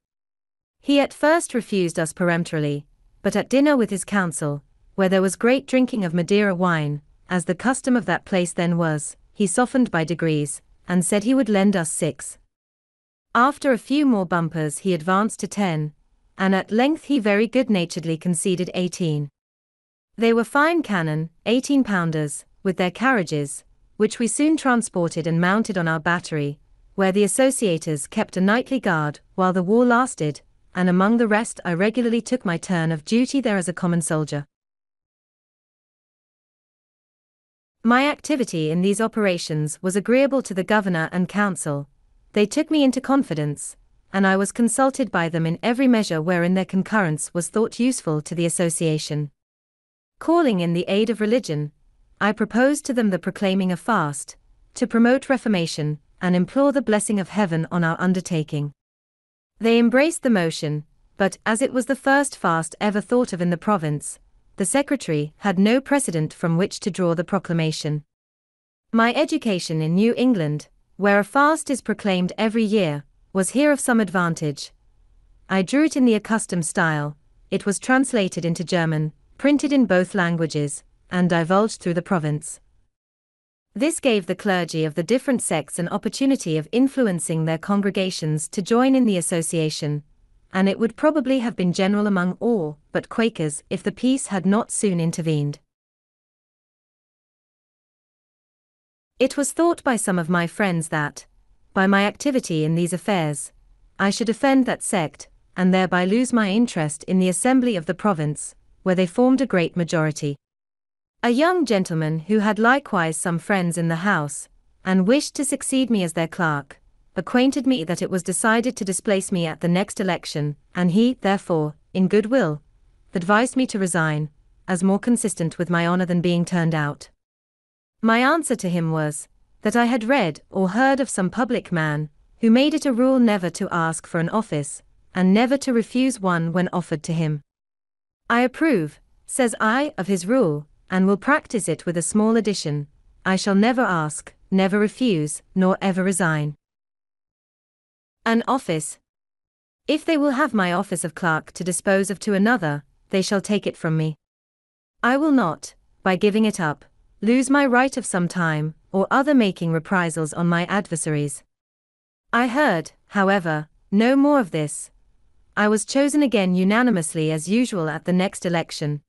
He at first refused us peremptorily, but at dinner with his council, where there was great drinking of Madeira wine, as the custom of that place then was, he softened by degrees, and said he would lend us 6. After a few more bumpers he advanced to 10, and at length he very good-naturedly conceded 18. They were fine cannon, 18-pounders, with their carriages, which we soon transported and mounted on our battery, where the associators kept a nightly guard while the war lasted, and among the rest I regularly took my turn of duty there as a common soldier. My activity in these operations was agreeable to the governor and council. They took me into confidence, and I was consulted by them in every measure wherein their concurrence was thought useful to the association. Calling in the aid of religion, I proposed to them the proclaiming a fast, to promote reformation, and implore the blessing of heaven on our undertaking. They embraced the motion, but as it was the first fast ever thought of in the province, the secretary had no precedent from which to draw the proclamation. My education in New England, where a fast is proclaimed every year, was here of some advantage. I drew it in the accustomed style, it was translated into German, printed in both languages, and divulged through the province. This gave the clergy of the different sects an opportunity of influencing their congregations to join in the association, and it would probably have been general among all but Quakers if the peace had not soon intervened. It was thought by some of my friends that, by my activity in these affairs, I should offend that sect, and thereby lose my interest in the assembly of the province, where they formed a great majority. A young gentleman who had likewise some friends in the House, and wished to succeed me as their clerk, acquainted me that it was decided to displace me at the next election, and he, therefore, in good will, advised me to resign, as more consistent with my honor than being turned out. My answer to him was, that I had read or heard of some public man, who made it a rule never to ask for an office, and never to refuse one when offered to him. I approve, says I, of his rule, and will practice it with a small addition: I shall never ask, never refuse, nor ever resign an office. If they will have my office of clerk to dispose of to another, they shall take it from me. I will not, by giving it up, lose my right of some time, or other making reprisals on my adversaries. I heard, however, no more of this. I was chosen again unanimously as usual at the next election.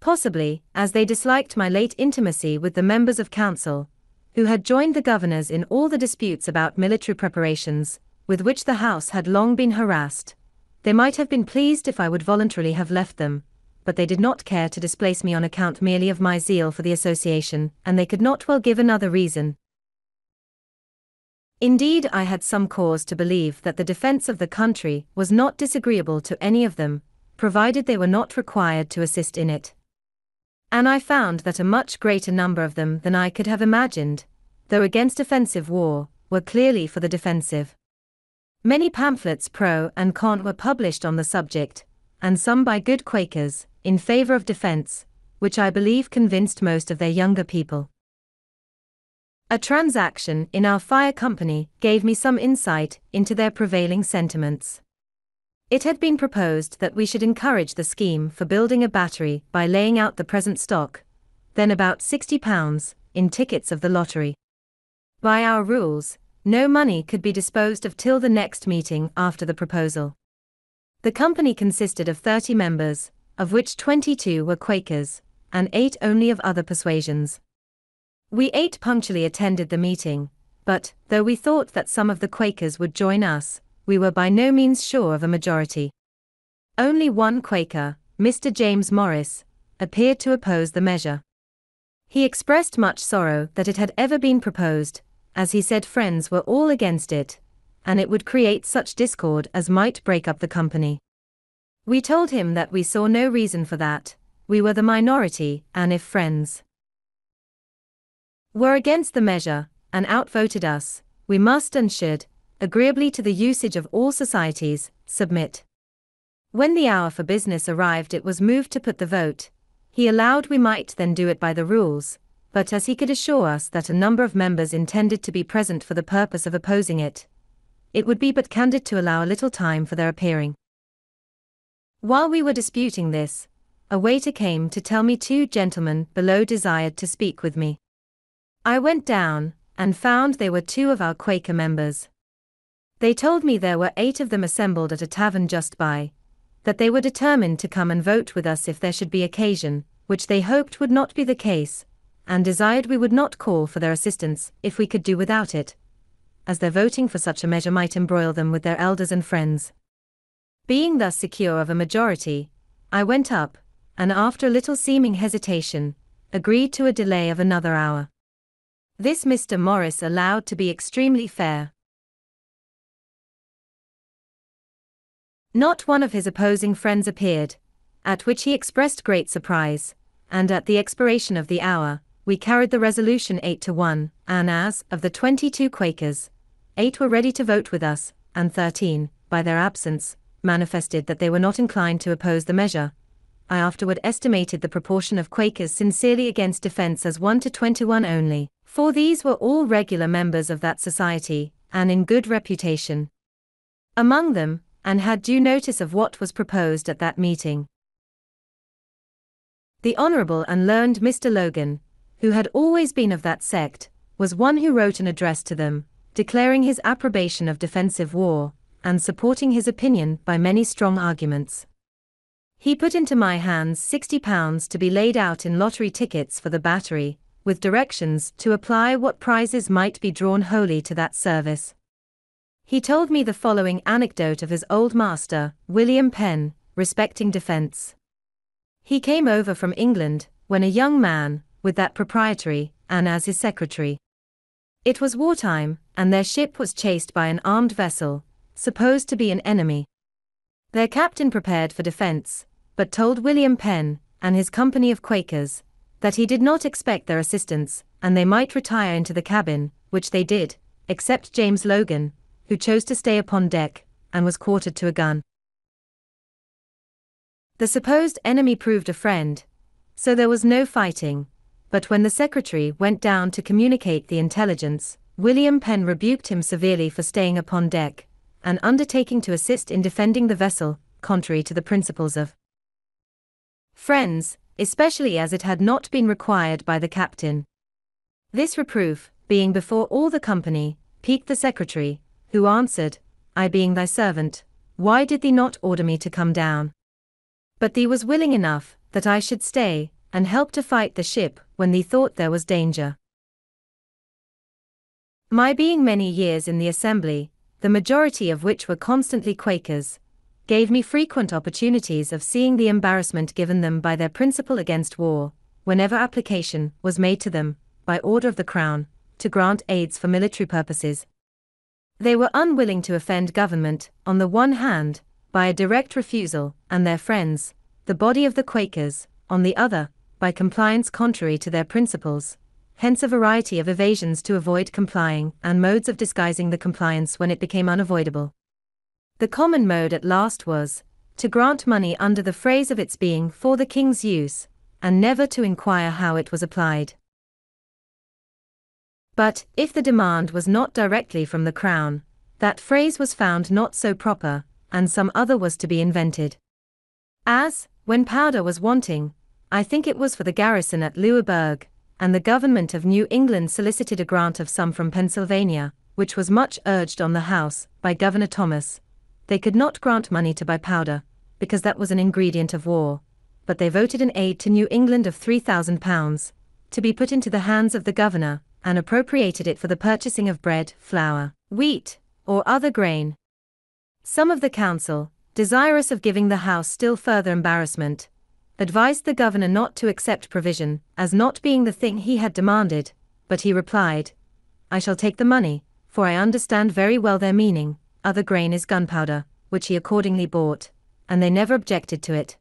Possibly, as they disliked my late intimacy with the members of council, who had joined the governors in all the disputes about military preparations, with which the House had long been harassed, they might have been pleased if I would voluntarily have left them, but they did not care to displace me on account merely of my zeal for the association, and they could not well give another reason. Indeed, I had some cause to believe that the defense of the country was not disagreeable to any of them, provided they were not required to assist in it. And I found that a much greater number of them than I could have imagined, though against offensive war, were clearly for the defensive. Many pamphlets pro and con were published on the subject, and some by good Quakers, in favor of defense, which I believe convinced most of their younger people. A transaction in our fire company gave me some insight into their prevailing sentiments. It had been proposed that we should encourage the scheme for building a battery by laying out the present stock, then about £60, in tickets of the lottery. By our rules, no money could be disposed of till the next meeting after the proposal. The company consisted of 30 members, of which 22 were Quakers, and 8 only of other persuasions. We 8 punctually attended the meeting, but, though we thought that some of the Quakers would join us, we were by no means sure of a majority. Only one Quaker, Mr. James Morris, appeared to oppose the measure. He expressed much sorrow that it had ever been proposed, as he said friends were all against it, and it would create such discord as might break up the company. We told him that we saw no reason for that, we were the minority, and if friends were against the measure, and outvoted us, we must and should, agreeably to the usage of all societies, submit. When the hour for business arrived, it was moved to put the vote. He allowed we might then do it by the rules, but as he could assure us that a number of members intended to be present for the purpose of opposing it, it would be but candid to allow a little time for their appearing. While we were disputing this, a waiter came to tell me 2 gentlemen below desired to speak with me. I went down, and found they were 2 of our Quaker members. They told me there were 8 of them assembled at a tavern just by, that they were determined to come and vote with us if there should be occasion, which they hoped would not be the case, and desired we would not call for their assistance if we could do without it, as their voting for such a measure might embroil them with their elders and friends. Being thus secure of a majority, I went up, and after a little seeming hesitation, agreed to a delay of another hour. This Mr. Morris allowed to be extremely fair. Not one of his opposing friends appeared, at which he expressed great surprise, and at the expiration of the hour, we carried the resolution 8-1, and as, of the 22 Quakers, 8 were ready to vote with us, and 13, by their absence, manifested that they were not inclined to oppose the measure. I afterward estimated the proportion of Quakers sincerely against defense as 1-21 only, for these were all regular members of that society, and in good reputation among them, and had due notice of what was proposed at that meeting. The Honourable and learned Mr. Logan, who had always been of that sect, was one who wrote an address to them, declaring his approbation of defensive war, and supporting his opinion by many strong arguments. He put into my hands £60 to be laid out in lottery tickets for the battery, with directions to apply what prizes might be drawn wholly to that service. He told me the following anecdote of his old master, William Penn, respecting defense. He came over from England, when a young man, with that proprietary, and as his secretary. It was wartime, and their ship was chased by an armed vessel, supposed to be an enemy. Their captain prepared for defense, but told William Penn, and his company of Quakers, that he did not expect their assistance, and they might retire into the cabin, which they did, except James Logan, who chose to stay upon deck, and was quartered to a gun. The supposed enemy proved a friend, so there was no fighting, but when the secretary went down to communicate the intelligence, William Penn rebuked him severely for staying upon deck, and undertaking to assist in defending the vessel, contrary to the principles of friends, especially as it had not been required by the captain. This reproof, being before all the company, piqued the secretary, who answered, I being thy servant, why did thee not order me to come down? But thee was willing enough, that I should stay, and help to fight the ship, when thee thought there was danger. My being many years in the assembly, the majority of which were constantly Quakers, gave me frequent opportunities of seeing the embarrassment given them by their principle against war, whenever application was made to them, by order of the Crown, to grant aids for military purposes. They were unwilling to offend government, on the one hand, by a direct refusal, and their friends, the body of the Quakers, on the other, by compliance contrary to their principles, hence a variety of evasions to avoid complying, and modes of disguising the compliance when it became unavoidable. The common mode at last was, to grant money under the phrase of its being for the king's use, and never to inquire how it was applied. But, if the demand was not directly from the Crown, that phrase was found not so proper, and some other was to be invented. As, when powder was wanting, I think it was for the garrison at Louisburg, and the government of New England solicited a grant of some from Pennsylvania, which was much urged on the House, by Governor Thomas. They could not grant money to buy powder, because that was an ingredient of war, but they voted an aid to New England of £3,000, to be put into the hands of the governor, and appropriated it for the purchasing of bread, flour, wheat, or other grain. Some of the council, desirous of giving the House still further embarrassment, advised the governor not to accept provision, as not being the thing he had demanded, but he replied, I shall take the money, for I understand very well their meaning, other grain is gunpowder, which he accordingly bought, and they never objected to it.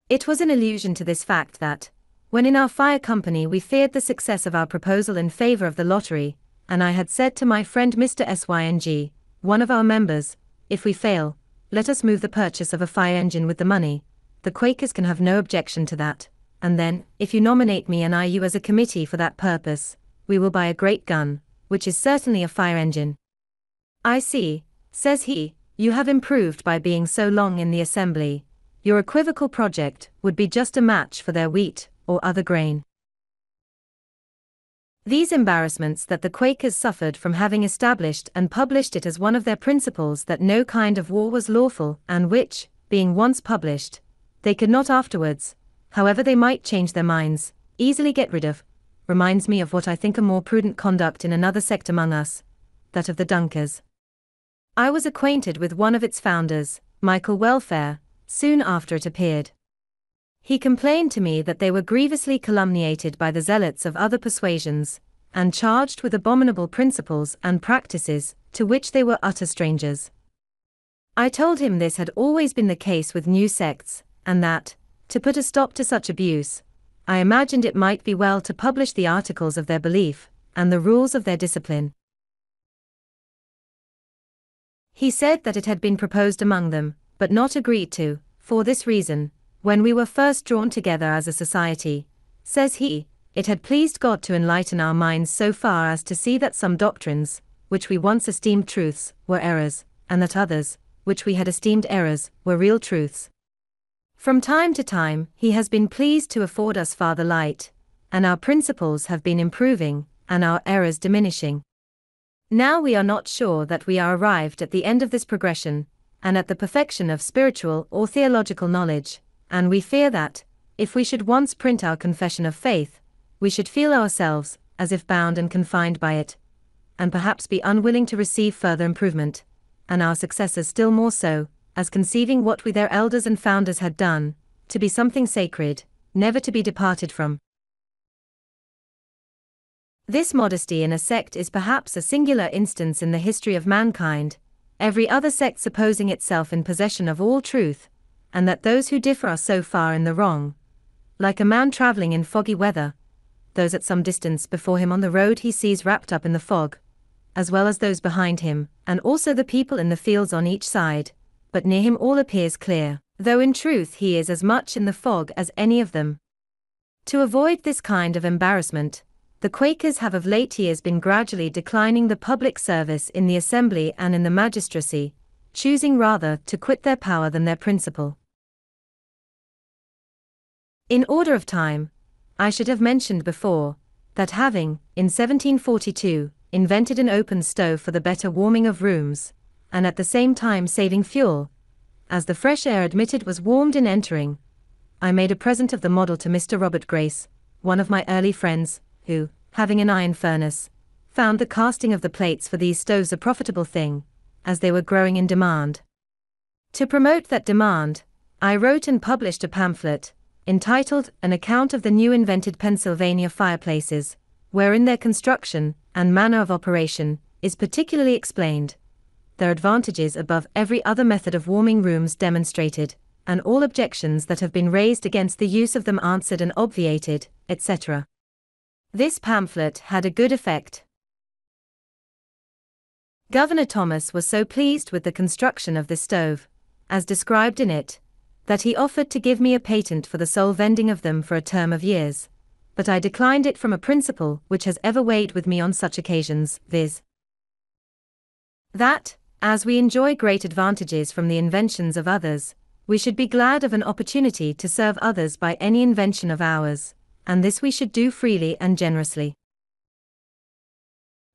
It was an allusion to this fact that, when in our fire company we feared the success of our proposal in favor of the lottery, and I had said to my friend Mr. Syng, one of our members, if we fail, let us move the purchase of a fire engine with the money, the Quakers can have no objection to that, and then, if you nominate me and I you as a committee for that purpose, we will buy a great gun, which is certainly a fire engine. I see, says he, you have improved by being so long in the assembly. Your equivocal project would be just a match for their wheat, or other grain. These embarrassments that the Quakers suffered from having established and published it as one of their principles that no kind of war was lawful, and which, being once published, they could not afterwards, however they might change their minds, easily get rid of, reminds me of what I think a more prudent conduct in another sect among us, that of the Dunkers. I was acquainted with one of its founders, Michael Welfare, soon after it appeared. He complained to me that they were grievously calumniated by the zealots of other persuasions, and charged with abominable principles and practices, to which they were utter strangers. I told him this had always been the case with new sects, and that, to put a stop to such abuse, I imagined it might be well to publish the articles of their belief, and the rules of their discipline. He said that it had been proposed among them, but not agreed to, for this reason, when we were first drawn together as a society, says he, it had pleased God to enlighten our minds so far as to see that some doctrines, which we once esteemed truths, were errors, and that others, which we had esteemed errors, were real truths. From time to time, he has been pleased to afford us farther light, and our principles have been improving, and our errors diminishing. Now we are not sure that we are arrived at the end of this progression, and at the perfection of spiritual or theological knowledge, and we fear that, if we should once print our confession of faith, we should feel ourselves as if bound and confined by it, and perhaps be unwilling to receive further improvement, and our successors still more so, as conceiving what we their elders and founders had done, to be something sacred, never to be departed from. This modesty in a sect is perhaps a singular instance in the history of mankind, every other sect supposing itself in possession of all truth, and that those who differ are so far in the wrong. Like a man traveling in foggy weather, those at some distance before him on the road he sees wrapped up in the fog, as well as those behind him, and also the people in the fields on each side, but near him all appears clear, though in truth he is as much in the fog as any of them. To avoid this kind of embarrassment, the Quakers have of late years been gradually declining the public service in the assembly and in the magistracy, choosing rather to quit their power than their principle. In order of time, I should have mentioned before, that having, in 1742, invented an open stove for the better warming of rooms, and at the same time saving fuel, as the fresh air admitted was warmed in entering, I made a present of the model to Mr. Robert Grace, one of my early friends, who, having an iron furnace, found the casting of the plates for these stoves a profitable thing, as they were growing in demand. To promote that demand, I wrote and published a pamphlet, entitled An Account of the New Invented Pennsylvania Fireplaces, wherein their construction, and manner of operation, is particularly explained, their advantages above every other method of warming rooms demonstrated, and all objections that have been raised against the use of them answered and obviated, etc. This pamphlet had a good effect. Governor Thomas was so pleased with the construction of this stove, as described in it, that he offered to give me a patent for the sole vending of them for a term of years, but I declined it from a principle which has ever weighed with me on such occasions, viz. that, as we enjoy great advantages from the inventions of others, we should be glad of an opportunity to serve others by any invention of ours, and this we should do freely and generously.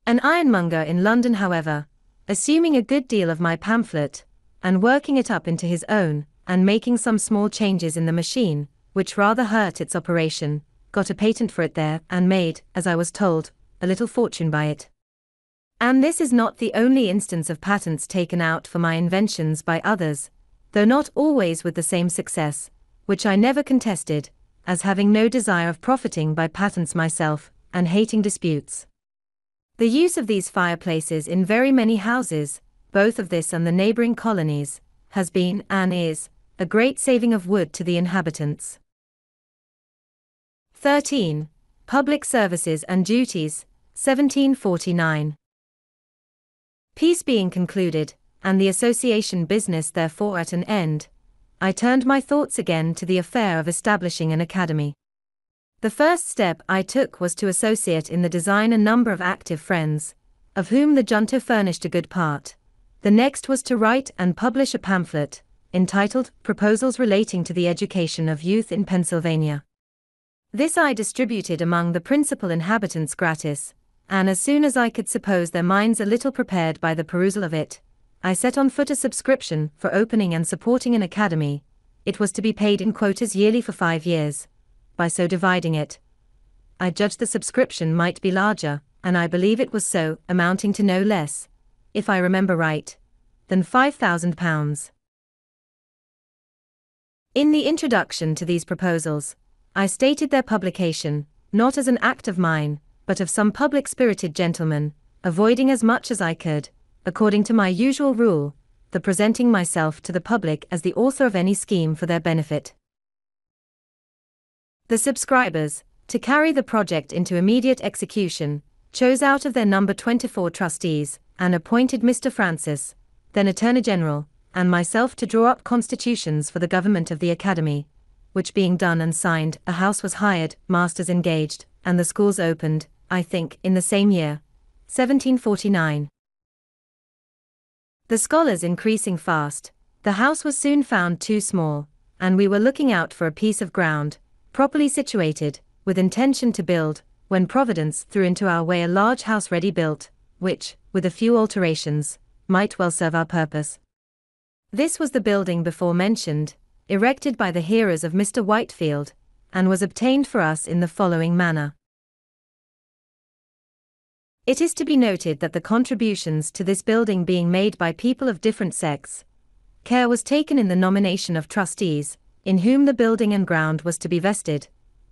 An ironmonger in London, however, assuming a good deal of my pamphlet, and working it up into his own, and making some small changes in the machine, which rather hurt its operation, got a patent for it there, and made, as I was told, a little fortune by it. And this is not the only instance of patents taken out for my inventions by others, though not always with the same success, which I never contested, as having no desire of profiting by patents myself, and hating disputes. The use of these fireplaces in very many houses, both of this and the neighboring colonies, has been, and is, a great saving of wood to the inhabitants. 13. Public Services and Duties, 1749. Peace being concluded, and the association business therefore at an end, I turned my thoughts again to the affair of establishing an academy. The first step I took was to associate in the design a number of active friends, of whom the junto furnished a good part. The next was to write and publish a pamphlet, entitled Proposals Relating to the Education of Youth in Pennsylvania. This I distributed among the principal inhabitants gratis, and as soon as I could suppose their minds a little prepared by the perusal of it, I set on foot a subscription for opening and supporting an academy. It was to be paid in quotas yearly for 5 years. By so dividing it, I judged the subscription might be larger, and I believe it was so, amounting to no less, if I remember right, than £5,000. In the introduction to these proposals, I stated their publication, not as an act of mine, but of some public-spirited gentleman, avoiding as much as I could, according to my usual rule, the presenting myself to the public as the author of any scheme for their benefit. The subscribers, to carry the project into immediate execution, chose out of their number 24 trustees, and appointed Mr. Francis, then Attorney General, and myself to draw up constitutions for the government of the Academy, which being done and signed, a house was hired, masters engaged, and the schools opened, I think, in the same year, 1749. The scholars increasing fast, the house was soon found too small, and we were looking out for a piece of ground, properly situated, with intention to build, when Providence threw into our way a large house ready built, which, with a few alterations, might well serve our purpose. This was the building before mentioned, erected by the hearers of Mr. Whitefield, and was obtained for us in the following manner. It is to be noted that the contributions to this building being made by people of different sects, care was taken in the nomination of trustees, in whom the building and ground was to be vested,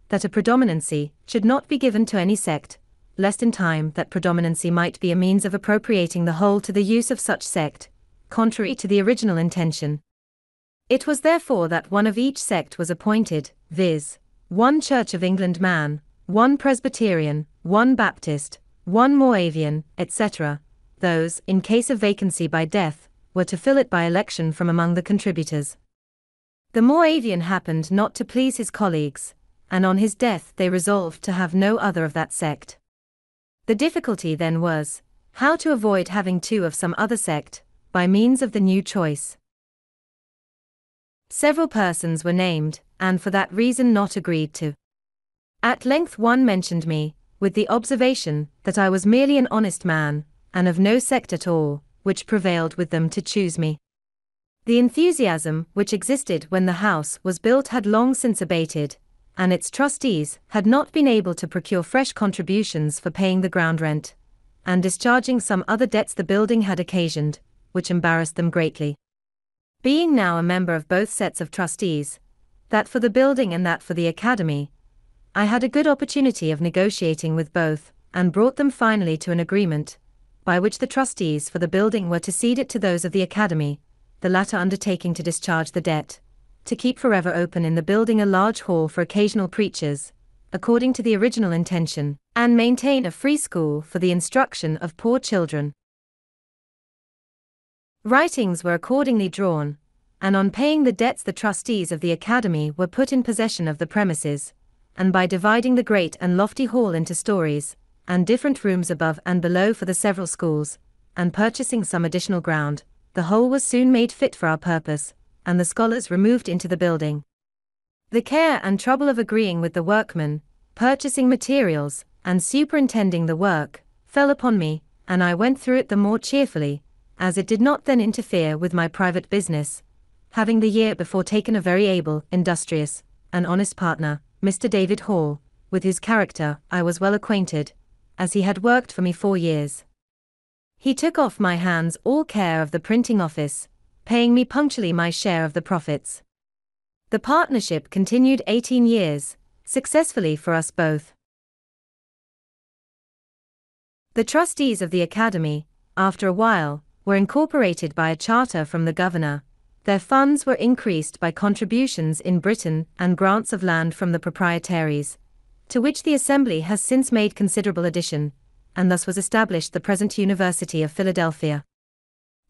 that a predominancy should not be given to any sect, lest in time that predominancy might be a means of appropriating the whole to the use of such sect, contrary to the original intention. It was therefore that one of each sect was appointed, viz., one Church of England man, one Presbyterian, one Baptist, one Moravian, etc. Those, in case of vacancy by death, were to fill it by election from among the contributors. The Moravian happened not to please his colleagues, and on his death they resolved to have no other of that sect. The difficulty then was, how to avoid having two of some other sect, by means of the new choice. Several persons were named, and for that reason not agreed to. At length one mentioned me, with the observation that I was merely an honest man, and of no sect at all, which prevailed with them to choose me. The enthusiasm which existed when the house was built had long since abated, and its trustees had not been able to procure fresh contributions for paying the ground rent, and discharging some other debts the building had occasioned, which embarrassed them greatly. Being now a member of both sets of trustees, that for the building and that for the academy, I had a good opportunity of negotiating with both, and brought them finally to an agreement, by which the trustees for the building were to cede it to those of the academy, the latter undertaking to discharge the debt, to keep forever open in the building a large hall for occasional preachers, according to the original intention, and maintain a free school for the instruction of poor children. Writings were accordingly drawn, and on paying the debts the trustees of the academy were put in possession of the premises, and by dividing the great and lofty hall into stories, and different rooms above and below for the several schools, and purchasing some additional ground, the whole was soon made fit for our purpose, and the scholars removed into the building. The care and trouble of agreeing with the workmen, purchasing materials, and superintending the work, fell upon me, and I went through it the more cheerfully, as it did not then interfere with my private business, having the year before taken a very able, industrious, and honest partner, Mr. David Hall, with whose character I was well acquainted, as he had worked for me 4 years. He took off my hands all care of the printing office, paying me punctually my share of the profits. The partnership continued 18 years, successfully for us both. The trustees of the academy, after a while, were incorporated by a charter from the governor. Their funds were increased by contributions in Britain and grants of land from the proprietaries, to which the Assembly has since made considerable addition, and thus was established the present University of Philadelphia.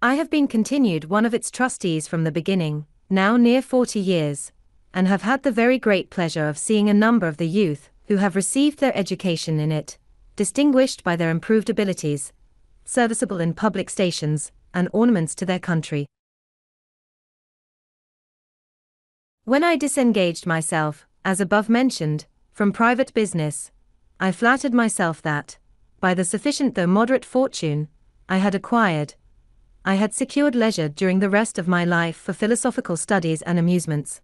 I have been continued one of its trustees from the beginning, now near 40 years, and have had the very great pleasure of seeing a number of the youth who have received their education in it, distinguished by their improved abilities, serviceable in public stations, and ornaments to their country. When I disengaged myself, as above mentioned, from private business, I flattered myself that, by the sufficient though moderate fortune I had acquired, I had secured leisure during the rest of my life for philosophical studies and amusements.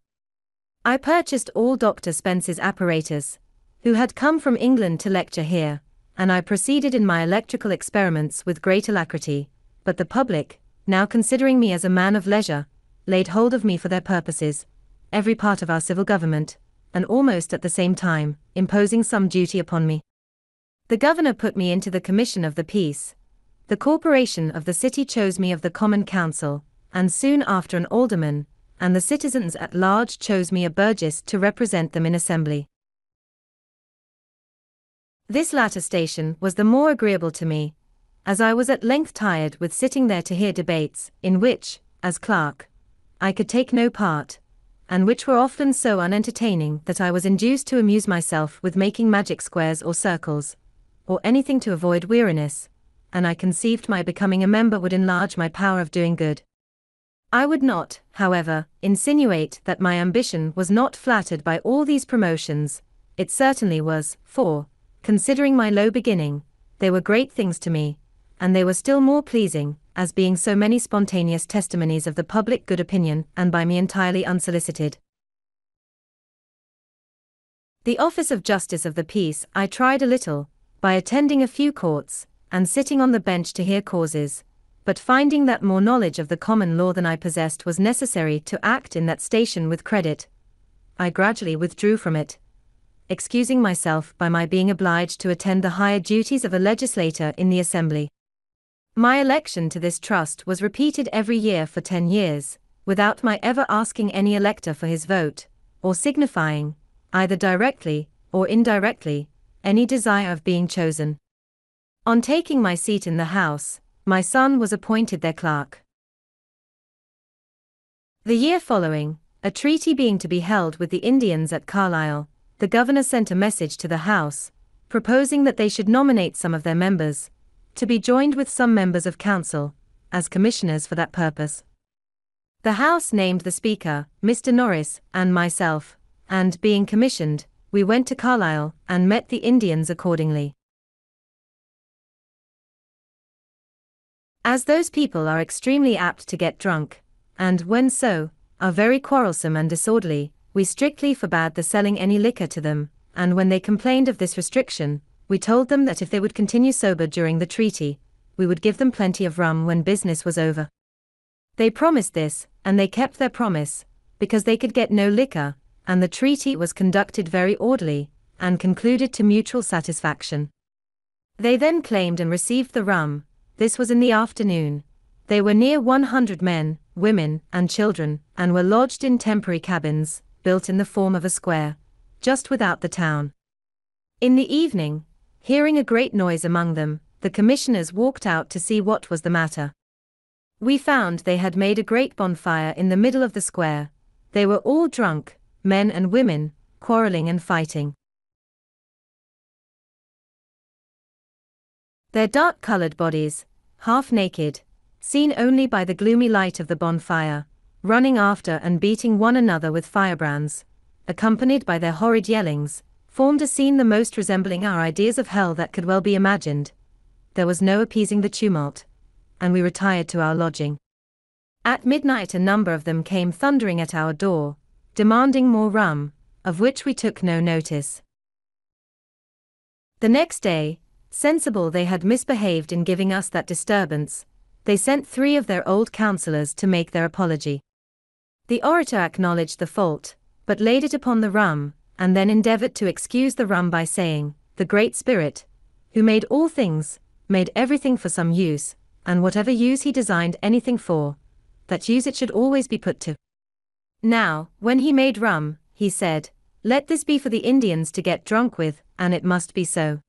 I purchased all Dr. Spence's apparatus, who had come from England to lecture here, and I proceeded in my electrical experiments with great alacrity, but the public, now considering me as a man of leisure, laid hold of me for their purposes, every part of our civil government, and almost at the same time, imposing some duty upon me. The governor put me into the commission of the peace. The corporation of the city chose me of the common council, and soon after an alderman, and the citizens at large chose me a burgess to represent them in assembly. This latter station was the more agreeable to me, as I was at length tired with sitting there to hear debates, in which, as clerk, I could take no part, and which were often so unentertaining that I was induced to amuse myself with making magic squares or circles, or anything to avoid weariness, and I conceived my becoming a member would enlarge my power of doing good. I would not, however, insinuate that my ambition was not flattered by all these promotions. It certainly was, for, considering my low beginning, they were great things to me, and they were still more pleasing, as being so many spontaneous testimonies of the public good opinion, and by me entirely unsolicited. The office of Justice of the Peace I tried a little, by attending a few courts, and sitting on the bench to hear causes, but finding that more knowledge of the common law than I possessed was necessary to act in that station with credit, I gradually withdrew from it, excusing myself by my being obliged to attend the higher duties of a legislator in the Assembly. My election to this trust was repeated every year for 10 years, without my ever asking any elector for his vote, or signifying, either directly or indirectly, any desire of being chosen. On taking my seat in the House, my son was appointed their clerk. The year following, a treaty being to be held with the Indians at Carlisle, the governor sent a message to the House, proposing that they should nominate some of their members, to be joined with some members of council, as commissioners for that purpose. The House named the Speaker, Mr. Norris, and myself, and, being commissioned, we went to Carlisle and met the Indians accordingly. As those people are extremely apt to get drunk, and, when so, are very quarrelsome and disorderly, we strictly forbade the selling any liquor to them, and when they complained of this restriction, we told them that if they would continue sober during the treaty, we would give them plenty of rum when business was over. They promised this, and they kept their promise, because they could get no liquor, and the treaty was conducted very orderly, and concluded to mutual satisfaction. They then claimed and received the rum. This was in the afternoon. They were near 100 men, women, and children, and were lodged in temporary cabins, built in the form of a square, just without the town. In the evening, hearing a great noise among them, the commissioners walked out to see what was the matter. We found they had made a great bonfire in the middle of the square. They were all drunk, men and women, quarreling and fighting. Their dark-colored bodies, half naked, seen only by the gloomy light of the bonfire, running after and beating one another with firebrands, accompanied by their horrid yellings, formed a scene the most resembling our ideas of hell that could well be imagined. There was no appeasing the tumult, and we retired to our lodging. At midnight a number of them came thundering at our door, demanding more rum, of which we took no notice. The next day, sensible they had misbehaved in giving us that disturbance, they sent 3 of their old councillors to make their apology. The orator acknowledged the fault, but laid it upon the rum, and then endeavored to excuse the rum by saying, "The Great Spirit, who made all things, made everything for some use, and whatever use he designed anything for, that use it should always be put to. Now, when he made rum, he said, let this be for the Indians to get drunk with, and it must be so.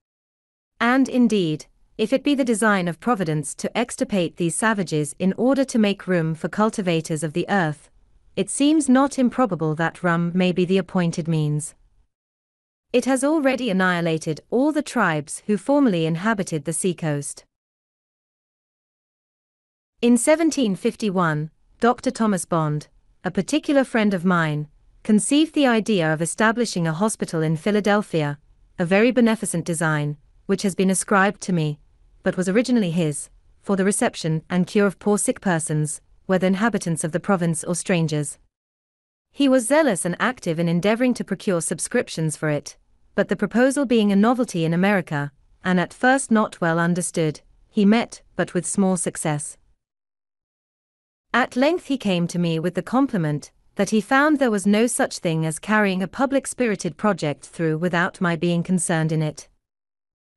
And indeed, if it be the design of Providence to extirpate these savages in order to make room for cultivators of the earth, it seems not improbable that rum may be the appointed means. It has already annihilated all the tribes who formerly inhabited the seacoast." In 1751, Dr. Thomas Bond, a particular friend of mine, conceived the idea of establishing a hospital in Philadelphia, a very beneficent design, which has been ascribed to me, but was originally his, for the reception and cure of poor sick persons, whether inhabitants of the province or strangers. He was zealous and active in endeavoring to procure subscriptions for it, but the proposal being a novelty in America, and at first not well understood, he met but with small success. At length he came to me with the compliment that he found there was no such thing as carrying a public-spirited project through without my being concerned in it.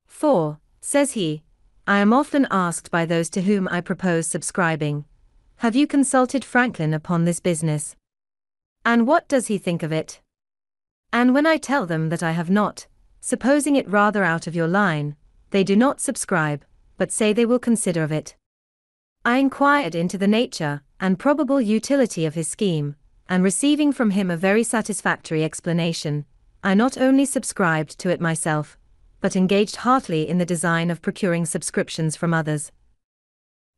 "For," says he, "I am often asked by those to whom I propose subscribing, 'Have you consulted Franklin upon this business? And what does he think of it?' And when I tell them that I have not, supposing it rather out of your line, they do not subscribe, but say they will consider of it. I inquired into the nature and probable utility of his scheme, and receiving from him a very satisfactory explanation, I not only subscribed to it myself, but engaged heartily in the design of procuring subscriptions from others.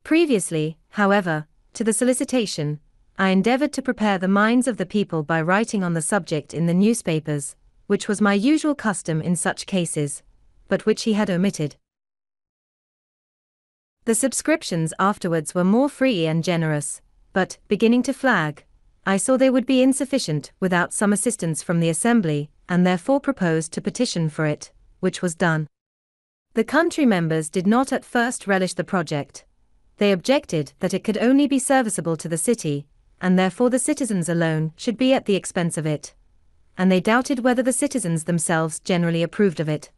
Previously, however, to the solicitation, I endeavored to prepare the minds of the people by writing on the subject in the newspapers, which was my usual custom in such cases, but which he had omitted. The subscriptions afterwards were more free and generous, but, beginning to flag, I saw they would be insufficient without some assistance from the Assembly, and therefore proposed to petition for it, which was done. The country members did not at first relish the project, They objected that it could only be serviceable to the city, and therefore the citizens alone should be at the expense of it. And they doubted whether the citizens themselves generally approved of it.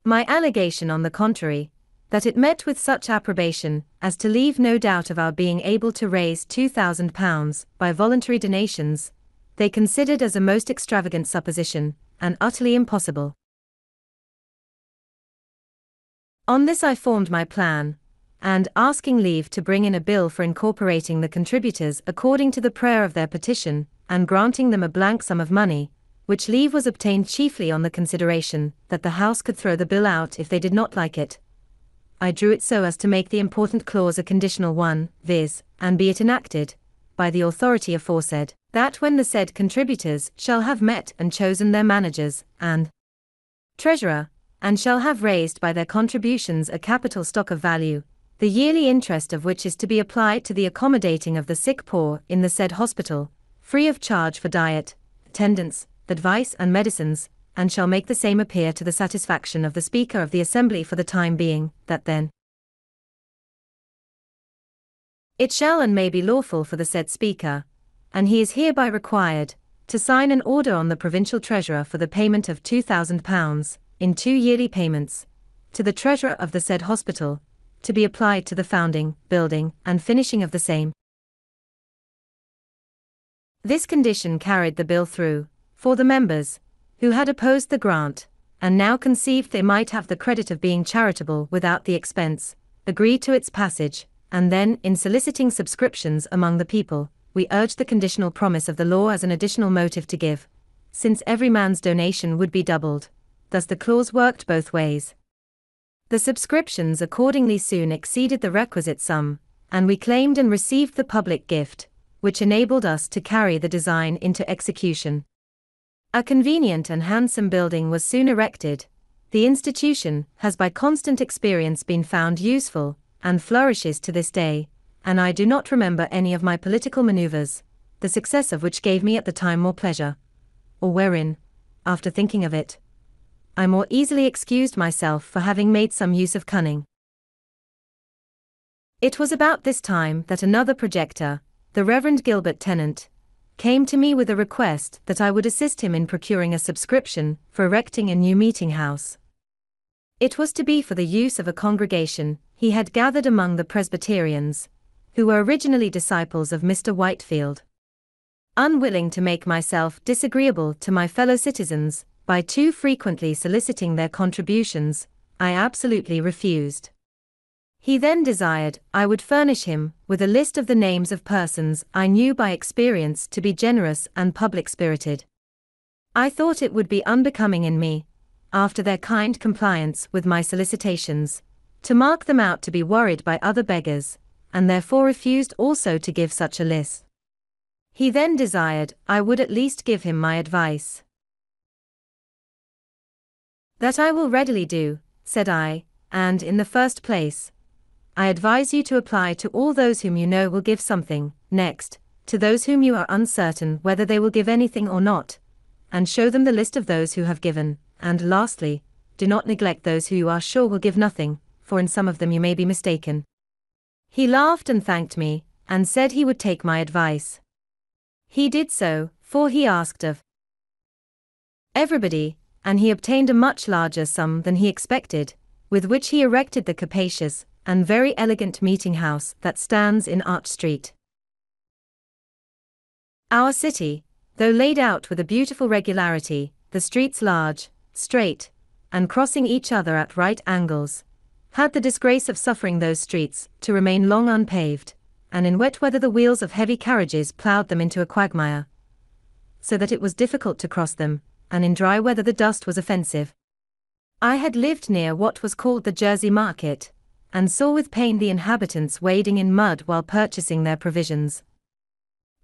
My allegation, on the contrary, that it met with such approbation as to leave no doubt of our being able to raise £2,000 by voluntary donations, they considered as a most extravagant supposition, and utterly impossible. On this I formed my plan, and, asking leave to bring in a bill for incorporating the contributors according to the prayer of their petition, and granting them a blank sum of money, which leave was obtained chiefly on the consideration that the House could throw the bill out if they did not like it, I drew it so as to make the important clause a conditional one, viz., and be it enacted, by the authority aforesaid, that when the said contributors shall have met and chosen their managers and treasurer, and shall have raised by their contributions a capital stock of value, the yearly interest of which is to be applied to the accommodating of the sick poor in the said hospital, free of charge for diet, attendance, advice and medicines, and shall make the same appear to the satisfaction of the Speaker of the Assembly for the time being, that then it shall and may be lawful for the said Speaker, and he is hereby required, to sign an order on the Provincial Treasurer for the payment of £2,000, in 2 yearly payments, to the Treasurer of the said hospital, to be applied to the founding, building, and finishing of the same. This condition carried the bill through, for the members, who had opposed the grant, and now conceived they might have the credit of being charitable without the expense, agreed to its passage, and then, in soliciting subscriptions among the people, we urged the conditional promise of the law as an additional motive to give, since every man's donation would be doubled. Thus the clause worked both ways. The subscriptions accordingly soon exceeded the requisite sum, and we claimed and received the public gift, which enabled us to carry the design into execution. A convenient and handsome building was soon erected. The institution has by constant experience been found useful, and flourishes to this day, and I do not remember any of my political maneuvers, the success of which gave me at the time more pleasure, or wherein, after thinking of it, I more easily excused myself for having made some use of cunning. It was about this time that another projector, the Reverend Gilbert Tennant, came to me with a request that I would assist him in procuring a subscription for erecting a new meeting house. It was to be for the use of a congregation he had gathered among the Presbyterians, who were originally disciples of Mr. Whitefield. Unwilling to make myself disagreeable to my fellow citizens, by too frequently soliciting their contributions, I absolutely refused. He then desired I would furnish him with a list of the names of persons I knew by experience to be generous and public-spirited. I thought it would be unbecoming in me, after their kind compliance with my solicitations, to mark them out to be worried by other beggars, and therefore refused also to give such a list. He then desired I would at least give him my advice. That I will readily do, said I, and in the first place, I advise you to apply to all those whom you know will give something, next, to those whom you are uncertain whether they will give anything or not, and show them the list of those who have given, and lastly, do not neglect those who you are sure will give nothing, for in some of them you may be mistaken. He laughed and thanked me, and said he would take my advice. He did so, for he asked of everybody, and he obtained a much larger sum than he expected, with which he erected the capacious and very elegant meeting house that stands in Arch Street. Our city, though laid out with a beautiful regularity, the streets large, straight, and crossing each other at right angles, had the disgrace of suffering those streets to remain long unpaved, and in wet weather the wheels of heavy carriages ploughed them into a quagmire, so that it was difficult to cross them, and in dry weather the dust was offensive. I had lived near what was called the Jersey Market, and saw with pain the inhabitants wading in mud while purchasing their provisions.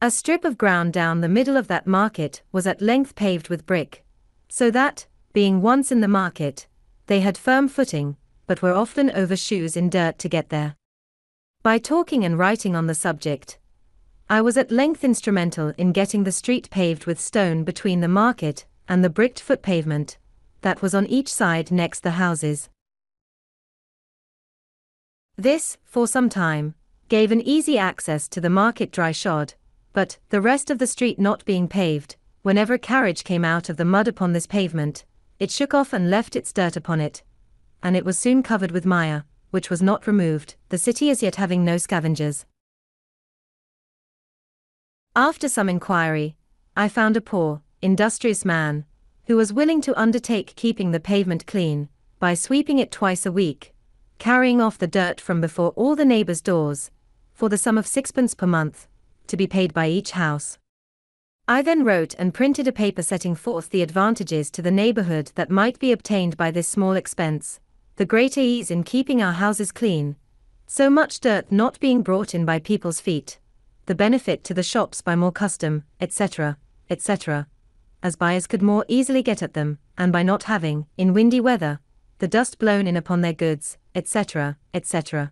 A strip of ground down the middle of that market was at length paved with brick, so that, being once in the market, they had firm footing, but were often over shoes in dirt to get there. By talking and writing on the subject, I was at length instrumental in getting the street paved with stone between the market and the bricked foot pavement that was on each side next the houses. This, for some time, gave an easy access to the market dry shod, but, the rest of the street not being paved, whenever a carriage came out of the mud upon this pavement, it shook off and left its dirt upon it, and it was soon covered with mire, which was not removed, the city as yet having no scavengers. After some inquiry, I found a poor, industrious man, who was willing to undertake keeping the pavement clean, by sweeping it twice a week, carrying off the dirt from before all the neighbors' doors, for the sum of 6 pence per month, to be paid by each house. I then wrote and printed a paper setting forth the advantages to the neighborhood that might be obtained by this small expense, the greater ease in keeping our houses clean, so much dirt not being brought in by people's feet, the benefit to the shops by more custom, etc., etc., as buyers could more easily get at them, and by not having, in windy weather, the dust blown in upon their goods, etc., etc.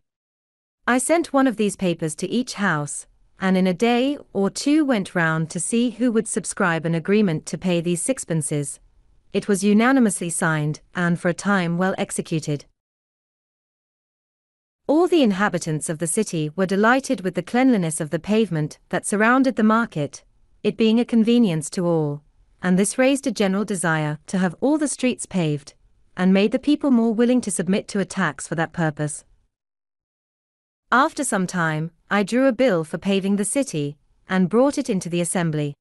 I sent one of these papers to each house, and in a day or two went round to see who would subscribe an agreement to pay these sixpences. It was unanimously signed, and for a time well executed. All the inhabitants of the city were delighted with the cleanliness of the pavement that surrounded the market, it being a convenience to all, and this raised a general desire to have all the streets paved, and made the people more willing to submit to a tax for that purpose. After some time, I drew a bill for paving the city, and brought it into the assembly.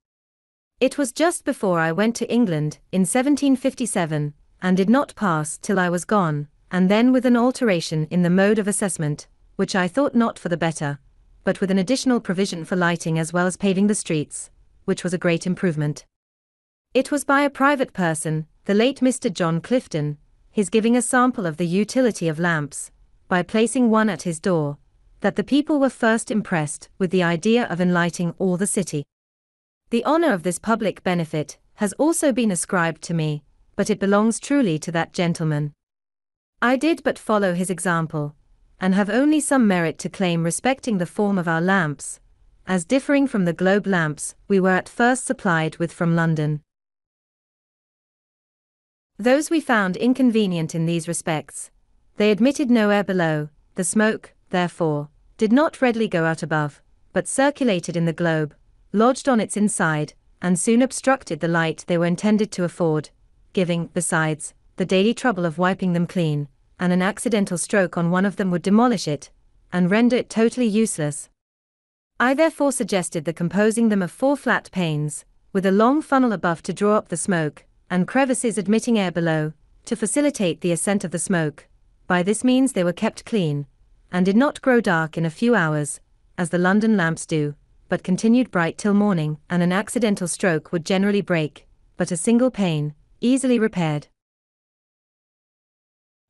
It was just before I went to England, in 1757, and did not pass till I was gone, and then with an alteration in the mode of assessment, which I thought not for the better, but with an additional provision for lighting as well as paving the streets, which was a great improvement. It was by a private person, the late Mr. John Clifton, his giving a sample of the utility of lamps, by placing one at his door, that the people were first impressed with the idea of enlightening all the city. The honor of this public benefit has also been ascribed to me, but it belongs truly to that gentleman. I did but follow his example, and have only some merit to claim respecting the form of our lamps, as differing from the globe lamps we were at first supplied with from London. Those we found inconvenient in these respects. They admitted no air below, the smoke, therefore, did not readily go out above, but circulated in the globe, lodged on its inside, and soon obstructed the light they were intended to afford, giving, besides, the daily trouble of wiping them clean, and an accidental stroke on one of them would demolish it, and render it totally useless. I therefore suggested the composing them of 4 flat panes, with a long funnel above to draw up the smoke, and crevices admitting air below, to facilitate the ascent of the smoke. By this means they were kept clean, and did not grow dark in a few hours, as the London lamps do, but continued bright till morning, and an accidental stroke would generally break, but a single pane, easily repaired.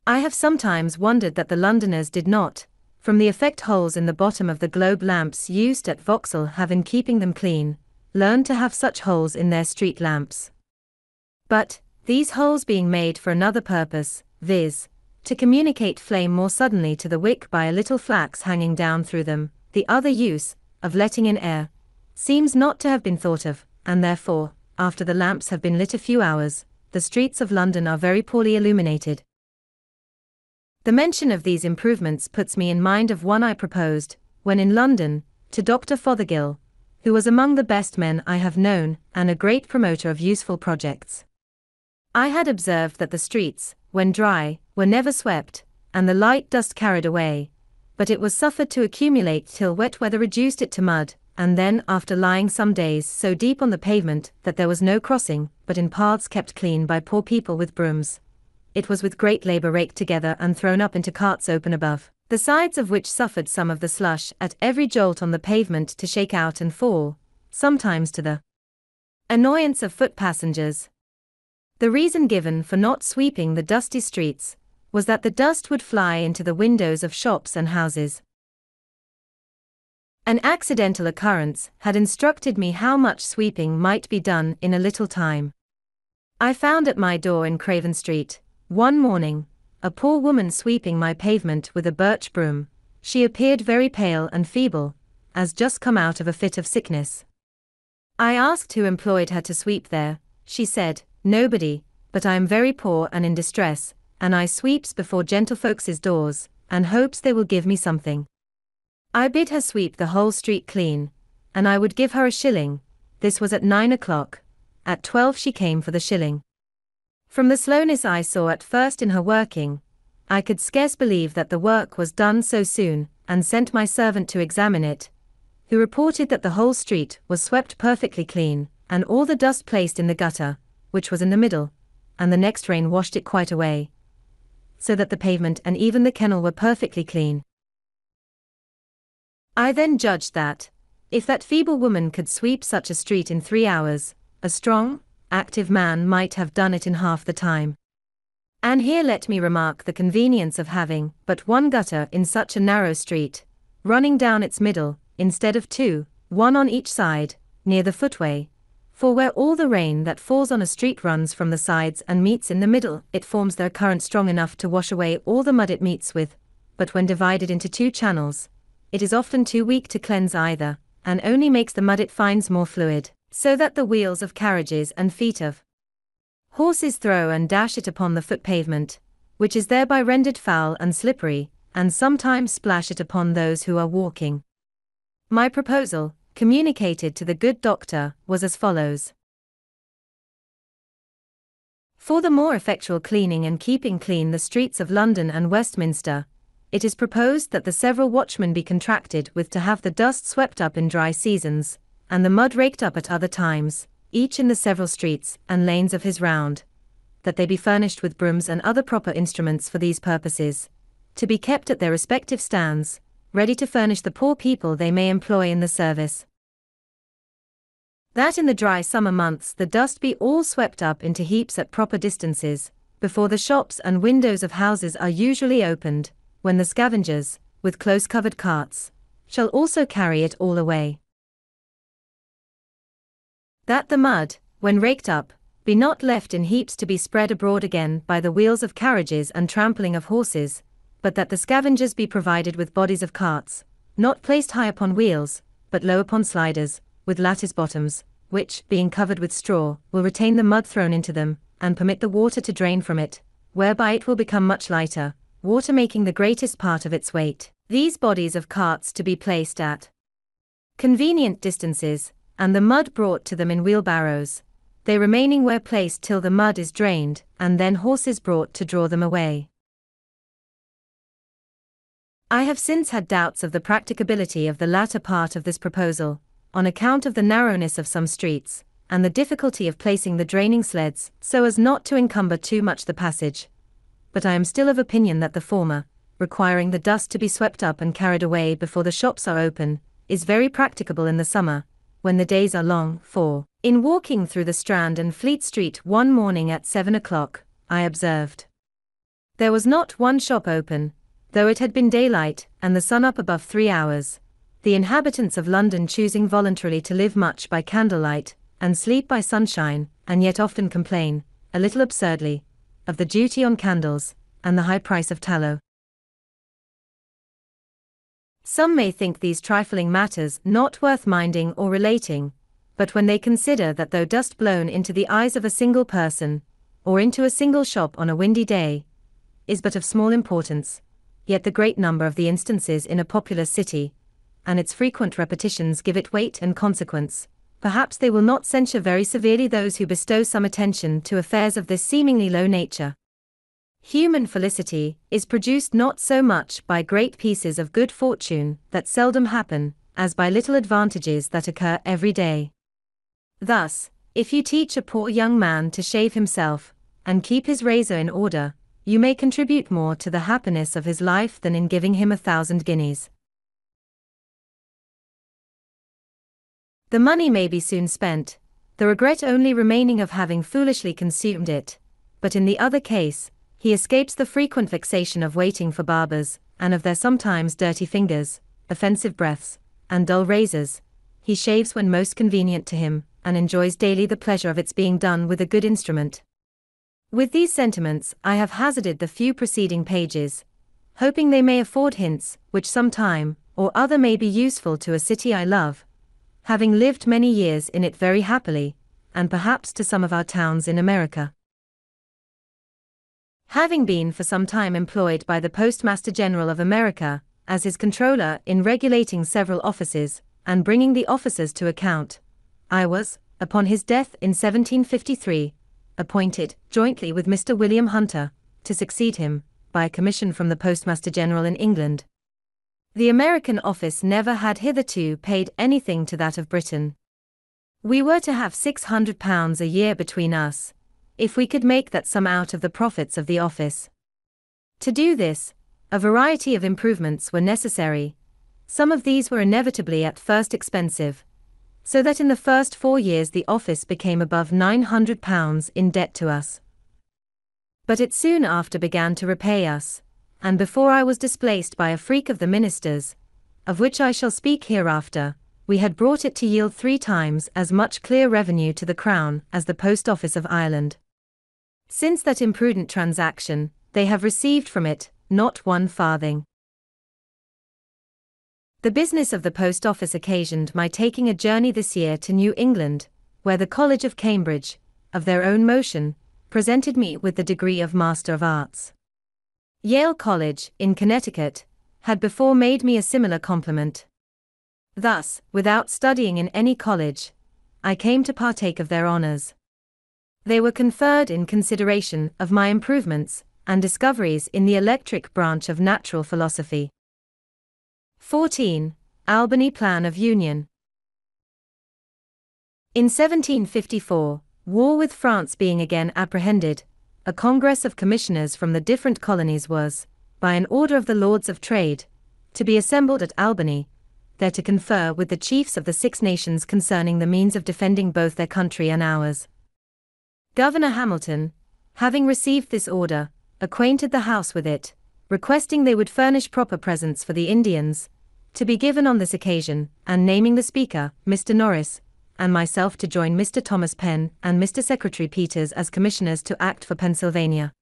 I have sometimes wondered that the Londoners did not, from the effect holes in the bottom of the globe lamps used at Vauxhall have in keeping them clean, learn to have such holes in their street lamps. But, these holes being made for another purpose, viz., to communicate flame more suddenly to the wick by a little flax hanging down through them, the other use, of letting in air, seems not to have been thought of, and therefore, after the lamps have been lit a few hours, the streets of London are very poorly illuminated. The mention of these improvements puts me in mind of one I proposed, when in London, to Dr. Fothergill, who was among the best men I have known, and a great promoter of useful projects. I had observed that the streets, when dry, were never swept, and the light dust carried away, but it was suffered to accumulate till wet weather reduced it to mud, and then after lying some days so deep on the pavement that there was no crossing, but in paths kept clean by poor people with brooms, it was with great labor raked together and thrown up into carts open above, the sides of which suffered some of the slush at every jolt on the pavement to shake out and fall, sometimes to the annoyance of foot passengers. The reason given for not sweeping the dusty streets was that the dust would fly into the windows of shops and houses. An accidental occurrence had instructed me how much sweeping might be done in a little time. I found at my door in Craven Street, one morning, a poor woman sweeping my pavement with a birch broom. She appeared very pale and feeble, as just come out of a fit of sickness. I asked who employed her to sweep there. She said, "Nobody, but I am very poor and in distress, and I sweeps before gentlefolks' doors, and hopes they will give me something. I bid her sweep the whole street clean, and I would give her a shilling. This was at 9 o'clock. At 12 she came for the shilling. From the slowness I saw at first in her working, I could scarce believe that the work was done so soon, and sent my servant to examine it, who reported that the whole street was swept perfectly clean, and all the dust placed in the gutter, which was in the middle, and the next rain washed it quite away, so that the pavement and even the kennel were perfectly clean. I then judged that, if that feeble woman could sweep such a street in 3 hours, a strong, active man might have done it in half the time. And here let me remark the convenience of having but one gutter in such a narrow street, running down its middle, instead of two, one on each side, near the footway, for where all the rain that falls on a street runs from the sides and meets in the middle, it forms their current strong enough to wash away all the mud it meets with, but when divided into two channels, it is often too weak to cleanse either, and only makes the mud it finds more fluid, so that the wheels of carriages and feet of horses throw and dash it upon the foot pavement, which is thereby rendered foul and slippery, and sometimes splash it upon those who are walking. My proposal, communicated to the good doctor, was as follows. For the more effectual cleaning and keeping clean the streets of London and Westminster, it is proposed that the several watchmen be contracted with to have the dust swept up in dry seasons, and the mud raked up at other times, each in the several streets and lanes of his round, that they be furnished with brooms and other proper instruments for these purposes, to be kept at their respective stands, ready to furnish the poor people they may employ in the service. That in the dry summer months the dust be all swept up into heaps at proper distances, before the shops and windows of houses are usually opened, when the scavengers, with close-covered carts, shall also carry it all away. That the mud, when raked up, be not left in heaps to be spread abroad again by the wheels of carriages and trampling of horses, but that the scavengers be provided with bodies of carts, not placed high upon wheels, but low upon sliders, with lattice bottoms, which, being covered with straw, will retain the mud thrown into them, and permit the water to drain from it, whereby it will become much lighter, water making the greatest part of its weight. These bodies of carts to be placed at convenient distances, and the mud brought to them in wheelbarrows, they remaining where placed till the mud is drained, and then horses brought to draw them away. I have since had doubts of the practicability of the latter part of this proposal, on account of the narrowness of some streets, and the difficulty of placing the draining sleds so as not to encumber too much the passage. But I am still of opinion that the former, requiring the dust to be swept up and carried away before the shops are open, is very practicable in the summer, when the days are long, for, in walking through the Strand and Fleet Street one morning at 7 o'clock, I observed there was not one shop open, though it had been daylight and the sun up above 3 hours, the inhabitants of London choosing voluntarily to live much by candlelight, and sleep by sunshine, and yet often complain, a little absurdly, of the duty on candles, and the high price of tallow. Some may think these trifling matters not worth minding or relating, but when they consider that though dust blown into the eyes of a single person, or into a single shop on a windy day, is but of small importance, yet the great number of the instances in a populous city, and its frequent repetitions give it weight and consequence, perhaps they will not censure very severely those who bestow some attention to affairs of this seemingly low nature. Human felicity is produced not so much by great pieces of good fortune that seldom happen, as by little advantages that occur every day. Thus, if you teach a poor young man to shave himself, and keep his razor in order, you may contribute more to the happiness of his life than in giving him 1,000 guineas. The money may be soon spent, the regret only remaining of having foolishly consumed it, but in the other case, he escapes the frequent vexation of waiting for barbers, and of their sometimes dirty fingers, offensive breaths, and dull razors. He shaves when most convenient to him, and enjoys daily the pleasure of its being done with a good instrument. With these sentiments I have hazarded the few preceding pages, hoping they may afford hints, which some time or other may be useful to a city I love, having lived many years in it very happily, and perhaps to some of our towns in America. Having been for some time employed by the Postmaster General of America as his controller in regulating several offices and bringing the officers to account, I was, upon his death in 1753, appointed, jointly with Mr. William Hunter, to succeed him, by a commission from the Postmaster General in England. The American office never had hitherto paid anything to that of Britain. We were to have £600 a year between us, if we could make that sum out of the profits of the office. To do this, a variety of improvements were necessary. Some of these were inevitably at first expensive, so that in the first 4 years the office became above £900 in debt to us. But it soon after began to repay us, and before I was displaced by a freak of the ministers, of which I shall speak hereafter, we had brought it to yield 3 times as much clear revenue to the Crown as the Post Office of Ireland. Since that imprudent transaction, they have received from it not 1 farthing. The business of the Post Office occasioned my taking a journey this year to New England, where the College of Cambridge, of their own motion, presented me with the degree of Master of Arts. Yale College, in Connecticut, had before made me a similar compliment. Thus, without studying in any college, I came to partake of their honors. They were conferred in consideration of my improvements and discoveries in the electric branch of natural philosophy. 14. Albany Plan of Union. In 1754, war with France being again apprehended, a congress of commissioners from the different colonies was, by an order of the Lords of Trade, to be assembled at Albany, there to confer with the chiefs of the 6 nations concerning the means of defending both their country and ours. Governor Hamilton, having received this order, acquainted the House with it, requesting they would furnish proper presents for the Indians, to be given on this occasion, and naming the Speaker, Mr. Norris, and myself to join Mr. Thomas Penn and Mr. Secretary Peters as commissioners to act for Pennsylvania.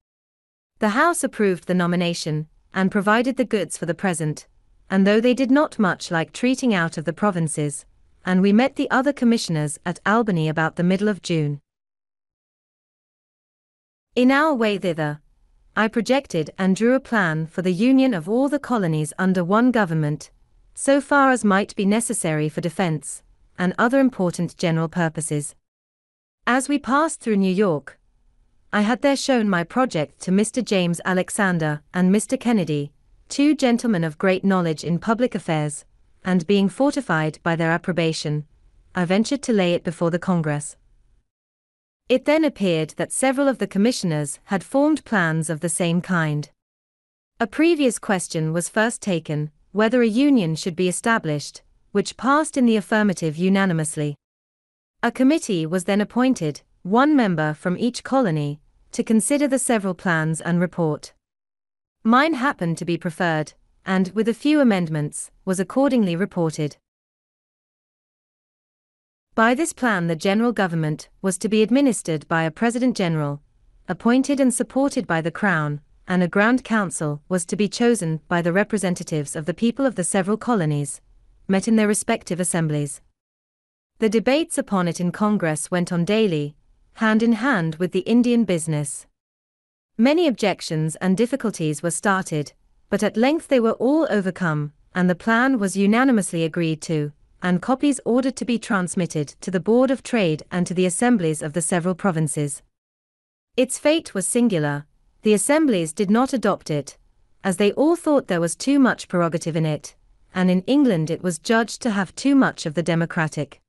The House approved the nomination, and provided the goods for the present, and though they did not much like treating out of the provinces, and we met the other commissioners at Albany about the middle of June. In our way thither, I projected and drew a plan for the union of all the colonies under one government, so far as might be necessary for defense, and other important general purposes. As we passed through New York, I had there shown my project to Mr. James Alexander and Mr. Kennedy, 2 gentlemen of great knowledge in public affairs, and being fortified by their approbation, I ventured to lay it before the Congress. It then appeared that several of the commissioners had formed plans of the same kind. A previous question was first taken, whether a union should be established, which passed in the affirmative unanimously. A committee was then appointed, 1 member from each colony, to consider the several plans and report. Mine happened to be preferred, and, with a few amendments, was accordingly reported. By this plan the general government was to be administered by a President General, appointed and supported by the Crown, and a Grand Council was to be chosen by the representatives of the people of the several colonies, met in their respective assemblies. The debates upon it in Congress went on daily, hand in hand with the Indian business. Many objections and difficulties were started, but at length they were all overcome, and the plan was unanimously agreed to, and copies ordered to be transmitted to the Board of Trade and to the assemblies of the several provinces. Its fate was singular. The assemblies did not adopt it, as they all thought there was too much prerogative in it, and in England it was judged to have too much of the democratic.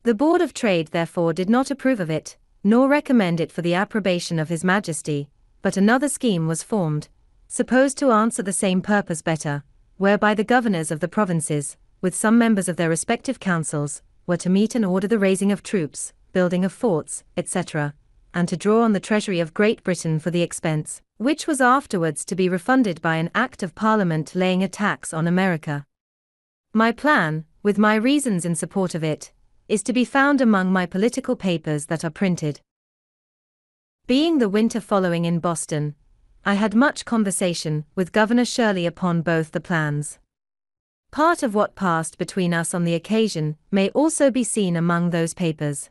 The Board of Trade therefore did not approve of it, nor recommend it for the approbation of His Majesty, but another scheme was formed, supposed to answer the same purpose better, whereby the governors of the provinces, with some members of their respective councils, were to meet and order the raising of troops, building of forts, etc., and to draw on the treasury of Great Britain for the expense, which was afterwards to be refunded by an Act of Parliament laying a tax on America. My plan, with my reasons in support of it, is to be found among my political papers that are printed. Being the winter following in Boston, I had much conversation with Governor Shirley upon both the plans. Part of what passed between us on the occasion may also be seen among those papers.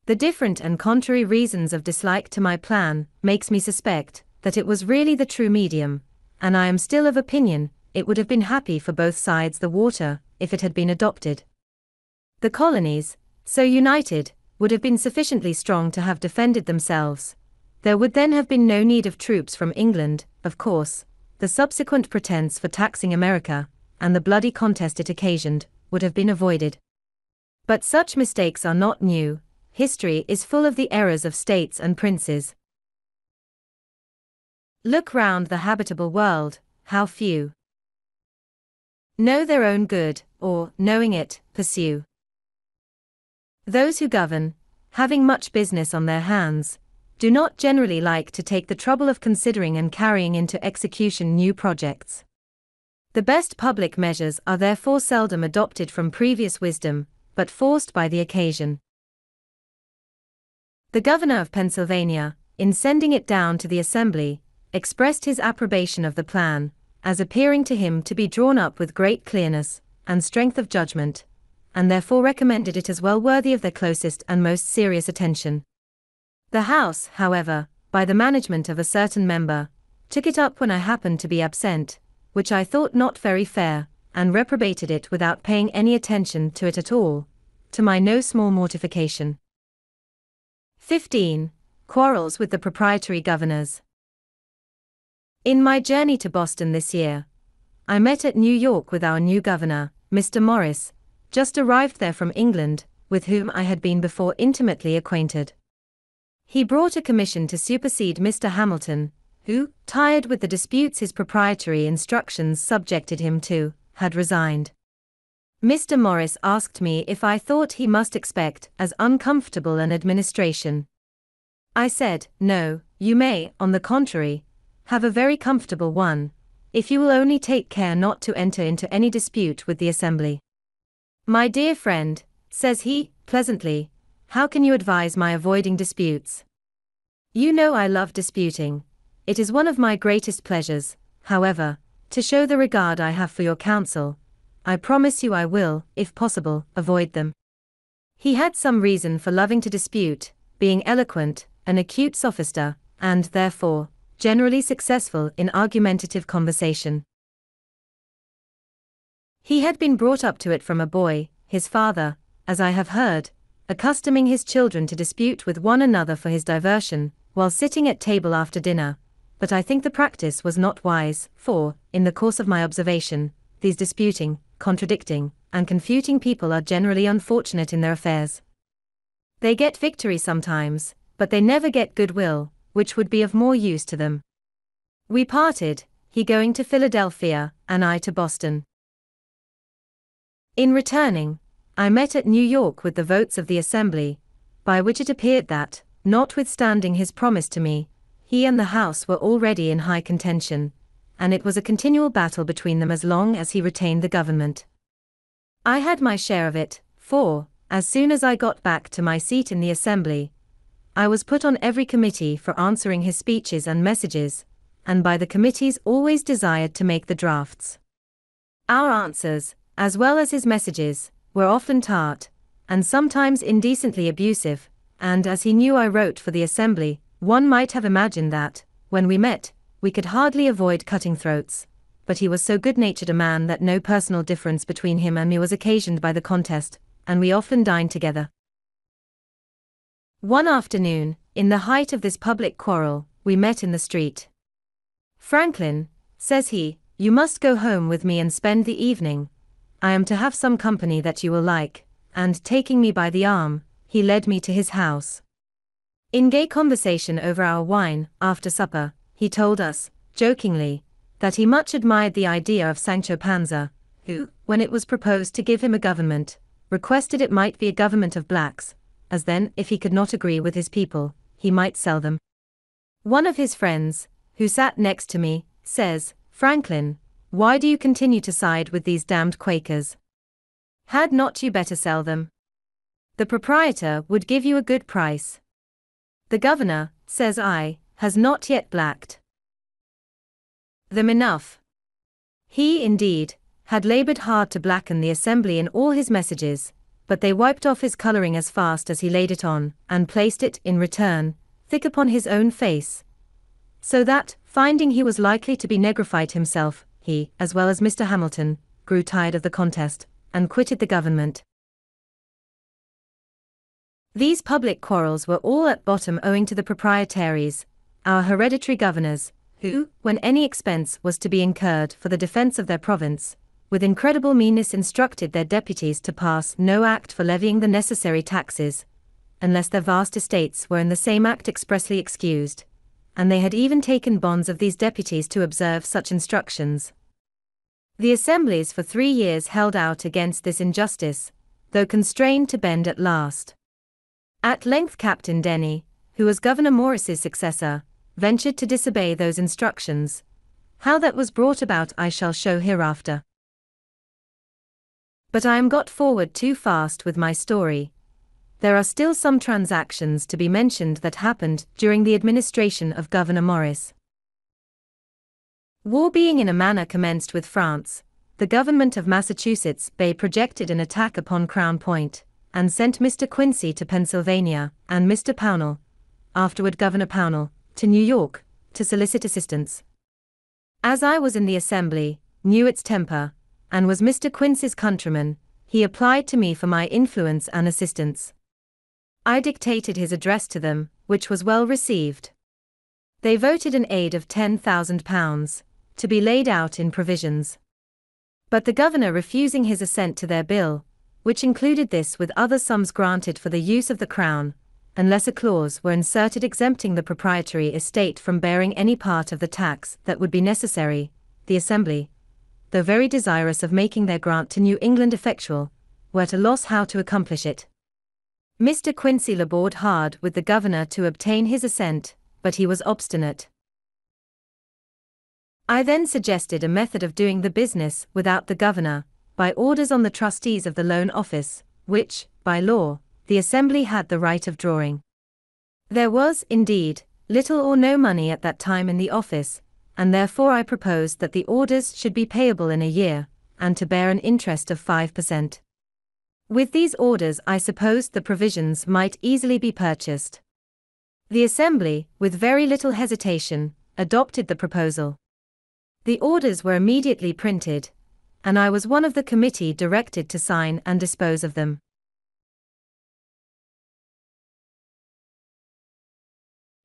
The different and contrary reasons of dislike to my plan makes me suspect that it was really the true medium, and I am still of opinion it would have been happy for both sides the water if it had been adopted. The colonies, so united, would have been sufficiently strong to have defended themselves. There would then have been no need of troops from England, of course. The subsequent pretense for taxing America, and the bloody contest it occasioned, would have been avoided. But such mistakes are not new. History is full of the errors of states and princes. Look round the habitable world, how few know their own good, or, knowing it, pursue. Those who govern, having much business on their hands, do not generally like to take the trouble of considering and carrying into execution new projects. The best public measures are therefore seldom adopted from previous wisdom, but forced by the occasion. The governor of Pennsylvania, in sending it down to the Assembly, expressed his approbation of the plan, as appearing to him to be drawn up with great clearness and strength of judgment, and therefore recommended it as well worthy of their closest and most serious attention. The House, however, by the management of a certain member, took it up when I happened to be absent, which I thought not very fair, and reprobated it without paying any attention to it at all, to my no small mortification. 15. Quarrels with the proprietary governors. In my journey to Boston this year, I met at New York with our new governor, Mr. Morris, just arrived there from England, with whom I had been before intimately acquainted. He brought a commission to supersede Mr. Hamilton, who, tired with the disputes his proprietary instructions subjected him to, had resigned. Mr. Morris asked me if I thought he must expect as uncomfortable an administration. I said, no, you may, on the contrary, have a very comfortable one, if you will only take care not to enter into any dispute with the Assembly. My dear friend, says he, pleasantly, how can you advise my avoiding disputes? You know I love disputing. It is one of my greatest pleasures, however, to show the regard I have for your counsel. I promise you I will, if possible, avoid them. He had some reason for loving to dispute, being eloquent, an acute sophister, and, therefore, generally successful in argumentative conversation. He had been brought up to it from a boy, his father, as I have heard, accustoming his children to dispute with one another for his diversion, while sitting at table after dinner, but I think the practice was not wise, for, in the course of my observation, these disputing, contradicting, and confuting people are generally unfortunate in their affairs. They get victory sometimes, but they never get goodwill, which would be of more use to them. We parted, he going to Philadelphia, and I to Boston. In returning, I met at New York with the votes of the Assembly, by which it appeared that, notwithstanding his promise to me, he and the House were already in high contention, and it was a continual battle between them as long as he retained the government. I had my share of it, for, as soon as I got back to my seat in the Assembly, I was put on every committee for answering his speeches and messages, and by the committees always desired to make the drafts. Our answers, as well as his messages, were often tart, and sometimes indecently abusive, and as he knew I wrote for the Assembly, one might have imagined that, when we met, we could hardly avoid cutting throats, but he was so good-natured a man that no personal difference between him and me was occasioned by the contest, and we often dined together. One afternoon, in the height of this public quarrel, we met in the street. Franklin, says he, you must go home with me and spend the evening. I am to have some company that you will like, and taking me by the arm, he led me to his house. In gay conversation over our wine, after supper, he told us, jokingly, that he much admired the idea of Sancho Panza, who, when it was proposed to give him a government, requested it might be a government of blacks, as then, if he could not agree with his people, he might sell them. One of his friends, who sat next to me, says, Franklin, why do you continue to side with these damned Quakers? Had not you better sell them? The proprietor would give you a good price. The governor, says I, has not yet blacked them enough. He, indeed, had labored hard to blacken the Assembly in all his messages, but they wiped off his coloring as fast as he laid it on, and placed it, in return, thick upon his own face. So that, finding he was likely to be negrified himself, he, as well as Mr. Hamilton, grew tired of the contest, and quitted the government. These public quarrels were all at bottom owing to the proprietaries, our hereditary governors, who, when any expense was to be incurred for the defense of their province, with incredible meanness instructed their deputies to pass no act for levying the necessary taxes, unless their vast estates were in the same act expressly excused, and they had even taken bonds of these deputies to observe such instructions. The assemblies for 3 years held out against this injustice, though constrained to bend at last. At length Captain Denny, who was Governor Morris's successor, ventured to disobey those instructions. How that was brought about I shall show hereafter. But I am got forward too fast with my story. There are still some transactions to be mentioned that happened during the administration of Governor Morris. War being in a manner commenced with France, the government of Massachusetts Bay projected an attack upon Crown Point, and sent Mr. Quincy to Pennsylvania, and Mr. Pownall, afterward Governor Pownall, to New York, to solicit assistance. As I was in the assembly, knew its temper, and was Mr. Quincy's countryman, he applied to me for my influence and assistance. I dictated his address to them, which was well received. They voted an aid of £10,000, to be laid out in provisions. But the governor refusing his assent to their bill, which included this with other sums granted for the use of the crown, unless a clause were inserted exempting the proprietary estate from bearing any part of the tax that would be necessary, the assembly, though very desirous of making their grant to New England effectual, were at a loss how to accomplish it. Mr. Quincy labored hard with the governor to obtain his assent, but he was obstinate. I then suggested a method of doing the business without the governor, by orders on the trustees of the loan office, which, by law, the assembly had the right of drawing. There was, indeed, little or no money at that time in the office, and therefore I proposed that the orders should be payable in a year, and to bear an interest of 5%. With these orders I supposed the provisions might easily be purchased. The assembly, with very little hesitation, adopted the proposal. The orders were immediately printed, and I was one of the committee directed to sign and dispose of them.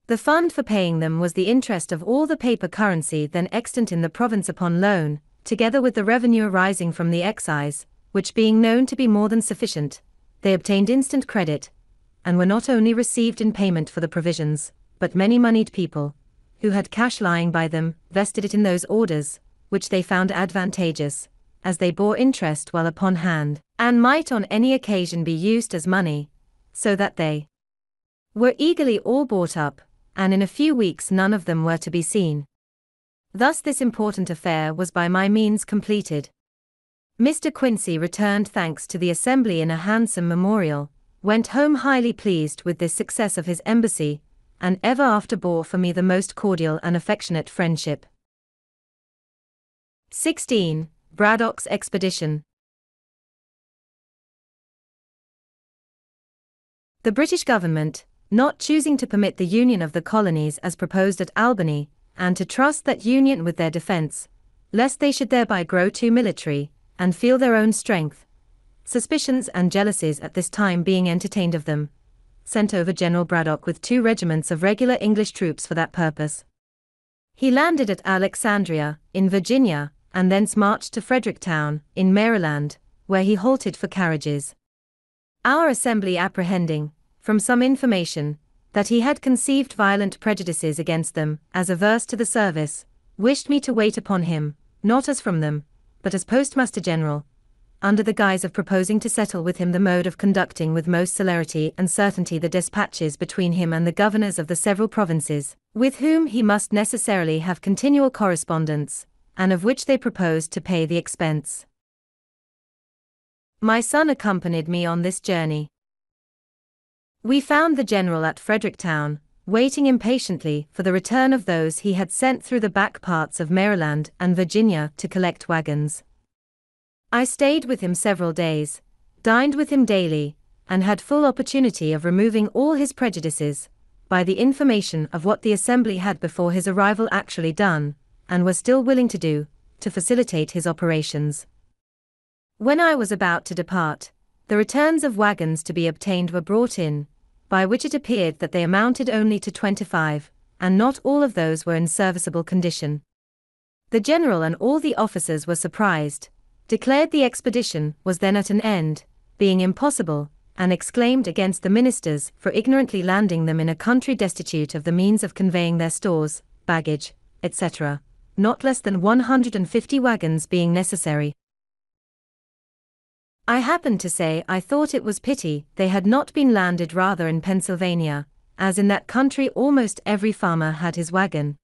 The fund for paying them was the interest of all the paper currency then extant in the province upon loan, together with the revenue arising from the excise, which being known to be more than sufficient, they obtained instant credit, and were not only received in payment for the provisions, but many moneyed people, who had cash lying by them, vested it in those orders, which they found advantageous, as they bore interest while upon hand, and might on any occasion be used as money, so that they were eagerly all bought up, and in a few weeks none of them were to be seen. Thus this important affair was by my means completed. Mr. Quincy returned thanks to the assembly in a handsome memorial, went home highly pleased with this success of his embassy, and ever after bore for me the most cordial and affectionate friendship. 16. Braddock's expedition. The British government, not choosing to permit the union of the colonies as proposed at Albany, and to trust that union with their defense, lest they should thereby grow too military, and feel their own strength, suspicions and jealousies at this time being entertained of them, sent over General Braddock with 2 regiments of regular English troops for that purpose. He landed at Alexandria, in Virginia, and thence marched to Fredericktown, in Maryland, where he halted for carriages. Our assembly apprehending, from some information, that he had conceived violent prejudices against them, as averse to the service, wished me to wait upon him, not as from them, but as Postmaster General, under the guise of proposing to settle with him the mode of conducting with most celerity and certainty the despatches between him and the governors of the several provinces, with whom he must necessarily have continual correspondence, and of which they proposed to pay the expense. My son accompanied me on this journey. We found the general at Fredericktown, waiting impatiently for the return of those he had sent through the back parts of Maryland and Virginia to collect wagons. I stayed with him several days, dined with him daily, and had full opportunity of removing all his prejudices, by the information of what the assembly had before his arrival actually done, and were still willing to do, to facilitate his operations. When I was about to depart, the returns of wagons to be obtained were brought in, by which it appeared that they amounted only to 25, and not all of those were in serviceable condition. The general and all the officers were surprised, declared the expedition was then at an end, being impossible, and exclaimed against the ministers for ignorantly landing them in a country destitute of the means of conveying their stores, baggage, etc., not less than 150 wagons being necessary. I happened to say I thought it was pity they had not been landed rather in Pennsylvania, as in that country almost every farmer had his wagon.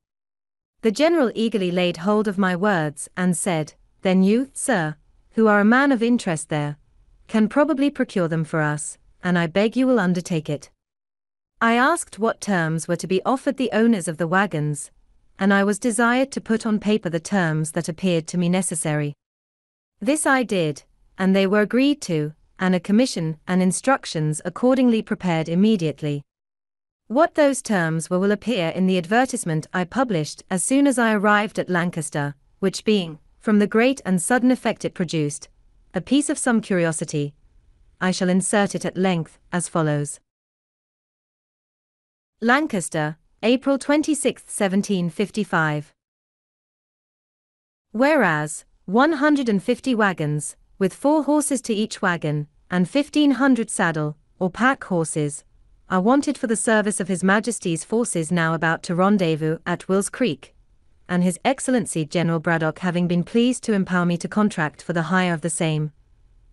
The general eagerly laid hold of my words and said, "Then you, sir, who are a man of interest there, can probably procure them for us, and I beg you will undertake it." I asked what terms were to be offered the owners of the wagons, and I was desired to put on paper the terms that appeared to me necessary. This I did, and they were agreed to, and a commission and instructions accordingly prepared immediately. What those terms were will appear in the advertisement I published as soon as I arrived at Lancaster, which being, from the great and sudden effect it produced, a piece of some curiosity, I shall insert it at length, as follows. Lancaster, April 26, 1755. Whereas, 150 wagons, with 4 horses to each wagon, and 1,500 saddle, or pack horses, are wanted for the service of His Majesty's forces now about to rendezvous at Will's Creek, and His Excellency General Braddock having been pleased to empower me to contract for the hire of the same,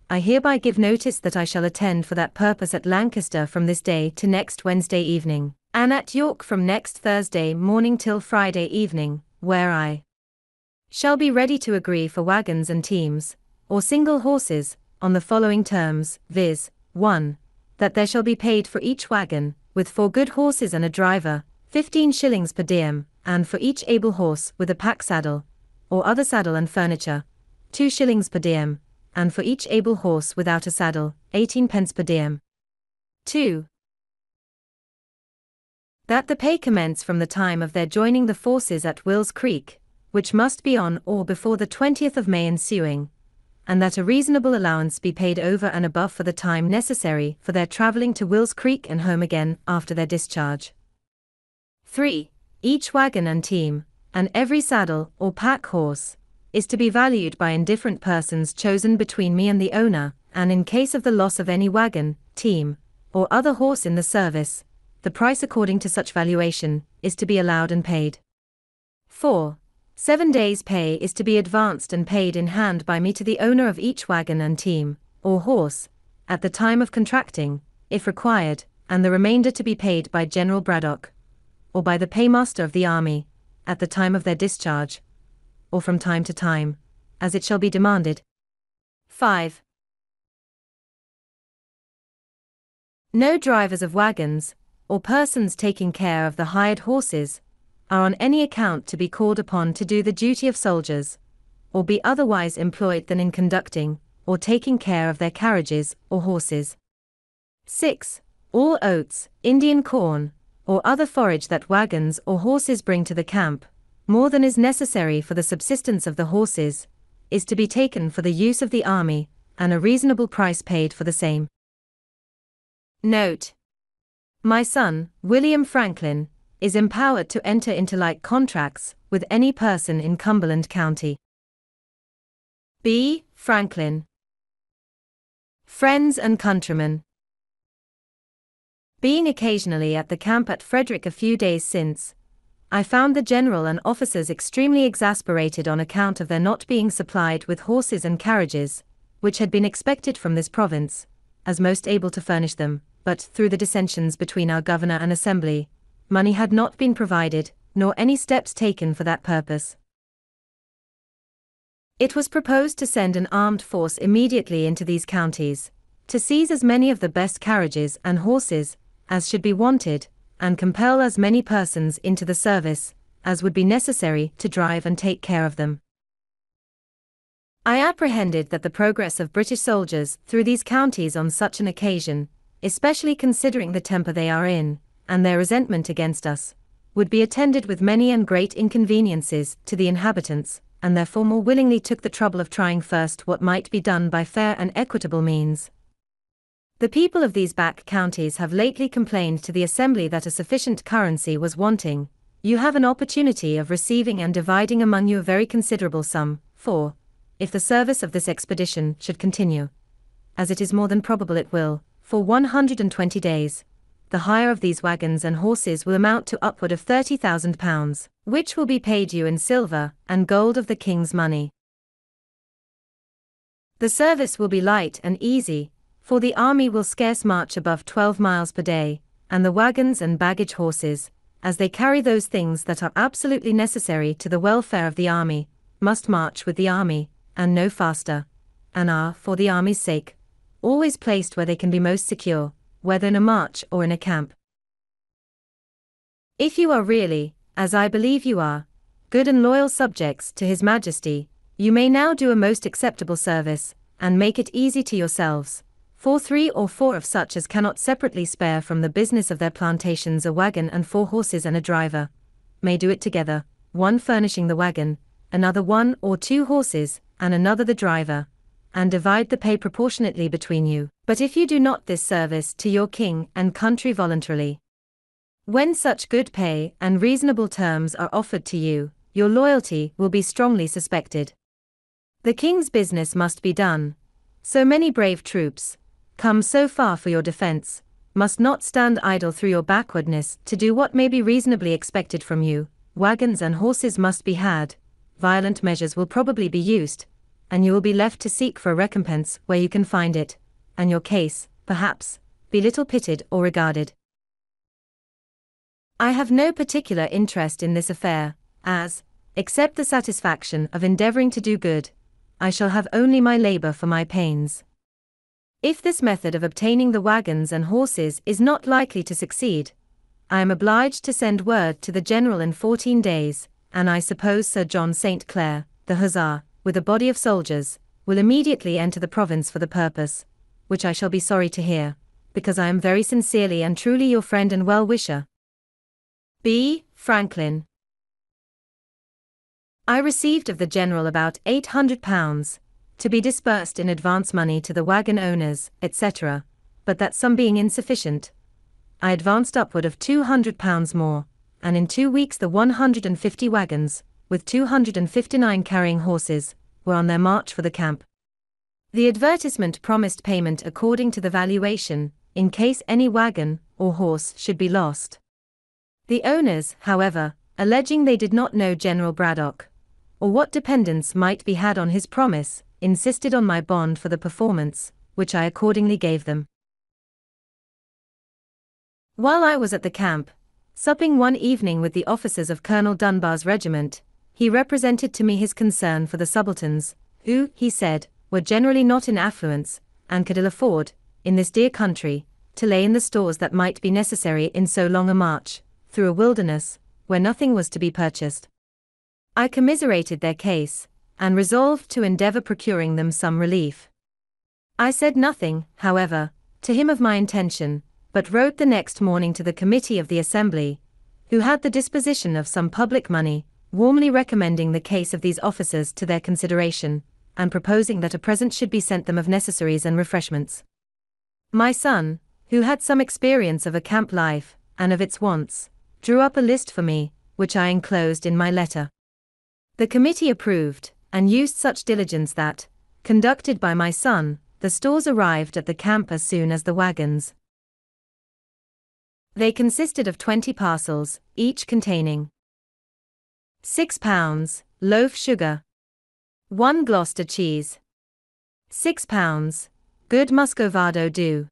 I hereby give notice that I shall attend for that purpose at Lancaster from this day to next Wednesday evening, and at York from next Thursday morning till Friday evening, where I shall be ready to agree for wagons and teams, or single horses, on the following terms, viz. 1. That there shall be paid for each wagon, with 4 good horses and a driver, 15 shillings per diem, and for each able horse with a pack saddle, or other saddle and furniture, 2 shillings per diem, and for each able horse without a saddle, 18 pence per diem. 2. That the pay commence from the time of their joining the forces at Will's Creek, which must be on or before the 20th of May ensuing, and that a reasonable allowance be paid over and above for the time necessary for their travelling to Will's Creek and home again after their discharge. 3. Each wagon and team, and every saddle or pack horse, is to be valued by indifferent persons chosen between me and the owner, and in case of the loss of any wagon, team, or other horse in the service, the price according to such valuation is to be allowed and paid. 4. 7 days' pay is to be advanced and paid in hand by me to the owner of each wagon and team, or horse, at the time of contracting, if required, and the remainder to be paid by General Braddock, or by the paymaster of the army, at the time of their discharge, or from time to time, as it shall be demanded. 5. No drivers of wagons, or persons taking care of the hired horses, are on any account to be called upon to do the duty of soldiers, or be otherwise employed than in conducting, or taking care of their carriages or horses. 6. All oats, Indian corn, or other forage that wagons or horses bring to the camp, more than is necessary for the subsistence of the horses, is to be taken for the use of the army, and a reasonable price paid for the same. Note: my son, William Franklin, is empowered to enter into like contracts with any person in Cumberland County. B. Franklin. Friends and countrymen. Being occasionally at the camp at Frederick a few days since, I found the general and officers extremely exasperated on account of their not being supplied with horses and carriages, which had been expected from this province, as most able to furnish them, but through the dissensions between our governor and assembly, money had not been provided, nor any steps taken for that purpose. It was proposed to send an armed force immediately into these counties, to seize as many of the best carriages and horses as should be wanted, and compel as many persons into the service as would be necessary to drive and take care of them. I apprehended that the progress of British soldiers through these counties on such an occasion, especially considering the temper they are in, and their resentment against us, would be attended with many and great inconveniences to the inhabitants, and therefore more willingly took the trouble of trying first what might be done by fair and equitable means. The people of these back counties have lately complained to the Assembly that a sufficient currency was wanting. You have an opportunity of receiving and dividing among you a very considerable sum, for, if the service of this expedition should continue, as it is more than probable it will, for 120 days, the hire of these wagons and horses will amount to upward of £30,000, which will be paid you in silver and gold of the king's money. The service will be light and easy, for the army will scarce march above 12 miles per day, and the wagons and baggage horses, as they carry those things that are absolutely necessary to the welfare of the army, must march with the army, and no faster, and are, for the army's sake, always placed where they can be most secure, whether in a march or in a camp. If you are really, as I believe you are, good and loyal subjects to His Majesty, you may now do a most acceptable service, and make it easy to yourselves, for 3 or 4 of such as cannot separately spare from the business of their plantations a wagon and 4 horses and a driver, may do it together, one furnishing the wagon, another 1 or 2 horses, and another the driver, and divide the pay proportionately between you. But if you do not this service to your king and country voluntarily, when such good pay and reasonable terms are offered to you, your loyalty will be strongly suspected. The king's business must be done. So many brave troops, come so far for your defense, must not stand idle through your backwardness to do what may be reasonably expected from you. Wagons and horses must be had, violent measures will probably be used, and you will be left to seek for a recompense where you can find it, and your case, perhaps, be little pitied or regarded. I have no particular interest in this affair, as, except the satisfaction of endeavoring to do good, I shall have only my labor for my pains. If this method of obtaining the wagons and horses is not likely to succeed, I am obliged to send word to the general in 14 days, and I suppose Sir John St. Clair, the hussar, with a body of soldiers, will immediately enter the province for the purpose, which I shall be sorry to hear, because I am very sincerely and truly your friend and well-wisher. B. Franklin. I received of the general about £800, to be disbursed in advance money to the wagon owners, etc., but that sum being insufficient, I advanced upward of £200 more, and in 2 weeks the 150 wagons, with 259 carrying horses, were on their march for the camp. The advertisement promised payment according to the valuation, in case any wagon or horse should be lost. The owners, however, alleging they did not know General Braddock, or what dependence might be had on his promise, insisted on my bond for the performance, which I accordingly gave them. While I was at the camp, supping one evening with the officers of Colonel Dunbar's regiment, he represented to me his concern for the subalterns, who, he said, were generally not in affluence, and could ill afford, in this dear country, to lay in the stores that might be necessary in so long a march, through a wilderness, where nothing was to be purchased. I commiserated their case, and resolved to endeavor procuring them some relief. I said nothing, however, to him of my intention, but wrote the next morning to the committee of the Assembly, who had the disposition of some public money, warmly recommending the case of these officers to their consideration, and proposing that a present should be sent them of necessaries and refreshments. My son, who had some experience of a camp life, and of its wants, drew up a list for me, which I enclosed in my letter. The committee approved, and used such diligence that, conducted by my son, the stores arrived at the camp as soon as the wagons. They consisted of 20 parcels, each containing 6 pounds, loaf sugar, 1 Gloucester cheese, 6 pounds, good Muscovado dew,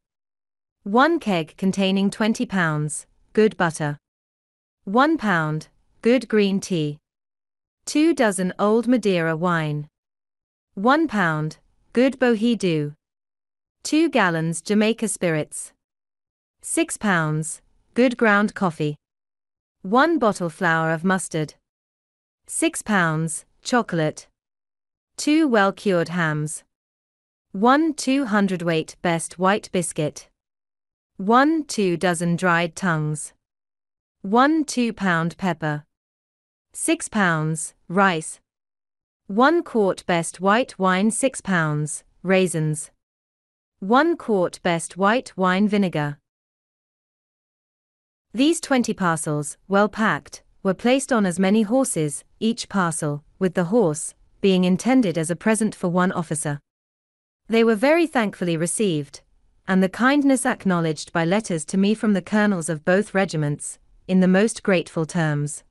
1 keg containing 20 pounds, good butter, 1 pound, good green tea, 2 dozen old Madeira wine, 1 pound, good Bohea dew, 2 gallons Jamaica spirits, 6 pounds, good ground coffee, 1 bottle flour of mustard, 6 pounds, chocolate, 2 well-cured hams. 1 200-weight best white biscuit. 1 2 dozen dried tongues. 1 2-pound pepper. 6 pounds, rice. 1 quart best white wine. 6 pounds, raisins. 1 quart best white wine vinegar. These 20 parcels, well packed, were placed on as many horses, each parcel, with the horse, being intended as a present for one officer. They were very thankfully received, and the kindness acknowledged by letters to me from the colonels of both regiments, in the most grateful terms.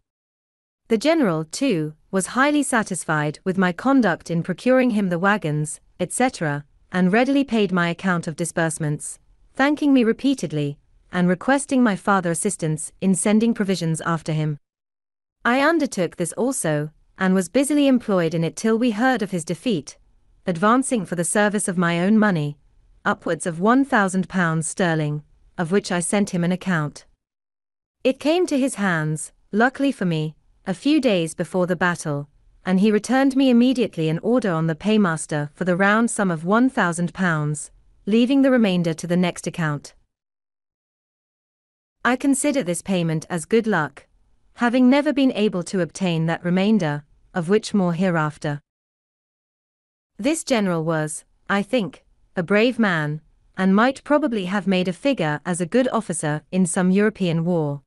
The general, too, was highly satisfied with my conduct in procuring him the wagons, etc., and readily paid my account of disbursements, thanking me repeatedly, and requesting my father assistance in sending provisions after him. I undertook this also, and was busily employed in it till we heard of his defeat, advancing for the service of my own money, upwards of £1,000 sterling, of which I sent him an account. It came to his hands, luckily for me, a few days before the battle, and he returned me immediately an order on the paymaster for the round sum of £1,000, leaving the remainder to the next account. I consider this payment as good luck, having never been able to obtain that remainder, of which more hereafter. This general was, I think, a brave man, and might probably have made a figure as a good officer in some European war.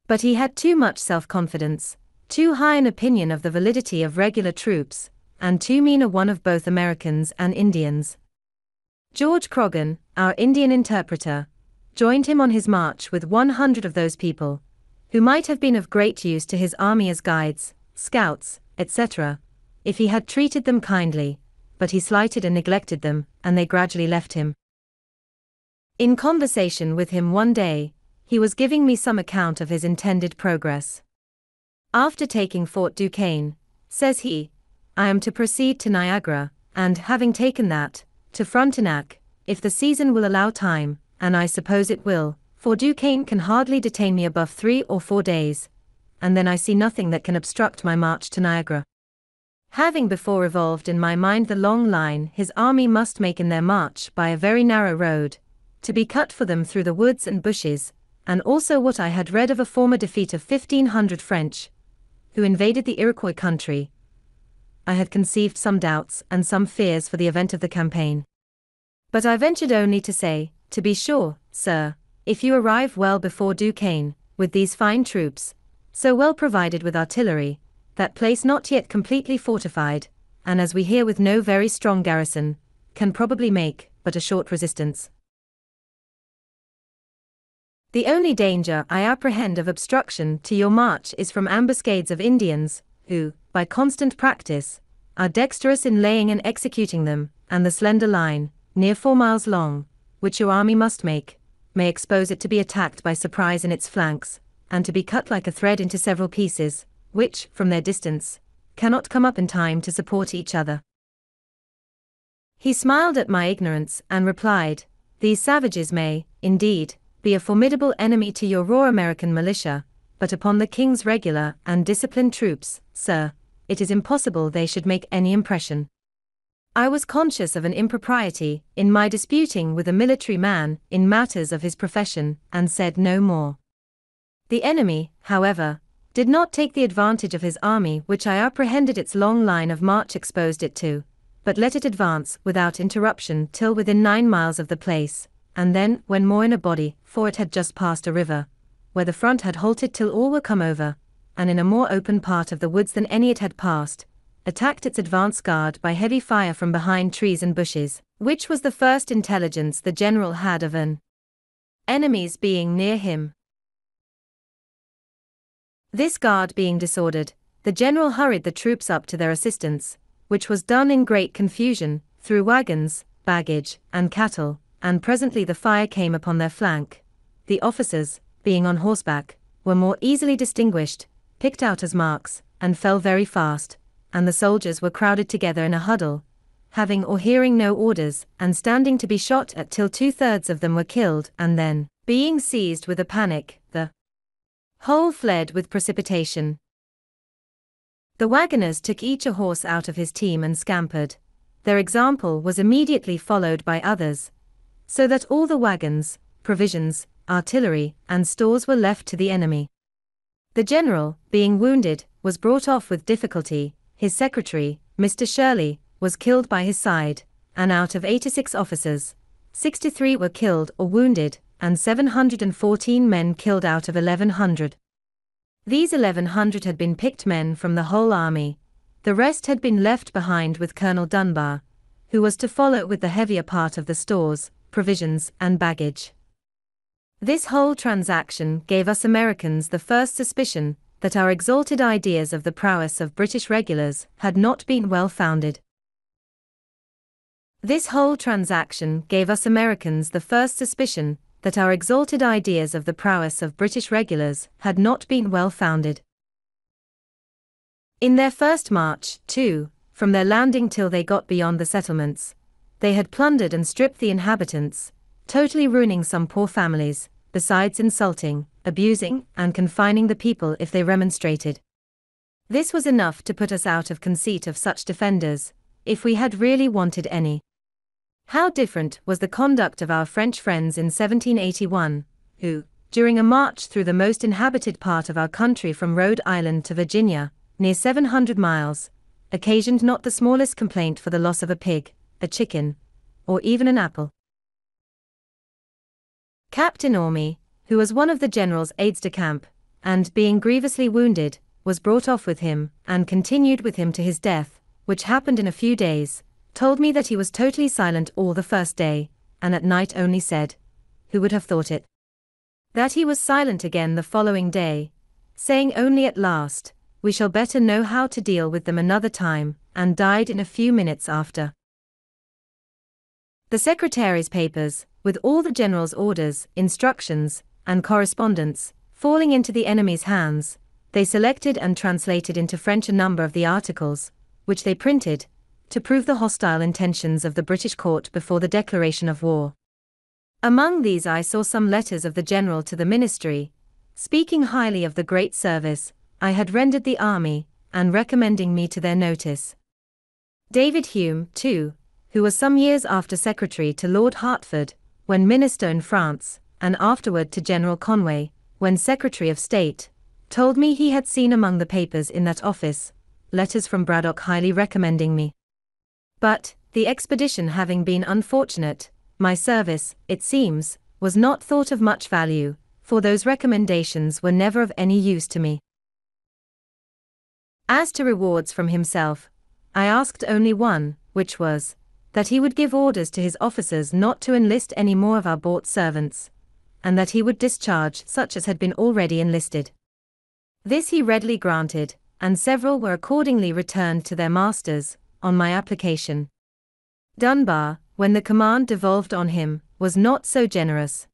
But he had too much self-confidence, too high an opinion of the validity of regular troops, and too mean a one of both Americans and Indians. George Croghan, our Indian interpreter, joined him on his march with 100 of those people, who might have been of great use to his army as guides, scouts, etc., if he had treated them kindly, but he slighted and neglected them, and they gradually left him. In conversation with him one day, he was giving me some account of his intended progress. After taking Fort Duquesne, says he, I am to proceed to Niagara, and, having taken that, to Frontenac, if the season will allow time, and I suppose it will, for Duquesne can hardly detain me above 3 or 4 days, and then I see nothing that can obstruct my march to Niagara. Having before revolved in my mind the long line his army must make in their march by a very narrow road, to be cut for them through the woods and bushes, and also what I had read of a former defeat of 1,500 French, who invaded the Iroquois country, I had conceived some doubts and some fears for the event of the campaign. But I ventured only to say, to be sure, sir, if you arrive well before Duquesne, with these fine troops, so well provided with artillery, that place not yet completely fortified, and as we hear with no very strong garrison, can probably make but a short resistance. The only danger I apprehend of obstruction to your march is from ambuscades of Indians, who, by constant practice, are dexterous in laying and executing them, and the slender line, near 4 miles long, which your army must make, may expose it to be attacked by surprise in its flanks, and to be cut like a thread into several pieces, which, from their distance, cannot come up in time to support each other. He smiled at my ignorance and replied, these savages may, indeed, be a formidable enemy to your raw American militia, but upon the King's regular and disciplined troops, sir, it is impossible they should make any impression. I was conscious of an impropriety in my disputing with a military man in matters of his profession, and said no more. The enemy, however, did not take the advantage of his army which I apprehended its long line of march exposed it to, but let it advance without interruption till within 9 miles of the place, and then, when more in a body, for it had just passed a river, where the front had halted till all were come over, and in a more open part of the woods than any it had passed, attacked its advance guard by heavy fire from behind trees and bushes, which was the first intelligence the general had of an enemy's being near him. This guard being disordered, the general hurried the troops up to their assistance, which was done in great confusion, through wagons, baggage, and cattle, and presently the fire came upon their flank. The officers, being on horseback, were more easily distinguished, picked out as marks, and fell very fast, and the soldiers were crowded together in a huddle, having or hearing no orders, and standing to be shot at till 2/3 of them were killed, and then, being seized with a panic, the whole fled with precipitation. The wagoners took each a horse out of his team and scampered. Their example was immediately followed by others, so that all the wagons, provisions, artillery, and stores were left to the enemy. The general, being wounded, was brought off with difficulty. His secretary, Mr. Shirley, was killed by his side, and out of 86 officers, 63 were killed or wounded, and 714 men killed out of 1,100. These 1,100 had been picked men from the whole army. The rest had been left behind with Colonel Dunbar, who was to follow with the heavier part of the stores, provisions, and baggage. This whole transaction gave us Americans the first suspicion that our exalted ideas of the prowess of British regulars had not been well founded. This whole transaction gave us Americans the first suspicion that our exalted ideas of the prowess of British regulars had not been well founded. In their first march, too, from their landing till they got beyond the settlements, they had plundered and stripped the inhabitants, totally ruining some poor families, besides insulting, abusing, and confining the people if they remonstrated. This was enough to put us out of conceit of such defenders, if we had really wanted any. How different was the conduct of our French friends in 1781, who, during a march through the most inhabited part of our country from Rhode Island to Virginia, near 700 miles, occasioned not the smallest complaint for the loss of a pig, a chicken, or even an apple. Captain Orme, who was one of the general's aides-de-camp, and being grievously wounded, was brought off with him, and continued with him to his death, which happened in a few days, told me that he was totally silent all the first day, and at night only said, "Who would have thought it?" That he was silent again the following day, saying only at last, "We shall better know how to deal with them another time," and died in a few minutes after. The secretary's papers, with all the general's orders, instructions, and correspondence, falling into the enemy's hands, they selected and translated into French a number of the articles, which they printed, to prove the hostile intentions of the British court before the declaration of war. Among these I saw some letters of the general to the ministry, speaking highly of the great service I had rendered the army, and recommending me to their notice. David Hume, too, who was some years after secretary to Lord Hertford, when minister in France, and afterward to General Conway, when Secretary of State, told me he had seen among the papers in that office letters from Braddock highly recommending me. But, the expedition having been unfortunate, my service, it seems, was not thought of much value, for those recommendations were never of any use to me. As to rewards from himself, I asked only one, which was, that he would give orders to his officers not to enlist any more of our bought servants, and that he would discharge such as had been already enlisted. This he readily granted, and several were accordingly returned to their masters, on my application. Dunbar, when the command devolved on him, was not so generous.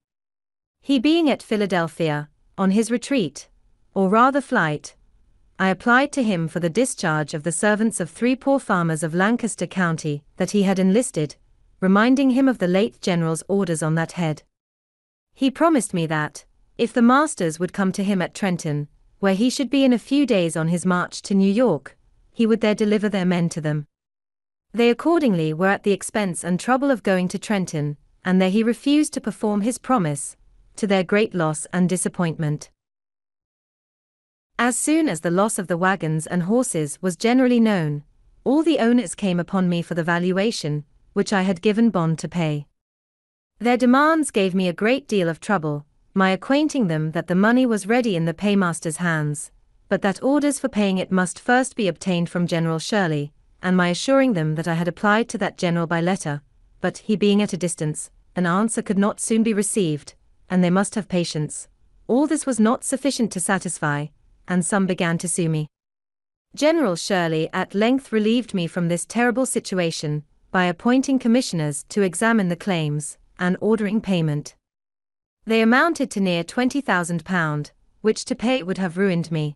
He being at Philadelphia, on his retreat, or rather flight, I applied to him for the discharge of the servants of 3 poor farmers of Lancaster County that he had enlisted, reminding him of the late general's orders on that head. He promised me that, if the masters would come to him at Trenton, where he should be in a few days on his march to New York, he would there deliver their men to them. They accordingly were at the expense and trouble of going to Trenton, and there he refused to perform his promise, to their great loss and disappointment. As soon as the loss of the wagons and horses was generally known, all the owners came upon me for the valuation, which I had given bond to pay. Their demands gave me a great deal of trouble, my acquainting them that the money was ready in the paymaster's hands, but that orders for paying it must first be obtained from General Shirley, and my assuring them that I had applied to that general by letter, but he being at a distance, an answer could not soon be received, and they must have patience. All this was not sufficient to satisfy, and some began to sue me. General Shirley at length relieved me from this terrible situation, by appointing commissioners to examine the claims, and ordering payment. They amounted to near £20,000, which to pay would have ruined me.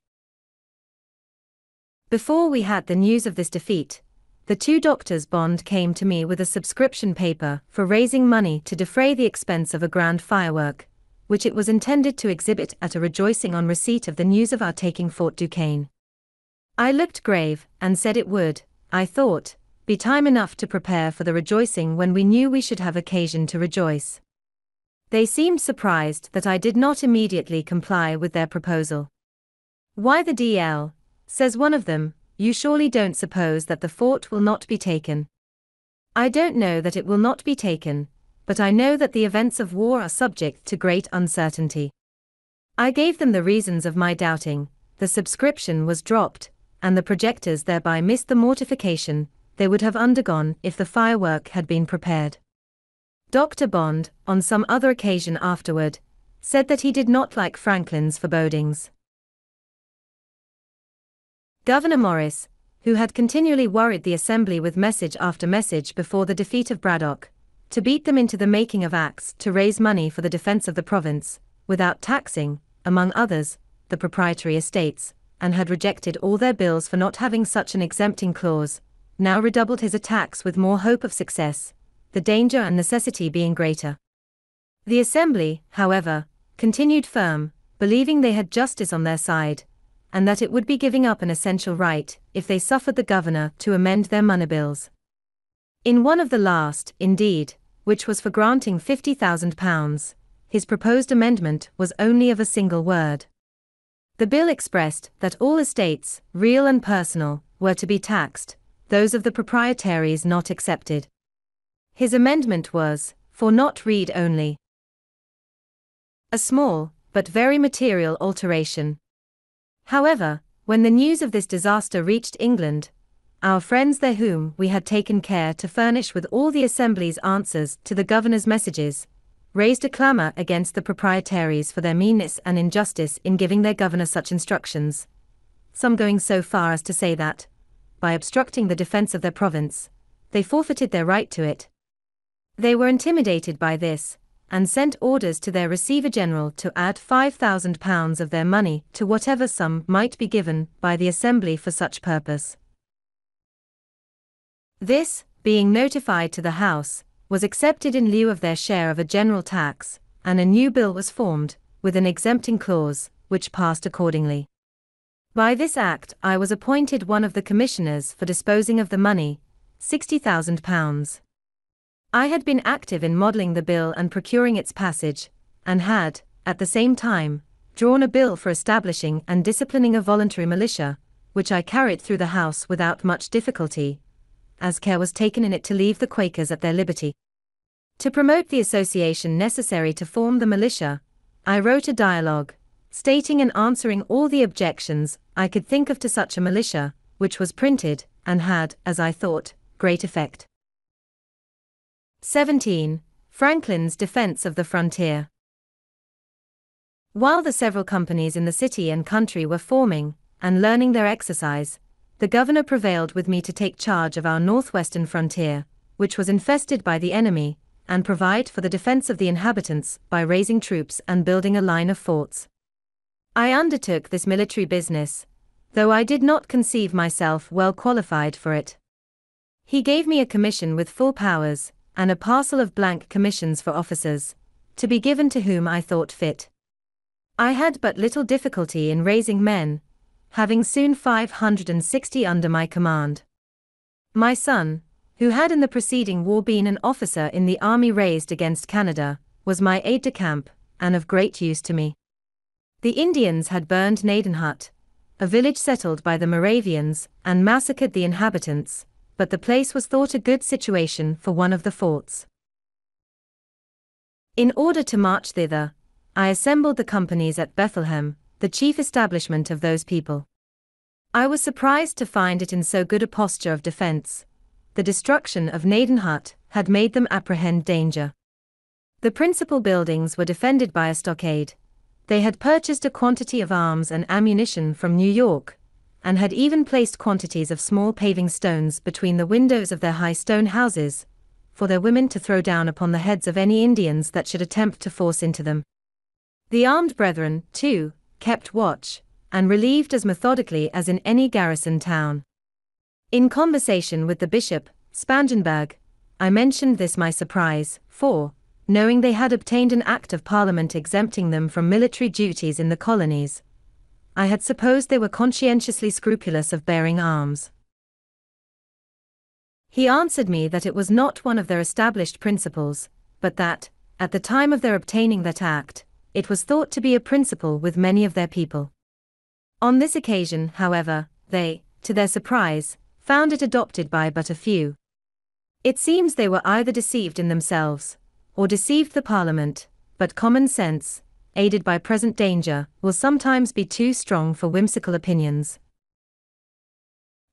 Before we had the news of this defeat, the 2 doctors' bond came to me with a subscription paper for raising money to defray the expense of a grand firework, which it was intended to exhibit at a rejoicing on receipt of the news of our taking Fort Duquesne. I looked grave, and said it would, I thought, be time enough to prepare for the rejoicing when we knew we should have occasion to rejoice. They seemed surprised that I did not immediately comply with their proposal. "Why the d.l.," says one of them, "you surely don't suppose that the fort will not be taken?" "I don't know that it will not be taken, but I know that the events of war are subject to great uncertainty." I gave them the reasons of my doubting. The subscription was dropped, and the projectors thereby missed the mortification they would have undergone if the firework had been prepared. Dr. Bond, on some other occasion afterward, said that he did not like Franklin's forebodings. Gouverneur Morris, who had continually worried the Assembly with message after message before the defeat of Braddock, to beat them into the making of acts to raise money for the defense of the province, without taxing, among others, the proprietary estates, and had rejected all their bills for not having such an exempting clause, now redoubled his attacks with more hope of success, the danger and necessity being greater. The Assembly, however, continued firm, believing they had justice on their side, and that it would be giving up an essential right if they suffered the governor to amend their money bills. In one of the last, indeed, which was for granting £50,000, his proposed amendment was only of a single word. The bill expressed that all estates, real and personal, were to be taxed, those of the proprietaries not excepted. His amendment was, for not read only. A small, but very material alteration. However, when the news of this disaster reached England, our friends there whom we had taken care to furnish with all the Assembly's answers to the governor's messages, raised a clamor against the proprietaries for their meanness and injustice in giving their governor such instructions, some going so far as to say that, by obstructing the defense of their province, they forfeited their right to it. They were intimidated by this, and sent orders to their Receiver-General to add £5,000 of their money to whatever sum might be given by the Assembly for such purpose. This, being notified to the House, was accepted in lieu of their share of a general tax, and a new bill was formed, with an exempting clause, which passed accordingly. By this act I was appointed one of the commissioners for disposing of the money, £60,000. I had been active in modelling the bill and procuring its passage, and had, at the same time, drawn a bill for establishing and disciplining a voluntary militia, which I carried through the House without much difficulty, as care was taken in it to leave the Quakers at their liberty. To promote the association necessary to form the militia, I wrote a dialogue, stating and answering all the objections I could think of to such a militia, which was printed, and had, as I thought, great effect. 17. Franklin's defense of the frontier. While the several companies in the city and country were forming, and learning their exercise, the governor prevailed with me to take charge of our northwestern frontier, which was infested by the enemy, and provide for the defense of the inhabitants by raising troops and building a line of forts. I undertook this military business, though I did not conceive myself well qualified for it. He gave me a commission with full powers, and a parcel of blank commissions for officers, to be given to whom I thought fit. I had but little difficulty in raising men, having soon 560 under my command. My son, who had in the preceding war been an officer in the army raised against Canada, was my aide-de-camp, and of great use to me. The Indians had burned Gnadenhut, a village settled by the Moravians, and massacred the inhabitants, but the place was thought a good situation for one of the forts. In order to march thither, I assembled the companies at Bethlehem, the chief establishment of those people. I was surprised to find it in so good a posture of defense. The destruction of Gnadenhut had made them apprehend danger. The principal buildings were defended by a stockade. They had purchased a quantity of arms and ammunition from New York, and had even placed quantities of small paving stones between the windows of their high stone houses, for their women to throw down upon the heads of any Indians that should attempt to force into them. The armed brethren, too, kept watch, and relieved as methodically as in any garrison town. In conversation with the Bishop, Spangenberg, I mentioned this my surprise, for, knowing they had obtained an Act of Parliament exempting them from military duties in the colonies, I had supposed they were conscientiously scrupulous of bearing arms. He answered me that it was not one of their established principles, but that, at the time of their obtaining that act, it was thought to be a principle with many of their people. On this occasion, however, they, to their surprise, found it adopted by but a few. It seems they were either deceived in themselves, or deceived the Parliament, but common sense, aided by present danger, will sometimes be too strong for whimsical opinions.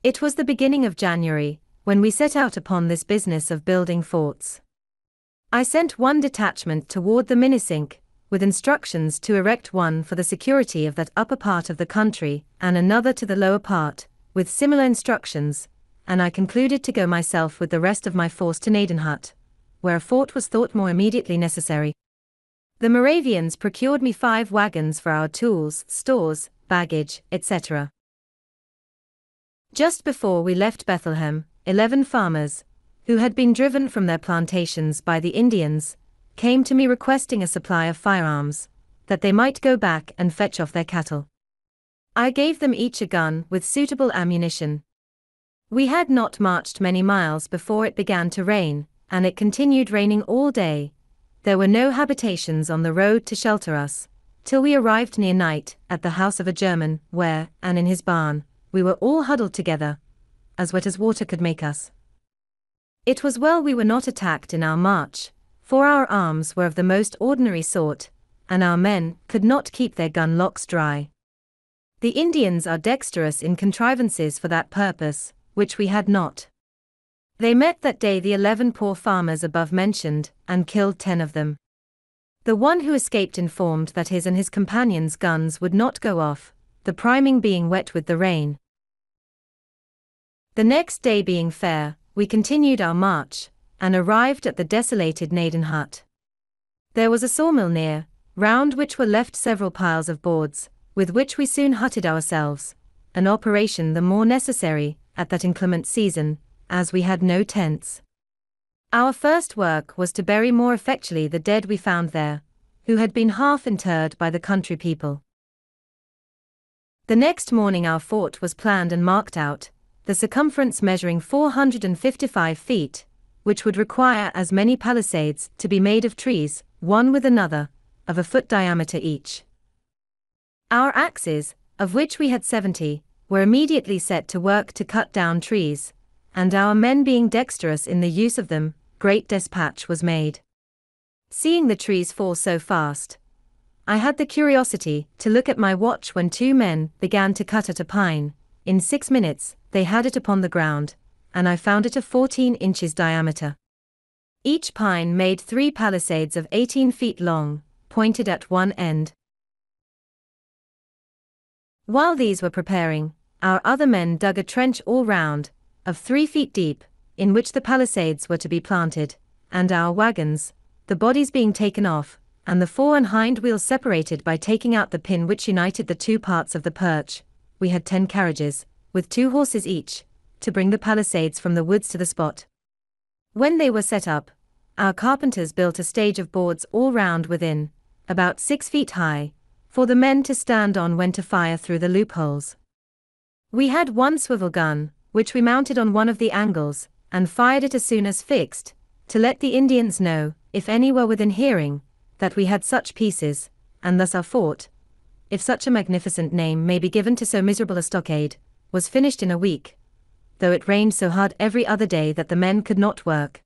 It was the beginning of January, when we set out upon this business of building forts. I sent one detachment toward the Minisink, with instructions to erect one for the security of that upper part of the country, and another to the lower part, with similar instructions, and I concluded to go myself with the rest of my force to Gnadenhut, where a fort was thought more immediately necessary. The Moravians procured me 5 wagons for our tools, stores, baggage, etc. Just before we left Bethlehem, 11 farmers, who had been driven from their plantations by the Indians, came to me requesting a supply of firearms, that they might go back and fetch off their cattle. I gave them each a gun with suitable ammunition. We had not marched many miles before it began to rain, and it continued raining all day. There were no habitations on the road to shelter us, till we arrived near night at the house of a German, where, and in his barn, we were all huddled together, as wet as water could make us. It was well we were not attacked in our march, for our arms were of the most ordinary sort, and our men could not keep their gun locks dry. The Indians are dexterous in contrivances for that purpose, which we had not. They met that day the 11 poor farmers above mentioned, and killed 10 of them. The one who escaped informed that his and his companions' guns would not go off, the priming being wet with the rain. The next day being fair, we continued our march, and arrived at the desolated Gnadenhut. There was a sawmill near, round which were left several piles of boards, with which we soon hutted ourselves, an operation the more necessary, at that inclement season, as we had no tents. Our first work was to bury more effectually the dead we found there, who had been half interred by the country people. The next morning our fort was planned and marked out, the circumference measuring 455 feet, which would require as many palisades to be made of trees, one with another, of a foot diameter each. Our axes, of which we had 70, were immediately set to work to cut down trees, and our men being dexterous in the use of them, great despatch was made. Seeing the trees fall so fast, I had the curiosity to look at my watch when 2 men began to cut at a pine. In 6 minutes, they had it upon the ground, and I found it of 14 inches diameter. Each pine made 3 palisades of 18 feet long, pointed at one end. While these were preparing, our other men dug a trench all round, of 3 feet deep, in which the palisades were to be planted, and our wagons, the bodies being taken off, and the fore and hind wheels separated by taking out the pin which united the 2 parts of the perch. We had 10 carriages, with 2 horses each, to bring the palisades from the woods to the spot. When they were set up, our carpenters built a stage of boards all round within, about 6 feet high, for the men to stand on when to fire through the loopholes. We had 1 swivel gun, which we mounted on one of the angles, and fired it as soon as fixed, to let the Indians know, if any were within hearing, that we had such pieces, and thus our fort, if such a magnificent name may be given to so miserable a stockade, was finished in a week, though it rained so hard every other day that the men could not work.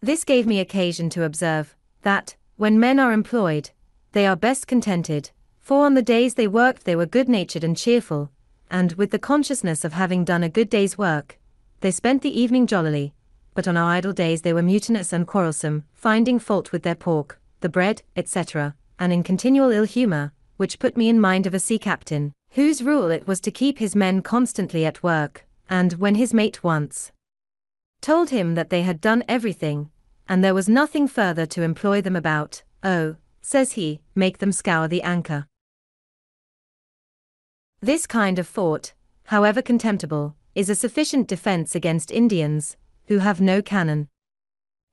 This gave me occasion to observe, that, when men are employed, they are best contented, for on the days they worked they were good-natured and cheerful, and, with the consciousness of having done a good day's work, they spent the evening jollily, but on our idle days they were mutinous and quarrelsome, finding fault with their pork, the bread, etc., and in continual ill humor, which put me in mind of a sea captain, whose rule it was to keep his men constantly at work, and when his mate once told him that they had done everything, and there was nothing further to employ them about, "Oh," says he, "make them scour the anchor." This kind of fort, however contemptible, is a sufficient defense against Indians, who have no cannon.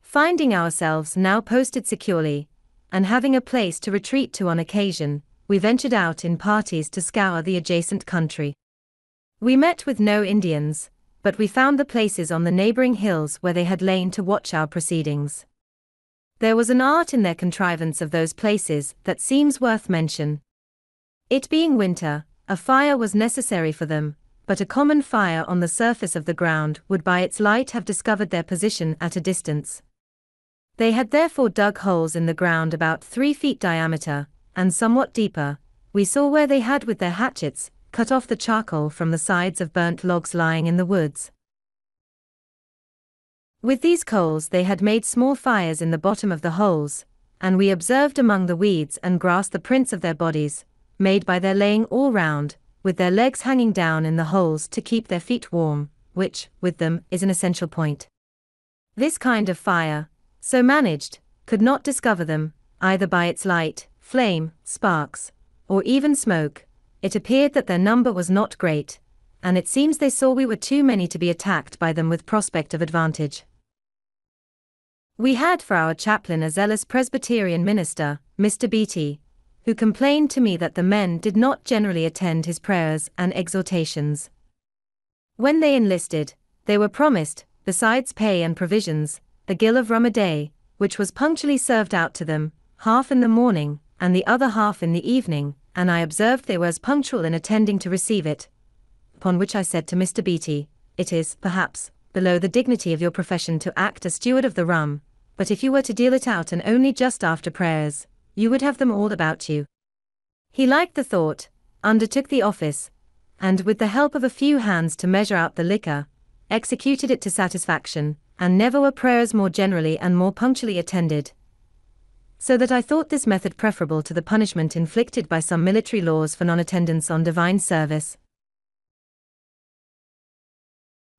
Finding ourselves now posted securely, and having a place to retreat to on occasion, we ventured out in parties to scour the adjacent country. We met with no Indians, but we found the places on the neighboring hills where they had lain to watch our proceedings. There was an art in their contrivance of those places that seems worth mention. It being winter, a fire was necessary for them, but a common fire on the surface of the ground would by its light have discovered their position at a distance. They had therefore dug holes in the ground about 3 feet diameter, and somewhat deeper. We saw where they had with their hatchets cut off the charcoal from the sides of burnt logs lying in the woods. With these coals they had made small fires in the bottom of the holes, and we observed among the weeds and grass the prints of their bodies, made by their laying all round, with their legs hanging down in the holes to keep their feet warm, which, with them, is an essential point. This kind of fire, so managed, could not discover them, either by its light, flame, sparks, or even smoke. It appeared that their number was not great, and it seems they saw we were too many to be attacked by them with prospect of advantage. We had for our chaplain a zealous Presbyterian minister, Mr. Beatty, who complained to me that the men did not generally attend his prayers and exhortations. When they enlisted, they were promised, besides pay and provisions, a gill of rum a day, which was punctually served out to them, half in the morning, and the other half in the evening, and I observed they were as punctual in attending to receive it. Upon which I said to Mr. Beatty, "It is, perhaps, below the dignity of your profession to act as steward of the rum, but if you were to deal it out and only just after prayers, you would have them all about you." He liked the thought, undertook the office, and with the help of a few hands to measure out the liquor, executed it to satisfaction, and never were prayers more generally and more punctually attended. So that I thought this method preferable to the punishment inflicted by some military laws for non-attendance on divine service.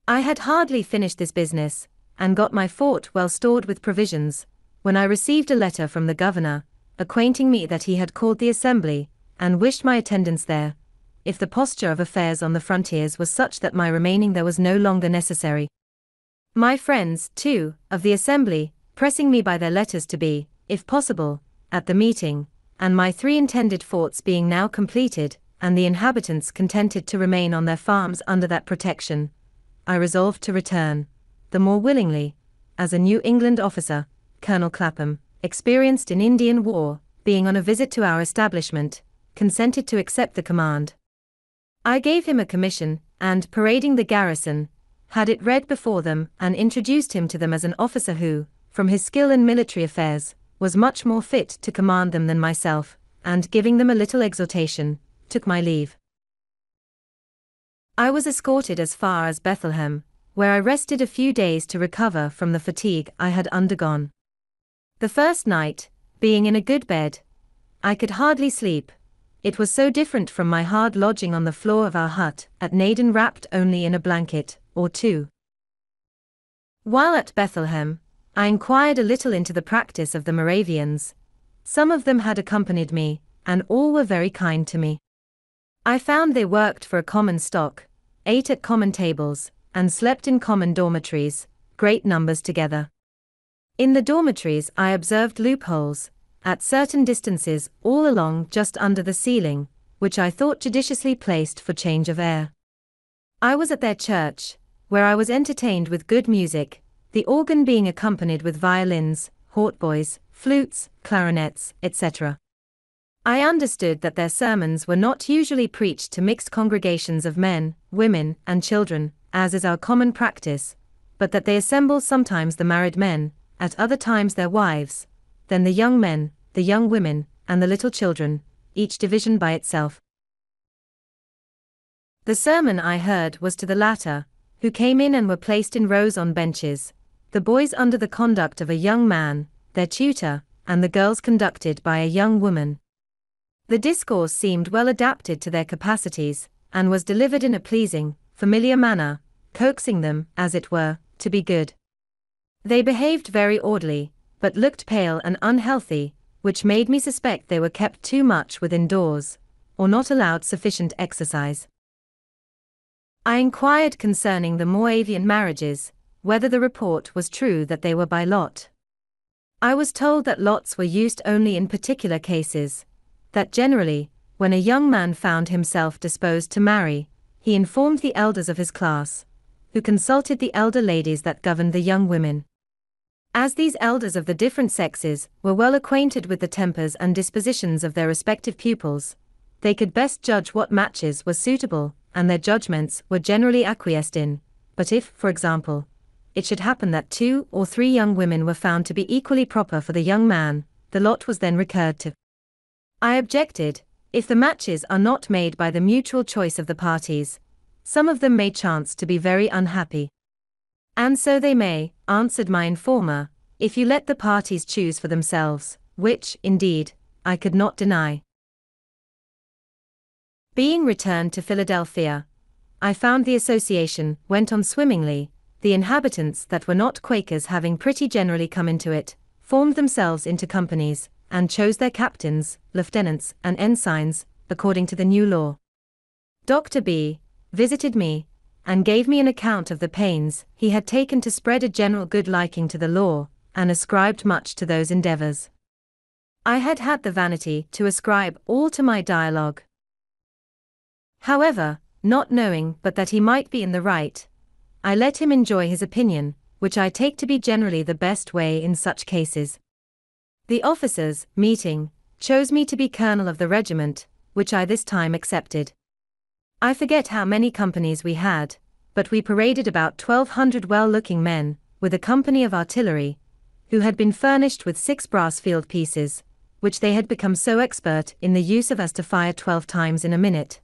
I had hardly finished this business, and got my fort well stored with provisions, when I received a letter from the governor, acquainting me that he had called the assembly, and wished my attendance there, if the posture of affairs on the frontiers was such that my remaining there was no longer necessary. My friends, too, of the assembly, pressing me by their letters to be, if possible, at the meeting, and my 3 intended forts being now completed, and the inhabitants contented to remain on their farms under that protection, I resolved to return, the more willingly, as a New England officer, Colonel Clapham, experienced in Indian war, being on a visit to our establishment, consented to accept the command. I gave him a commission, and, parading the garrison, had it read before them and introduced him to them as an officer who, from his skill in military affairs, was much more fit to command them than myself, and giving them a little exhortation, took my leave. I was escorted as far as Bethlehem, where I rested a few days to recover from the fatigue I had undergone. The first night, being in a good bed, I could hardly sleep. It was so different from my hard lodging on the floor of our hut at Naden, wrapped only in a blanket or 2. While at Bethlehem, I inquired a little into the practice of the Moravians. Some of them had accompanied me, and all were very kind to me. I found they worked for a common stock, ate at common tables, and slept in common dormitories, great numbers together. In the dormitories I observed loopholes, at certain distances all along just under the ceiling, which I thought judiciously placed for change of air. I was at their church, where I was entertained with good music, the organ being accompanied with violins, hautboys, flutes, clarinets, etc. I understood that their sermons were not usually preached to mixed congregations of men, women, and children, as is our common practice, but that they assemble sometimes the married men, at other times their wives, then the young men, the young women, and the little children, each division by itself. The sermon I heard was to the latter, who came in and were placed in rows on benches, the boys under the conduct of a young man, their tutor, and the girls conducted by a young woman. The discourse seemed well adapted to their capacities, and was delivered in a pleasing, familiar manner, coaxing them, as it were, to be good. They behaved very orderly, but looked pale and unhealthy, which made me suspect they were kept too much within doors, or not allowed sufficient exercise. I inquired concerning the Moravian marriages, whether the report was true that they were by lot. I was told that lots were used only in particular cases, that generally, when a young man found himself disposed to marry, he informed the elders of his class, who consulted the elder ladies that governed the young women. As these elders of the different sexes were well acquainted with the tempers and dispositions of their respective pupils, they could best judge what matches were suitable, and their judgments were generally acquiesced in. But if, for example, it should happen that 2 or 3 young women were found to be equally proper for the young man, the lot was then recurred to. I objected, if the matches are not made by the mutual choice of the parties, some of them may chance to be very unhappy. And so they may, answered my informer, if you let the parties choose for themselves, which, indeed, I could not deny. Being returned to Philadelphia, I found the association went on swimmingly, the inhabitants that were not Quakers having pretty generally come into it, formed themselves into companies, and chose their captains, lieutenants, and ensigns, according to the new law. Dr. B. visited me, and gave me an account of the pains he had taken to spread a general good liking to the law, and ascribed much to those endeavors. I had had the vanity to ascribe all to my dialogue. However, not knowing but that he might be in the right, I let him enjoy his opinion, which I take to be generally the best way in such cases. The officers, meeting, chose me to be colonel of the regiment, which I this time accepted. I forget how many companies we had, but we paraded about 1,200 well-looking men, with a company of artillery, who had been furnished with 6 brass field pieces, which they had become so expert in the use of as to fire 12 times in a minute.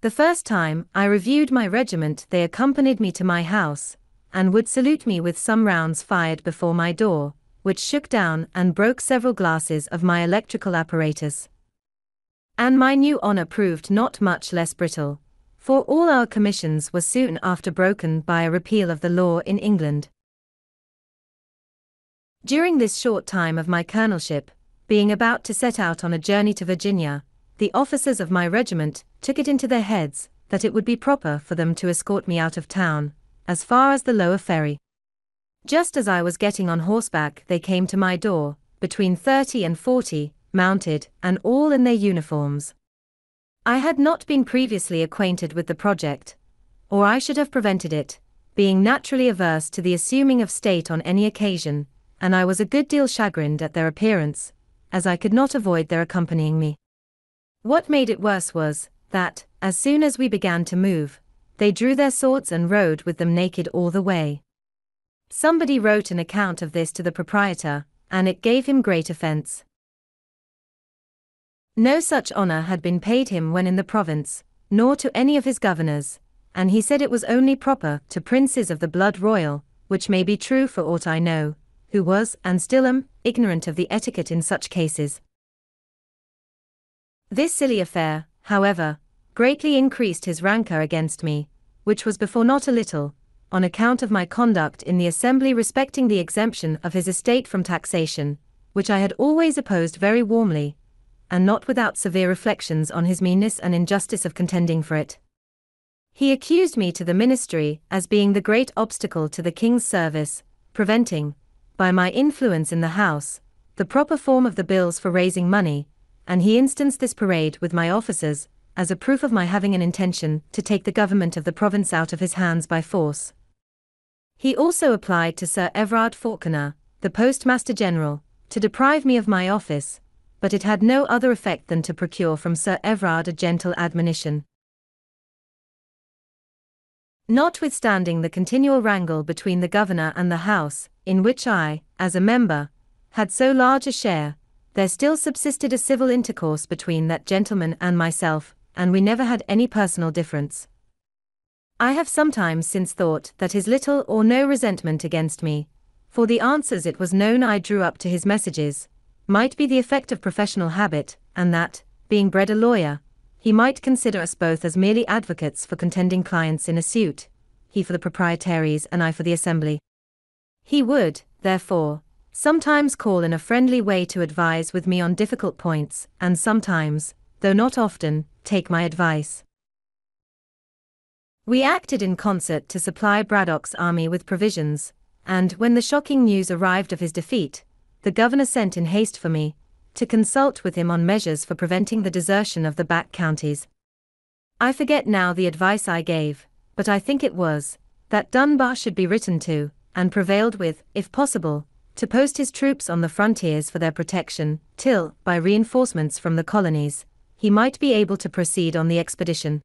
The first time I reviewed my regiment they accompanied me to my house, and would salute me with some rounds fired before my door, which shook down and broke several glasses of my electrical apparatus. And my new honor proved not much less brittle, for all our commissions were soon after broken by a repeal of the law in England. During this short time of my colonelship, being about to set out on a journey to Virginia, the officers of my regiment took it into their heads that it would be proper for them to escort me out of town, as far as the lower ferry. Just as I was getting on horseback they came to my door, between 30 and 40, mounted, and all in their uniforms. I had not been previously acquainted with the project, or I should have prevented it, being naturally averse to the assuming of state on any occasion, and I was a good deal chagrined at their appearance, as I could not avoid their accompanying me. What made it worse was, that, as soon as we began to move, they drew their swords and rode with them naked all the way. Somebody wrote an account of this to the proprietor, and it gave him great offense. No such honor had been paid him when in the province, nor to any of his governors, and he said it was only proper to princes of the blood royal, which may be true for aught I know, who was, and still am, ignorant of the etiquette in such cases. This silly affair, however, greatly increased his rancor against me, which was before not a little, on account of my conduct in the assembly respecting the exemption of his estate from taxation, which I had always opposed very warmly, and not without severe reflections on his meanness and injustice of contending for it. He accused me to the ministry as being the great obstacle to the king's service, preventing, by my influence in the House, the proper form of the bills for raising money, and he instanced this parade with my officers, as a proof of my having an intention to take the government of the province out of his hands by force. He also applied to Sir Everard Falconer, the Postmaster General, to deprive me of my office, but it had no other effect than to procure from Sir Everard a gentle admonition. Notwithstanding the continual wrangle between the governor and the House, in which I, as a member, had so large a share, there still subsisted a civil intercourse between that gentleman and myself, and we never had any personal difference. I have sometimes since thought that his little or no resentment against me, for the answers it was known I drew up to his messages, might be the effect of professional habit, and that, being bred a lawyer, he might consider us both as merely advocates for contending clients in a suit, he for the proprietaries and I for the assembly. He would, therefore, sometimes call in a friendly way to advise with me on difficult points, and sometimes, though not often, take my advice. We acted in concert to supply Braddock's army with provisions, and when the shocking news arrived of his defeat, the governor sent in haste for me, to consult with him on measures for preventing the desertion of the back counties. I forget now the advice I gave, but I think it was that Dunbar should be written to, and prevailed with, if possible, to post his troops on the frontiers for their protection, till, by reinforcements from the colonies, he might be able to proceed on the expedition.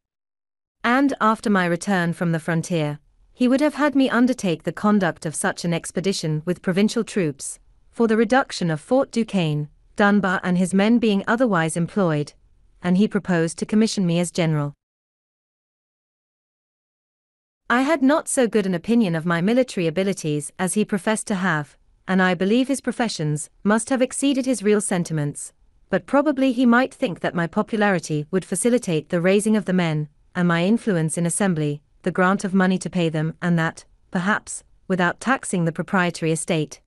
And, after my return from the frontier, he would have had me undertake the conduct of such an expedition with provincial troops, for the reduction of Fort Duquesne, Dunbar and his men being otherwise employed, and he proposed to commission me as general. I had not so good an opinion of my military abilities as he professed to have, and I believe his professions must have exceeded his real sentiments, but probably he might think that my popularity would facilitate the raising of the men, and my influence in assembly, the grant of money to pay them, and that, perhaps, without taxing the proprietary estate.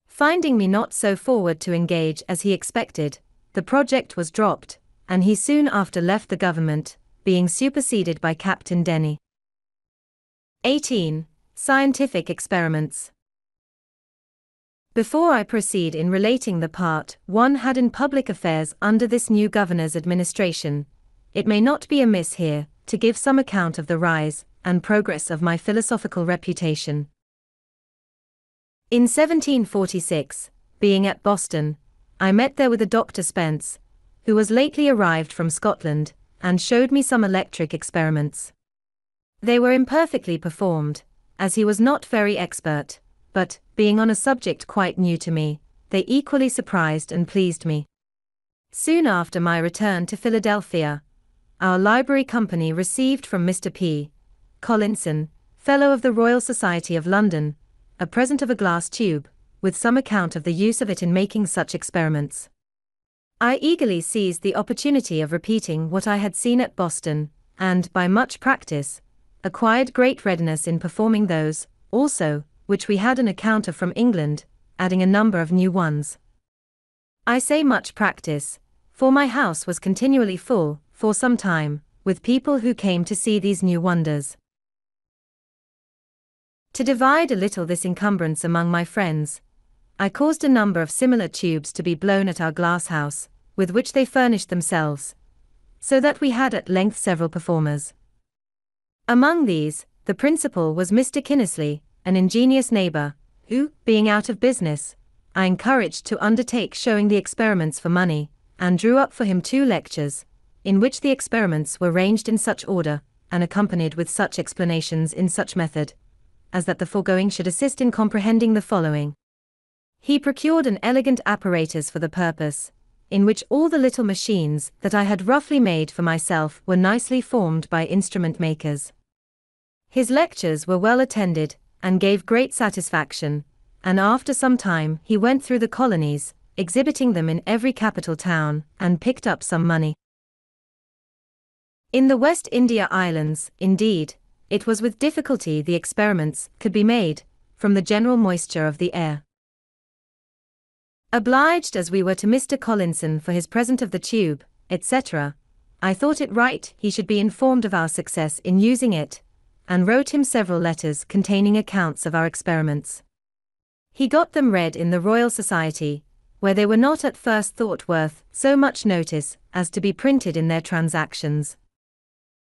Finding me not so forward to engage as he expected, the project was dropped, and he soon after left the government, being superseded by Captain Denny. 18. Scientific experiments. Before I proceed in relating the part one had in public affairs under this new governor's administration, it may not be amiss here to give some account of the rise and progress of my philosophical reputation. In 1746, being at Boston, I met there with a Dr. Spence, who was lately arrived from Scotland, and showed me some electric experiments. They were imperfectly performed, as he was not very expert, but, being on a subject quite new to me, they equally surprised and pleased me. Soon after my return to Philadelphia, our library company received from Mr. P. Collinson, Fellow of the Royal Society of London, a present of a glass tube, with some account of the use of it in making such experiments. I eagerly seized the opportunity of repeating what I had seen at Boston, and, by much practice, acquired great readiness in performing those, also, which we had an account of from England, adding a number of new ones. I say much practice, for my house was continually full, for some time, with people who came to see these new wonders. To divide a little this encumbrance among my friends, I caused a number of similar tubes to be blown at our glass house, with which they furnished themselves, so that we had at length several performers. Among these, the principal was Mr. Kinnersley, an ingenious neighbor, who, being out of business, I encouraged to undertake showing the experiments for money, and drew up for him 2 lectures, in which the experiments were ranged in such order, and accompanied with such explanations in such method, as that the foregoing should assist in comprehending the following. He procured an elegant apparatus for the purpose, in which all the little machines that I had roughly made for myself were nicely formed by instrument makers. His lectures were well attended, and gave great satisfaction, and after some time he went through the colonies, exhibiting them in every capital town, and picked up some money. In the West India Islands, indeed, it was with difficulty the experiments could be made, from the general moisture of the air. Obliged as we were to Mr. Collinson for his present of the tube, etc., I thought it right he should be informed of our success in using it, and wrote him several letters containing accounts of our experiments. He got them read in the Royal Society, where they were not at first thought worth so much notice as to be printed in their transactions.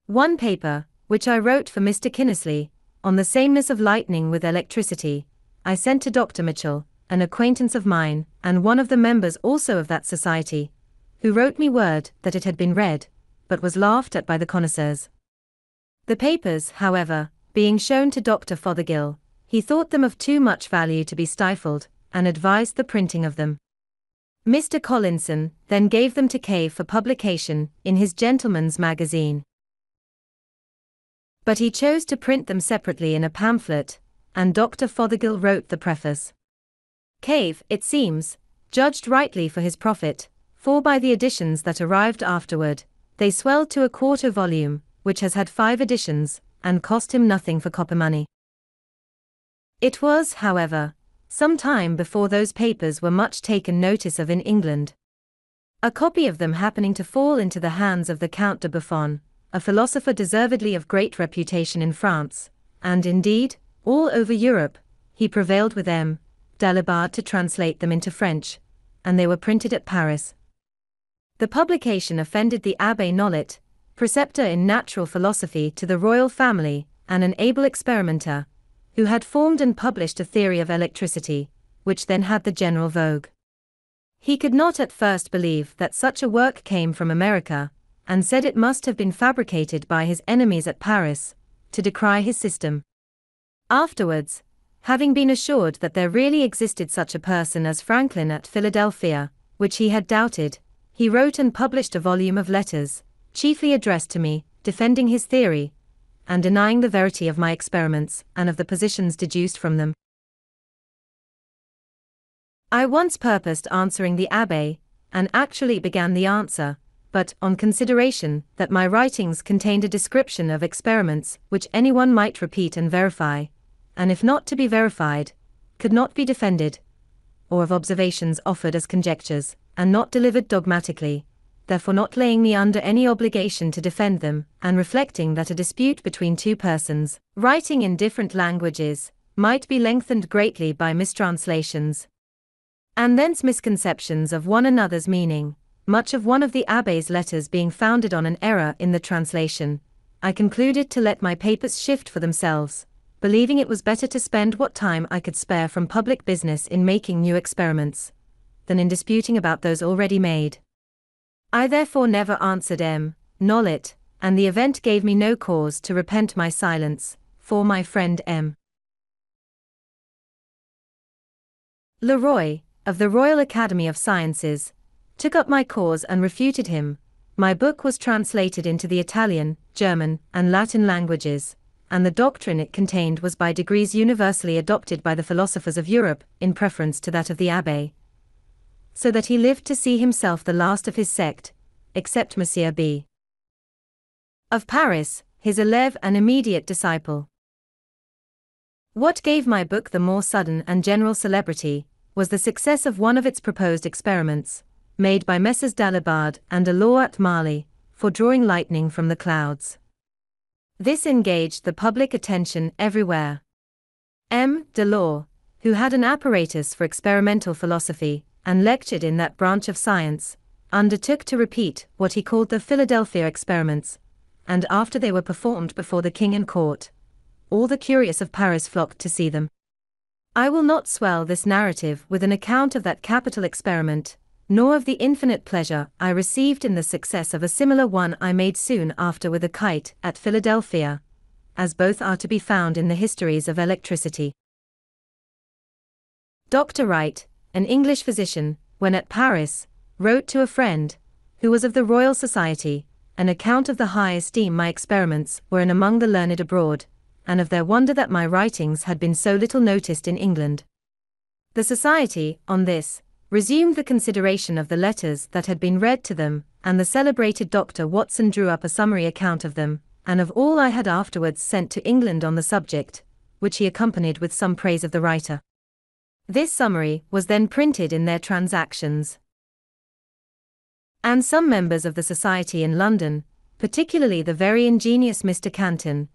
One paper, which I wrote for Mr. Kinnersley, on the sameness of lightning with electricity, I sent to Dr. Mitchell, an acquaintance of mine, and one of the members also of that society, who wrote me word that it had been read, but was laughed at by the connoisseurs. The papers, however, being shown to Dr. Fothergill, he thought them of too much value to be stifled, and advised the printing of them. Mr. Collinson then gave them to Cave for publication in his Gentleman's Magazine. But he chose to print them separately in a pamphlet, and Dr. Fothergill wrote the preface. Cave, it seems, judged rightly for his profit, for by the editions that arrived afterward, they swelled to a 1/4 volume, which has had 5 editions, and cost him nothing for copper money. It was, however, some time before those papers were much taken notice of in England. A copy of them happening to fall into the hands of the Count de Buffon, a philosopher deservedly of great reputation in France, and indeed, all over Europe, he prevailed with M. Dalibard to translate them into French, and they were printed at Paris. The publication offended the Abbé Nollet, preceptor in natural philosophy to the royal family, and an able experimenter, who had formed and published a theory of electricity, which then had the general vogue. He could not at first believe that such a work came from America, and said it must have been fabricated by his enemies at Paris, to decry his system. Afterwards, having been assured that there really existed such a person as Franklin at Philadelphia, which he had doubted, he wrote and published a volume of letters, chiefly addressed to me, defending his theory, and denying the verity of my experiments and of the positions deduced from them. I once purposed answering the Abbé, and actually began the answer, but, on consideration that my writings contained a description of experiments which anyone might repeat and verify, and if not to be verified, could not be defended, or of observations offered as conjectures, and not delivered dogmatically, therefore not laying me under any obligation to defend them, and reflecting that a dispute between two persons, writing in different languages, might be lengthened greatly by mistranslations, and thence misconceptions of one another's meaning, much of one of the Abbé's letters being founded on an error in the translation, I concluded to let my papers shift for themselves, believing it was better to spend what time I could spare from public business in making new experiments, than in disputing about those already made. I therefore never answered M. Nollet, and the event gave me no cause to repent my silence, for my friend M. Leroy, of the Royal Academy of Sciences, took up my cause and refuted him. My book was translated into the Italian, German, and Latin languages, and the doctrine it contained was by degrees universally adopted by the philosophers of Europe, in preference to that of the Abbé, so that he lived to see himself the last of his sect, except Monsieur B. of Paris, his élève and immediate disciple. What gave my book the more sudden and general celebrity was the success of one of its proposed experiments, made by Messrs. Dalibard and Delort at Marly, for drawing lightning from the clouds. This engaged the public attention everywhere. M. Delort, who had an apparatus for experimental philosophy, and lectured in that branch of science, undertook to repeat what he called the Philadelphia experiments, and after they were performed before the king and court, all the curious of Paris flocked to see them. I will not swell this narrative with an account of that capital experiment, nor of the infinite pleasure I received in the success of a similar one I made soon after with a kite at Philadelphia, as both are to be found in the histories of electricity. Dr. Wright, an English physician, when at Paris, wrote to a friend, who was of the Royal Society, an account of the high esteem my experiments were in among the learned abroad, and of their wonder that my writings had been so little noticed in England. The Society, on this, resumed the consideration of the letters that had been read to them, and the celebrated Dr. Watson drew up a summary account of them, and of all I had afterwards sent to England on the subject, which he accompanied with some praise of the writer. This summary was then printed in their Transactions. And some members of the Society in London, particularly the very ingenious Mr. Canton,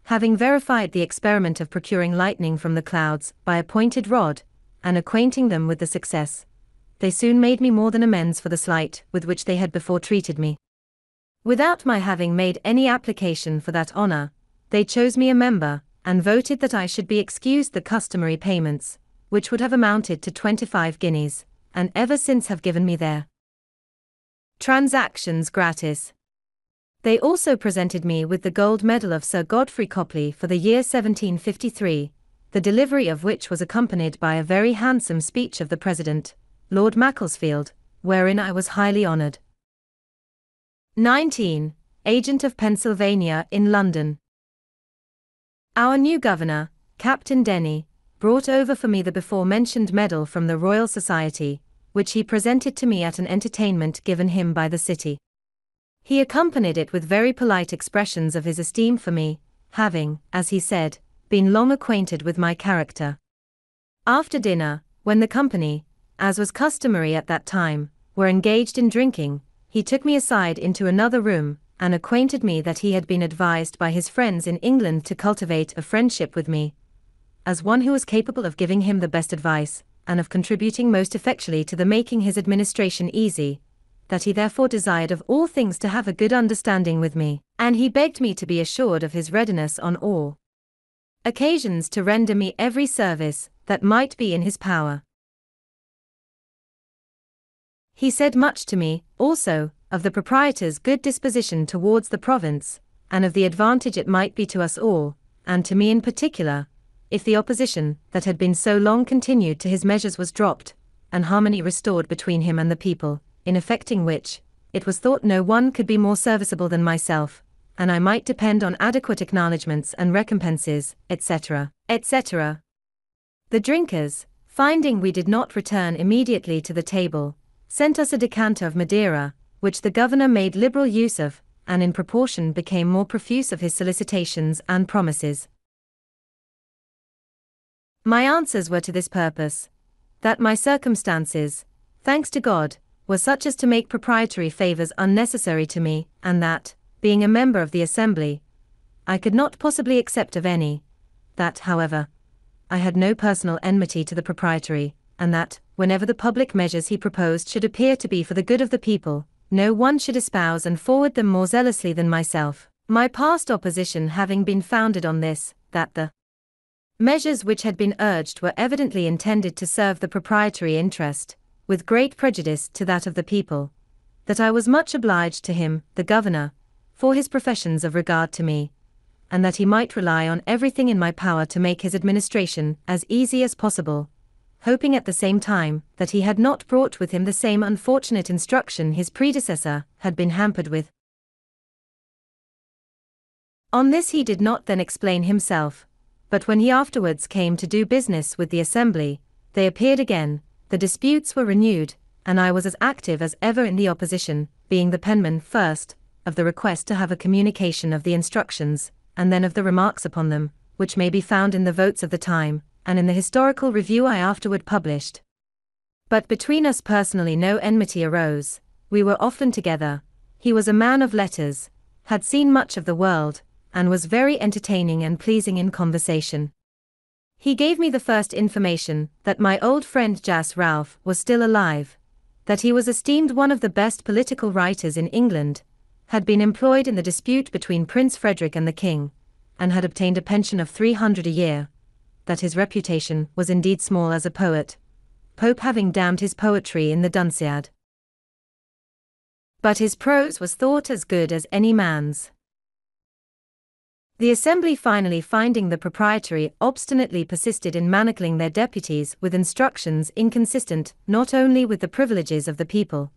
having verified the experiment of procuring lightning from the clouds by a pointed rod, and acquainting them with the success, they soon made me more than amends for the slight with which they had before treated me. Without my having made any application for that honor, they chose me a member, and voted that I should be excused the customary payments, which would have amounted to 25 guineas, and ever since have given me their Transactions gratis. They also presented me with the gold medal of Sir Godfrey Copley for the year 1753, the delivery of which was accompanied by a very handsome speech of the President, Lord Macclesfield, wherein I was highly honored. 19. Agent of Pennsylvania in London. Our new governor, Captain Denny, brought over for me the before-mentioned medal from the Royal Society, which he presented to me at an entertainment given him by the city. He accompanied it with very polite expressions of his esteem for me, having, as he said, been long acquainted with my character. After dinner, when the company, as was customary at that time, were engaged in drinking, he took me aside into another room, and acquainted me that he had been advised by his friends in England to cultivate a friendship with me, as one who was capable of giving him the best advice, and of contributing most effectually to the making his administration easy, that he therefore desired of all things to have a good understanding with me, and he begged me to be assured of his readiness on all occasions to render me every service that might be in his power. He said much to me, also, of the proprietor's good disposition towards the province, and of the advantage it might be to us all, and to me in particular, if the opposition that had been so long continued to his measures was dropped, and harmony restored between him and the people, in effecting which, it was thought no one could be more serviceable than myself, and I might depend on adequate acknowledgments and recompenses, etc., etc. The drinkers, finding we did not return immediately to the table, sent us a decanter of Madeira, which the governor made liberal use of, and in proportion became more profuse of his solicitations and promises. My answers were to this purpose, that my circumstances, thanks to God, were such as to make proprietary favors unnecessary to me, and that, being a member of the assembly, I could not possibly accept of any; that, however, I had no personal enmity to the proprietary, and that, whenever the public measures he proposed should appear to be for the good of the people, no one should espouse and forward them more zealously than myself, my past opposition having been founded on this, that the measures which had been urged were evidently intended to serve the proprietary interest, with great prejudice to that of the people; that I was much obliged to him, the governor, for his professions of regard to me, and that he might rely on everything in my power to make his administration as easy as possible, hoping at the same time that he had not brought with him the same unfortunate instruction his predecessor had been hampered with. On this he did not then explain himself, but when he afterwards came to do business with the assembly, they appeared again, the disputes were renewed, and I was as active as ever in the opposition, being the penman first of the request to have a communication of the instructions, and then of the remarks upon them, which may be found in the votes of the time, and in the historical review I afterward published. But between us personally no enmity arose, we were often together, he was a man of letters, had seen much of the world, and was very entertaining and pleasing in conversation. He gave me the first information that my old friend Jas Ralph was still alive, that he was esteemed one of the best political writers in England, had been employed in the dispute between Prince Frederick and the King, and had obtained a pension of 300 a year, that his reputation was indeed small as a poet, Pope having damned his poetry in the Dunciad. But his prose was thought as good as any man's. The assembly finally finding the proprietary obstinately persisted in manacling their deputies with instructions inconsistent not only with the privileges of the people,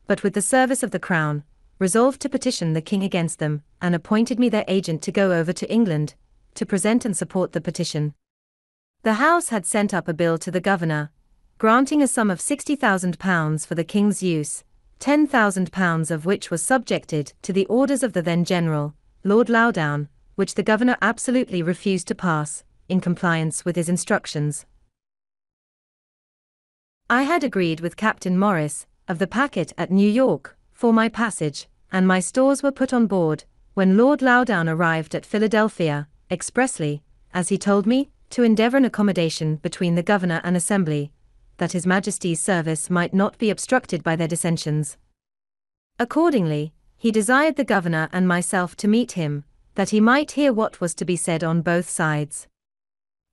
but with the service of the crown, resolved to petition the king against them, and appointed me their agent to go over to England, to present and support the petition. The House had sent up a bill to the governor, granting a sum of £60,000 for the king's use, £10,000 of which was subjected to the orders of the then General, Lord Loudoun, which the governor absolutely refused to pass, in compliance with his instructions. I had agreed with Captain Morris, of the packet at New York, for my passage, and my stores were put on board, when Lord Loudoun arrived at Philadelphia, expressly, as he told me, to endeavor an accommodation between the governor and assembly, that his Majesty's service might not be obstructed by their dissensions. Accordingly, he desired the governor and myself to meet him, that he might hear what was to be said on both sides.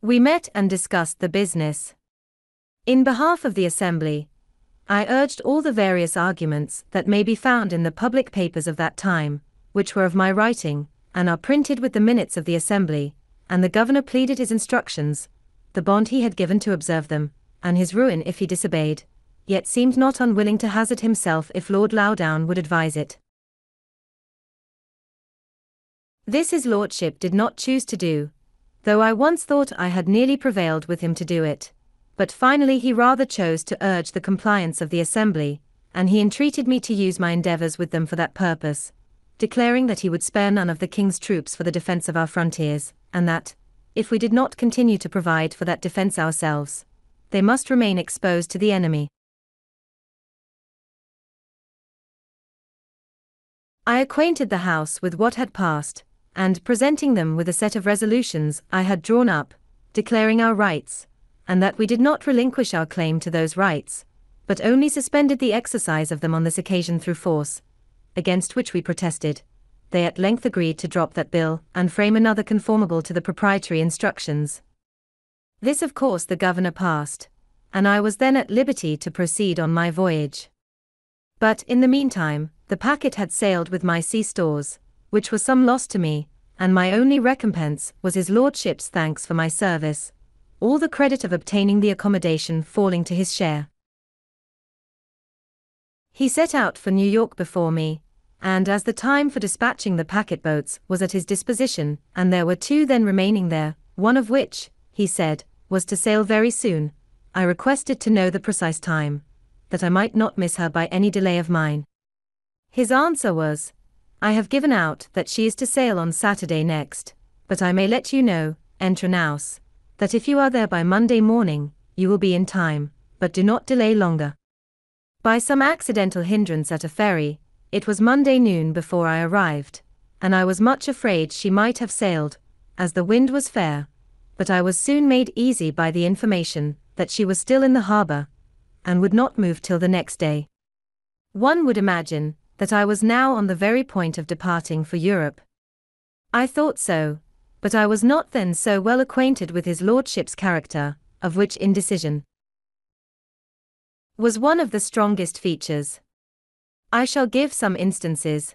We met and discussed the business. In behalf of the assembly, I urged all the various arguments that may be found in the public papers of that time, which were of my writing, and are printed with the minutes of the assembly, and the governor pleaded his instructions, the bond he had given to observe them, and his ruin if he disobeyed, yet seemed not unwilling to hazard himself if Lord Loudoun would advise it. This his lordship did not choose to do, though I once thought I had nearly prevailed with him to do it, but finally he rather chose to urge the compliance of the assembly, and he entreated me to use my endeavors with them for that purpose, declaring that he would spare none of the king's troops for the defense of our frontiers, and that, if we did not continue to provide for that defense ourselves, they must remain exposed to the enemy. I acquainted the House with what had passed, and presenting them with a set of resolutions I had drawn up, declaring our rights, and that we did not relinquish our claim to those rights, but only suspended the exercise of them on this occasion through force, against which we protested, they at length agreed to drop that bill and frame another conformable to the proprietary instructions. This of course the governor passed, and I was then at liberty to proceed on my voyage. But in the meantime, the packet had sailed with my sea stores, which was some loss to me, and my only recompense was his lordship's thanks for my service, all the credit of obtaining the accommodation falling to his share. He set out for New York before me, and as the time for dispatching the packet boats was at his disposition, and there were 2 then remaining there, one of which, he said, was to sail very soon, I requested to know the precise time, that I might not miss her by any delay of mine. His answer was, I have given out that she is to sail on Saturday next, but I may let you know, entre nous, that if you are there by Monday morning, you will be in time, but do not delay longer. By some accidental hindrance at a ferry, it was Monday noon before I arrived, and I was much afraid she might have sailed, as the wind was fair, but I was soon made easy by the information that she was still in the harbor, and would not move till the next day. One would imagine that I was now on the very point of departing for Europe. I thought so, but I was not then so well acquainted with his lordship's character, of which indecision was one of the strongest features. I shall give some instances.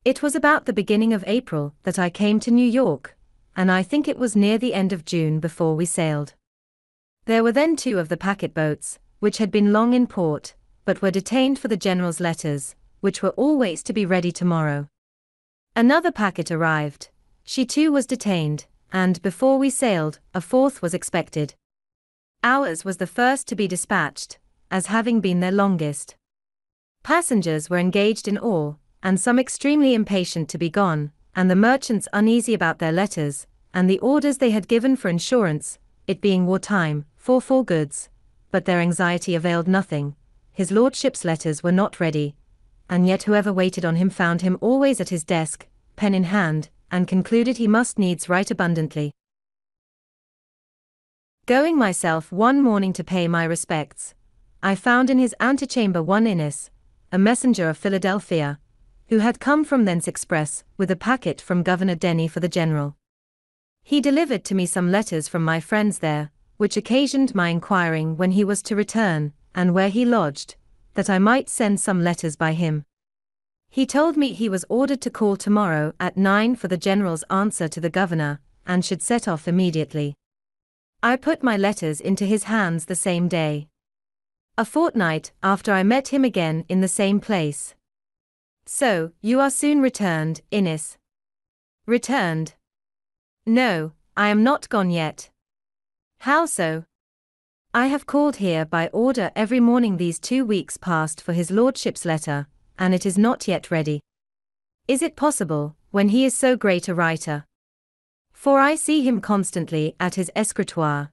It was about the beginning of April that I came to New York, and I think it was near the end of June before we sailed. There were then 2 of the packet boats, which had been long in port, but were detained for the general's letters, which were always to be ready tomorrow. Another packet arrived, she too was detained, and before we sailed, a 4th was expected. Ours was the first to be dispatched, as having been their longest. Passengers were engaged in all, and some extremely impatient to be gone, and the merchants uneasy about their letters, and the orders they had given for insurance, it being war-time, for goods, but their anxiety availed nothing, his lordship's letters were not ready, and yet whoever waited on him found him always at his desk, pen in hand, and concluded he must needs write abundantly. Going myself one morning to pay my respects, I found in his antechamber one Innes, a messenger of Philadelphia, who had come from thence express with a packet from Governor Denny for the general. He delivered to me some letters from my friends there, which occasioned my inquiring when he was to return, and where he lodged, that I might send some letters by him. He told me he was ordered to call tomorrow at 9 for the general's answer to the governor, and should set off immediately. I put my letters into his hands the same day. A fortnight after I met him again in the same place. So, you are soon returned, Innes? Returned? No, I am not gone yet. How so? I have called here by order every morning these 2 weeks past for his lordship's letter, and it is not yet ready. Is it possible, when he is so great a writer? For I see him constantly at his escritoire.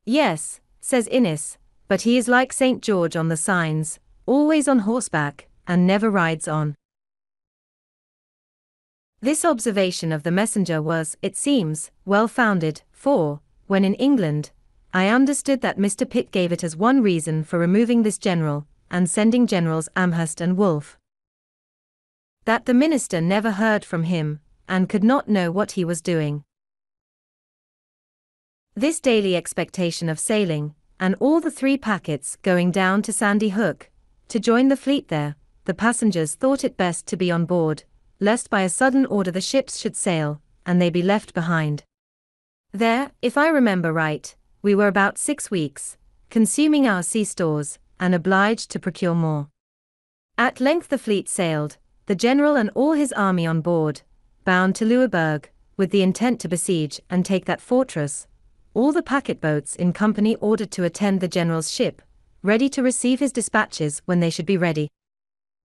Yes, says Innes, but he is like St. George on the signs, always on horseback, and never rides on. This observation of the messenger was, it seems, well founded, for, when in England, I understood that Mr. Pitt gave it as one reason for removing this general, and sending Generals Amherst and Wolfe, that the minister never heard from him, and could not know what he was doing. This daily expectation of sailing, and all the 3 packets going down to Sandy Hook, to join the fleet there, the passengers thought it best to be on board, lest by a sudden order the ships should sail, and they be left behind. There, if I remember right, we were about 6 weeks, consuming our sea stores, and obliged to procure more. At length the fleet sailed, the general and all his army on board, bound to Louisbourg, with the intent to besiege and take that fortress, all the packet boats in company ordered to attend the general's ship, ready to receive his dispatches when they should be ready.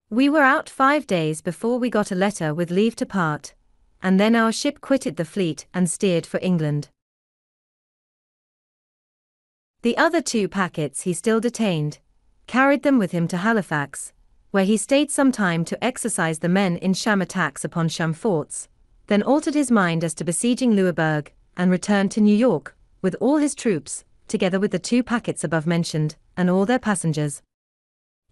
We were out 5 days before we got a letter with leave to part, and then our ship quitted the fleet and steered for England. The other 2 packets he still detained, carried them with him to Halifax, where he stayed some time to exercise the men in sham attacks upon sham forts, then altered his mind as to besieging Louisbourg, and returned to New York, with all his troops, together with the 2 packets above mentioned, and all their passengers.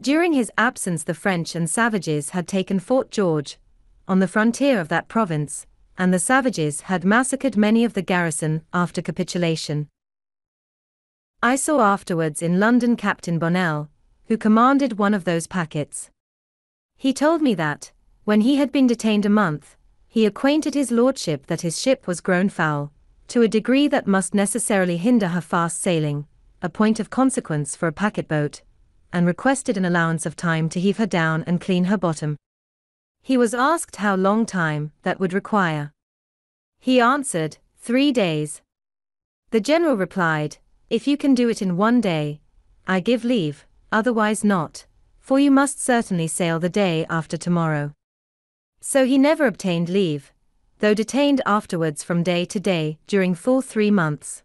During his absence, the French and savages had taken Fort George, on the frontier of that province, and the savages had massacred many of the garrison after capitulation. I saw afterwards in London Captain Bonnell, who commanded one of those packets. He told me that, when he had been detained a month, he acquainted his lordship that his ship was grown foul, to a degree that must necessarily hinder her fast sailing, a point of consequence for a packet boat, and requested an allowance of time to heave her down and clean her bottom. He was asked how long time that would require. He answered, 3 days. The general replied, if you can do it in 1 day, I give leave, otherwise not, for you must certainly sail the day after tomorrow. So he never obtained leave, though detained afterwards from day to day during full 3 months.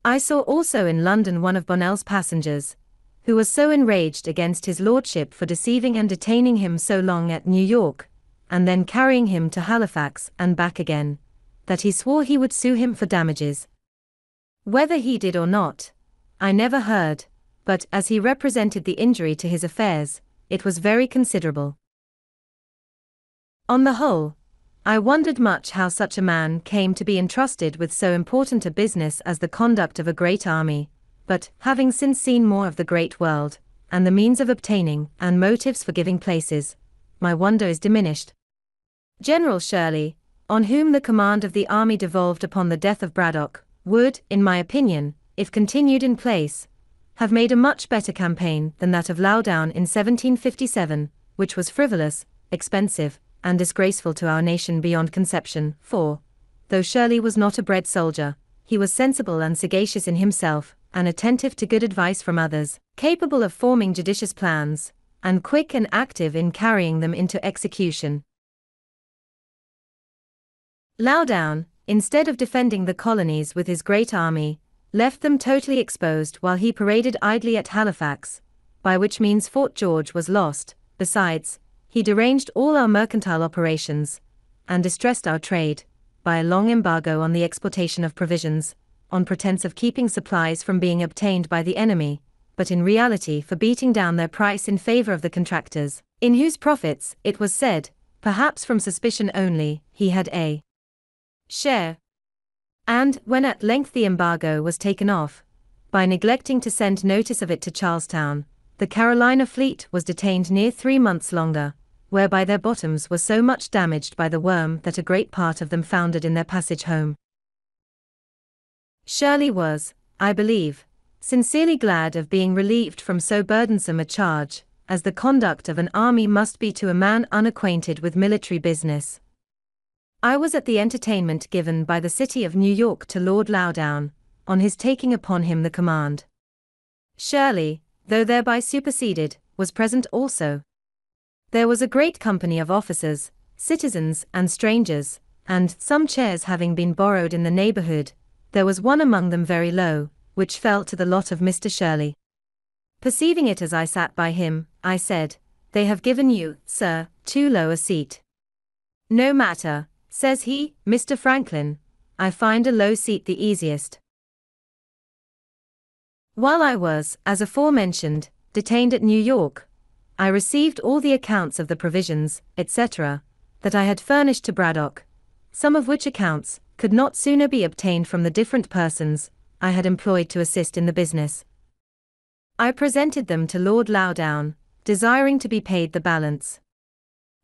I saw also in London one of Bonnell's passengers, who was so enraged against his lordship for deceiving and detaining him so long at New York, and then carrying him to Halifax and back again, that he swore he would sue him for damages. Whether he did or not, I never heard, but as he represented the injury to his affairs, it was very considerable. On the whole, I wondered much how such a man came to be entrusted with so important a business as the conduct of a great army, but, having since seen more of the great world, and the means of obtaining, and motives for giving places, my wonder is diminished. General Shirley, on whom the command of the army devolved upon the death of Braddock, would, in my opinion, if continued in place, have made a much better campaign than that of Loudoun in 1757, which was frivolous, expensive, and disgraceful to our nation beyond conception, for, though Shirley was not a bred soldier, he was sensible and sagacious in himself, and attentive to good advice from others, capable of forming judicious plans, and quick and active in carrying them into execution. Loudoun, instead of defending the colonies with his great army, left them totally exposed while he paraded idly at Halifax, by which means Fort George was lost. Besides, he deranged all our mercantile operations, and distressed our trade, by a long embargo on the exportation of provisions, on pretence of keeping supplies from being obtained by the enemy, but in reality for beating down their price in favor of the contractors, in whose profits, it was said, perhaps from suspicion only, he had a share. And, when at length the embargo was taken off, by neglecting to send notice of it to Charlestown, the Carolina fleet was detained near 3 months longer, whereby their bottoms were so much damaged by the worm that a great part of them foundered in their passage home. Shirley was, I believe, sincerely glad of being relieved from so burdensome a charge, as the conduct of an army must be to a man unacquainted with military business. I was at the entertainment given by the city of New York to Lord Loudoun, on his taking upon him the command. Shirley, though thereby superseded, was present also. There was a great company of officers, citizens, and strangers, and, some chairs having been borrowed in the neighborhood, there was one among them very low, which fell to the lot of Mr. Shirley. Perceiving it as I sat by him, I said, "They have given you, sir, too low a seat." "No matter," says he, "Mr. Franklin, I find a low seat the easiest." While I was, as aforementioned, detained at New York, I received all the accounts of the provisions, etc., that I had furnished to Braddock, some of which accounts could not sooner be obtained from the different persons I had employed to assist in the business. I presented them to Lord Loudoun, desiring to be paid the balance.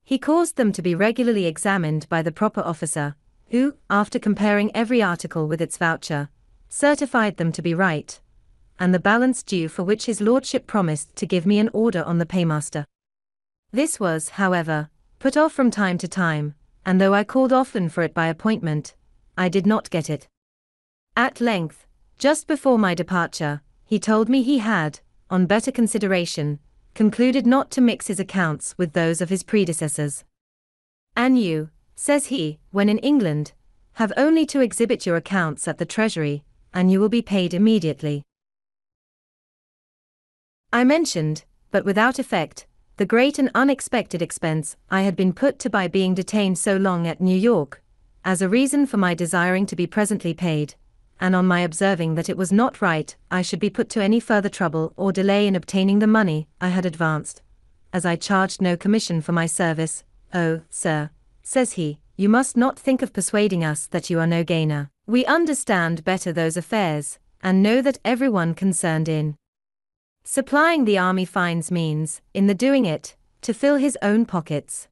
He caused them to be regularly examined by the proper officer, who, after comparing every article with its voucher, certified them to be right, and the balance due, for which his lordship promised to give me an order on the paymaster. This was, however, put off from time to time, and though I called often for it by appointment, I did not get it. At length, just before my departure, he told me he had, on better consideration, concluded not to mix his accounts with those of his predecessors. "And you," says he, "when in England, have only to exhibit your accounts at the Treasury, and you will be paid immediately." I mentioned, but without effect, the great and unexpected expense I had been put to by being detained so long at New York, as a reason for my desiring to be presently paid, and on my observing that it was not right I should be put to any further trouble or delay in obtaining the money I had advanced, as I charged no commission for my service, "Oh, sir," says he, "you must not think of persuading us that you are no gainer. We understand better those affairs, and know that everyone concerned in supplying the army finds means, in the doing it, to fill his own pockets."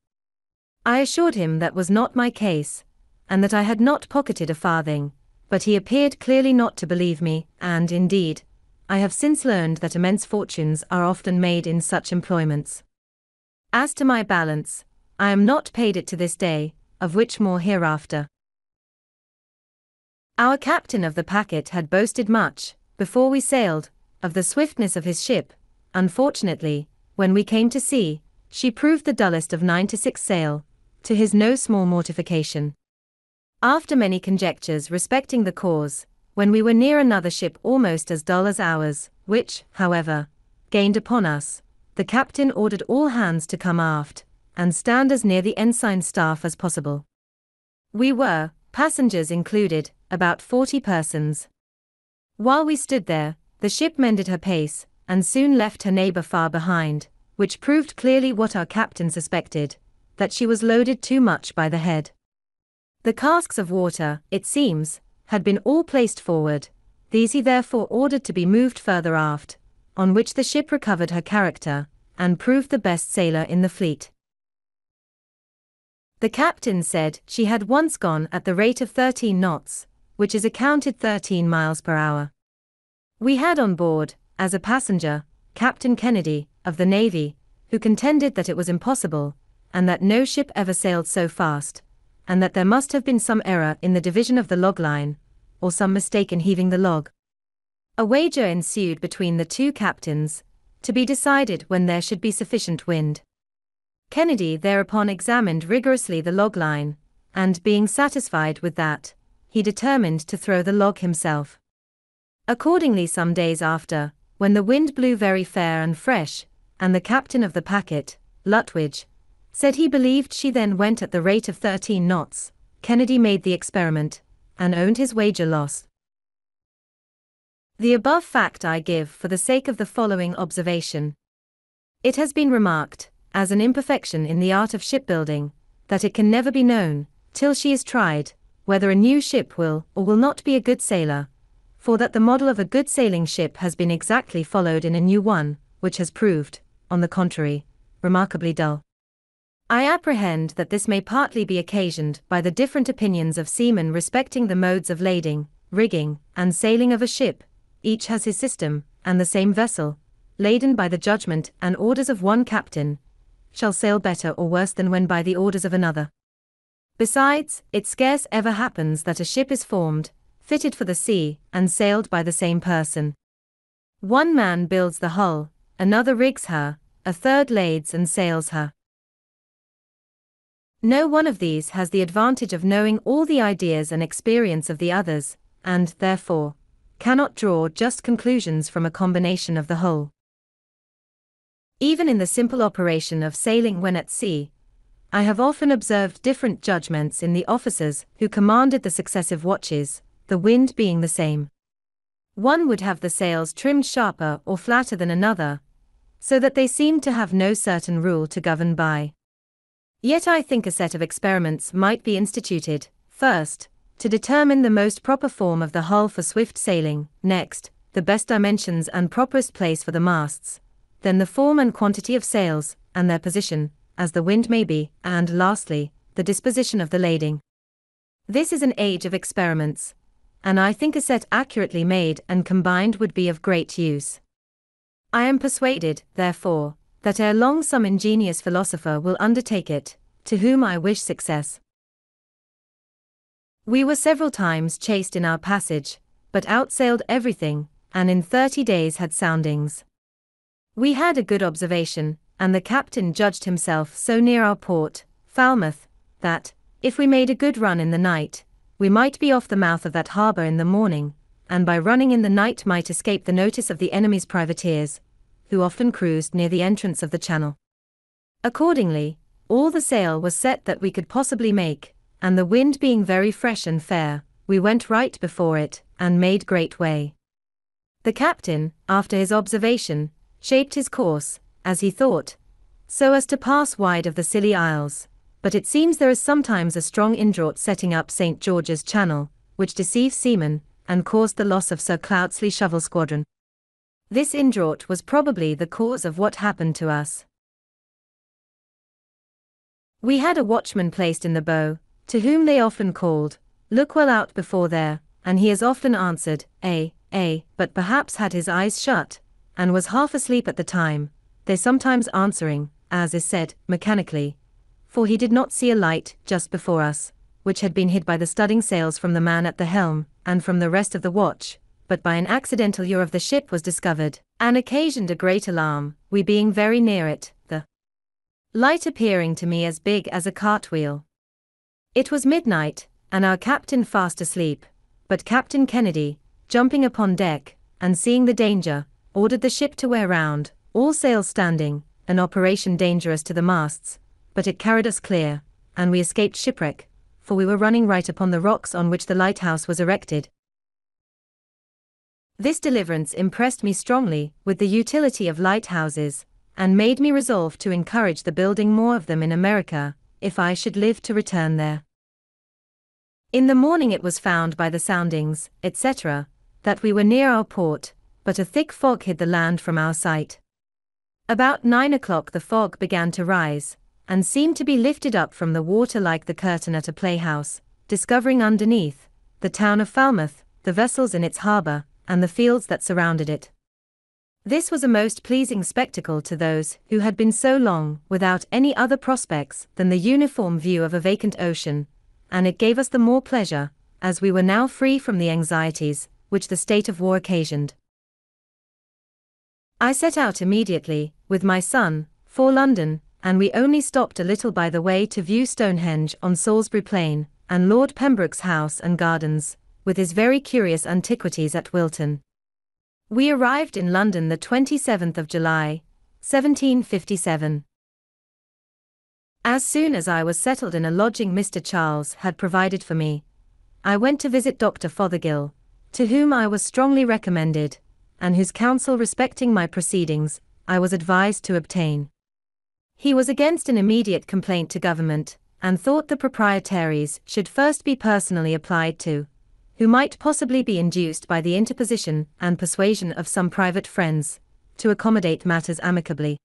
I assured him that was not my case, and that I had not pocketed a farthing, but he appeared clearly not to believe me, and, indeed, I have since learned that immense fortunes are often made in such employments. As to my balance, I am not paid it to this day, of which more hereafter. Our captain of the packet had boasted much, before we sailed, of the swiftness of his ship. Unfortunately, when we came to sea, she proved the dullest of 9 to 6 sail, to his no small mortification. After many conjectures respecting the cause, when we were near another ship almost as dull as ours, which, however, gained upon us, the captain ordered all hands to come aft, and stand as near the ensign's staff as possible. We were, passengers included, about 40 persons. While we stood there, the ship mended her pace, and soon left her neighbor far behind, which proved clearly what our captain suspected, that she was loaded too much by the head. The casks of water, it seems, had been all placed forward. These he therefore ordered to be moved further aft, on which the ship recovered her character, and proved the best sailor in the fleet. The captain said she had once gone at the rate of 13 knots, which is accounted 13 miles per hour. We had on board, as a passenger, Captain Kennedy, of the Navy, who contended that it was impossible, and that no ship ever sailed so fast, and that there must have been some error in the division of the log line, or some mistake in heaving the log. A wager ensued between the two captains, to be decided when there should be sufficient wind. Kennedy thereupon examined rigorously the log line, and being satisfied with that, he determined to throw the log himself. Accordingly, some days after, when the wind blew very fair and fresh, and the captain of the packet, Lutwidge, said he believed she then went at the rate of 13 knots, Kennedy made the experiment, and owned his wager lost. The above fact I give for the sake of the following observation. It has been remarked, as an imperfection in the art of shipbuilding, that it can never be known, till she is tried, whether a new ship will or will not be a good sailor, for that the model of a good sailing ship has been exactly followed in a new one, which has proved, on the contrary, remarkably dull. I apprehend that this may partly be occasioned by the different opinions of seamen respecting the modes of lading, rigging, and sailing of a ship. Each has his system, and the same vessel, laden by the judgment and orders of one captain, shall sail better or worse than when by the orders of another. Besides, it scarce ever happens that a ship is formed, fitted for the sea, and sailed by the same person. One man builds the hull, another rigs her, a third lades and sails her. No one of these has the advantage of knowing all the ideas and experience of the others, and, therefore, cannot draw just conclusions from a combination of the whole. Even in the simple operation of sailing when at sea, I have often observed different judgments in the officers who commanded the successive watches, the wind being the same. One would have the sails trimmed sharper or flatter than another, so that they seemed to have no certain rule to govern by. Yet I think a set of experiments might be instituted, first, to determine the most proper form of the hull for swift sailing, next, the best dimensions and properest place for the masts, then the form and quantity of sails, and their position, as the wind may be, and lastly, the disposition of the lading. This is an age of experiments, and I think a set accurately made and combined would be of great use. I am persuaded, therefore, that ere long some ingenious philosopher will undertake it, to whom I wish success. We were several times chased in our passage, but outsailed everything, and in 30 days had soundings. We had a good observation, and the captain judged himself so near our port, Falmouth, that, if we made a good run in the night, we might be off the mouth of that harbour in the morning, and by running in the night might escape the notice of the enemy's privateers, who often cruised near the entrance of the channel. Accordingly, all the sail was set that we could possibly make, and the wind being very fresh and fair, we went right before it, and made great way. The captain, after his observation, shaped his course, as he thought, so as to pass wide of the Scilly Isles, but it seems there is sometimes a strong indraught setting up St. George's Channel, which deceives seamen, and caused the loss of Sir Cloudesley Shovel Squadron. This indraught was probably the cause of what happened to us. We had a watchman placed in the bow, to whom they often called, "Look well out before there," and he has often answered, but perhaps had his eyes shut, and was half asleep at the time, they sometimes answering, as is said, mechanically, for he did not see a light just before us, which had been hid by the studding sails from the man at the helm, and from the rest of the watch, but by an accidental yaw of the ship was discovered, and occasioned a great alarm, we being very near it, the light appearing to me as big as a cartwheel. It was midnight, and our captain fast asleep, but Captain Kennedy, jumping upon deck, and seeing the danger, ordered the ship to wear round, all sails standing, an operation dangerous to the masts, but it carried us clear, and we escaped shipwreck, for we were running right upon the rocks on which the lighthouse was erected. This deliverance impressed me strongly with the utility of lighthouses, and made me resolve to encourage the building more of them in America, if I should live to return there. In the morning it was found by the soundings, etc., that we were near our port, but a thick fog hid the land from our sight. About 9 o'clock the fog began to rise, and seemed to be lifted up from the water like the curtain at a playhouse, discovering underneath, the town of Falmouth, the vessels in its harbour, and the fields that surrounded it. This was a most pleasing spectacle to those who had been so long without any other prospects than the uniform view of a vacant ocean, and it gave us the more pleasure, as we were now free from the anxieties which the state of war occasioned. I set out immediately, with my son, for London, and we only stopped a little by the way to view Stonehenge on Salisbury Plain, and Lord Pembroke's house and gardens, with his very curious antiquities at Wilton. We arrived in London the 27th of July, 1757. As soon as I was settled in a lodging Mr. Charles had provided for me, I went to visit Dr. Fothergill, to whom I was strongly recommended, and whose counsel respecting my proceedings I was advised to obtain. He was against an immediate complaint to government, and thought the proprietaries should first be personally applied to, who might possibly be induced by the interposition and persuasion of some private friends, to accommodate matters amicably.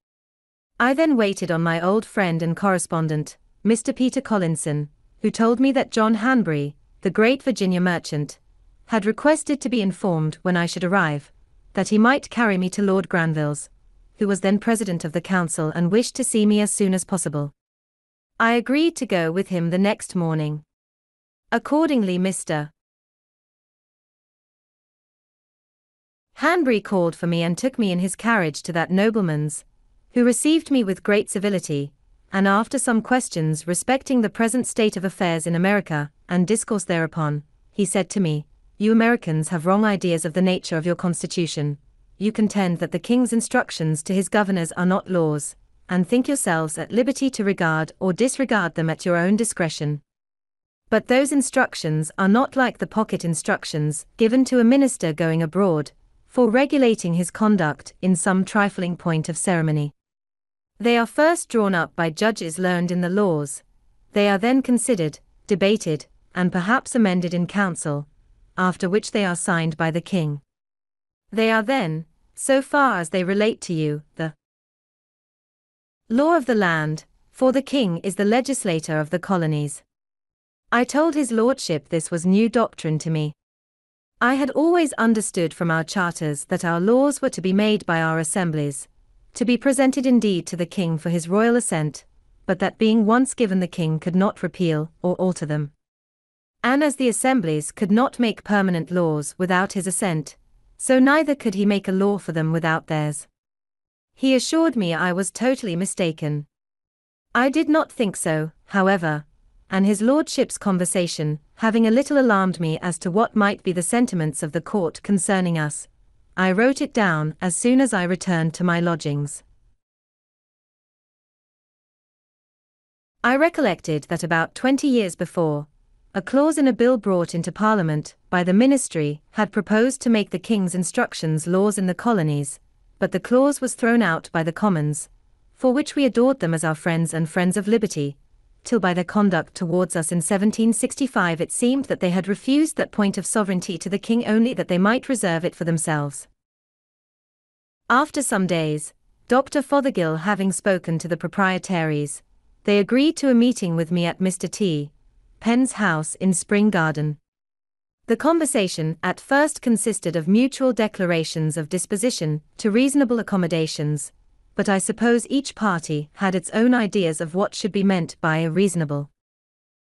I then waited on my old friend and correspondent, Mr. Peter Collinson, who told me that John Hanbury, the great Virginia merchant, had requested to be informed when I should arrive, that he might carry me to Lord Granville's, who was then president of the council and wished to see me as soon as possible. I agreed to go with him the next morning. Accordingly Mr. Hanbury called for me and took me in his carriage to that nobleman's, who received me with great civility, and after some questions respecting the present state of affairs in America, and discourse thereupon, he said to me, "You Americans have wrong ideas of the nature of your Constitution. You contend that the King's instructions to his governors are not laws, and think yourselves at liberty to regard or disregard them at your own discretion. But those instructions are not like the pocket instructions given to a minister going abroad, for regulating his conduct in some trifling point of ceremony. They are first drawn up by judges learned in the laws, they are then considered, debated, and perhaps amended in council, after which they are signed by the king. They are then, so far as they relate to you, the law of the land, for the king is the legislator of the colonies." I told his lordship this was new doctrine to me. I had always understood from our charters that our laws were to be made by our assemblies, to be presented indeed to the king for his royal assent, but that being once given the king could not repeal or alter them. And as the assemblies could not make permanent laws without his assent, so neither could he make a law for them without theirs. He assured me I was totally mistaken. I did not think so, however, and his lordship's conversation, having a little alarmed me as to what might be the sentiments of the court concerning us, I wrote it down as soon as I returned to my lodgings. I recollected that about 20 years before, a clause in a bill brought into Parliament by the Ministry had proposed to make the King's instructions laws in the colonies, but the clause was thrown out by the Commons, for which we adored them as our friends and friends of liberty, till by their conduct towards us in 1765 it seemed that they had refused that point of sovereignty to the King only that they might reserve it for themselves. After some days, Dr. Fothergill having spoken to the proprietaries, they agreed to a meeting with me at Mr. T. Penn's house in Spring Garden. The conversation at first consisted of mutual declarations of disposition to reasonable accommodations, but I suppose each party had its own ideas of what should be meant by a reasonable.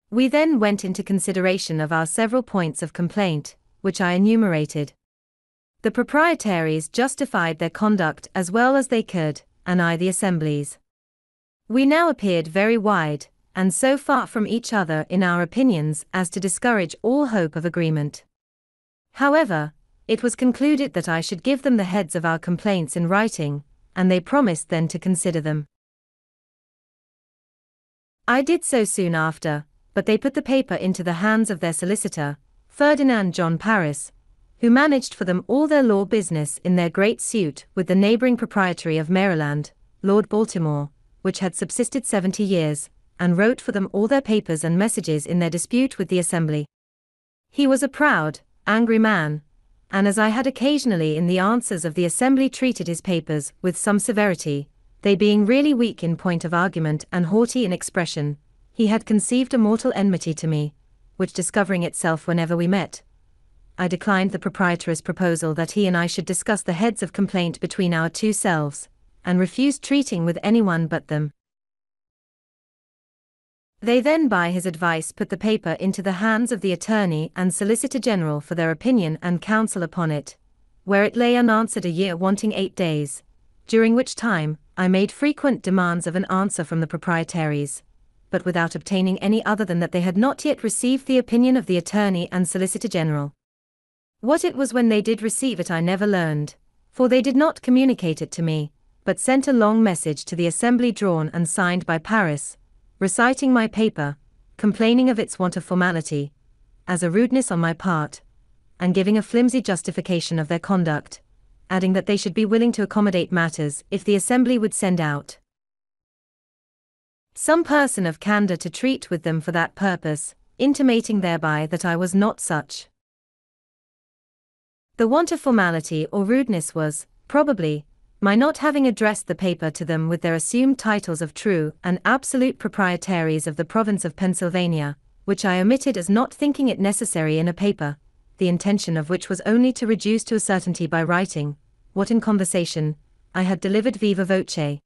We then went into consideration of our several points of complaint, which I enumerated. The proprietaries justified their conduct as well as they could, and I the Assembly's. We now appeared very wide, and so far from each other in our opinions as to discourage all hope of agreement. However, it was concluded that I should give them the heads of our complaints in writing, and they promised then to consider them. I did so soon after, but they put the paper into the hands of their solicitor, Ferdinand John Paris, who managed for them all their law business in their great suit with the neighboring proprietary of Maryland, Lord Baltimore, which had subsisted 70 years, and wrote for them all their papers and messages in their dispute with the Assembly. He was a proud, angry man, and as I had occasionally in the answers of the Assembly treated his papers with some severity, they being really weak in point of argument and haughty in expression, he had conceived a mortal enmity to me, which discovering itself whenever we met, I declined the proprietor's proposal that he and I should discuss the heads of complaint between our two selves, and refused treating with anyone but them. They then by his advice put the paper into the hands of the Attorney and Solicitor General for their opinion and counsel upon it, where it lay unanswered a year wanting 8 days, during which time I made frequent demands of an answer from the proprietaries, but without obtaining any other than that they had not yet received the opinion of the Attorney and Solicitor General. What it was when they did receive it I never learned, for they did not communicate it to me, but sent a long message to the Assembly drawn and signed by Paris, reciting my paper, complaining of its want of formality, as a rudeness on my part, and giving a flimsy justification of their conduct, adding that they should be willing to accommodate matters if the Assembly would send out some person of candor to treat with them for that purpose, intimating thereby that I was not such. The want of formality or rudeness was, probably, my not having addressed the paper to them with their assumed titles of true and absolute proprietaries of the province of Pennsylvania, which I omitted as not thinking it necessary in a paper, the intention of which was only to reduce to a certainty by writing, what in conversation, I had delivered viva voce.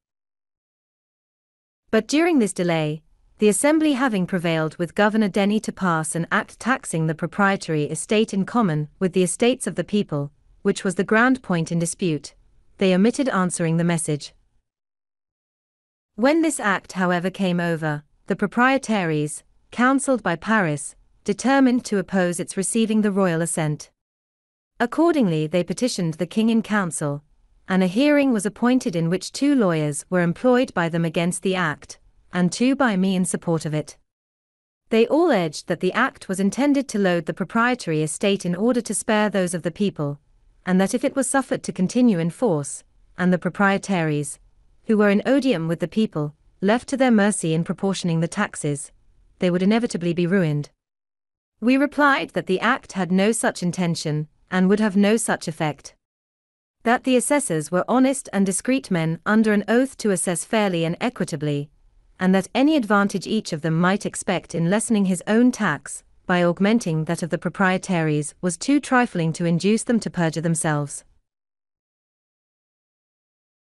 But during this delay, the Assembly having prevailed with Governor Denny to pass an act taxing the proprietary estate in common with the estates of the people, which was the ground point in dispute, they omitted answering the message. When this act however came over, the proprietaries, counselled by Paris, determined to oppose its receiving the royal assent. Accordingly they petitioned the King in council, and a hearing was appointed in which 2 lawyers were employed by them against the act, and 2 by me in support of it. They all urged that the act was intended to load the proprietary estate in order to spare those of the people, and that if it was suffered to continue in force, and the proprietaries, who were in odium with the people, left to their mercy in proportioning the taxes, they would inevitably be ruined. We replied that the act had no such intention, and would have no such effect. That the assessors were honest and discreet men under an oath to assess fairly and equitably, and that any advantage each of them might expect in lessening his own tax, by augmenting that of the proprietaries, was too trifling to induce them to perjure themselves.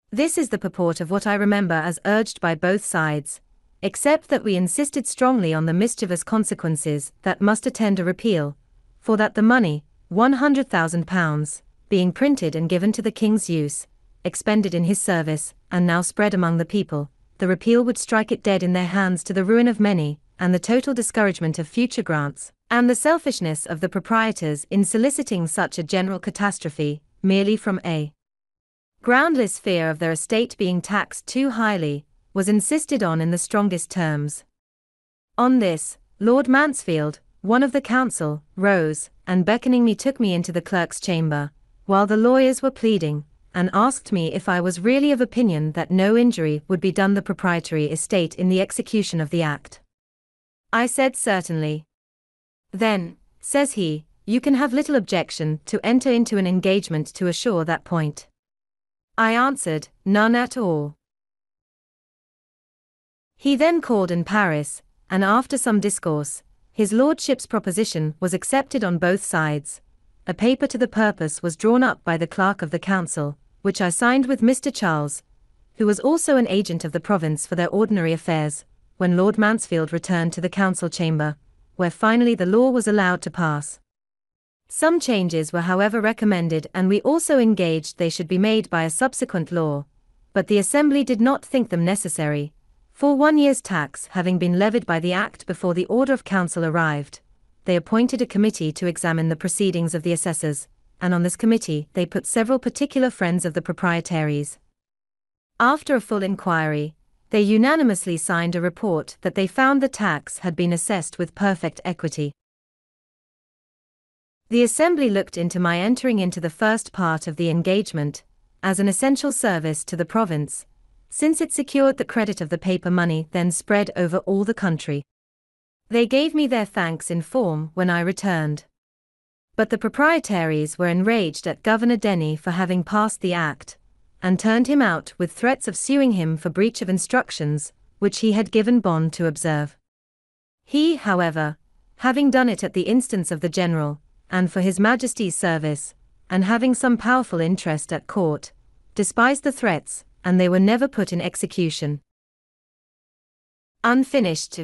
This is the purport of what I remember as urged by both sides, except that we insisted strongly on the mischievous consequences that must attend a repeal, for that the money, £100,000, being printed and given to the King's use, expended in his service, and now spread among the people, the repeal would strike it dead in their hands to the ruin of many, and the total discouragement of future grants, and the selfishness of the proprietors in soliciting such a general catastrophe, merely from a groundless fear of their estate being taxed too highly, was insisted on in the strongest terms. On this, Lord Mansfield, one of the council, rose, and beckoning me took me into the clerk's chamber, while the lawyers were pleading, and asked me if I was really of opinion that no injury would be done the proprietary estate in the execution of the act. I said certainly. Then, says he, you can have little objection to enter into an engagement to assure that point. I answered, none at all. He then called in Paris, and after some discourse, his lordship's proposition was accepted on both sides. A paper to the purpose was drawn up by the clerk of the council, which I signed with Mr. Charles, who was also an agent of the province for their ordinary affairs, when Lord Mansfield returned to the council chamber, where finally the law was allowed to pass. Some changes were however recommended, and we also engaged they should be made by a subsequent law, but the Assembly did not think them necessary, for 1 year's tax having been levied by the Act before the Order of Council arrived. They appointed a committee to examine the proceedings of the assessors, and on this committee they put several particular friends of the proprietaries. After a full inquiry, they unanimously signed a report that they found the tax had been assessed with perfect equity. The Assembly looked into my entering into the first part of the engagement, as an essential service to the province, since it secured the credit of the paper money then spread over all the country. They gave me their thanks in form when I returned. But the proprietaries were enraged at Governor Denny for having passed the act, and turned him out with threats of suing him for breach of instructions, which he had given bond to observe. He, however, having done it at the instance of the general, and for his Majesty's service, and having some powerful interest at court, despised the threats, and they were never put in execution. Unfinished.